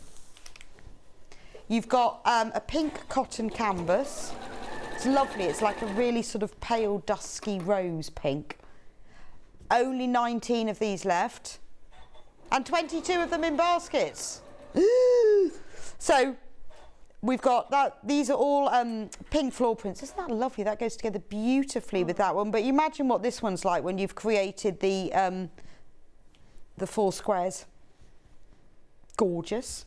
you've got a pink cotton canvas. It's lovely. It's like a really sort of pale, dusky rose pink. Only 19 of these left, and 22 of them in baskets. So we've got that. These are all pink floor prints. Isn't that lovely? That goes together beautifully with that one. But you imagine what this one's like when you've created the 4 squares. Gorgeous.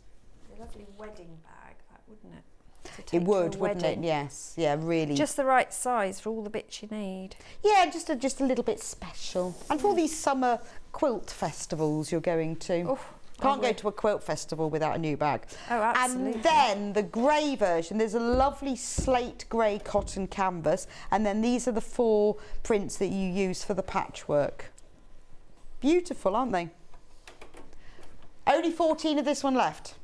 A lovely wedding bag, that wouldn't it? It would, wouldn't it? Yes. Yeah, really. Just the right size for all the bits you need. Yeah, just a little bit special. And for all these summer quilt festivals you're going to. Oh, can't go to a quilt festival without a new bag. Oh, absolutely. And then the grey version, there's a lovely slate grey cotton canvas, and then these are the 4 prints that you use for the patchwork. Beautiful, aren't they? Only 14 of this one left.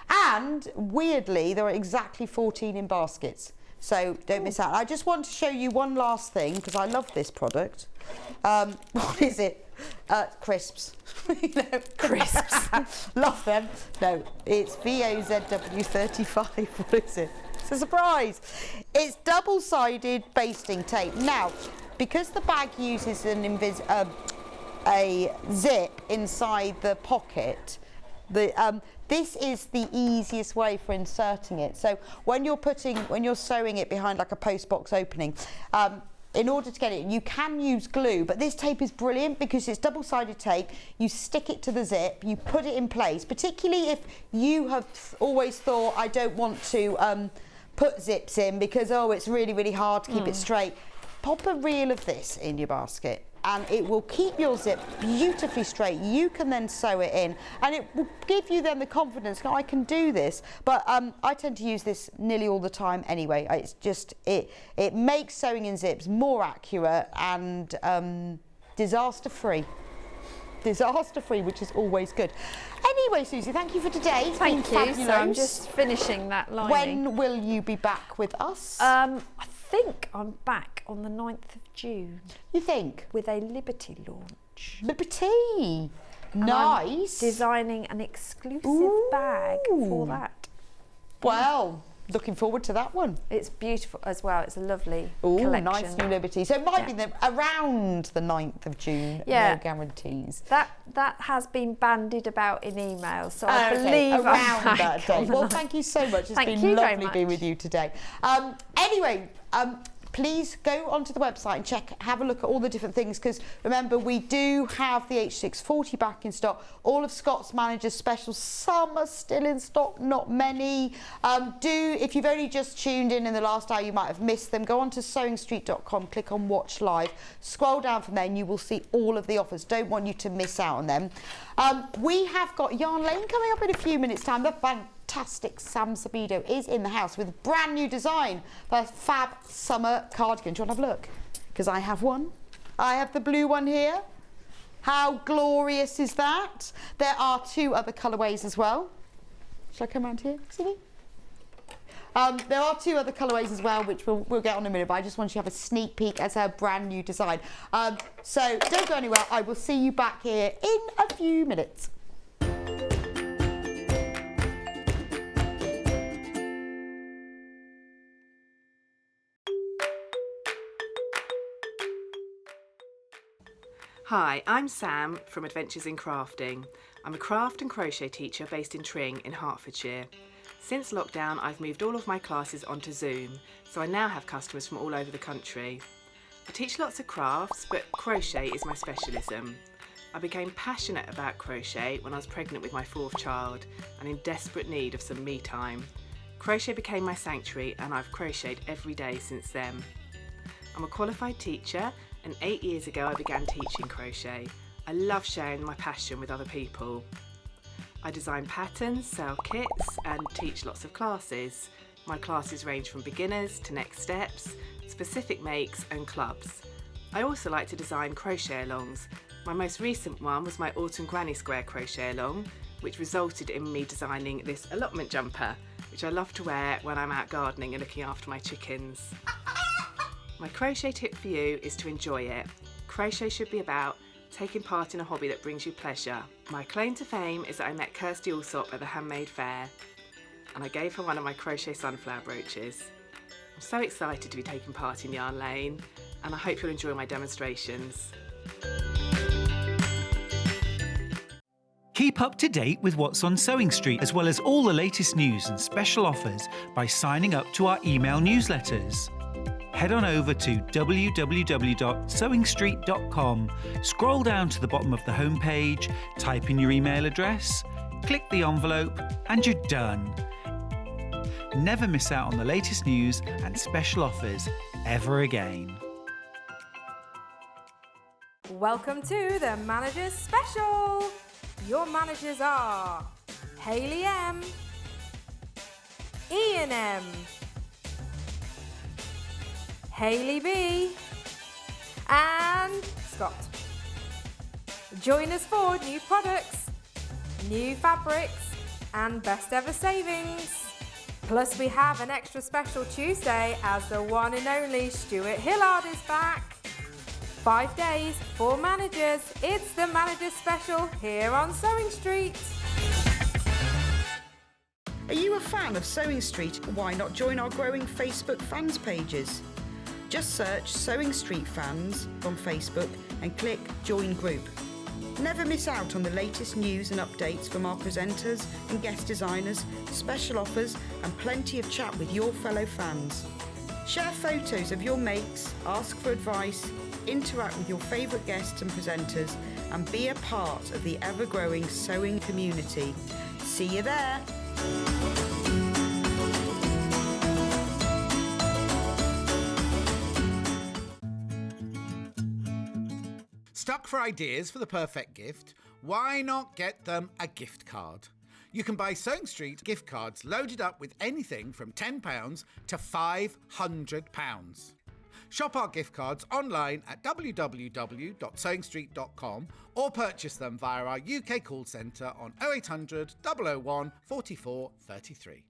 And weirdly, there are exactly 14 in baskets. So don't miss out. I just want to show you one last thing because I love this product. What is it? Crisps. You know, Crisps. Love them. No, it's VOZW35. What is it? It's a surprise. It's double-sided basting tape. Now, because the bag uses a zip inside the pocket, this is the easiest way for inserting it. So when you're sewing it behind like a post box opening, in order to get it, you can use glue, but this tape is brilliant because it's double-sided tape. You stick it to the zip, you put it in place, particularly if you have always thought, I don't want to put zips in because, oh, it's really, really hard to keep it straight. Pop a reel of this in your basket and it will keep your zip beautifully straight. You can then sew it in and it will give you then the confidence, I can do this. But I tend to use this nearly all the time anyway. It's just, it makes sewing in zips more accurate and disaster-free. Disaster-free, which is always good. Anyway, Susie, thank you for today. It's Thank you. fabulous. So I'm just finishing that lining. When will you be back with us? I think I'm back on the 9th of June. You think? With a Liberty launch. Liberty. And Nice. I'm designing an exclusive bag for that. Well, looking forward to that one. It's beautiful as well. It's a lovely Ooh, collection. nice new Liberty. So it might be around the 9th of June. Yeah. No guarantees. That has been bandied about in emails, so I believe around I'm that back day. on the Well, 9th. thank you so much. It's Thank been you very lovely being much. with you today. Anyway, please go onto the website and have a look at all the different things because remember we do have the H640 back in stock. All of Scott's Manager's specials, some are still in stock, not many. If you've only just tuned in the last hour, you might have missed them. Go on to sewingstreet.com, click on Watch Live, scroll down from there and you will see all of the offers. Don't want you to miss out on them. We have got Yarn Lane coming up in a few minutes' time. The fantastic Sam Sabido is in the house with a brand new design for a fab summer cardigan. Do you want to have a look? Because I have one. I have the blue one here. How glorious is that? There are 2 other colourways as well. Shall I come around here? See me? There are 2 other colourways as well, which we'll get on in a minute, but I just want you to have a sneak peek as her brand new design. So don't go anywhere. I will see you back here in a few minutes. Hi, I'm Sam from Adventures in Crafting. I'm a craft and crochet teacher based in Tring in Hertfordshire. Since lockdown, I've moved all of my classes onto Zoom, so I now have customers from all over the country. I teach lots of crafts, but crochet is my specialism. I became passionate about crochet when I was pregnant with my 4th child and in desperate need of some me time. Crochet became my sanctuary and I've crocheted every day since then. I'm a qualified teacher and 8 years ago I began teaching crochet. I love sharing my passion with other people. I design patterns, sell kits and teach lots of classes. My classes range from beginners to next steps, specific makes and clubs. I also like to design crochet alongs. My most recent one was my Autumn Granny Square crochet along, which resulted in me designing this allotment jumper. which I love to wear when I'm out gardening and looking after my chickens. My crochet tip for you is to enjoy it. Crochet should be about taking part in a hobby that brings you pleasure. My claim to fame is that I met Kirsty Allsop at the Handmade Fair and I gave her one of my crochet sunflower brooches. I'm so excited to be taking part in Yarn Lane and I hope you'll enjoy my demonstrations. Keep up to date with what's on Sewing Street, as well as all the latest news and special offers by signing up to our email newsletters. Head on over to www.sewingstreet.com, scroll down to the bottom of the homepage, type in your email address, click the envelope, and you're done. Never miss out on the latest news and special offers ever again. Welcome to the Managers Special. Your managers are Hayley M, Ian M, Hayley B, and Scott. Join us for new products, new fabrics, and best ever savings. Plus we have an extra special Tuesday as the one and only Stuart Hillard is back. 5 days, 4 managers. It's the Managers Special here on Sewing Street. Are you a fan of Sewing Street? Why not join our growing Facebook fans pages? Just search Sewing Street Fans on Facebook and click Join Group. Never miss out on the latest news and updates from our presenters and guest designers, special offers and plenty of chat with your fellow fans. Share photos of your makes, ask for advice, interact with your favourite guests and presenters and be a part of the ever-growing sewing community. See you there! Stuck for ideas for the perfect gift? Why not get them a gift card? You can buy Sewing Street gift cards loaded up with anything from £10 to £500. Shop our gift cards online at www.sewingstreet.com or purchase them via our UK call centre on 0800 001 44 33.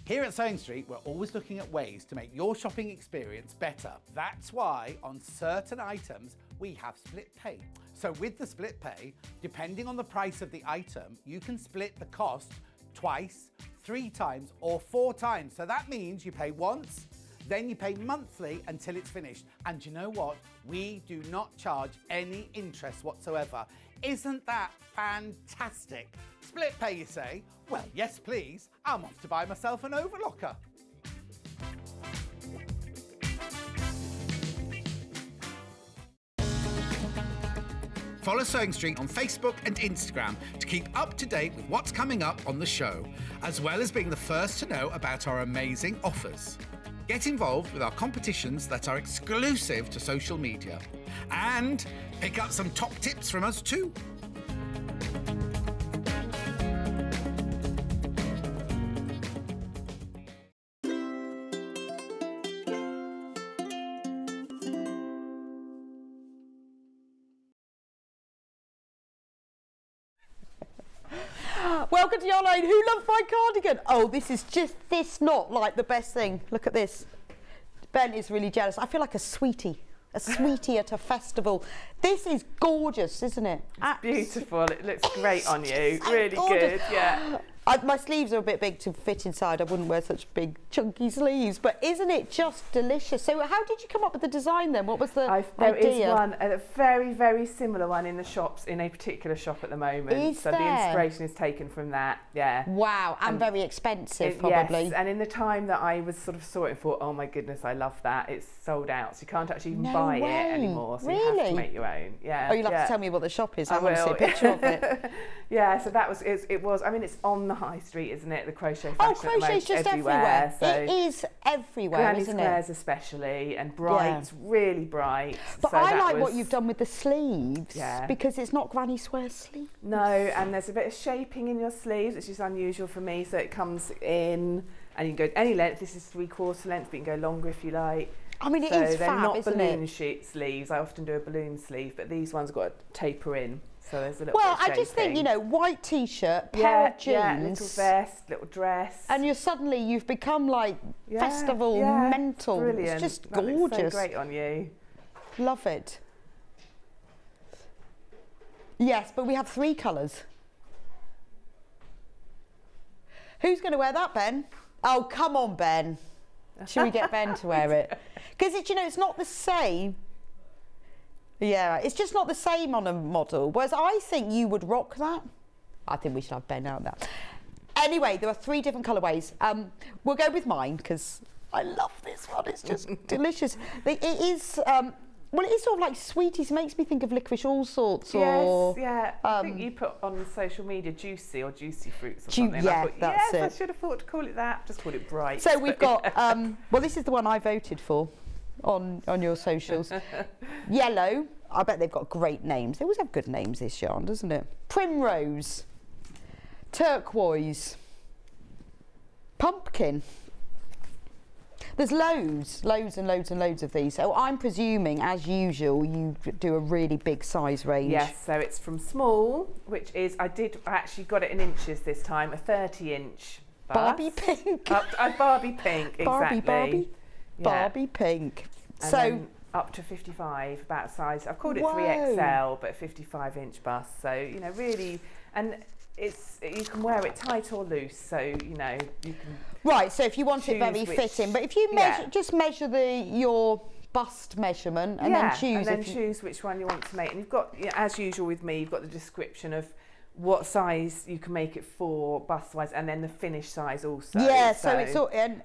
Here at Sewing Street, we're always looking at ways to make your shopping experience better. That's why on certain items, we have split pay. So with the split pay, depending on the price of the item, you can split the cost twice, 3 times or 4 times. So that means you pay once, then you pay monthly until it's finished. And you know what? We do not charge any interest whatsoever. Isn't that fantastic? Split pay, you say? Well, yes, please. I'm off to buy myself an overlocker. Follow Sewing Street on Facebook and Instagram to keep up to date with what's coming up on the show, as well as being the first to know about our amazing offers. Get involved with our competitions that are exclusive to social media. And pick up some top tips from us too. Welcome to Yarn Lane. Who loves my cardigan? Oh, this is just not like the best thing. Look at this. Ben is really jealous. I feel like a sweetie at a festival. This is gorgeous, isn't it? It's beautiful. It looks great on you. So Really gorgeous. good, yeah. My sleeves are a bit big to fit inside. I wouldn't wear such big chunky sleeves, but isn't it just delicious? So how did you come up with the design then? What was the idea? There is one, a very, very similar one in the shops, in a particular shop at the moment. Is so there? The inspiration is taken from that, yeah. Wow, and very expensive probably. Yes, and in the time that I was sort of sorting for, oh my goodness, I love that, it's sold out. So you can't actually even buy it anymore. So you have to make your own. Yeah. Oh, you'll have to tell me what the shop is. I want to see a picture of it. Yeah, so that was, it was, I mean, it's on the high street, isn't it? The crochet fashion. Oh, crochet's just everywhere. So it is everywhere, Granny isn't squares it? especially, and bright, really bright. But so I like what you've done with the sleeves, Yeah. because it's not Granny Square sleeve. No, and there's a bit of shaping in your sleeves, which is unusual for me. So it comes in, and you can go any length. This is 3/4 length, but you can go longer if you like. I mean, it so is they're fab, not isn't balloon it? sheet sleeves. I often do a balloon sleeve, but these ones got a taper in. So there's a little Well, bit of I just think, shaping. you know, white t-shirt, pair of jeans. Yeah, little vest, little dress. And you've become like festival mental. Brilliant. It's just That looks gorgeous. so great on you. Love it. Yes, but we have 3 colours. Who's going to wear that, Ben? Oh, come on, Ben. Should we get Ben to wear it? Because it's not the same. Yeah, it's just not the same on a model. Whereas I think you would rock that. I think we should have Ben out there. Anyway, there are 3 different colourways. We'll go with mine because I love this one. It's just delicious. It is. Well, it is sort of like sweeties. It makes me think of licorice all sorts. Yes, yeah. I think you put on social media juicy or juicy fruits or something. Yeah, I thought, that's it. I should have thought to call it that. Just called it bright. So we've got, well, this is the one I voted for on your socials. Yellow. I bet they've got great names. They always have good names, this yarn, doesn't it? Primrose. Turquoise. Pumpkin. There's loads and loads of these. So I'm presuming, as usual, you do a really big size range. Yes, so it's from small, which is, I actually got it in inches this time, a 30-inch bust. Barbie pink. Barbie pink, exactly. Barbie pink. And so then up to 55, about size. I've called it 3XL, but 55-inch bust. So, really, and you can wear it tight or loose. So, you can. Right, so if you want it very fitting, but if you just measure your bust measurement and then choose. And then choose which one you want to make. And you've got, as usual with me, you've got the description of what size you can make it for bust-wise, and then the finish size also. Yeah, so it's all, and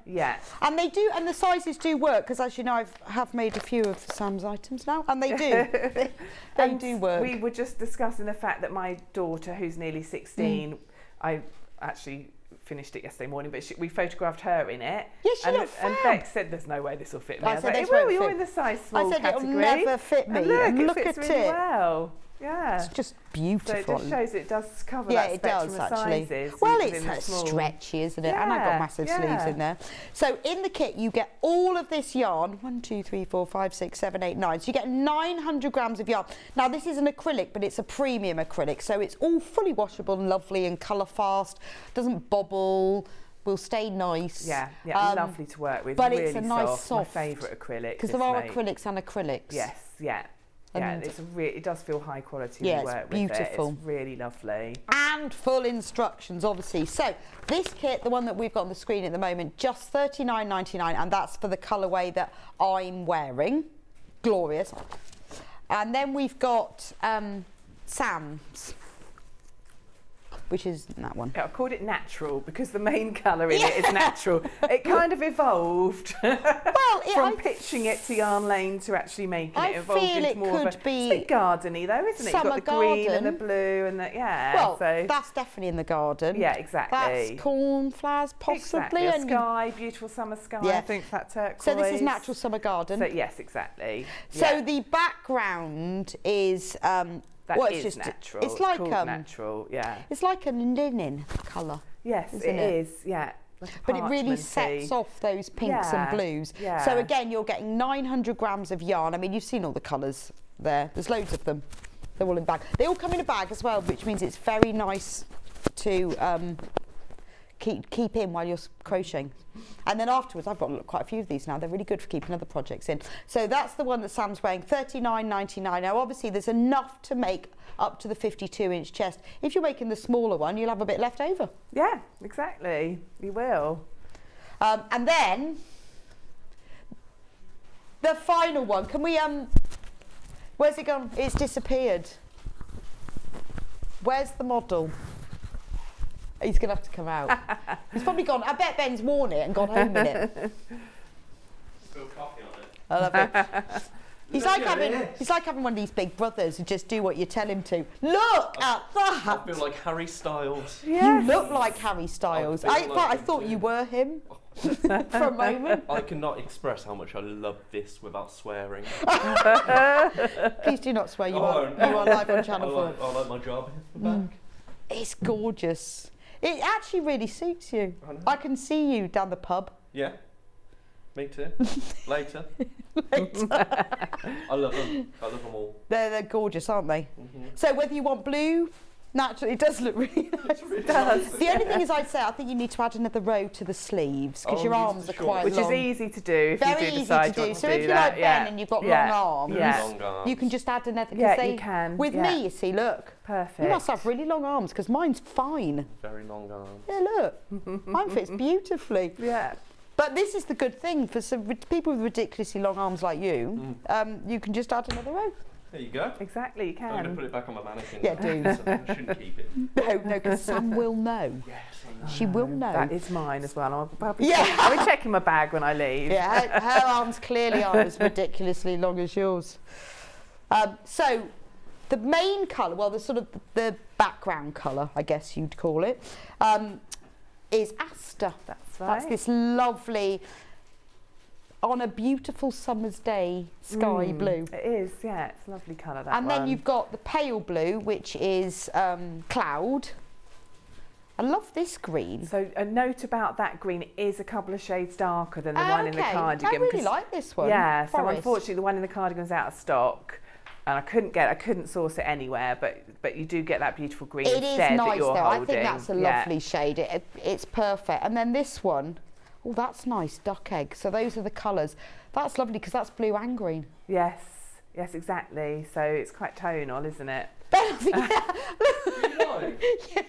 they do, and the sizes do work, because as you know, I have made a few of Sam's items now, and they do. they do work. We were just discussing the fact that my daughter, who's nearly 16, I actually finished it yesterday morning, but we photographed her in it. Yes, she looked fab. And Bex said, "There's no way this will fit me." I said, "It will. You're in the size small category." I said, "It'll never fit me." And look it fits at really it. well. Yeah. It's just beautiful. So it just shows it does cover that spectrum of sizes. Well, it's stretchy, isn't it? And I've got massive sleeves in there. So in the kit, you get all of this yarn. 1, 2, 3, 4, 5, 6, 7, 8, 9. So you get 900 grams of yarn. Now, this is an acrylic, but it's a premium acrylic. So it's all fully washable and lovely and colour fast. Doesn't bobble. Will stay nice. Yeah, lovely to work with. But really it's a nice soft. My favourite acrylic. Because there are acrylics and acrylics. Yes, yeah. Yeah, it does feel high quality when you work with beautiful. it. It's really lovely. And full instructions, obviously. So this kit, the one that we've got on the screen at the moment, just $39.99, and that's for the colourway that I'm wearing. Glorious. And then we've got Sam's, which is that one. Yeah, I called it natural because the main colour in it is natural. It kind of evolved from pitching it to yarn lane to actually making it. Evolved into more of a bit gardeny though, isn't it? You've got the green and the blue and the Well, so that's definitely in the garden. Yeah, exactly. That's cornflowers, possibly. Exactly. A sky, beautiful summer sky. Yeah. I think that turquoise. So this is natural summer garden. So yes, exactly. So the background is. It's just natural. It's like natural, yeah. It's like a linen colour. Yes, it is. Yeah. Like but it really sets off those pinks and blues. Yeah. So again, you're getting 900 grams of yarn. I mean, you've seen all the colours there. There's loads of them. They're all in bag. They all come in a bag as well, which means it's very nice to keep in while you're crocheting. And then afterwards, I've got quite a few of these now. They're really good for keeping other projects in. So that's the one that Sam's wearing, $39.99. Now, obviously, there's enough to make up to the 52-inch chest. If you're making the smaller one, you'll have a bit left over. Yeah, exactly. You will. And then the final one. Can we? Where's it gone? It's disappeared. Where's the model? He's going to have to come out. He's probably gone. I bet Ben's worn it and gone home in it. Spill coffee on it. I love it. He's like having one of these big brothers who just do what you tell him to. Look at that! I feel like Harry Styles. Yes. You look like Harry Styles. I thought you were him for a moment. I cannot express how much I love this without swearing. Please do not swear. You are live on Channel 4. I like my job back. It's gorgeous. It actually really suits you. I can see you down the pub. Yeah. Me too. Later. I love them. I love them all. They're gorgeous, aren't they? Mm-hmm. So whether you want blue, naturally, it does look really nice. It does. The only thing is, I'd say I think you need to add another row to the sleeves because your arms are quite Which long. is easy to do if Very you do easy decide to do. to So do if you're that. like Ben and you've got long arms, Long arms. you can just add another. Yeah, you can. With me, you see, look. Perfect. You must have really long arms because mine's fine. Very long arms. Yeah, look. Mine fits beautifully. Yeah. But this is the good thing for some people with ridiculously long arms like you. You can just add another row. There you go. Exactly, you can. I'm going to put it back on my mannequin. Yeah, now, do. so I shouldn't keep it. No, because Sam will know. Yes, She will know. That is mine as well. I'll be checking my bag when I leave. Yeah, her arms clearly aren't as ridiculously long as yours. So, the main colour, well, the sort of the background colour, I guess you'd call it, is Aster. That's right. That's this lovely, on a beautiful summer's day, sky blue. It is, yeah. It's a lovely colour, that And one. then you've got the pale blue, which is cloud. I love this green. So a note about that green, it is a couple of shades darker than the one in the cardigan. I really like this one. Yeah, so Forest. unfortunately the one in the cardigan's out of stock. And I couldn't source it anywhere, but you do get that beautiful green It is instead nice that you're though. holding. I think that's a lovely shade. It's perfect. And then this one, oh, that's nice, duck egg. So those are the colours. That's lovely because that's blue and green. Yes, exactly. So it's quite tonal, isn't it? Yeah,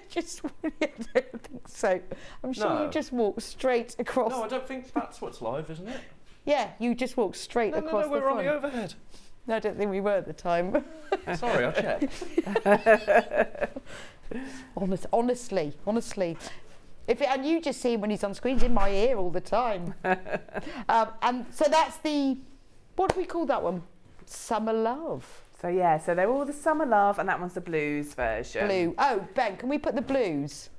just I don't think so. I'm sure you just walk straight across. No, I don't think that's what's live, isn't it? Yeah, you just walk straight across No, we're the on the front. overhead. No, I don't think we were at the time. Sorry, I checked. Honestly. And you just see him when he's on screen, he's in my ear all the time. And so that's what do we call that one? Summer Love. So yeah, so they're all the Summer Love, and that one's the blues version. Blue. Oh, Ben, can we put the blues?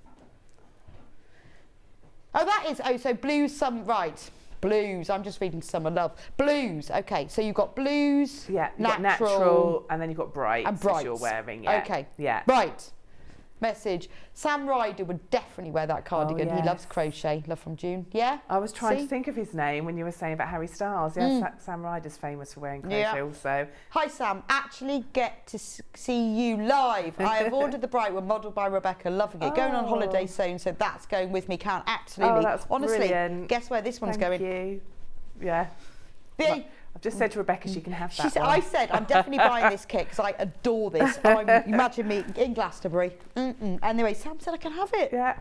So blues, right. Blues, I'm just reading Summer Love. Blues, okay, so you've got blues, yeah, you've got natural, and then you've got brights, and brights. that you're wearing. Yeah. Okay, yeah. Right. Message. Sam Ryder would definitely wear that cardigan. Oh, yes. He loves crochet. Love from June. Yeah? I was trying to think of his name when you were saying about Harry Styles. Yeah, Sam Ryder's famous for wearing crochet also. Hi Sam, actually get to see you live. I have ordered the bright one modelled by Rebecca, loving it. Going on holiday soon, so that's going with me. Can't absolutely. Oh, that's honestly, brilliant. Guess where this one's going? Thank you. Yeah. I've just said to Rebecca she can have that one. I said I'm definitely buying this kit because I adore this. Imagine me in Glastonbury. Anyway, Sam said I can have it. Yeah.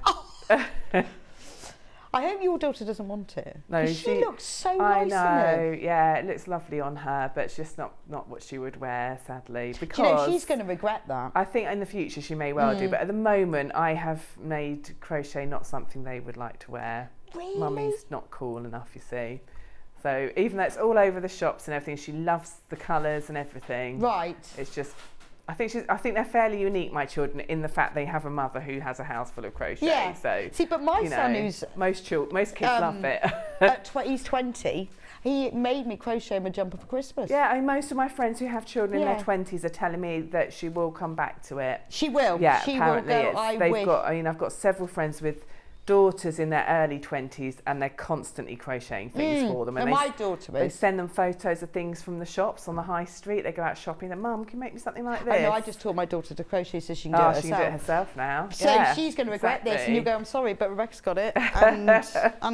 I hope your daughter doesn't want it. No, she looks so nice in it. I know, yeah, it looks lovely on her, but it's just not what she would wear, sadly. Because do you know, she's going to regret that. I think in the future she may well do, but at the moment I have made crochet not something they would like to wear. Really? Mummy's not cool enough, you see. So even though it's all over the shops and everything, she loves the colours and everything. Right. It's just, I think they're fairly unique, my children, in the fact they have a mother who has a house full of crochet. Yeah. So see, but my son, who's most kids love it. He's 20. He made me crochet him a jumper for Christmas. Yeah, I mean, most of my friends who have children in their 20s are telling me that she will come back to it. She will. Yeah, she apparently will go. I've got several friends with daughters in their early 20s and they're constantly crocheting things for them. And my daughter They is. send them photos of things from the shops on the high street. They go out shopping and, Mum, can you make me something like this? I know, I just taught my daughter to crochet so she can do it herself. She can do it herself now. So she's going to regret this and you go, I'm sorry, but Rebecca's got it and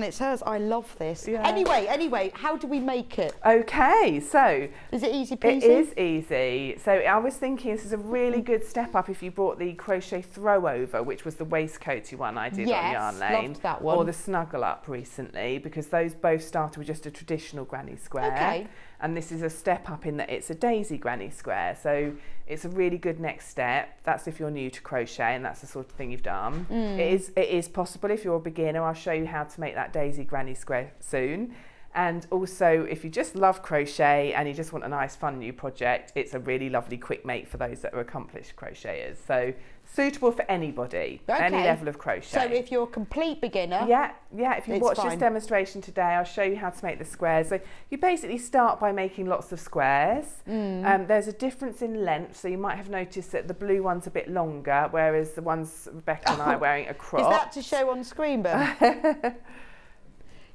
it's hers. I love this. Yeah. Anyway, how do we make it? Okay, so... Is it easy peasy? It is easy. So I was thinking this is a really good step up if you brought the crochet throw over, which was the waistcoaty one I did on Yarn Lane. Loved that one. Or the snuggle up recently, because those both started with just a traditional granny square. Okay. And this is a step up in that it's a daisy granny square. So it's a really good next step. That's if you're new to crochet and that's the sort of thing you've done. It is possible if you're a beginner. I'll show you how to make that daisy granny square soon. And also, if you just love crochet and you just want a nice, fun new project, it's a really lovely quick make for those that are accomplished crocheters. So suitable for anybody, any level of crochet. So if you're a complete beginner, if you watch this demonstration today, I'll show you how to make the squares. So you basically start by making lots of squares. There's a difference in length, so you might have noticed that the blue one's a bit longer, whereas the ones Rebecca and I are wearing are cropped. Is that to show on screen, Ben?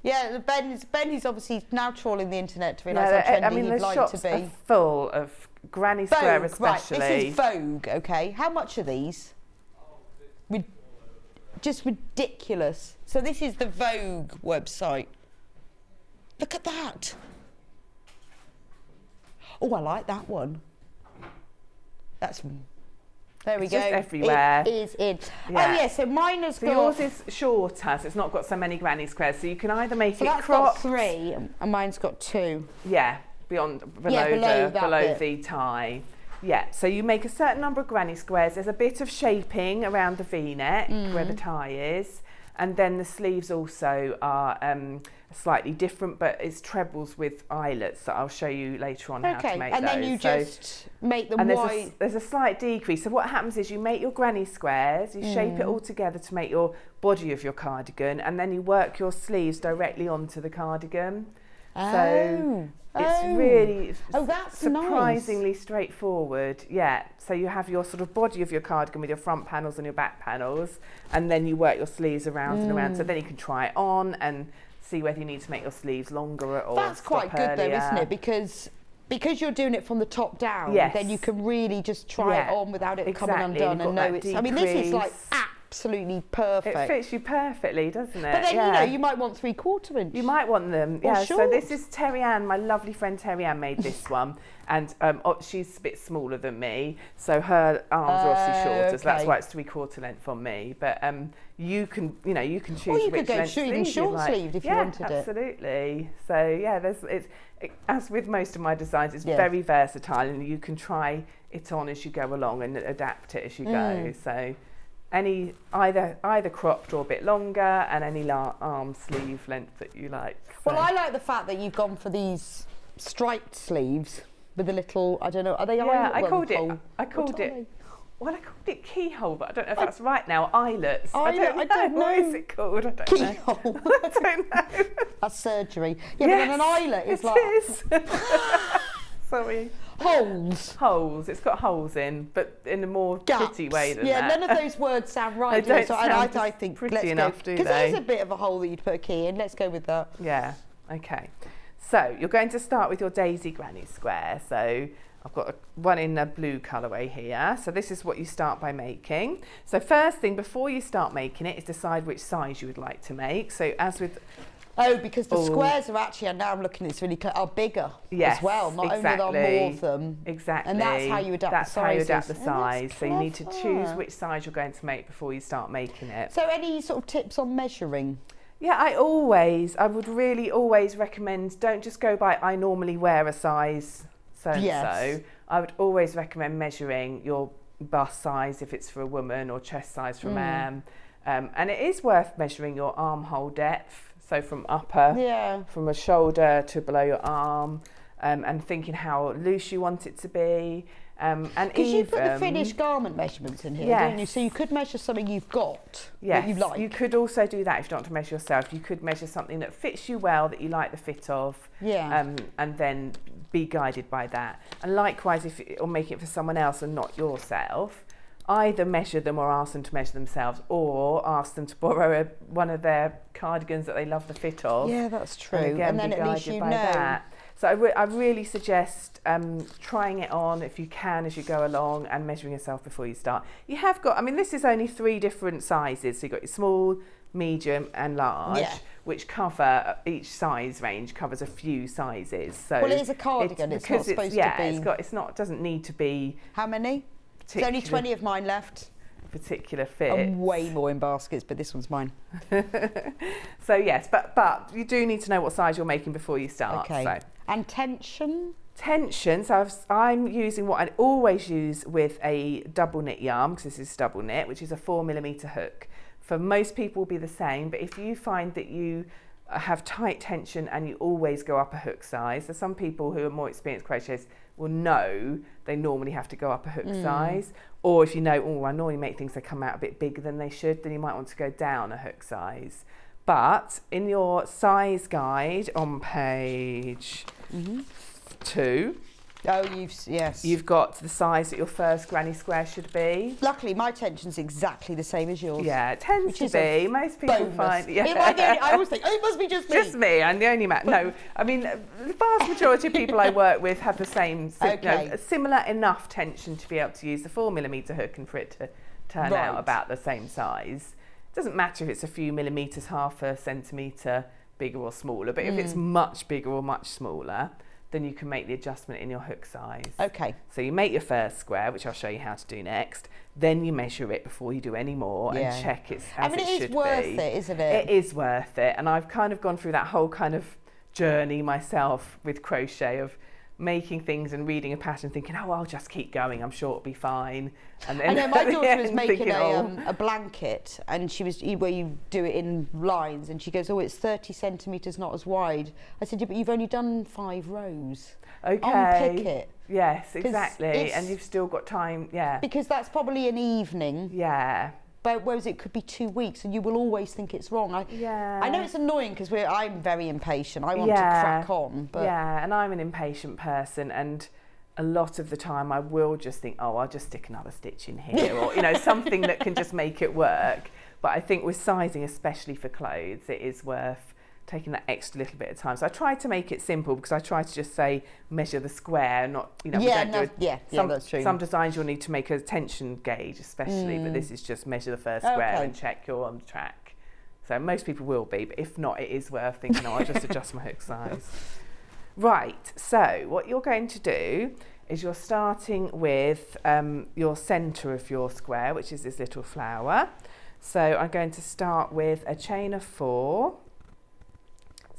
Yeah, Ben's obviously now trawling the internet to realise how trendy he'd like to be. Are full of granny square Vogue, especially. Right, this is Vogue, okay. How much are these? Just ridiculous. So this is the Vogue website. Look at that. Oh, I like that one. There we go. Just everywhere. It is in. Yeah. Oh yeah, so mine has got. Yours is shorter, so it's not got so many granny squares. So you can either make it that's cropped. got 3, and mine's got 2. Yeah, below the tie. Yeah, so you make a certain number of granny squares. There's a bit of shaping around the V-neck where the tie is, and then the sleeves also are slightly different, but it's trebles with eyelets that I'll show you later on how to make and those. then you just make them wide. There's a slight decrease. So what happens is you make your granny squares, you shape it all together to make your body of your cardigan, and then you work your sleeves directly onto the cardigan. So it's really that's surprisingly straightforward. Yeah, so you have your sort of body of your cardigan with your front panels and your back panels, and then you work your sleeves around and around, so then you can try it on and see whether you need to make your sleeves longer or That's quite good though, isn't it? Because you're doing it from the top down, then you can really just try it on without it coming undone and know it's. I mean, this is like absolutely perfect. It fits you perfectly, doesn't it? But then you know, you might want 3/4 inch. You might want them, Or So this is Terry Ann, my lovely friend Terry Ann made this one, and she's a bit smaller than me, so her arms are obviously shorter, so that's why it's 3/4 length on me. But you can choose. Or you which could go length even sleeve short you'd like. sleeved if you wanted it. Absolutely. So yeah, as with most of my designs, it's very versatile, and you can try it on as you go along and adapt it as you go. So. Either cropped or a bit longer, and any arm sleeve length that you like. Well, I like the fact that you've gone for these striped sleeves with a little, I don't know, are they eyelet? I called it keyhole, but I don't know if that's right now. Eyelets. I don't know. What is it called? I don't keyhole. know. I don't know. That's surgery. Yeah, but then an eyelet is like. It is. Sorry. Holes. It's got holes in, but in a more pretty way than that. Yeah, none of those words sound right. They don't sound I think pretty enough, do they? Because there's a bit of a hole that you'd put a key in. Let's go with that. Yeah. Okay. So you're going to start with your daisy granny square. So I've got one in a blue colourway here. So this is what you start by making. So first thing, before you start making it, is decide which size you would like to make. So as with because the squares are actually, and now I'm looking, it's really clear, are bigger as well. Not only are there more of them. Exactly. And that's how you adapt the sizes. That's how you adapt the size. So you need to choose which size you're going to make before you start making it. So any sort of tips on measuring? Yeah, I would really always recommend, don't just go by, I normally wear a size so-and-so. I would always recommend measuring your bust size if it's for a woman, or chest size for a man. And it is worth measuring your armhole depth. So from from a shoulder to below your arm, and thinking how loose you want it to be. Because you put the finished garment measurements in here, don't you? So you could measure something you've got that you like. You could also do that if you don't want to measure yourself. You could measure something that fits you well, that you like the fit of, and then be guided by that. And likewise, if you're making it for someone else and not yourself, either measure them or ask them to measure themselves, or ask them to borrow one of their cardigans that they love the fit of. Yeah, that's true. And then at least you know. That. So I really suggest trying it on if you can as you go along, and measuring yourself before you start. You have got, this is only 3 different sizes. So you've got your small, medium and large, which cover, each size range covers a few sizes. So well, it is a cardigan, it's not supposed to be. It doesn't need to be. How many? There's only 20 of mine left. Particular fit. And way more in baskets, but this one's mine. So yes, but you do need to know what size you're making before you start. Okay. So. And tension? Tension, so I'm using what I'd always use with a double knit yarn, because this is double knit, which is a 4mm hook. For most people will be the same, but if you find that you have tight tension and you always go up a hook size, so some people who are more experienced crocheters will know they normally have to go up a hook size, or if you know, I normally make things that come out a bit bigger than they should, then you might want to go down a hook size. But in your size guide on page 2, Oh, yes. You've got the size that your first granny square should be. Luckily, my tension's exactly the same as yours. Yeah, it tends to be. Most people find. Yeah. I always think, oh, it must be just me. Just me. I'm the only man. No, I mean, the vast majority of people I work with have the same, similar enough tension to be able to use the 4mm hook and for it to turn out about the same size. It doesn't matter if it's a few millimetres, half a centimetre bigger or smaller, but if it's much bigger or much smaller, then you can make the adjustment in your hook size. Okay. So you make your first square, which I'll show you how to do next. Then you measure it before you do any more and check it's as it should be. It is worth it, isn't it? It is worth it. And I've kind of gone through that whole kind of journey myself with crochet of making things and reading a pattern thinking, oh, I'll just keep going, I'm sure it'll be fine. And then I know my daughter was making thinking, a blanket, and she was where you do it in lines, and she goes, oh, it's 30 centimetres, not as wide. I said, yeah, but you've only done 5 rows. Okay. Unpick it. Yes, exactly. And you've still got time, Because that's probably an evening. Yeah. But whereas it could be 2 weeks, and you will always think it's wrong. I know it's annoying because I'm very impatient. I want to crack on. But yeah, and I'm an impatient person, and a lot of the time I will just think, oh, I'll just stick another stitch in here, or something that can just make it work. But I think with sizing, especially for clothes, it is worth taking that extra little bit of time. So I try to make it simple because I try to just say measure the square, not that's true. Some designs you'll need to make a tension gauge especially, but this is just measure the first square and check you're on track. So most people will be, but if not, it is worth thinking, I'll just adjust my hook size. Right, so what you're going to do is you're starting with your centre of your square, which is this little flower. So I'm going to start with a chain of 4.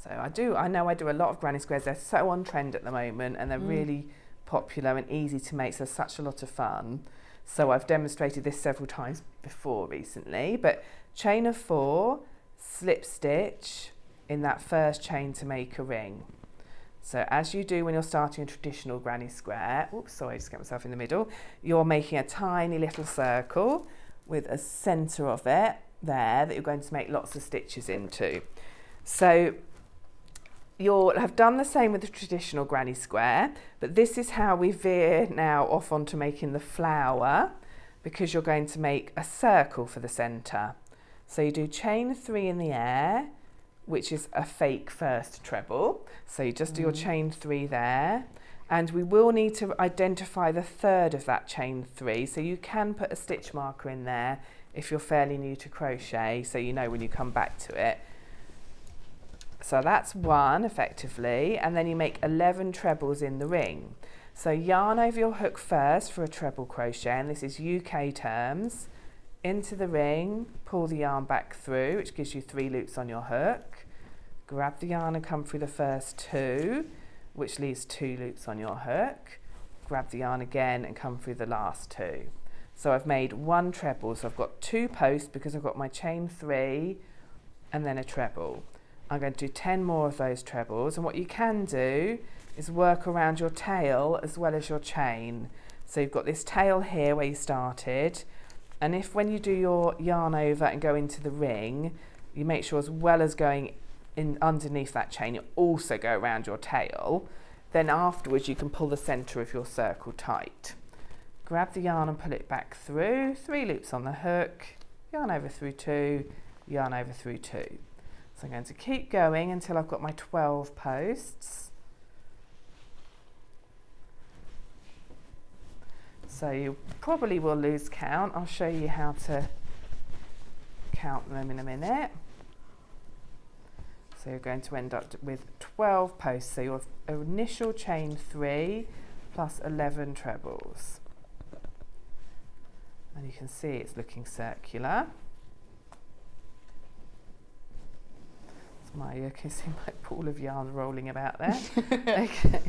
So I know I do a lot of granny squares. They're so on trend at the moment, and they're really popular and easy to make, so such a lot of fun. So I've demonstrated this several times before recently, but chain of 4, slip stitch in that first chain to make a ring. So as you do when you're starting a traditional granny square, oops, sorry, I just get myself in the middle, you're making a tiny little circle with a centre of it there that you're going to make lots of stitches into. So you'll have done the same with the traditional granny square, but this is how we veer now off onto making the flower, because you're going to make a circle for the centre. So you do chain 3 in the air, which is a fake first treble. So you just do your chain 3 there, and we will need to identify the third of that chain 3. So you can put a stitch marker in there if you're fairly new to crochet, so you know when you come back to it. So that's 1 effectively, and then you make 11 trebles in the ring. So yarn over your hook first for a treble crochet, and this is UK terms. Into the ring, pull the yarn back through, which gives you 3 loops on your hook. Grab the yarn and come through the first 2, which leaves 2 loops on your hook. Grab the yarn again and come through the last 2. So I've made 1 treble, so I've got 2 posts because I've got my chain 3 and then a treble. I'm going to do 10 more of those trebles, and what you can do is work around your tail as well as your chain. So you've got this tail here where you started, and if when you do your yarn over and go into the ring, you make sure as well as going in underneath that chain, you also go around your tail, then afterwards you can pull the centre of your circle tight. Grab the yarn and pull it back through, 3 loops on the hook, yarn over through 2, yarn over through 2. So I'm going to keep going until I've got my 12 posts. So you probably will lose count. I'll show you how to count them in a minute. So you're going to end up with 12 posts. So your initial chain 3 plus 11 trebles. And you can see it's looking circular. You can see my pool of yarn rolling about there. Okay,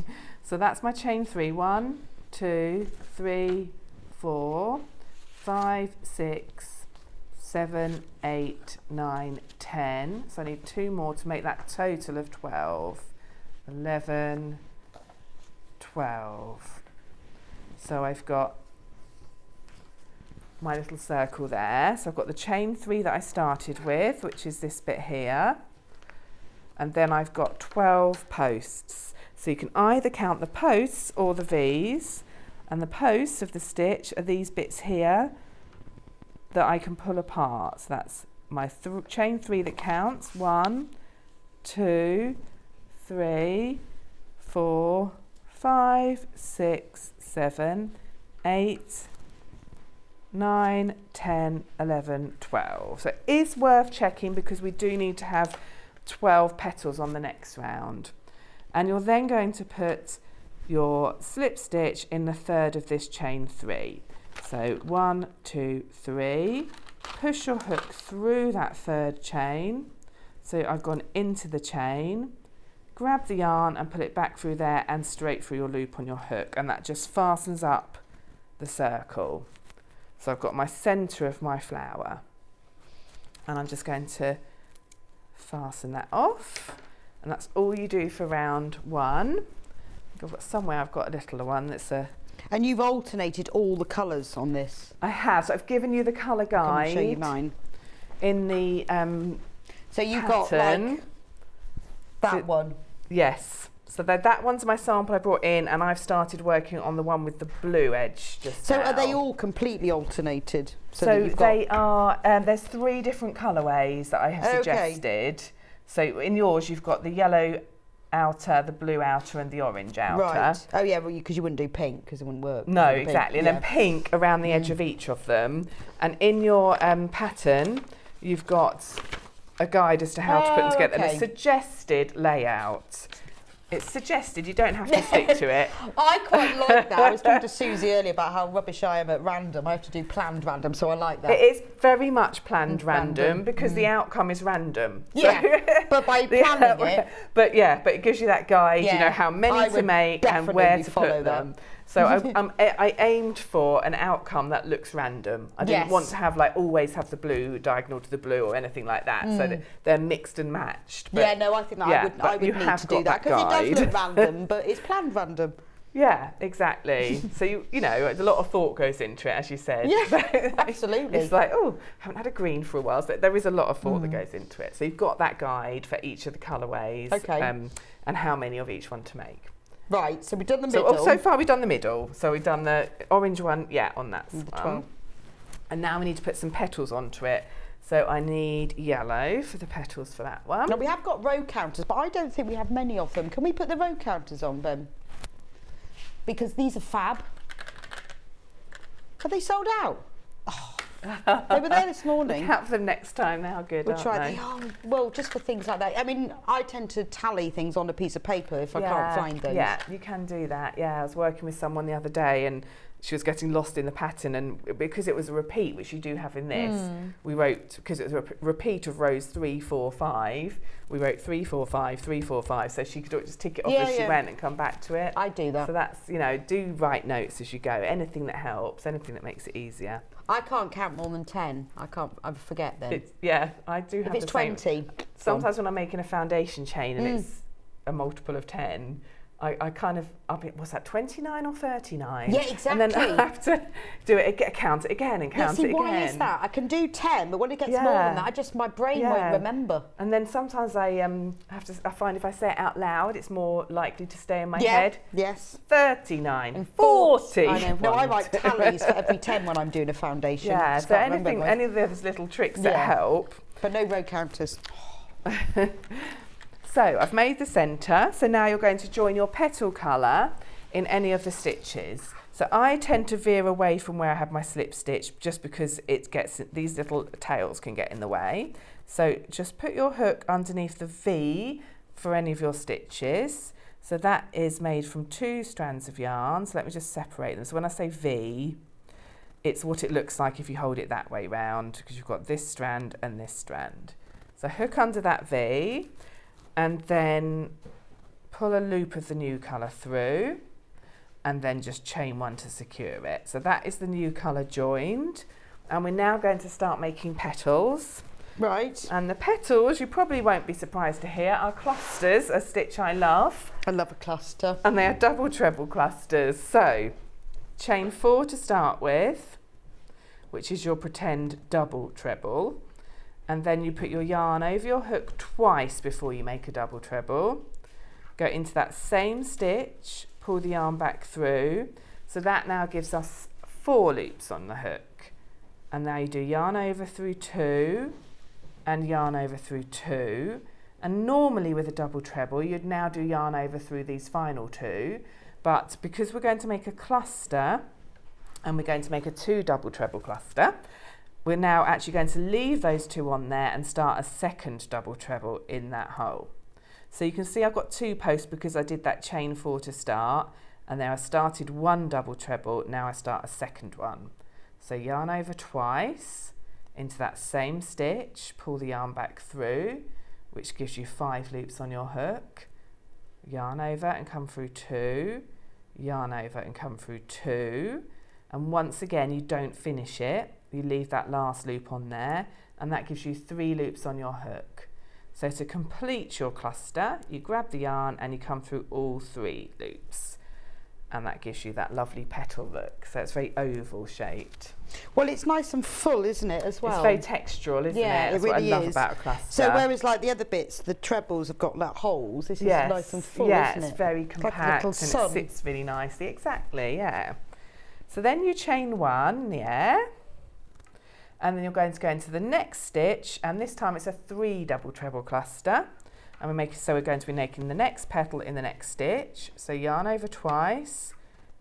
so that's my chain 3. 1, 2, 3, 4, 5, 6, 7, 8, 9, 10. So I need 2 more to make that total of 12. 11, 12. So I've got my little circle there. So I've got the chain 3 that I started with, which is this bit here. And then I've got 12 posts. So you can either count the posts or the V's, and the posts of the stitch are these bits here that I can pull apart. So that's my chain 3 that counts. 1, 2, 3, 4, 5, 6, 7, 8, 9, 10, 11, 12. So it is worth checking because we do need to have 12 petals on the next round. And you're then going to put your slip stitch in the third of this chain 3. So 1, 2, 3. Push your hook through that third chain. So I've gone into the chain. Grab the yarn and pull it back through there and straight through your loop on your hook, and that just fastens up the circle. So I've got my centre of my flower, and I'm just going to fasten that off, and that's all you do for round 1. I've got somewhere I've got a little one that's a... And you've alternated all the colours on this? I have, so I've given you the colour guide. I'll show you mine. In the so you've pattern. got like that one? Yes. So that one's my sample I brought in, and I've started working on the one with the blue edge just So now. are they all completely alternated? So they are, there's 3 different colourways that I have suggested. So in yours you've got the yellow outer, the blue outer and the orange outer. Right. Oh yeah, well, because you wouldn't do pink because it wouldn't work. No, exactly. And then pink around the edge of each of them. And in your pattern, you've got a guide as to how to put them together and a suggested layout. It's suggested, you don't have to stick to it. I quite like that. I was talking to Suzie earlier about how rubbish I am at random. I have to do planned random, so I like that. It is very much planned random because the outcome is random. Yeah, so but by planning it... But it gives you that guide, you know, how many to make and where to put them. So I aimed for an outcome that looks random. I didn't want to have always have the blue diagonal to the blue or anything like that. So that they're mixed and matched. But yeah, no, I think that I would need to do that because it does look random, but it's planned random. Yeah, exactly. So you know, a lot of thought goes into it, as you said. Yeah, absolutely. It's like, oh, haven't had a green for a while. So there is a lot of thought that goes into it. So you've got that guide for each of the colourways, and how many of each one to make. Right, so we've done the middle. So far we've done the middle. So we've done the orange one, on that one. And now we need to put some petals onto it. So I need yellow for the petals for that one. Now we have got row counters, but I don't think we have many of them. Can we put the row counters on them? Because these are fab. Are they sold out? Oh, they were there this morning. Have them next time. How good we'll aren't try they? Oh, well, just for things like that. I mean, I tend to tally things on a piece of paper if I can't find those. Yeah, you can do that. Yeah, I was working with someone the other day and she was getting lost in the pattern, and because it was a repeat, which you do have in this, we wrote, because it was a repeat of rows 3, 4, 5, we wrote 3, 4, 5, 3, 4, 5, so she could just tick it off as she went and come back to it. I do that. So that's, you know, do write notes as you go, anything that helps, anything that makes it easier. I can't count more than 10. I forget then. I do have if it's 20. Sometimes when I'm making a foundation chain and it's a multiple of 10, I kind of, what's that, 29 or 39? Yeah, exactly. And then I have to do it, count it again and count it again. Why is that? I can do 10, but when it gets more than that, my brain won't remember. And then sometimes I find if I say it out loud, it's more likely to stay in my head. Yes. 39, and 40. I know. No, I write tallies for every 10 when I'm doing a foundation. Yeah, so any of those little tricks that help. But no row counters. So I've made the centre, so now you're going to join your petal colour in any of the stitches. So I tend to veer away from where I have my slip stitch just because it gets, these little tails can get in the way. So just put your hook underneath the V for any of your stitches. So that is made from 2 strands of yarn. So let me just separate them. So when I say V, it's what it looks like if you hold it that way round, because you've got this strand and this strand. So hook under that V, and then pull a loop of the new colour through, and then just chain 1 to secure it. So that is the new colour joined, and we're now going to start making petals. Right. And the petals, you probably won't be surprised to hear, are clusters, a stitch I love. I love a cluster. And they are double treble clusters. So chain 4 to start with, which is your pretend double treble. And then you put your yarn over your hook twice before you make a double treble. go into that same stitch, pull the yarn back through. So that now gives us 4 loops on the hook. And now you do yarn over through 2 and yarn over through 2. And normally with a double treble, you'd now do yarn over through these final 2. But because we're going to make a cluster and we're going to make a 2 double treble cluster, we're now actually going to leave those 2 on there and start a second double treble in that hole. So you can see I've got 2 posts because I did that chain 4 to start, and then I started 1 double treble, now I start a second one. So yarn over twice into that same stitch, pull the yarn back through, which gives you 5 loops on your hook, yarn over and come through 2, yarn over and come through 2, and once again you don't finish it, you leave that last loop on there, and that gives you 3 loops on your hook. So to complete your cluster, you grab the yarn and you come through all 3 loops, and that gives you that lovely petal look. So it's very oval shaped. Well, it's nice and full, isn't it, as well? It's very textural, isn't it? That's really what I love is. about a cluster. So whereas like the other bits, the trebles have got like holes, this is nice and full, isn't it? Yeah, it's very compact like and it sits really nicely. Exactly, yeah. So then you chain 1, and then you're going to go into the next stitch, and this time it's a 3 double treble cluster. And we're going to be making the next petal in the next stitch. So yarn over twice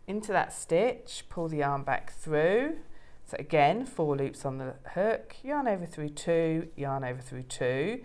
into that stitch, pull the yarn back through. So again, 4 loops on the hook, yarn over through 2, yarn over through 2.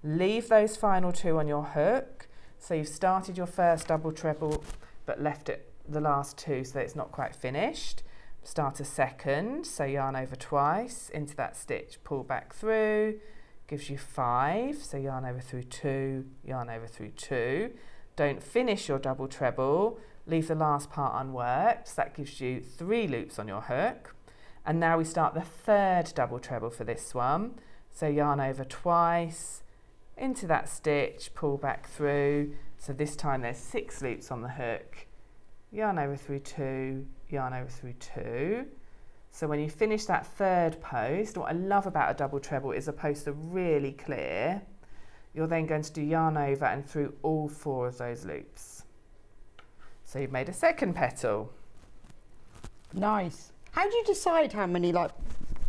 Leave those final 2 on your hook. So you've started your first double treble but left it the last 2 so that it's not quite finished. Start a second, so yarn over twice into that stitch, pull back through. Gives you 5, so yarn over through 2, yarn over through 2. Don't finish your double treble, leave the last part unworked, so that gives you 3 loops on your hook. And now we start the 3rd double treble for this one. So yarn over twice, into that stitch, pull back through. So this time there's 6 loops on the hook, yarn over through 2, yarn over through 2. So when you finish that 3rd post, what I love about a double treble is the posts are really clear. You're then going to do yarn over and through all 4 of those loops. So you've made a second petal. Nice. How do you decide how many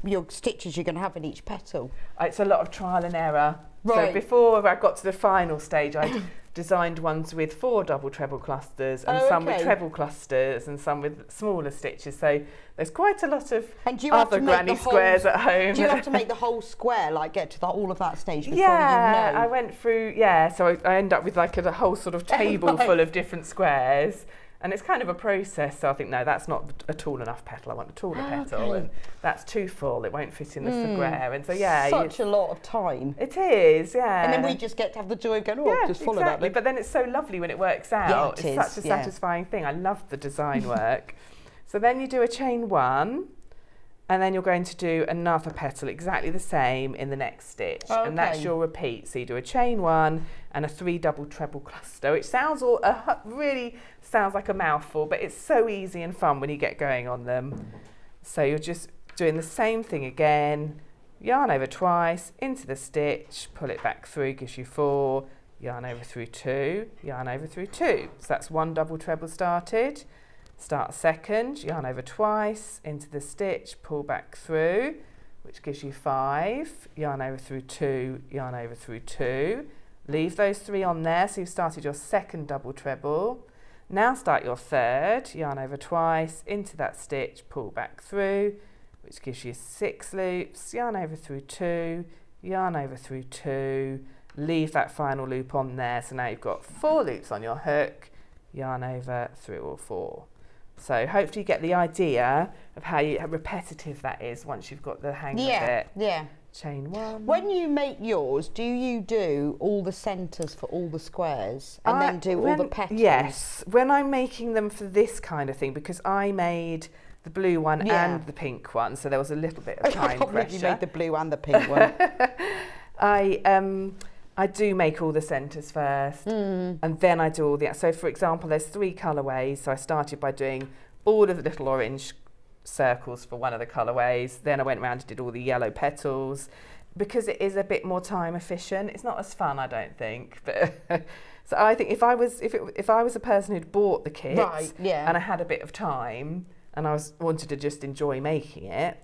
your stitches you're going to have in each petal? It's a lot of trial and error. Right. So before I got to the final stage, I designed ones with 4 double treble clusters and some with treble clusters and some with smaller stitches. So there's quite a lot of other granny squares at home. Do you have to make the whole square, get to all of that stage before Yeah, you know? I went through, so I end up with a whole sort of table full of different squares. And it's kind of a process, so I think, no, that's not a tall enough petal. I want a taller petal, and that's too full. It won't fit in the square. And so, such a lot of time. It is, yeah. And then we just get to have the joy of going, just follow that. But then it's so lovely when it works out. Yeah, it's such a satisfying thing. I love the design work. So then you do a chain 1, and then you're going to do another petal exactly the same in the next stitch. And that's your repeat. So you do a chain 1 and a 3 double treble cluster, which sounds really sounds like a mouthful, but it's so easy and fun when you get going on them. So you're just doing the same thing again, yarn over twice into the stitch, pull it back through, gives you 4, yarn over through 2, yarn over through 2. So that's 1 double treble started. Start a second, yarn over twice into the stitch, pull back through, which gives you 5, yarn over through 2, yarn over through 2. Leave those 3 on there, so you've started your second double treble. Now start your 3rd, yarn over twice into that stitch, pull back through, which gives you 6 loops, yarn over through 2, yarn over through 2. Leave that final loop on there, so now you've got 4 loops on your hook, yarn over through all 4. So hopefully you get the idea of how repetitive that is once you've got the hang of it. Yeah. Chain 1. When you make yours, do you do all the centres for all the squares and then do all the petals? Yes. When I'm making them for this kind of thing, because I made the blue one and the pink one, so there was a little bit of time pressure. You made the blue and the pink one. I do make all the centres first, and then I do all the... So, for example, there's 3 colourways. So I started by doing all of the little orange circles for one of the colourways. Then I went around and did all the yellow petals, because it is a bit more time efficient. It's not as fun, I don't think. But So I think if I was a person who'd bought the kit, Right, yeah. and I had a bit of time and I wanted to just enjoy making it,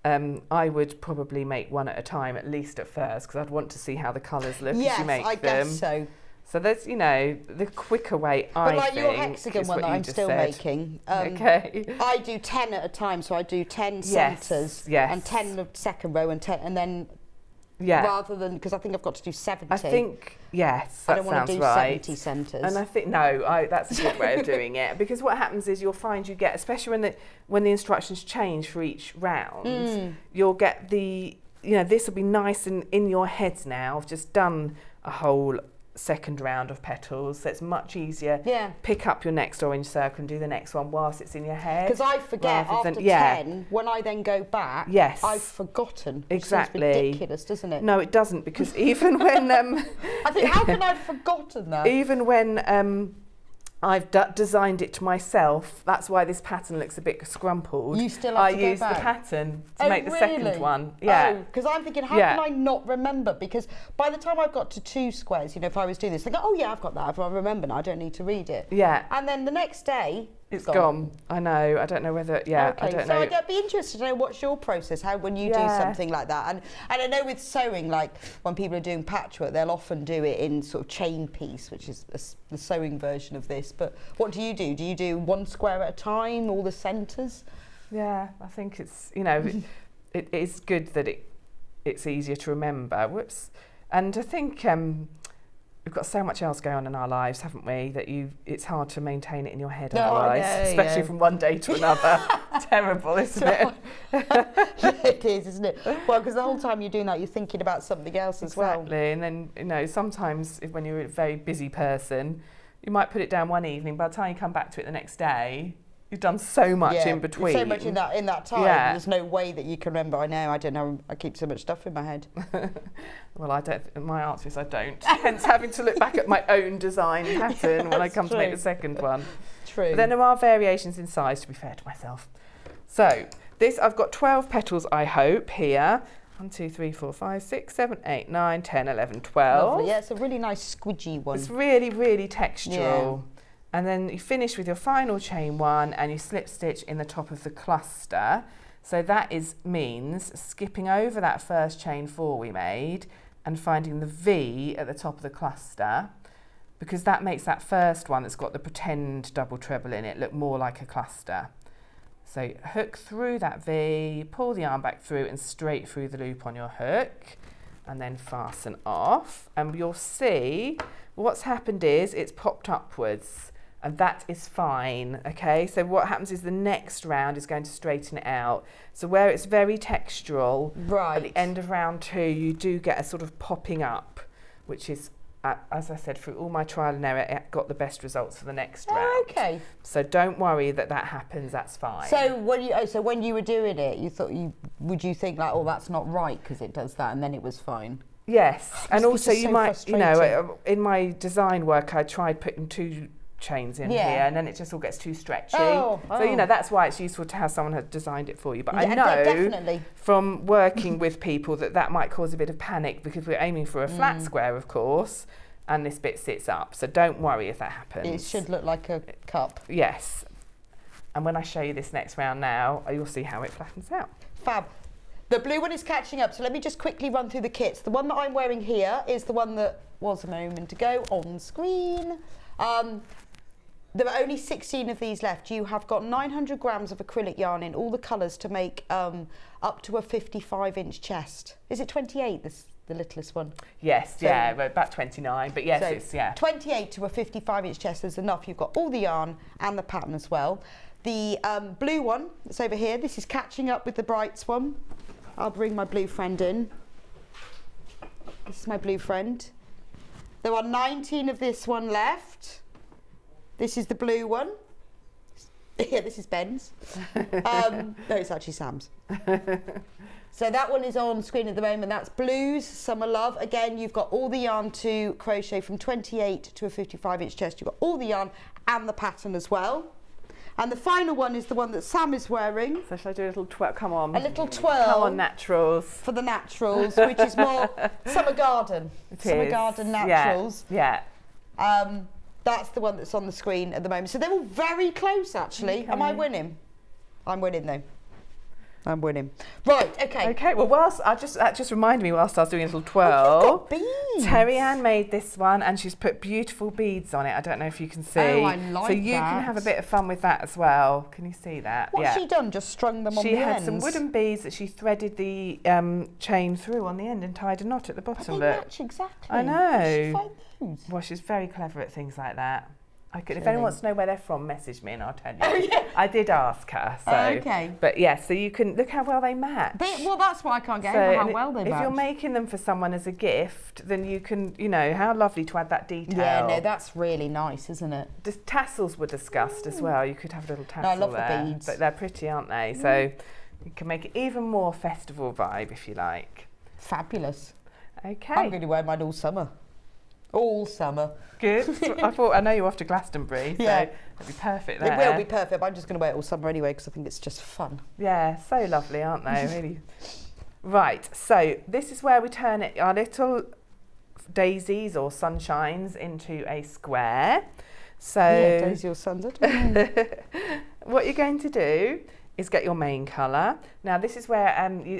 I would probably make one at a time, at least at first, because I'd want to see how the colours look as you make I them. guess so. So there's, the quicker way, But I like think, your hexagon is one what that you I'm just still said. making, Okay. I do 10 at a time, so I do 10 Yes, centres yes. and 10 the second row and 10, and then rather than, because I think I've got to do 70. I think, yes, I that don't want to sounds do right. 70 centres. And I think, that's a good way of doing it, because what happens is you'll find you get, especially when the instructions change for each round, you'll get this will be nice and in your heads now. I've just done a whole second round of petals, so it's much easier. Pick up your next orange circle and do the next one whilst it's in your head. Because I forget after 10, when I then go back, I've forgotten. Exactly. Seems ridiculous, doesn't it? No, it doesn't, because even when I think, how can I have forgotten that? Even when I've designed it to myself, that's why this pattern looks a bit scrumpled. You still have to go use back? the pattern to make the second one. Because I'm thinking, how can I not remember? Because by the time I've got to 2 squares, if I was doing this, I go, oh yeah, I've got that. I remember now. I don't need to read it. Yeah. And then the next day, it's gone. I know. I don't know whether. Yeah. Okay. I don't know. I'd be interested to know what's your process. How when you do something like that, and I know with sewing, like when people are doing patchwork, they'll often do it in sort of chain piece, which is the sewing version of this. But what do you do? Do you do 1 square at a time, all the centres? Yeah, I think it's it is good that it's easier to remember. Whoops. And I think we've got so much else going on in our lives, haven't we, that it's hard to maintain it in your head otherwise, especially from one day to another. Terrible, isn't it? It is, isn't it? Well, because the whole time you're doing that, you're thinking about something else as well. Exactly, and then, sometimes when you're a very busy person, you might put it down one evening, by the time you come back to it the next day, you've done so much in between. So much in that time. There's no way that you can remember. I don't know. I keep so much stuff in my head. Well, I don't. My answer is I don't. Hence having to look back at my own design pattern when I come to make the second one. True. But then there are variations in size, to be fair to myself. So I've got 12 petals, I hope, here. 1, 2, 3, 4, 5, 6, 7, 8, 9, 10, 11, 12. Lovely. Yeah, it's a really nice squidgy one. It's really, really textural. And then you finish with your final chain 1 and you slip stitch in the top of the cluster. So that means skipping over that first chain 4 we made and finding the V at the top of the cluster, because that makes that first one that's got the pretend double treble in it look more like a cluster. So hook through that V, pull the yarn back through and straight through the loop on your hook, and then fasten off. And you'll see what's happened is it's popped upwards, and that is fine, okay? So what happens is the next round is going to straighten it out. So where it's very textural, at the end of round 2, you do get a sort of popping up, which is, as I said, through all my trial and error, it got the best results for the next round. Okay. So don't worry that happens, that's fine. So when you were doing it, would you think like, oh, that's not right because it does that, and then it was fine? Yes, and also you might, in my design work, I tried putting 2 chains in here, and then it just all gets too stretchy. So that's why it's useful to have someone has designed it for you. But I know from working with people that might cause a bit of panic, because we're aiming for a flat square, of course, and this bit sits up. So don't worry if that happens. It should look like a cup. Yes. And when I show you this next round now, you'll see how it flattens out. Fab. The blue one is catching up, so let me just quickly run through the kits. The one that I'm wearing here is the one that was a moment ago on screen. There are only 16 of these left. You have got 900 grams of acrylic yarn in all the colours to make up to a 55-inch chest. Is it 28, the littlest one? Yes, about 29, but yes, so 28 to a 55-inch chest is enough. You've got all the yarn and the pattern as well. The blue one that's over here, this is catching up with the brights one. I'll bring my blue friend in. This is my blue friend. There are 19 of this one left. This is the blue one. Yeah, this is Ben's. No, it's actually Sam's. So that one is on screen at the moment. That's Blues Summer Love. Again, you've got all the yarn to crochet from 28 to a 55-inch chest. You've got all the yarn and the pattern as well. And the final one is the one that Sam is wearing. So shall I do a little twirl? Come on. A little twirl. Come on, naturals. For the naturals, which is more summer garden. It summer is. garden naturals. Yeah. That's the one that's on the screen at the moment. So they're all very close, actually. Okay. Am I winning? I'm winning, though. I'm winning. Right, okay. Okay, well, that just reminded me whilst I was doing a little twirl. Oh, you've got beads. Terry Ann made this one and she's put beautiful beads on it. I don't know if you can see. Oh, I like So you that. can have a bit of fun with that as well. Can you see that? What's she done? Just strung them on the She ends? had some wooden beads that she threaded the chain through on the end and tied a knot at the bottom. They Look. match exactly. I know. Where did she find those? Well, she's very clever at things like that. If Really? anyone wants to know where they're from, message me and I'll tell you. Oh, yeah. I did ask her. So. Okay. But yeah, so you can look how well they match. Well, that's why I can't get over how and well they if match. you're making them for someone as a gift, then you can, how lovely to add that detail. Yeah, no, that's really nice, isn't it? Just tassels were discussed as well. You could have a little tassel I love there, the beads. but they're pretty, aren't they? So you can make it even more festival vibe if you like. Fabulous. Okay. I'm going to wear mine all summer. All summer. Good. I know you're off to Glastonbury, so it'll be perfect there. It will be perfect. I'm just going to wear it all summer anyway because I think it's just fun. Yeah, so lovely, aren't they? Really. Right, so this is where we turn our little daisies or sunshines into a square. So Yeah, daisy or sun. what you're going to do is get your main colour. Now this is where,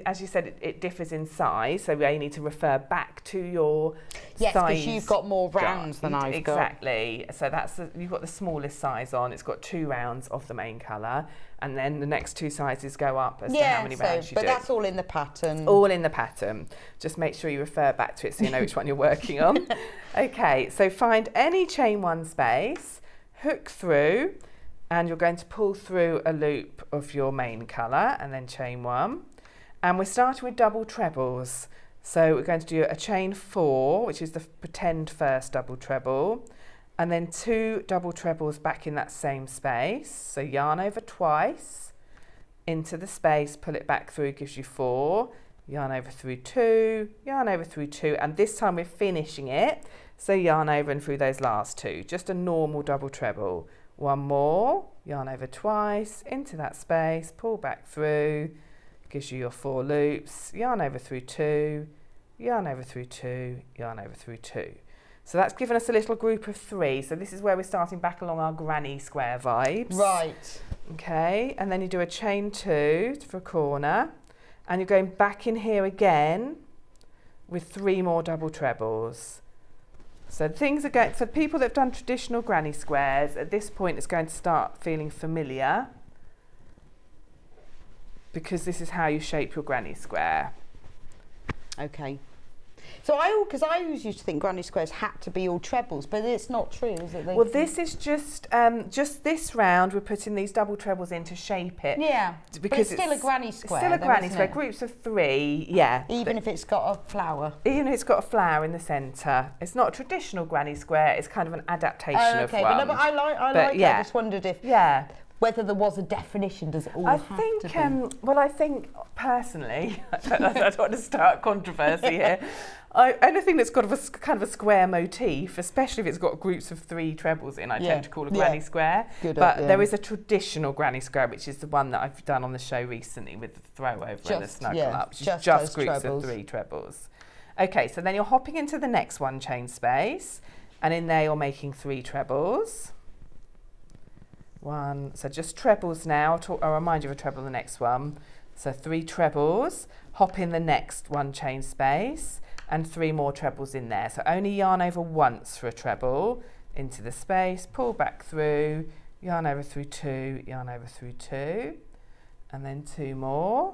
as you said, it differs in size, so you need to refer back to your Yes, size. because you've got more rounds than I've got. Exactly. So you've got the smallest size on. It's got 2 rounds of the main colour, and then the next 2 sizes go up as to how many rounds you do. But that's all in the pattern. All in the pattern. Just make sure you refer back to it so you know which one you're working on. Okay, so find any chain 1 space, hook through, and you're going to pull through a loop of your main colour and then chain 1. And we're starting with double trebles. So we're going to do a chain 4, which is the pretend first double treble, and then 2 double trebles back in that same space. So yarn over twice, into the space, pull it back through, gives you 4, yarn over through 2, yarn over through 2, and this time we're finishing it. So yarn over and through those last 2, just a normal double treble. 1 more, yarn over twice, into that space, pull back through, gives you your 4 loops, yarn over through 2, yarn over through 2, yarn over through 2. So that's given us a little group of 3. So this is where we're starting back along our granny square vibes. Right. Okay, and then you do a chain 2 for a corner, and you're going back in here again with 3 more double trebles. So things are going, for people that have done traditional granny squares, at this point it's going to start feeling familiar because this is how you shape your granny square. Okay. So I always used to think granny squares had to be all trebles, but it's not true, is it? Well, this is just this round. We're putting these double trebles in to shape it. Yeah, because but it's still a granny square. Still a though, granny isn't square. it? Groups of 3, yeah. Even if it's got a flower. Even if it's got a flower in the centre. It's not a traditional granny square. It's kind of an adaptation of one. But I like it. I just wondered if whether there was a definition. Does it all have to be? Well, I think personally, I don't want to start controversy here. Anything that's got kind of a square motif, especially if it's got groups of 3 trebles in, I tend to call a granny square. But there is a traditional granny square, which is the one that I've done on the show recently with the throw over and the snuggle up, which is just groups trebles. of 3 trebles. Okay, so then you're hopping into the next one chain space, and in there you're making 3 trebles. 1, so just trebles now. I'll remind you of a treble in the next one. So 3 trebles, hop in the next one chain space, and 3 more trebles in there. So only yarn over once for a treble, into the space, pull back through, yarn over through 2, yarn over through 2, and then 2 more.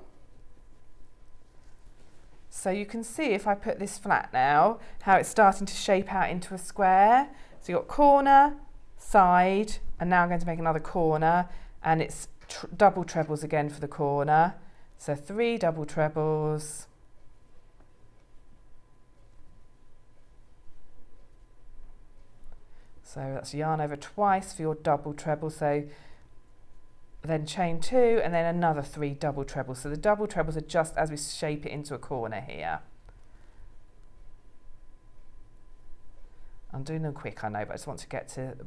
So you can see if I put this flat now, how it's starting to shape out into a square. So you've got corner, side, and now I'm going to make another corner, and it's double trebles again for the corner. So 3 double trebles. So that's yarn over twice for your double treble. So then chain 2 and then another 3 double trebles. So the double trebles are just as we shape it into a corner here. I'm doing them quick, I know, but I just want to get to the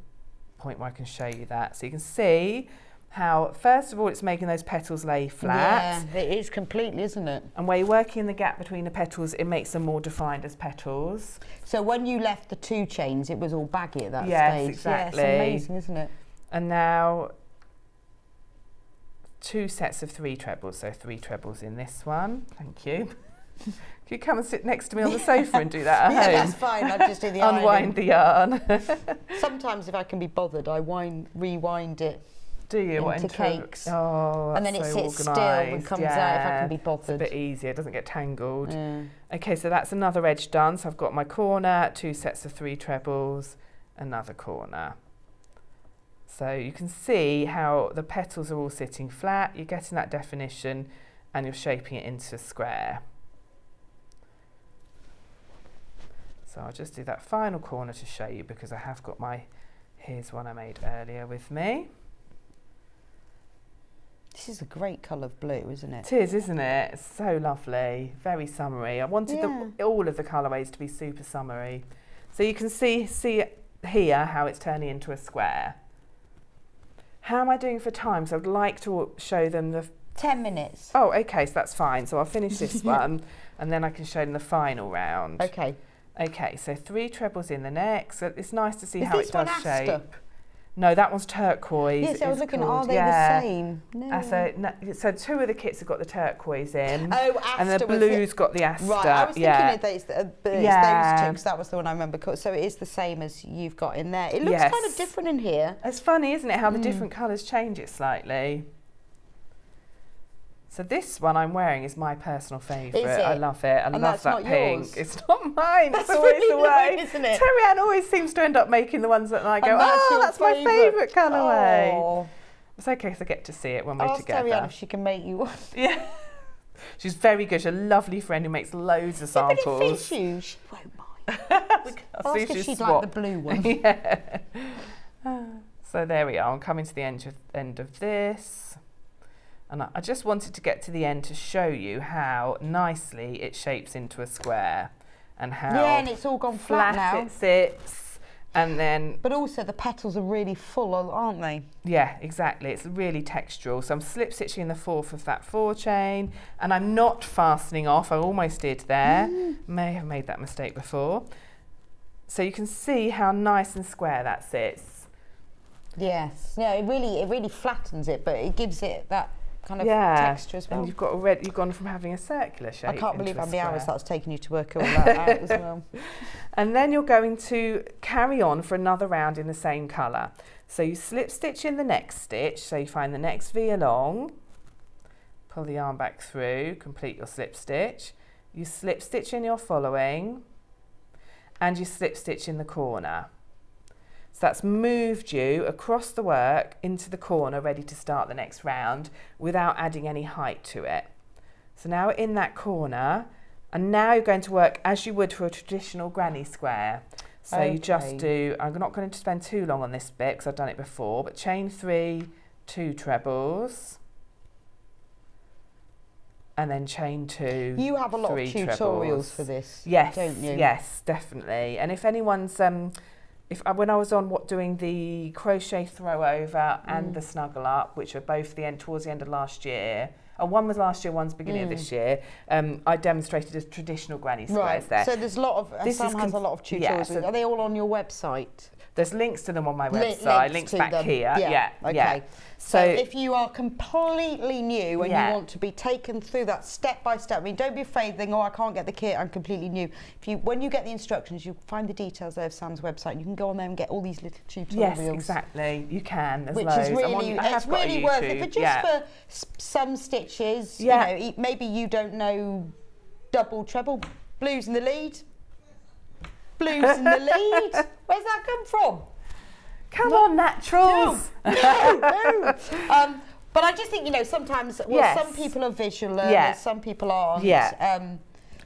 point where I can show you that. So you can see how, first of all, it's making those petals lay flat. Yeah, it is completely, isn't it? And where you're working in the gap between the petals, it makes them more defined as petals. So when you left the 2 chains, it was all baggy at that yes, stage. Exactly. Yeah, it's amazing, isn't it? And now 2 sets of 3 trebles, so 3 trebles in this one. Thank you. Can you come and sit next to me on the sofa and do that at home? Yeah, that's fine. I'll just do the ironing. Unwind the yarn. Sometimes, if I can be bothered, I rewind it. Do you? Into cakes. Oh, and then it sits still and comes out if I can be bothered. It's a bit easier, it doesn't get tangled. Yeah. Okay, so that's another edge done. So I've got my corner, 2 sets of 3 trebles, another corner. So you can see how the petals are all sitting flat, you're getting that definition and you're shaping it into a square. So I'll just do that final corner to show you because I have got my, here's one I made earlier with me. This is a great colour of blue, isn't it? It is, isn't it? It's so lovely, very summery. I wanted all of the colourways to be super summery. So you can see here how it's turning into a square. How am I doing for time? So I'd like to show them the... 10 minutes. Oh, okay, so that's fine. So I'll finish this one and then I can show them the final round. Okay. Okay, so 3 trebles in the neck. So it's nice to see how it does Aster? shape. No, that one's turquoise. Yes, I was looking, are they the same? No. So 2 of the kits have got the turquoise in. Oh, Aster. And the blue's got the Aster. Right, I was thinking it's those 2, because that was the one I remember. So it is the same as you've got in there. It looks kind of different in here. It's funny, isn't it, how the different colours change it slightly. So this one I'm wearing is my personal favourite. I love it. I love that pink. Yours. It's not mine. That's it's always really the way, annoying, isn't it? Terry-Ann always seems to end up making the ones that I go, that's my favourite colourway. Oh. It's okay because I get to see it when we're together. Terry-Ann if she can make you one. Yeah. She's very good. She's a lovely friend who makes loads of samples. But it fits you. She won't mind. Ask if she'd like the blue one. Yeah. So there we are. I'm coming to the end of this. And I just wanted to get to the end to show you how nicely it shapes into a square and how and it's all gone flat now. It sits. And then... But also the petals are really full, aren't they? Yeah, exactly. It's really textural. So I'm slip stitching the 4th of that 4 chain and I'm not fastening off. I almost did there. May have made that mistake before. So you can see how nice and square that sits. Yes. Yeah, it really flattens it, but it gives it that kind of texture as well. And you've gone from having a circular shape. I can't believe how many hours that's taken you to work all that out as well. And then you're going to carry on for another round in the same colour. So you slip stitch in the next stitch, so you find the next V along, pull the yarn back through, complete your slip stitch. You slip stitch in your following, and you slip stitch in the corner. So that's moved you across the work into the corner, ready to start the next round without adding any height to it. So now we're in that corner, and now you're going to work as you would for a traditional granny square. So you just do, I'm not going to spend too long on this bit because I've done it before, but chain 3, 2 trebles, and then chain 2, You have a lot of tutorials trebles. for this, yes, don't you? Yes, definitely. And if anyone's, when I was on doing the crochet throw over and the snuggle up, which are both towards the end of last year, one was last year, one's beginning of this year, I demonstrated as traditional granny squares there. So there's a lot of, Sam has a lot of tutorials. Yeah, so are they all on your website? There's links to them on my website, links back them. here. Okay. Yeah. So if you are completely new and you want to be taken through that step by step, I mean, don't be afraid thinking, I can't get the kit, I'm completely new. When you get the instructions, you find the details there of Sam's website. You can go on there and get all these little tutorials. Yes, exactly. You can. There's which loads. is really, it's really worth it. But just for some stitches, you know, maybe you don't know double, treble, blues in the lead. Blues in the lead. Where's that come from? Come on, naturals. No. But I just think, sometimes, some people are visual learners, some people aren't.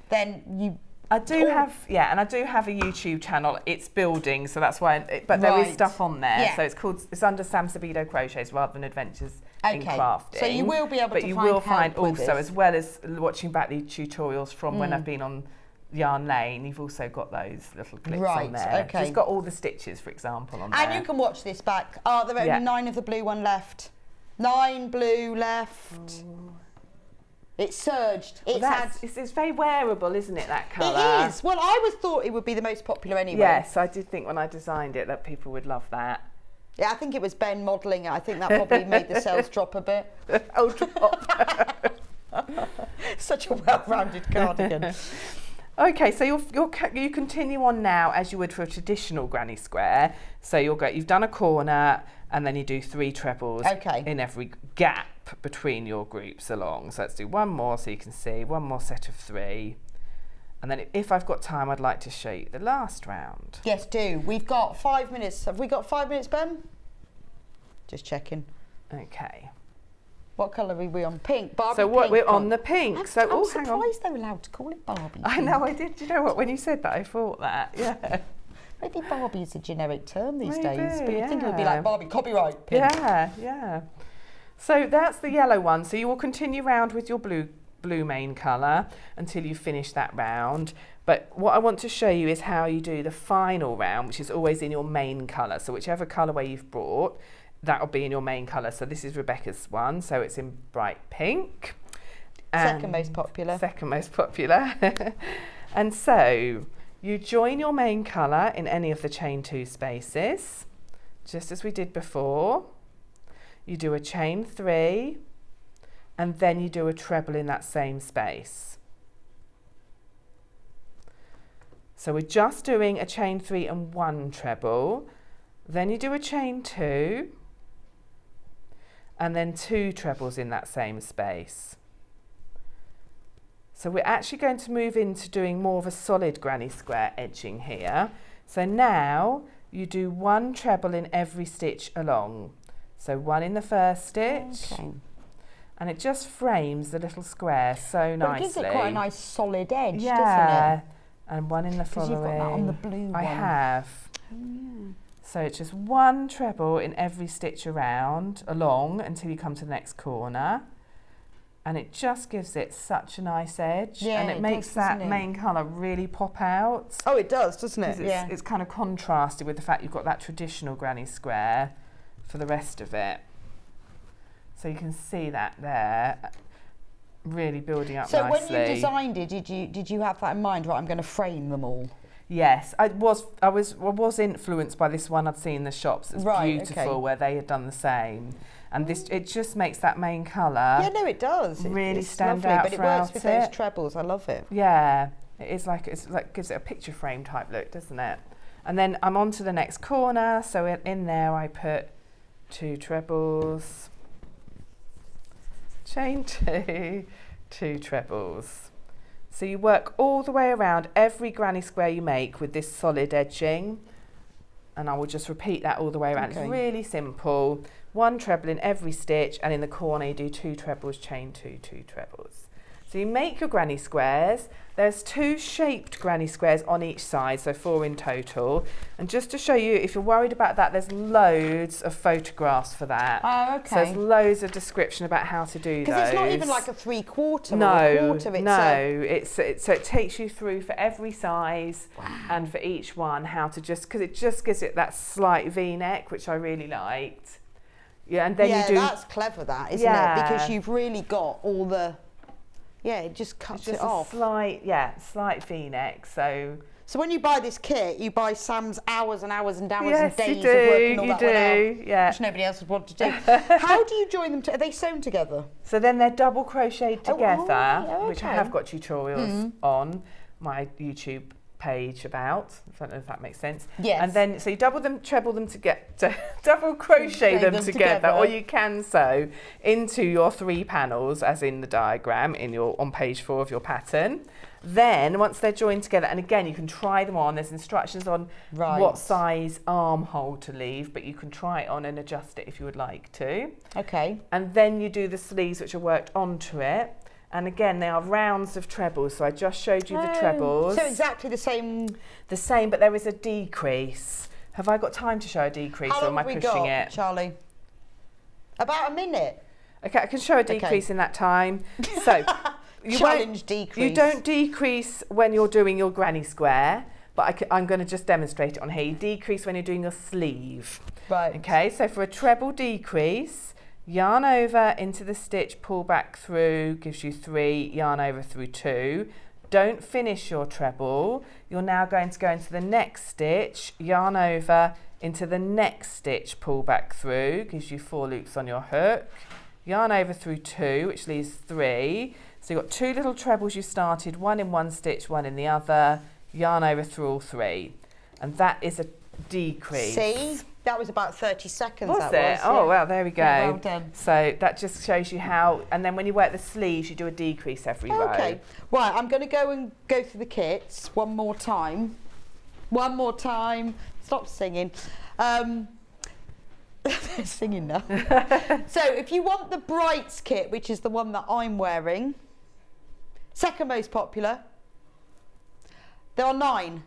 Then you... I do have a YouTube channel. It's building, so that's why. But there is stuff on there. So it's under Sam Sabido Crochets rather than Adventures in Crafting. So you will be able to But you will find also, this. as well as watching back the tutorials from when I've been on Yarn Lane, you've also got those little clips on there. Okay. It's got all the stitches, for example, on there. And you can watch this back. There are only 9 of the blue one left. 9 blue left. It surged. It's very wearable, isn't it, that colour? It is. Well, I thought it would be the most popular anyway. Yes, I did think when I designed it that people would love that. Yeah, I think it was Ben modelling it. I think that probably made the sales drop a bit. Oh, drop. Such a well-rounded cardigan. Okay, so you continue on now as you would for a traditional granny square. So you've done a corner and then you do 3 trebles in every gap between your groups along. So let's do one more so you can see, one more set of 3. And then if I've got time, I'd like to show you the last round. Yes, do. We've got 5 minutes. Have we got 5 minutes, Ben? Just checking. Okay. What colour are we on? Pink. Barbie so pink. We're on the pink. I'm Surprised they're allowed to call it Barbie. I know, I did. Do you know what? When you said that, I thought that. Yeah. Maybe Barbie is a generic term these Maybe, days, but you'd think it would be like Barbie copyright. Pink. Yeah. So that's the yellow one. So you will continue round with your blue main colour until you finish that round. But what I want to show you is how you do the final round, which is always in your main colour. So whichever colourway you've brought, that'll be in your main colour. So this is Rebecca's one, so it's in bright pink. Second most popular. Second most popular. And so you join your main colour in any of the chain 2 spaces, just as we did before. You do a chain 3, and then you do a treble in that same space. So we're just doing a chain 3 and 1 treble, then you do a chain 2, and then 2 trebles in that same space. So we're actually going to move into doing more of a solid granny square edging here. So now you do 1 treble in every stitch along. So 1 in the first stitch, and it just frames the little square so nicely. But it gives it quite a nice solid edge, doesn't it? And 1 in the following. You've got that on the blue one. I have. Oh, yeah. So it's just 1 treble in every stitch along until you come to the next corner. And it just gives it such a nice edge, and it makes that main colour really pop out. Oh, it does, doesn't it? It's kind of contrasted with the fact you've got that traditional granny square for the rest of it. So you can see that there, really building up nicely. So when you designed it, did you have that in mind? Right, I'm going to frame them all. Yes, I was influenced by this one I'd seen in the shops. It's beautiful, where they had done the same. And it just makes that main colour. Yeah, no, it does. Really it's stand lovely, out but it works with those trebles. I love it. Yeah, it's like gives it a picture frame type look, doesn't it? And then I'm on to the next corner. So in there I put 2 trebles, chain 2, 2 trebles. So you work all the way around every granny square you make with this solid edging, and I will just repeat that all the way around. It's really simple. 1 treble in every stitch, and in the corner you do 2 trebles, chain 2, 2 trebles. So you make your granny squares. There's 2 shaped granny squares on each side, so 4 in total. And just to show you, if you're worried about that, there's loads of photographs for that. Oh, okay. So there's loads of description about how to do those. Because it's not even like a 3/4 or no, a quarter. So it takes you through for every size and for each one how to because it just gives it that slight V-neck, which I really liked. Yeah, and then you do. Yeah, that's clever, that, isn't it? Because you've really got all the. Yeah, it just cuts it off. Slight V-neck. So when you buy this kit, you buy Sam's hours and hours and hours yes, and days you do, of working all you that do, one out, yeah. which nobody else would want to do. How do you join them? Are they sewn together? So then they're double crocheted together, which I okay. have got tutorials on my YouTube page about. I don't know if that makes sense. Yes. And then so you double them, treble them to get double crochet them together, or you can sew into your 3 panels, as in the diagram on page 4 of your pattern. Then once they're joined together, and again you can try them on. There's instructions on what size armhole to leave, but you can try it on and adjust it if you would like to. Okay. And then you do the sleeves, which are worked onto it. And again, they are rounds of trebles, so I just showed you the trebles. So exactly the same. The same, but there is a decrease. Have I got time to show a decrease, or am I pushing it? Charlie? About a minute. Okay, I can show a decrease in that time. So decrease. You don't decrease when you're doing your granny square, but I'm going to just demonstrate it on here. You decrease when you're doing your sleeve. Right. Okay, so for a treble decrease, yarn over into the stitch, pull back through, gives you 3, yarn over through 2. Don't finish your treble. You're now going to go into the next stitch, yarn over into the next stitch, pull back through, gives you 4 loops on your hook, yarn over through 2, which leaves 3. So you've got 2 little trebles you started, one in one stitch, one in the other, yarn over through all 3. And that is a decrease. See? That was about 30 seconds. Was it? Oh, well, there we go. Yeah, well done. So that just shows you how, and then when you work the sleeves, you do a decrease every row. Okay. Right, I'm going to go through the kits one more time. One more time. Stop singing. They're singing now. So if you want the Brights kit, which is the one that I'm wearing, second most popular, there are 9.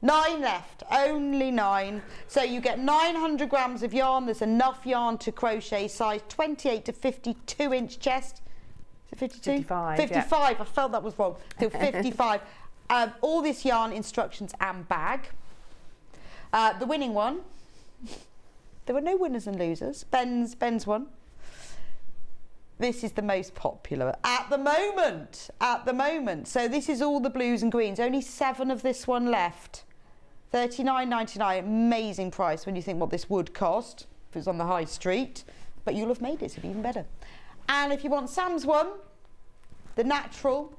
9 left, only 9. So you get 900 grams of yarn. There's enough yarn to crochet size 28 to 52 inch chest. Is it 52? 55. 55. Yeah. I felt that was wrong. Till 55. All this yarn, instructions and bag. The winning one. There were no winners and losers. Ben's one. This is the most popular at the moment. At the moment. So this is all the blues and greens. Only 7 of this one left. $39.99, amazing price when you think what this would cost if it was on the high street, but you'll have made it, so even better. And if you want Sam's one, the natural,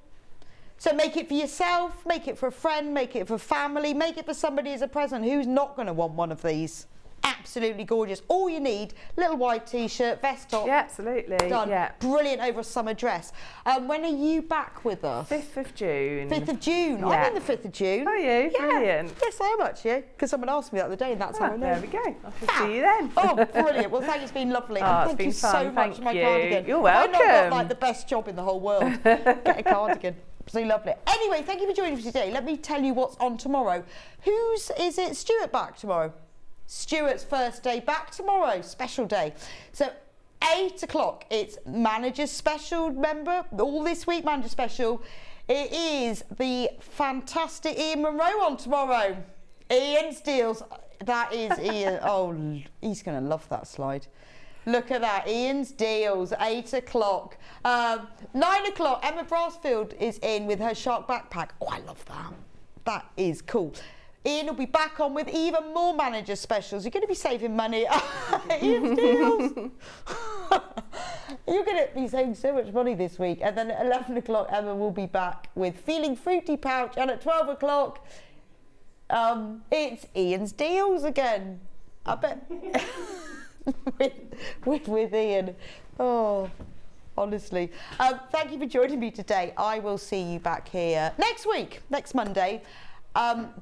so make it for yourself, make it for a friend, make it for family, make it for somebody as a present. Who's not going to want one of these? Absolutely gorgeous. All you need, little white t-shirt, vest top. Yeah, absolutely. Done. Yeah. Brilliant over a summer dress. When are you back with us? 5th of June. 5th of June. Yeah. I'm in the 5th of June. Are you? Yeah. Brilliant. Yes, I am actually. Because someone asked me the other day and that's how I know. There we go. I shall see you then. Oh, brilliant. Well, thank you. It's been lovely. Oh, Thank you so much for my cardigan. You're I know I got welcome. like the best job in the whole world. Get a cardigan. Absolutely lovely. Anyway, thank you for joining us today. Let me tell you what's on tomorrow. Is it Stuart back tomorrow? Stuart's first day back tomorrow, special day. So 8 o'clock, it's Manager's Special, remember? All this week, Manager's Special. It is the fantastic Ian Monroe on tomorrow. Ian Steele's, that is Ian. Oh, he's going to love that slide. Look at that, Ian's Deals, 8 o'clock. 9 o'clock, Emma Brassfield is in with her shark backpack. Oh, I love that. That is cool. Ian will be back on with even more manager specials. You're going to be saving money. Ian's Deals. You're going to be saving so much money this week. And then at 11 o'clock, Emma will be back with Feeling Fruity Pouch. And at 12 o'clock, it's Ian's Deals again. I bet. with Ian. Oh, honestly. Thank you for joining me today. I will see you back here next week, next Monday.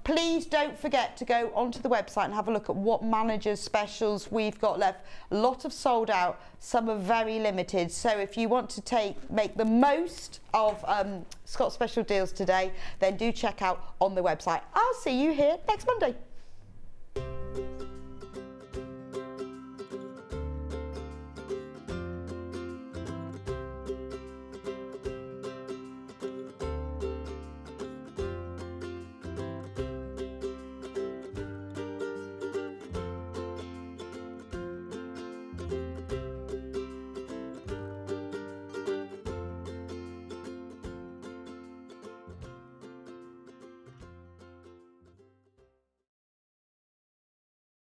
Please don't forget to go onto the website and have a look at what managers specials we've got left. A lot have sold out, some are very limited. So if you want to make the most of Scott's special deals today, then do check out on the website. I'll see you here next Monday.